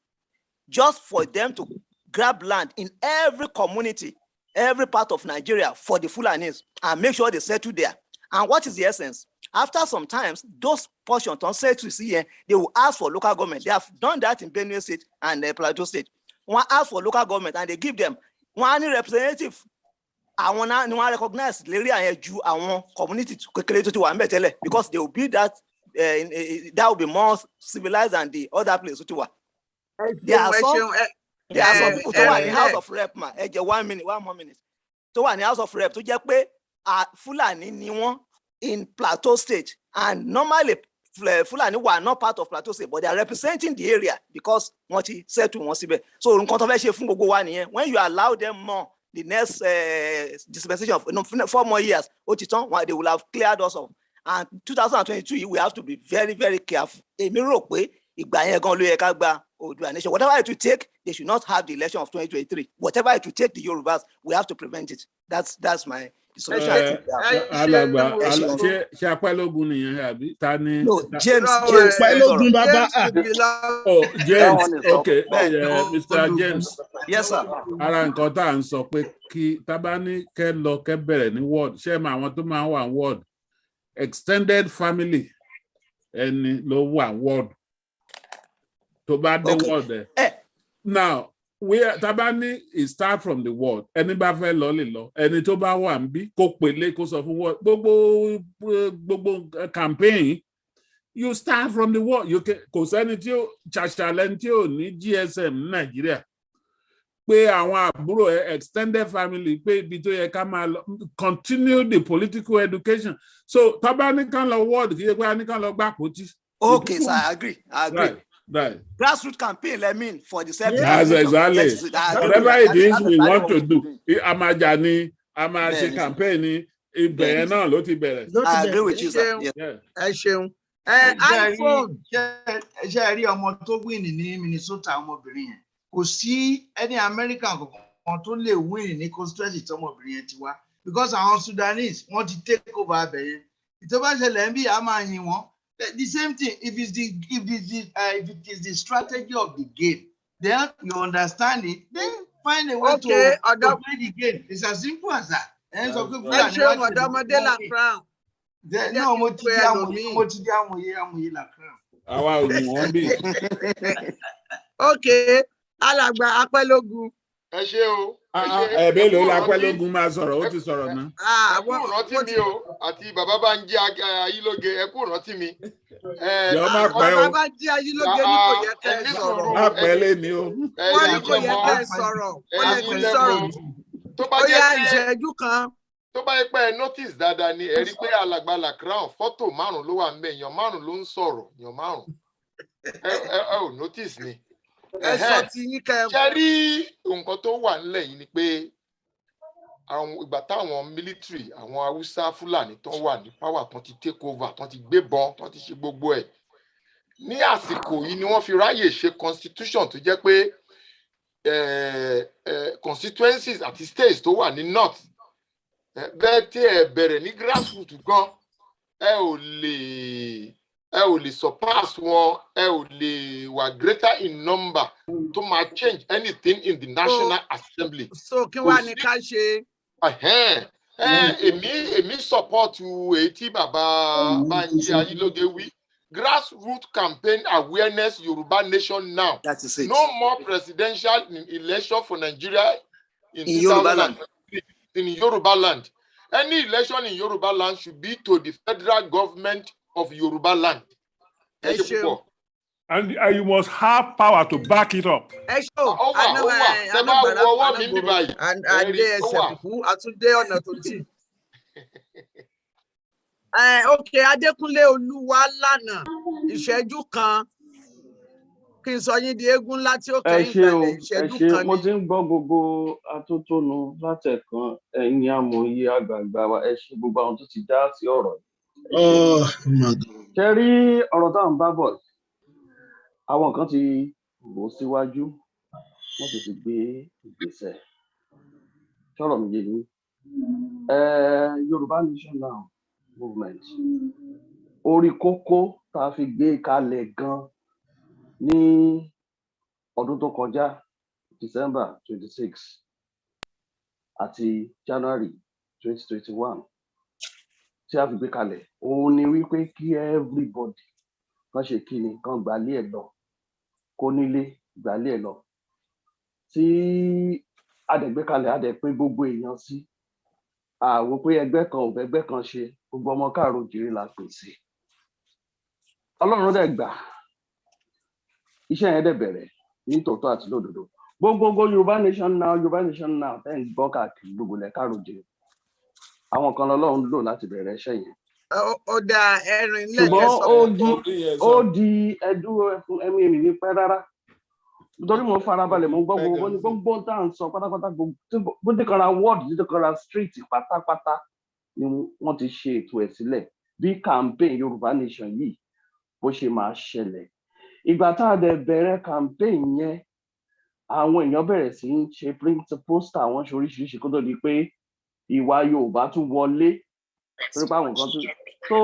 Just for them to grab land in every community, every part of Nigeria for the Fulanis and make sure they settle there. And what is the essence? After some times, those portions don't settle here, they will ask for local government. They have done that in Benue State and Plateau State. One ask for local government and they give them one representative. I want to recognize Larry and Ju community because they will be that that will be more civilized than the other place. There are some people who are in the House of Rep, 1 more minute. So in the House of Rep, to just pay Fulani ni won in Plateau State, and normally Fulani were not part of Plateau State, but they are representing the area because what he said to Monsibe. So when you allow them more, the next dispensation of 4 more years, they will have cleared us off. And 2022, we have to be very, very careful. Whatever it will take, they should not have the election of 2023. Whatever it will take the Yorubas, we have to prevent it. That's my solution. Alàgbà ṣe Apẹ́lógún nìyẹn àbí ta ni? No, James. Apẹ́lógún bàbá. Oh, James. Okay, Mr. James. Yes, sir. Ara nǹkan tá à ń sọ pé kí tábà ní kẹ́ lọ kẹ́ bẹ̀rẹ̀ ní ward ṣé mà àwọn tó máa wà ward extended family ẹni ló wà ward tó bá dé ward ẹ̀. Now Tabani is start from the word. Ẹni bá fẹ́ lọ lè lọ. Ẹni tó bá wà níbí kó pèlé kó sọ fún word. Gbogbo campaign you start from the word. Kò sẹ́ni tí ó ṣàṣàlẹ̀ tí ò ní GSM ní Nàìjíríà. Pé àwọn àbúrò extended family pé ibi tó yẹ ká máa lọ continue the political education. So Tabani kan lọ word kì í ṣe pé a ní kan lọ gbà pòtí. Okay, sir, I agree. Right. Grassroots campaign, I mean, for the self. That's exactly. Whatever it is we want to do. Amajani, Amashi campaign, ibẹ̀ náà ló ti bẹ̀rẹ̀. I agree with you, sir. Ẹ ṣeun. iPhone. Ṣé rí ọmọ tó win ní Minnesota ọmọbìnrin yẹn? Kò sí any American kankan tó lè win ní constituency tí ọmọbìnrin yẹn ti wá. Because àwọn Sudanese wọ́n ti take over abẹ yẹn. Ìtọ́ba ṣẹlẹ̀ ń bí a máa yin wọn. The same thing, if it is the strategy of the game, then you understand it, then find a way to play the game. It's as simple as that. No, mo ti di amòye la crown. Àwa ò ní wọ́n bí. Okay, alàgbà Apẹ́lógún. Ẹ ṣé o. Ẹ̀bẹ̀ ló la Apẹ́lógún máa sọ̀rọ̀, ó ti sọ̀rọ̀ náà. Ẹ kú rántí mi o, àti bàbá Bánjí Ayílóge, ẹ kú rántí mi. Yọ má pẹ́ o. Bàbá Bánjí Ayílóge ní kò yẹ kẹ́ ẹ sọ̀rọ̀. Má pẹ́ lé ní o. Wọ́n ní kò yẹ kẹ́ ẹ sọ̀rọ̀. Wọ́n lè ti sọ̀rọ̀. Ó yá ìṣẹ́jú kan. Tó bá yẹ pé ẹ notice dáadáa ni ẹ rí pé alàgbà la crown fọ́tò 5 ló wà ń bẹ̀, èèyàn 5 ló ń sọ̀rọ̀, èèyàn 5. Ẹ ò notice ni. Ẹ sọ ti yín kẹ́. Ṣé rí nǹkan tó wà nílẹ̀ yìí ni pé àwọn ìgbà táwọn military àwọn Haúsá Fúlàní tó wà ní power tó ti take over tó ti gbébọn tó ti ṣe gbogbo ẹ̀ ní àsìkò yìí ni wọ́n fi ráyè ṣe constitution tó jẹ́ pé constituencies àti states tó wà ní north bẹ́ẹ̀ tí ẹ bẹ̀rẹ̀ ní grassroots gan ẹ ò lè surpass wọn, ẹ ò lè wà greater in number to máa change anything in the National Assembly. So kí wàá ní ká ṣe? Èmi support èyí tí bàbá Bánjí Ayílóge wí. Grassroots campaign awareness Yoruba nation now. That is it. No more presidential election for Nigeria in Yoruba land. In Yoruba land. Any election in Yoruba land should be to the federal government of Yoruba land. And you must have power to back it up. And okay, Adékúnlé Olúwalànà, ìṣẹ́jú kan. Kí n sọ yín di eégún ńlá tí ó kẹ́yìn pẹ̀lẹ́ ìṣẹ́jú kan ni. Mo ti ń gbọ́ gbogbo atótónu látẹ̀kan ẹ̀yin amòye àgbààgbà wa ẹ ṣé gbogbo àwọn tó ti dá sí ọ̀rọ̀ yìí. Ṣé rí ọ̀rọ̀ táwọn bá bọ̀ àwọn kan ti bò síwájú wọ́n sì ti gbé ìgbésẹ̀ sọ̀rọ̀ mi yé yín. Yorùbá Nation Now movement orí kókó tá a fi gbé kalẹ̀ gan ní ọdún tó kọjá December 26 àti January 2021 tí a fi gbé kalẹ̀ òun ni wípé kí everybody kan ṣe kíni kan gbálé ẹ̀ lọ kó nílé gbálé ẹ̀ lọ tí adẹ̀gbé kalẹ̀ adẹ̀ pé gbogbo èèyàn sí àwò pé ẹgbẹ́ kan ò fẹ́gbẹ́ kan ṣe gbogbo ọmọ káàró jèrè la pèsè Ọlọ́run dẹ̀ gbà iṣẹ́ yẹn dẹ̀ bẹ̀rẹ̀ ní tòótọ́ àti lódodo gbogbo Yorùbá Nation Now tẹ́ ń gbọ́ káàkiri gbogbo ilẹ̀ káàró jèrè àwọn kan lọ́lọ́run lò láti bẹ̀rẹ̀ iṣẹ́ yẹn. Ó dá ẹrin lẹ́kẹ̀ẹ́ ṣùgbọ́n ó di ẹdúró ẹfun ẹ̀mí mi ní pẹ́ rárá nítorí mo farabalẹ̀ mo gbọ́ gbogbo tá à ń sọ pátápátá gbogbo tí kan ra ward tí kan ra street pátápátá ni wọ́n ti ṣe ètò ẹ̀ sílẹ̀ bí campaign Yorùbá Nation yìí bó ṣe máa ṣẹlẹ̀ ìgbà tá a dẹ̀ bẹ̀rẹ̀ campaign yẹn àwọn èèyàn bẹ̀rẹ̀ sí í ṣe print poster àwọn ṣe oríṣiríṣi kó tó di pé ìwà Yorùbá tún wọlé torí pé àwọn kan tó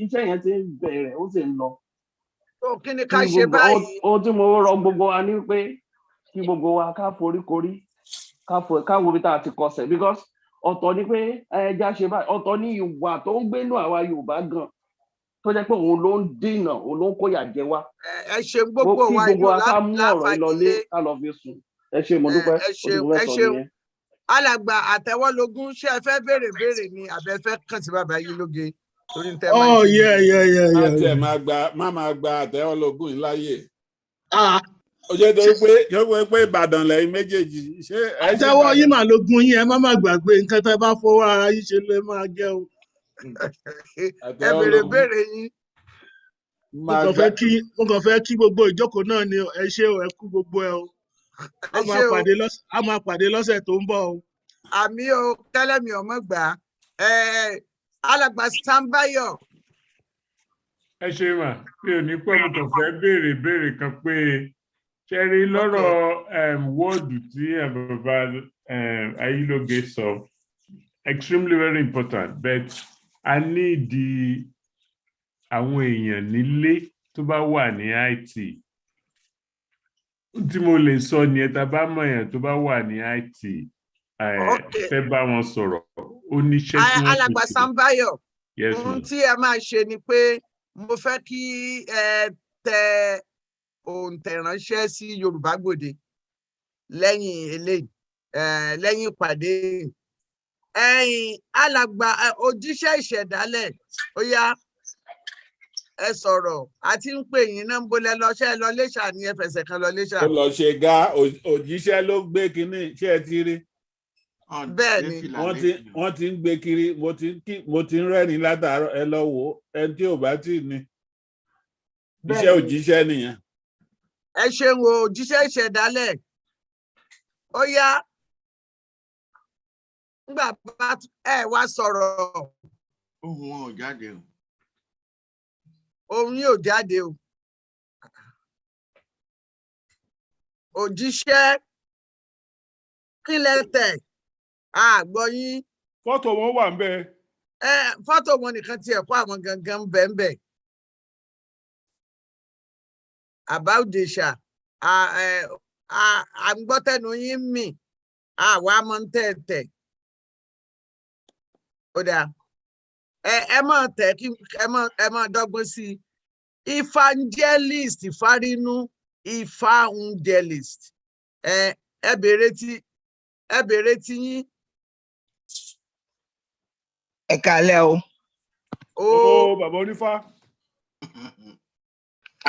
iṣẹ́ yẹn ti bẹ̀rẹ̀ ó sì ń lọ. Kí ni ká ṣe báyìí? Ohun tí mo rọ gbogbo wa ní pé kí gbogbo wa ká foríkorí ká wo bí tá a ti kọsẹ̀ because ọ̀tọ̀ ni pé ẹja ṣe báyìí ọ̀tọ̀ ni ìwà tó ń gbénú àwa Yorùbá gan tó jẹ́ pé òun ló ń dènà òun ló ń kóyà jẹ wá. Ẹ ṣe gbogbo kí wa gbogbo ìlú wa ká mú ọ̀rọ̀ yìí lọlé ká lọ fi sùn. Ẹ ṣe mo dúpẹ́ ẹ ṣeun alàgbà àtẹwọ́lógún ṣé ẹ fẹ́ béèrè ni àbẹ fẹ́ kàn sí bàbá yìí lóge torí ń tẹ́ máa ń ṣe. má máa gba àtẹwọ́lógún yìí láyè. ó jẹ́ torí pé Ìbàdàn lẹ́yìn méjèèjì. àtẹwọ́ yín mà lógún yín ẹ má gbàgbé nǹkan tẹ́ bá fọwọ́ ara yín ṣe lè máa jẹ́ o. ẹ béèrè yín. mo kàn fẹ́ kí gbogbo ìjókòó náà ni ẹ ṣé o ẹ kú gbogbo ẹ o. a máa pàdé lọ́sẹ̀ tó ń bọ̀ o. àmì o kẹlẹ́mi ọmọ gbà alàgbà Sambayo. ẹ ṣe mà mi ò ní pẹ́ mo kàn fẹ́ béèrè kan pé ṣe rí lọ́rọ̀ wọ́ọ̀dù tí bàbá Ayílóge sọ extremely very important but a need àwọn èèyàn nílé tó bá wà ní IT tí mo lè sọ ni ẹ tá bá mọ̀ èèyàn tó bá wà ní IT fẹ́ bá wọn sọ̀rọ̀ ó níṣẹ́ tí wọ́n alàgbà Sambayo yes ohun tí ẹ máa ṣe ni pé mo fẹ́ kí ẹ tẹ òǹtẹ̀ránṣẹ́ sí Yorùbá Gbòde lẹ́yìn eléyìí lẹ́yìn ìpàdé alàgbà òjíṣẹ́ ìṣẹ̀dálẹ̀ ó yá ẹ sọ̀rọ̀ àti ń pè yín náà ń bolẹ̀ lọ́ṣẹ́ lọ léṣà ní ẹ fẹsẹ̀ kan lọ léṣà. ó lọ ṣe ga òjíṣẹ́ ló gbé kínní ṣé ẹ ti rí. bẹ́ẹ̀ ni wọ́n ti ń gbé kiri mo ti ń rẹ́rìn látàárọ̀ ẹ lọ wò ó ẹni tí ò bá tì ní. iṣẹ́ òjíṣẹ́ nìyẹn. ẹ ṣeun o òjíṣẹ́ ìṣẹ̀dálẹ̀ ó yá nígbà bá ẹ wá sọ̀rọ̀. ohùn wọn ò jáde o. ohun yóò jáde o. òjíṣẹ́ kí lẹ tẹ̀ àgbọ̀ yín. fọ́tò wọn wà ń bẹ. fọ́tò wọn nìkan tiẹ̀ kó àwọn gangan bẹ́ẹ̀ àbáwòdèṣà à ń gbọ́ tẹnu yín mì àwa mọ̀ ń tẹ̀. ó dáa ẹ máa tẹ̀ kí ẹ máa dọ́gbọ́n sí evangelist Fárínú evangelist ẹ béèrè tí yín. ẹ kálẹ́ o. ó bàbá onífá.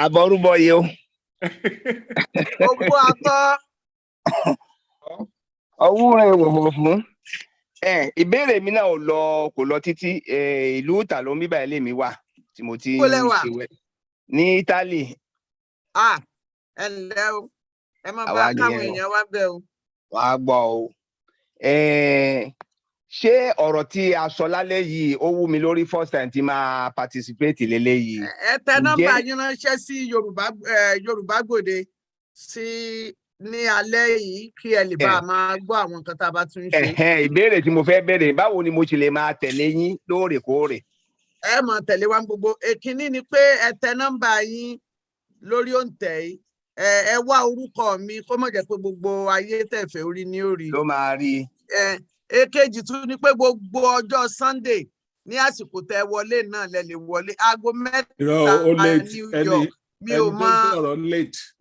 àbọrúbọ yìí o. gbogbo àtọ. ọwúrẹ́ ìwòwò fún. ìbéèrè mi náà kò lọ títí ìlú ìta ló ń bíbá ilé mi wà tí mo ti ń ṣe wẹ ní Italy. ẹ ǹlẹ́ o ẹ má bá káwọn èèyàn wá bẹ̀ o. wàá gbọ́ o ṣé ọ̀rọ̀ tí a sọ lálẹ́ yìí ó wú mi lórí first time tí máa participate lélẹ́yìí. ẹ tẹ nọ́mbà yín ránṣẹ́ sí Yorùbá Gbòde sí ní alẹ́ yìí kí ẹ lè bá a máa gbọ́ àwọn nǹkan tá a bá tún ń ṣe. ìbéèrè tí mo fẹ́ béèrè báwo ni mo ṣe lè máa tẹ̀lé yín lóòrèkóòrè. ẹ máa tẹ̀lé wa gbogbo èkínní ni pé ẹ tẹ nọ́mbà yín lórí òǹtẹ̀ yìí ẹ wá orúkọ mi kó má jẹ́ pé gbogbo ayé tẹ̀fẹ̀ orí ní orí. ló máa rí. èkejì tún ni pé gbogbo ọjọ́ Sunday ní àsìkò tẹ wọlé náà lẹ lè wọlé aago mẹ́ta New York. mi ò mọ ẹni tó sọ̀rọ̀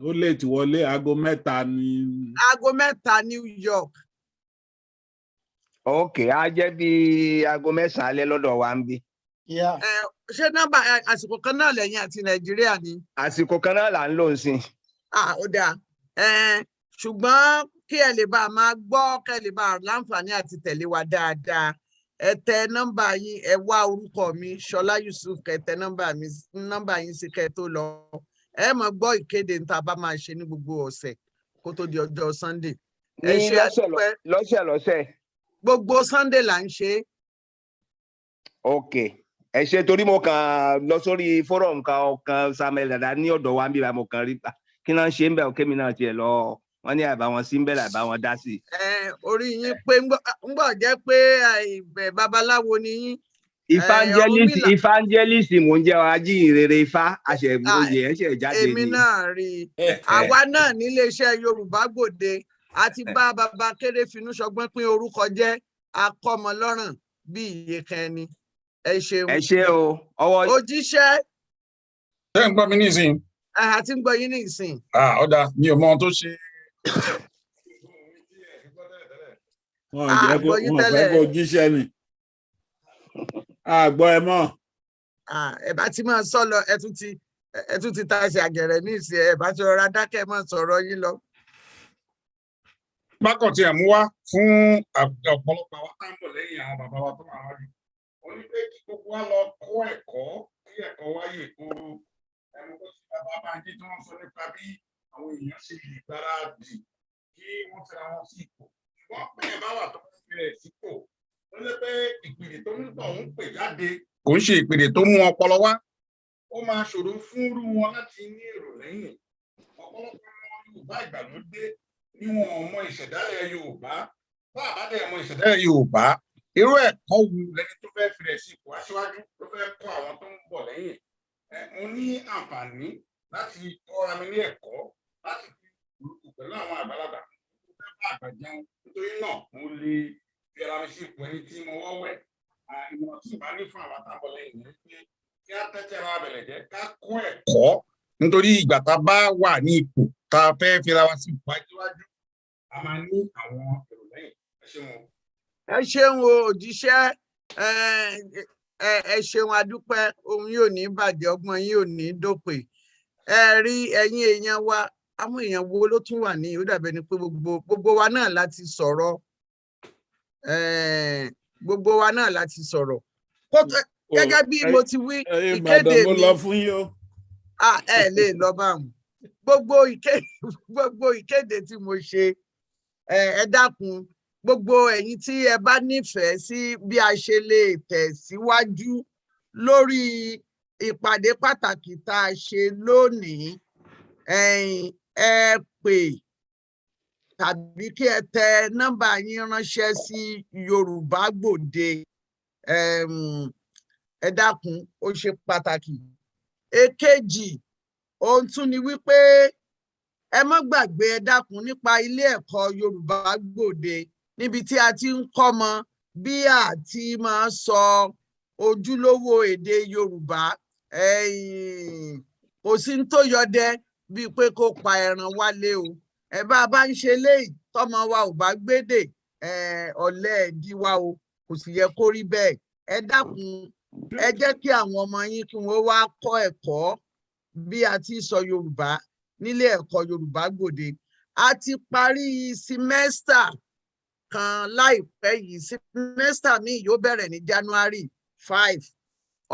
ó late wọlé aago mẹ́ta ni. aago mẹ́ta New York. ok á jẹ́ bí aago mẹ́sàn-án alẹ́ lọ́dọ̀ wa ń bí. ṣé nọ́mbà àsìkò kan náà lẹ́yìn àti Nàìjíríà ni. àsìkò kan náà là ń lò sí. ó dáa ṣùgbọ́n kí ẹ lè bá a máa gbọ́ kí ẹ lè bá a láǹfààní àti tẹ̀lé wa dáadáa ẹ tẹ nọ́mbà yín ẹ wá orúkọ mi Ṣọlá Yusuf kẹ tẹ nọ́mbà yín sí kẹ tó lọ ẹ máa gbọ́ ìkéde níta bá máa ṣe ní gbogbo ọ̀sẹ̀ kó tó di ọjọ́ Sunday. ní lọ́sẹ̀. gbogbo Sunday là ń ṣe. ok ẹ ṣe torí mo kàn lọ sórí fọ́rọ̀mù kan Samuel Dada ní ọ̀dọ̀ wa ń bí mo kàn rí kí náà ṣe ń bẹ̀ òkè mi náà tiẹ̀ lọ wọ́n ní àbáwọn sí ń bẹ̀rẹ̀ àbáwọn dá sí. orí yín pé ń gbọ́ jẹ́ pé babaláwo ni yín. evangelist mò ń jẹ́ ajíhìnrere Ifá àṣẹ̀mọye ẹ̀ṣẹ̀ jáde ni. èmi náà rí i àwa náà níléeṣẹ́ Yorùbá Gbòde àti bá baba kéré finú ṣọgbọ́n pín orúkọ jẹ́ akọ́mọlọ́ràn bí iye kan ẹni ẹ ṣeun. ẹ ṣé o ọwọ́. Òjíṣẹ́. ṣé ń gbọ́ mi nísìnyí. Àti ń gbọ́ yín nísìnyí. Ọ̀dà mi ò mọ ohun tó ṣe. Wọ́n fẹ́ kó jíṣẹ́ ni. Àgbọ̀ ẹ mọ̀. Ẹ bá ti máa sọ lọ ẹ tún ti ta ṣe àgẹ̀rẹ̀ ní ìsìn ẹ bá ti rọra dákẹ́ mọ́ sọ̀rọ̀ yín lọ. Bákan tí ẹ̀ mú wá fún ọ̀pọ̀lọpọ̀ àwọn tá ń bọ̀ lẹ́yìn àwọn bàbá wa tó wà wájú. Ó ní pé kí gbogbo wa lọ kọ́ ẹ̀kọ́ kí ẹ̀kọ́ wáyé kóró. Ẹnu tó ti bàbá Bánjí tí wọ́n sọ nípa bí àwọn èèyàn ṣe lè gbáradì kí wọ́n fẹ́ra wọn sí ipò. Ṣùgbọ́n pé ẹ̀ bá wà tó ń fi rẹ̀ sípò. Ó lé pé ìpìlẹ̀ tó ń tọ̀ ń pè jáde kò ń ṣe ìpìlẹ̀ tó mú ọpọlọ wá. Ó máa ṣòro fún irú wọn láti ní èrò lẹ́yìn. Ọ̀pọ̀lọpọ̀ Yorùbá ìgbàlódé ni wọn ò mọ ìṣẹ̀dálẹ̀ Yorùbá. Bá àbádẹ́ mọ ìṣẹ̀dálẹ̀ Yorùbá, irú ẹ̀kọ́ wo lẹni tó fẹ́ fi rẹ̀ sí ipò aṣíwájú ló fẹ́ kọ́ àwọn tó ń bọ̀ lẹ́yìn. Mo ní àǹfààní láti kọ́ra mi ní ẹ̀kọ́ láti fi ìlú pẹ̀lú àwọn àgbàlagbà tó fẹ́ bá àgbà jẹun. Nítorí náà mo lè fi ara mi sí ipò ẹni tí mo wọ́wẹ́. Ìmọ̀ràn tí ìbá ní fún àwọn àtàbọ̀ lẹ́yìn ni pé kí á tẹ́tẹ́ ra abẹ̀lẹ̀ jẹ́ ká kọ́ ẹ̀kọ́ nítorí ìgbà tá a bá wà ní ipò tá a fẹ́ fi ra wa sí ipò aṣíwájú a máa ní àwọn èrò lẹ́yìn. Ẹ ṣeun. Ẹ ṣeun o òjíṣẹ́ ẹ ṣeun adúpẹ́ ohun yóò ní bàjẹ́ ọgbọ́n yóò ní dópè. Ẹ rí ẹ̀yin èèyàn wa àwọn èèyàn wo ló tún wà ní ó dàbẹ̀ ni pé gbogbo wa náà láti sọ̀rọ̀ gbogbo wa náà láti sọ̀rọ̀ gẹ́gẹ́ bí mo ti wí ìkéde mi ẹ lè lọ bá wọn gbogbo ìkéde tí mo ṣe ẹ dákun gbogbo ẹ̀yin tí ẹ bá nífẹ̀ẹ́ sí bí a ṣe lè tẹ̀síwájú lórí ìpàdé pàtàkì tá a ṣe lónìí ẹ pè tàbí kí ẹ tẹ nọ́mbà yín ránṣẹ́ sí Yorùbá Gbòde ẹ dákun ó ṣe pàtàkì. Èkejì ohun tún ni wípé ẹ má gbàgbé ẹ dákun nípa ilé ẹ̀kọ́ Yorùbá Gbòde níbi tí a ti ń kọ́mọ bí a ti máa sọ ojúlówó èdè Yorùbá kò sí ní tó yọdẹ bíi pé kó pa ẹran wálé o ẹ bá a bá ń ṣe léyìí tọmọ wa ò bá gbédè ọ̀lẹ ẹ̀dí wa o kò sì yẹ kó rí bẹ́ẹ̀ ẹ dákun ẹ jẹ́ kí àwọn ọmọ yín kí wọ́n wá kọ́ ẹ̀kọ́ bí a ti sọ Yorùbá nílé ẹ̀kọ́ Yorùbá Gbòde a ti parí símẹ́stà kan láìpẹ́ yìí símẹ́stà míì yóò bẹ̀rẹ̀ ní January 5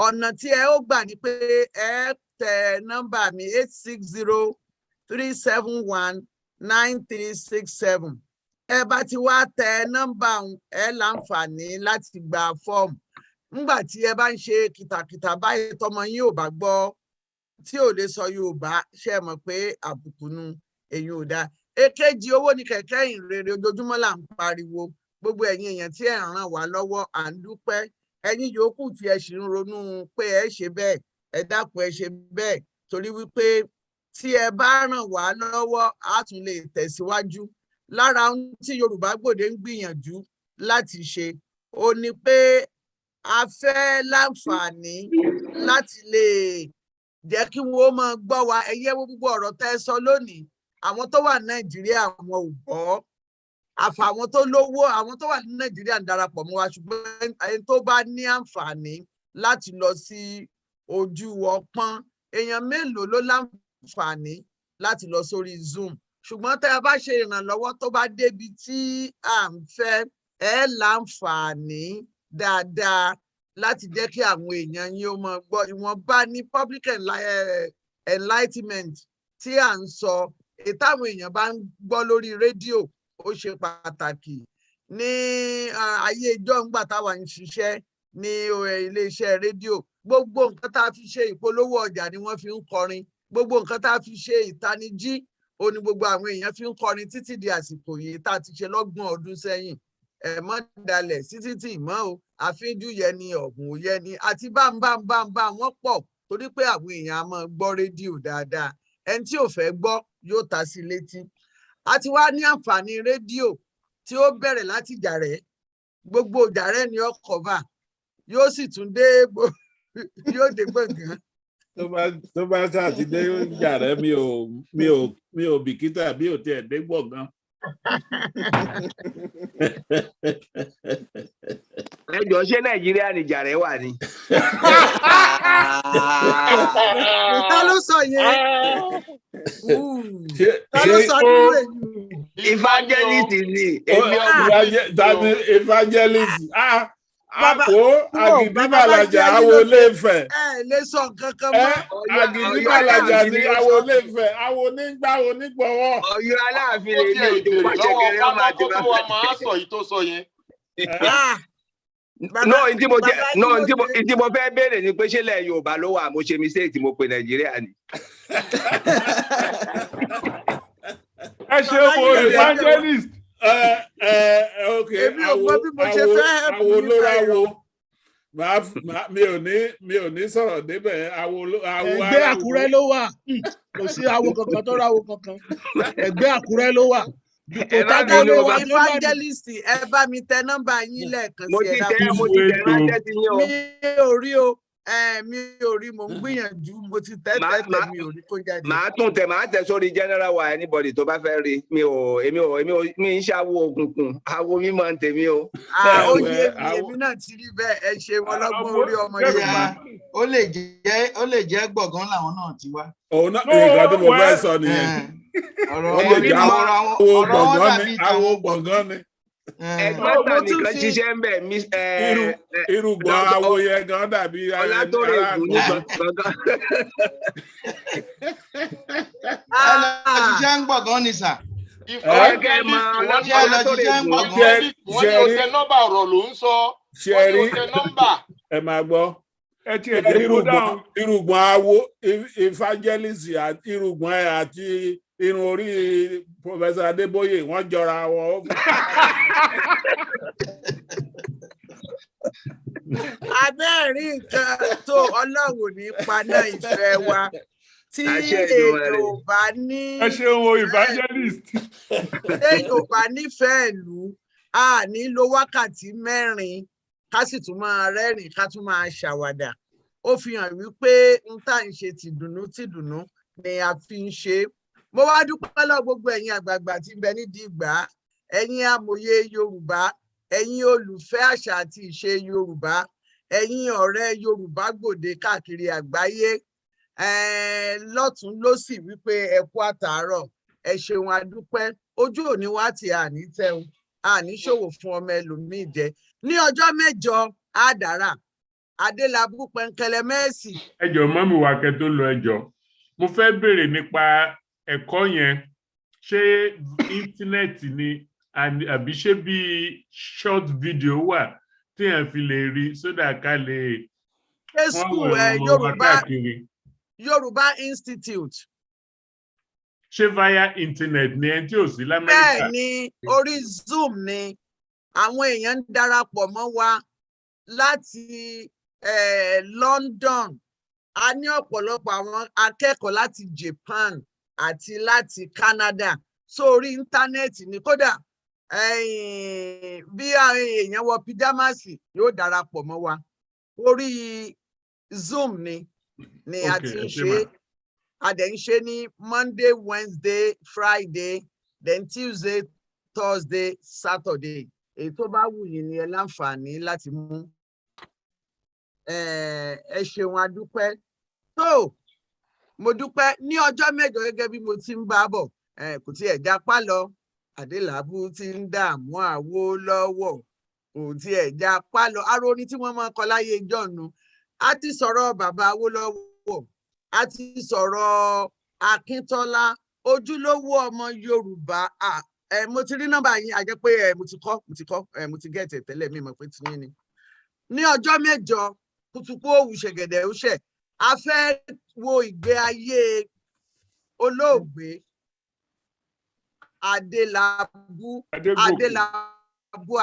ọ̀nà tí ẹ ó gbà ní pé ẹ tẹ nọ́mbà mi 860-371-9367 ẹ bá ti wá tẹ nọ́mbà ẹ láǹfààní láti gba fọ́ọ̀mù nígbà tí ẹ bá ń ṣe kìtàkìtà báyìí tọmọ yín ò bá gbọ́ tí ò lè sọ Yorùbá ṣe mọ̀ pé àbùkù nu èyí ò dáa. Èkejì owó ni kẹ̀kẹ́ ìrere ojoojúmọ́ là ń pariwo gbogbo ẹ̀yin èèyàn tí ẹ ràn wá lọ́wọ́ à ń dúpẹ́ ẹ̀yin yòókù tí ẹ sì ń ronú pé ẹ ṣe bẹ́ẹ̀ ẹ dákun ẹ ṣe bẹ́ẹ̀ torí wípé tí ẹ bá ràn wá lọ́wọ́ á tún lè tẹ̀síwájú lára ohun tí Yorùbá Gbòde ń gbìyànjú láti ṣe ó ní pé a fẹ́ láǹfààní láti lè jẹ́ kí wọ́n máa gbọ́ wa ẹ̀yẹ́ gbogbo ọ̀rọ̀ tẹ́ ẹ sọ lónìí àwọn tó wà Nàìjíríà wọn ò gbọ́ àfàwọn tó lówó àwọn tó wà ní Nàìjíríà ń darapọ̀ mọ́ wa ṣùgbọ́n ẹni tó bá ní àǹfààní láti lọ sí ojú ọpọ́n èèyàn mélòó ló láǹfààní láti lọ sórí Zoom ṣùgbọ́n tẹ́ ẹ bá ṣe ìrànlọ́wọ́ tó bá débi tí à ń fẹ́ ẹ láǹfààní dáadáa láti jẹ́ kí àwọn èèyàn yín ó máa gbọ́ ìwọ̀nba ní public enlightenment tí à ń sọ èyí táwọn èèyàn bá ń gbọ́ lórí rédíò ó ṣe pàtàkì ní ayé ìjọ ńgbà táwa ń ṣiṣẹ́ ní iléeṣẹ́ rédíò gbogbo nǹkan tá a fi ṣe ìpolówó ọjà ni wọ́n fi ń kọrin gbogbo nǹkan tá a fi ṣe ìtanijí ó ní gbogbo àwọn èèyàn fi ń kọrin títí di àsìkò yìí tá a ti ṣe lọ́gbọ̀n ọdún sẹ́yìn mọ́ dalẹ̀ títí ìmọ̀ o àfínjú yẹni ọ̀gùn yẹni àti bámbámbámbá wọ́n pọ̀ torí pé àwọn èèyàn á máa gbọ́ rédíò dáadáa ẹni tí ò fẹ́ gbọ́ yóò ta sí létí a ti wá ní àǹfààní rédíò tí ó bẹ̀rẹ̀ láti Ìjàrẹ́ gbogbo Ìjàrẹ́ ni ó kọ́fà yóò sì tún dé yóò dé gbọ̀ngàn. tó bá ṣáàtì dé yàrá mi ò bìkítà bí ò tiẹ̀ dé gbọ̀ngàn. ẹ jọ ṣé Nàìjíríà nìjà rẹ wà ni. Ta ló sọ yẹn? Ta ló sọ nínú èyí? Evangelist ni èmi ọmọ. Evangelist. Bàbá Àgìdìbàlàjà àwo Ilé-Ifẹ̀. Ẹ lè sọ nǹkan kan mọ́. Àgìdìbàlàjà ni àwo Ilé-Ifẹ̀, àwo onígbà onígbọ̀wọ́. Ọ̀yọ́ Aláàfin lè ní òjò pàṣẹkẹrẹ ọmọ àti bàbá. Lọ́wọ́ máa sọ yìí tó sọ yẹn. Ìdí mo fẹ́ béèrè ni pé ṣé ilẹ̀ Yorùbá ló wà, mo ṣe mistake tí mo pe Nàìjíríà ni. Ẹ ṣe wo evangelist. Èmi ò gbọ́ bí mo ṣe fẹ́ àwo olórawo mi ò ní sọ̀rọ̀ débẹ̀ àwo ẹgbẹ́ Àkúrẹ́ ló wà, kò sí àwo kankan tó ráwo kankan, ẹgbẹ́ Àkúrẹ́ ló wà. Evangelist ẹ bá mi tẹ nọ́mbà yín lẹ́ẹ̀kan sí ẹ dákun. Mo ti tẹ ránṣẹ́ sí yín o. Mi ò rí o, mi ò rí, mo ń gbìyànjú, mo ti tẹ mi ò rí kó jáde. Màá tẹ sórí general wa anybody tó bá fẹ́ rí. Mi ń ṣàwo òkùnkùn, àwo mímọ́ ń tèmi o. Ó yé mi, èmi náà ti rí bẹ́ẹ̀, ẹ ṣe wọn lọ́gbọ́n orí ọmọ Yorùbá. Ó lè jẹ́ gbọ̀ngàn làwọn náà ti wá. Òun náà nǹkan tí mo fẹ́ sọ nìyẹn. Ọ̀rọ̀ wọn dàbí àwo gbọ̀ngàn ni. Ẹgbẹ́ta nìkan ṣiṣẹ́ ń bẹ̀ irúgbọ̀n àwo yẹn gan dàbí Ọlátórè Ègún ní gbọ̀ngàn. Ṣiṣẹ́ ń gbọ̀ngàn ni sà. Wọ́n ní ọ̀tẹ̀ nọ́mbà ọ̀rọ̀ ló ń sọ. Wọ́n ní ọ̀tẹ̀ nọ́mbà. Ẹ máa gbọ́. Irùngbọ̀n àwo evangelist irùngbọ̀n ẹ̀ àti irun orí Professor Adébóyè wọ́n jọra wọn. Abẹ́ẹ̀rí nǹkan tó Ọlọ́run ní paná ìfẹ́ wa tí èèyàn bá ní. Ẹ ṣeun o evangelist. Téèyàn bá nífẹ̀ẹ́ ìlú a ní lo wákàtí 4 ká sì tún máa rẹ́rìn ká tún máa ṣàwàdà. Ó fi hàn wípé n tá ń ṣe tìdùnnú ni a fi ń ṣe. Mo wá dúpẹ́ lọ́wọ́ gbogbo ẹ̀yin àgbààgbà tí ń bẹ nídìí ìgbà, ẹ̀yin amòye Yorùbá, ẹ̀yin olùfẹ́ àṣà àti ìṣe Yorùbá, ẹ̀yin ọ̀rẹ́ Yorùbá Gbòde káàkiri àgbáyé, lọ́tún lósì wípé ẹ kú àtàárọ̀, ẹ ṣeun adúpẹ́, ojú òní wá ti àní tẹun, àní ṣòwò fún ọmọ ẹlòmíì jẹ. Ní ọjọ́ mẹ́jọ àdàrà Adélabú Pẹ̀nkẹ́lẹ́ Mẹ́sì. Ẹ jọ̀ọ́ mọ́mì wa kẹ́ tó lọ, ẹ jọ̀ọ́ mo fẹ́ béèrè nípa ẹ̀kọ́ yẹn, ṣé íńtánẹ́ẹ̀tì ni àbí ṣé bí short video wà tí èèyàn fi lè rí sódà ká lè Yorùbá Institute. Ṣé via internet ni ẹni tí ò sí l'Amẹ́ríkà? Bẹ́ẹ̀ ni, orí Zoom ni àwọn èèyàn ń darapọ̀ mọ́ wa láti London. A ní ọ̀pọ̀lọpọ̀ àwọn akẹ́kọ̀ọ́ láti Japan àti láti Canada sórí íńtánẹ́ẹ̀tì ní kódà bí èèyàn wọ píjámàsì yóò darapọ̀ mọ́ wa orí Zoom ni a ti ń ṣe. A dẹ̀ ń ṣe ní Monday, Wednesday, Friday, then Tuesday, Thursday, Saturday. Èyí tó bá wù yín ni ẹ láǹfààní láti mú. Ẹ ṣeun adúpẹ́. tó mo dúpẹ́ ní ọjọ́ mẹ́jọ gẹ́gẹ́ bí mo ti ń bá bọ̀, kò tiẹ̀ jápá lọ. Adélabú ti ń dààmú Awólọ́wọ̀, kò tiẹ̀ jápá lọ. Aró orin tí wọ́n máa kọ láyé ìjọ́nu. A ti sọ̀rọ̀ bàbá Awólọ́wọ̀, a ti sọ̀rọ̀ Akíntọ́lá, ojúlówó ọmọ Yorùbá. Mo ti rí nọ́mbà yín, a jẹ́ pé mo ti gẹ̀ẹ́tẹ̀ tẹ́lẹ̀, mi mọ̀ pé ti yín ni. Ní ọjọ́ mẹ́jọ kùtùkù òwú ṣẹ̀gẹ̀dẹ̀ ó ṣẹ̀, a fẹ́ wo ìgbé ayé olóògbé Adélabú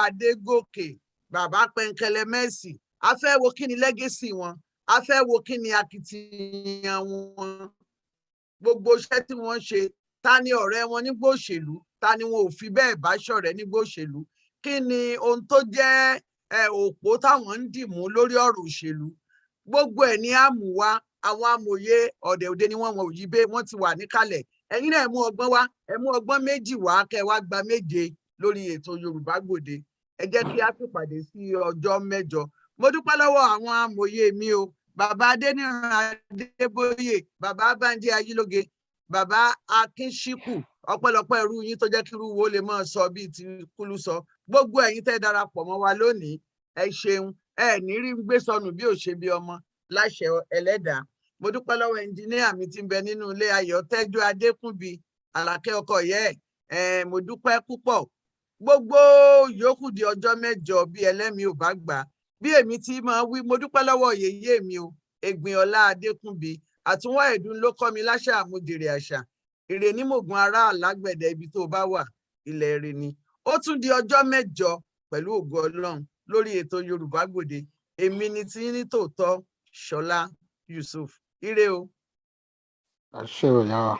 Adégòkè, bàbá Pẹ̀nkẹ́lẹ́ Mẹ́sì. A fẹ́ wo kí ni lẹ́gẹ́sì wọn, a fẹ́ wo kí ni akitiyan wọn, gbogbo iṣẹ́ tí wọ́n ṣe, ta ni ọ̀rẹ́ wọn nígbà òṣèlú, ta ni wọn ò fi bẹ́ẹ̀ bá ṣọ̀rẹ́ nígbà òṣèlú, kí ni ohun tó jẹ́ òpó táwọn ń dìmú lórí ọ̀rọ̀ òṣèlú gbogbo ẹ̀ ní àmúwá àwọn amòye ọ̀dẹ̀ òde ni wọ́n wọn ò yí bẹ́ wọ́n ti wà níkàlẹ̀ ẹ̀yin náà ẹ mú ọgbọ́n wá ẹ mú ọgbọ́n méjì wá kẹ́ wá gba méje lórí ètò Yorùbá Gbòde ẹ jẹ́ kí a pèpàdé sí ọjọ́ mẹ́jọ mo dúpẹ́ lọ́wọ́ àwọn amòye mi o bàbá Adéníran Adébóyè bàbá Bánjí Ayílóge bàbá Akínṣíkù ọpẹ́lọpẹ́ irú yín tó jẹ́ kí irú wo lè máa sọ bíi ti kúlú sọ gbogbo ẹ̀yin tẹ́ darapọ̀ mọ́ wa lónìí ẹ ṣeun ẹ ní rí gbé sọnù bí ò ṣe bí ọmọ láṣẹ Ẹlẹ́dàá mo dúpẹ́ lọ́wọ́ ẹnjìníà mi tí ń bẹ nínú ilé Ayọ̀tẹ́jú Adékúnbi Àlàkẹ́ ọkọ yẹ ẹ mo dúpẹ́ púpọ̀ gbogbo yòókù di ọjọ́ mẹ́jọ bí ẹlẹ́mìí ò bá gbà bí èmi tí máa wí mo dúpẹ́ lọ́wọ́ yèyé mi o Ègbìnọlá Adékúnbi àtúnwá ẹ̀dùn ló kọ́ mi láṣà àmúdèrè àṣà èrè ní mògùn ará àlágbẹ̀dẹ ibi tó bá wà ilẹ̀ èrè ni ó tún di ọjọ́ mẹ́jọ pẹ̀lú ògo Ọlọ́run lórí ètò Yorùbá Gbòde èmi ni tí ní tòótọ́ Ṣọlá Yusuf ire o. Àṣẹ òyà.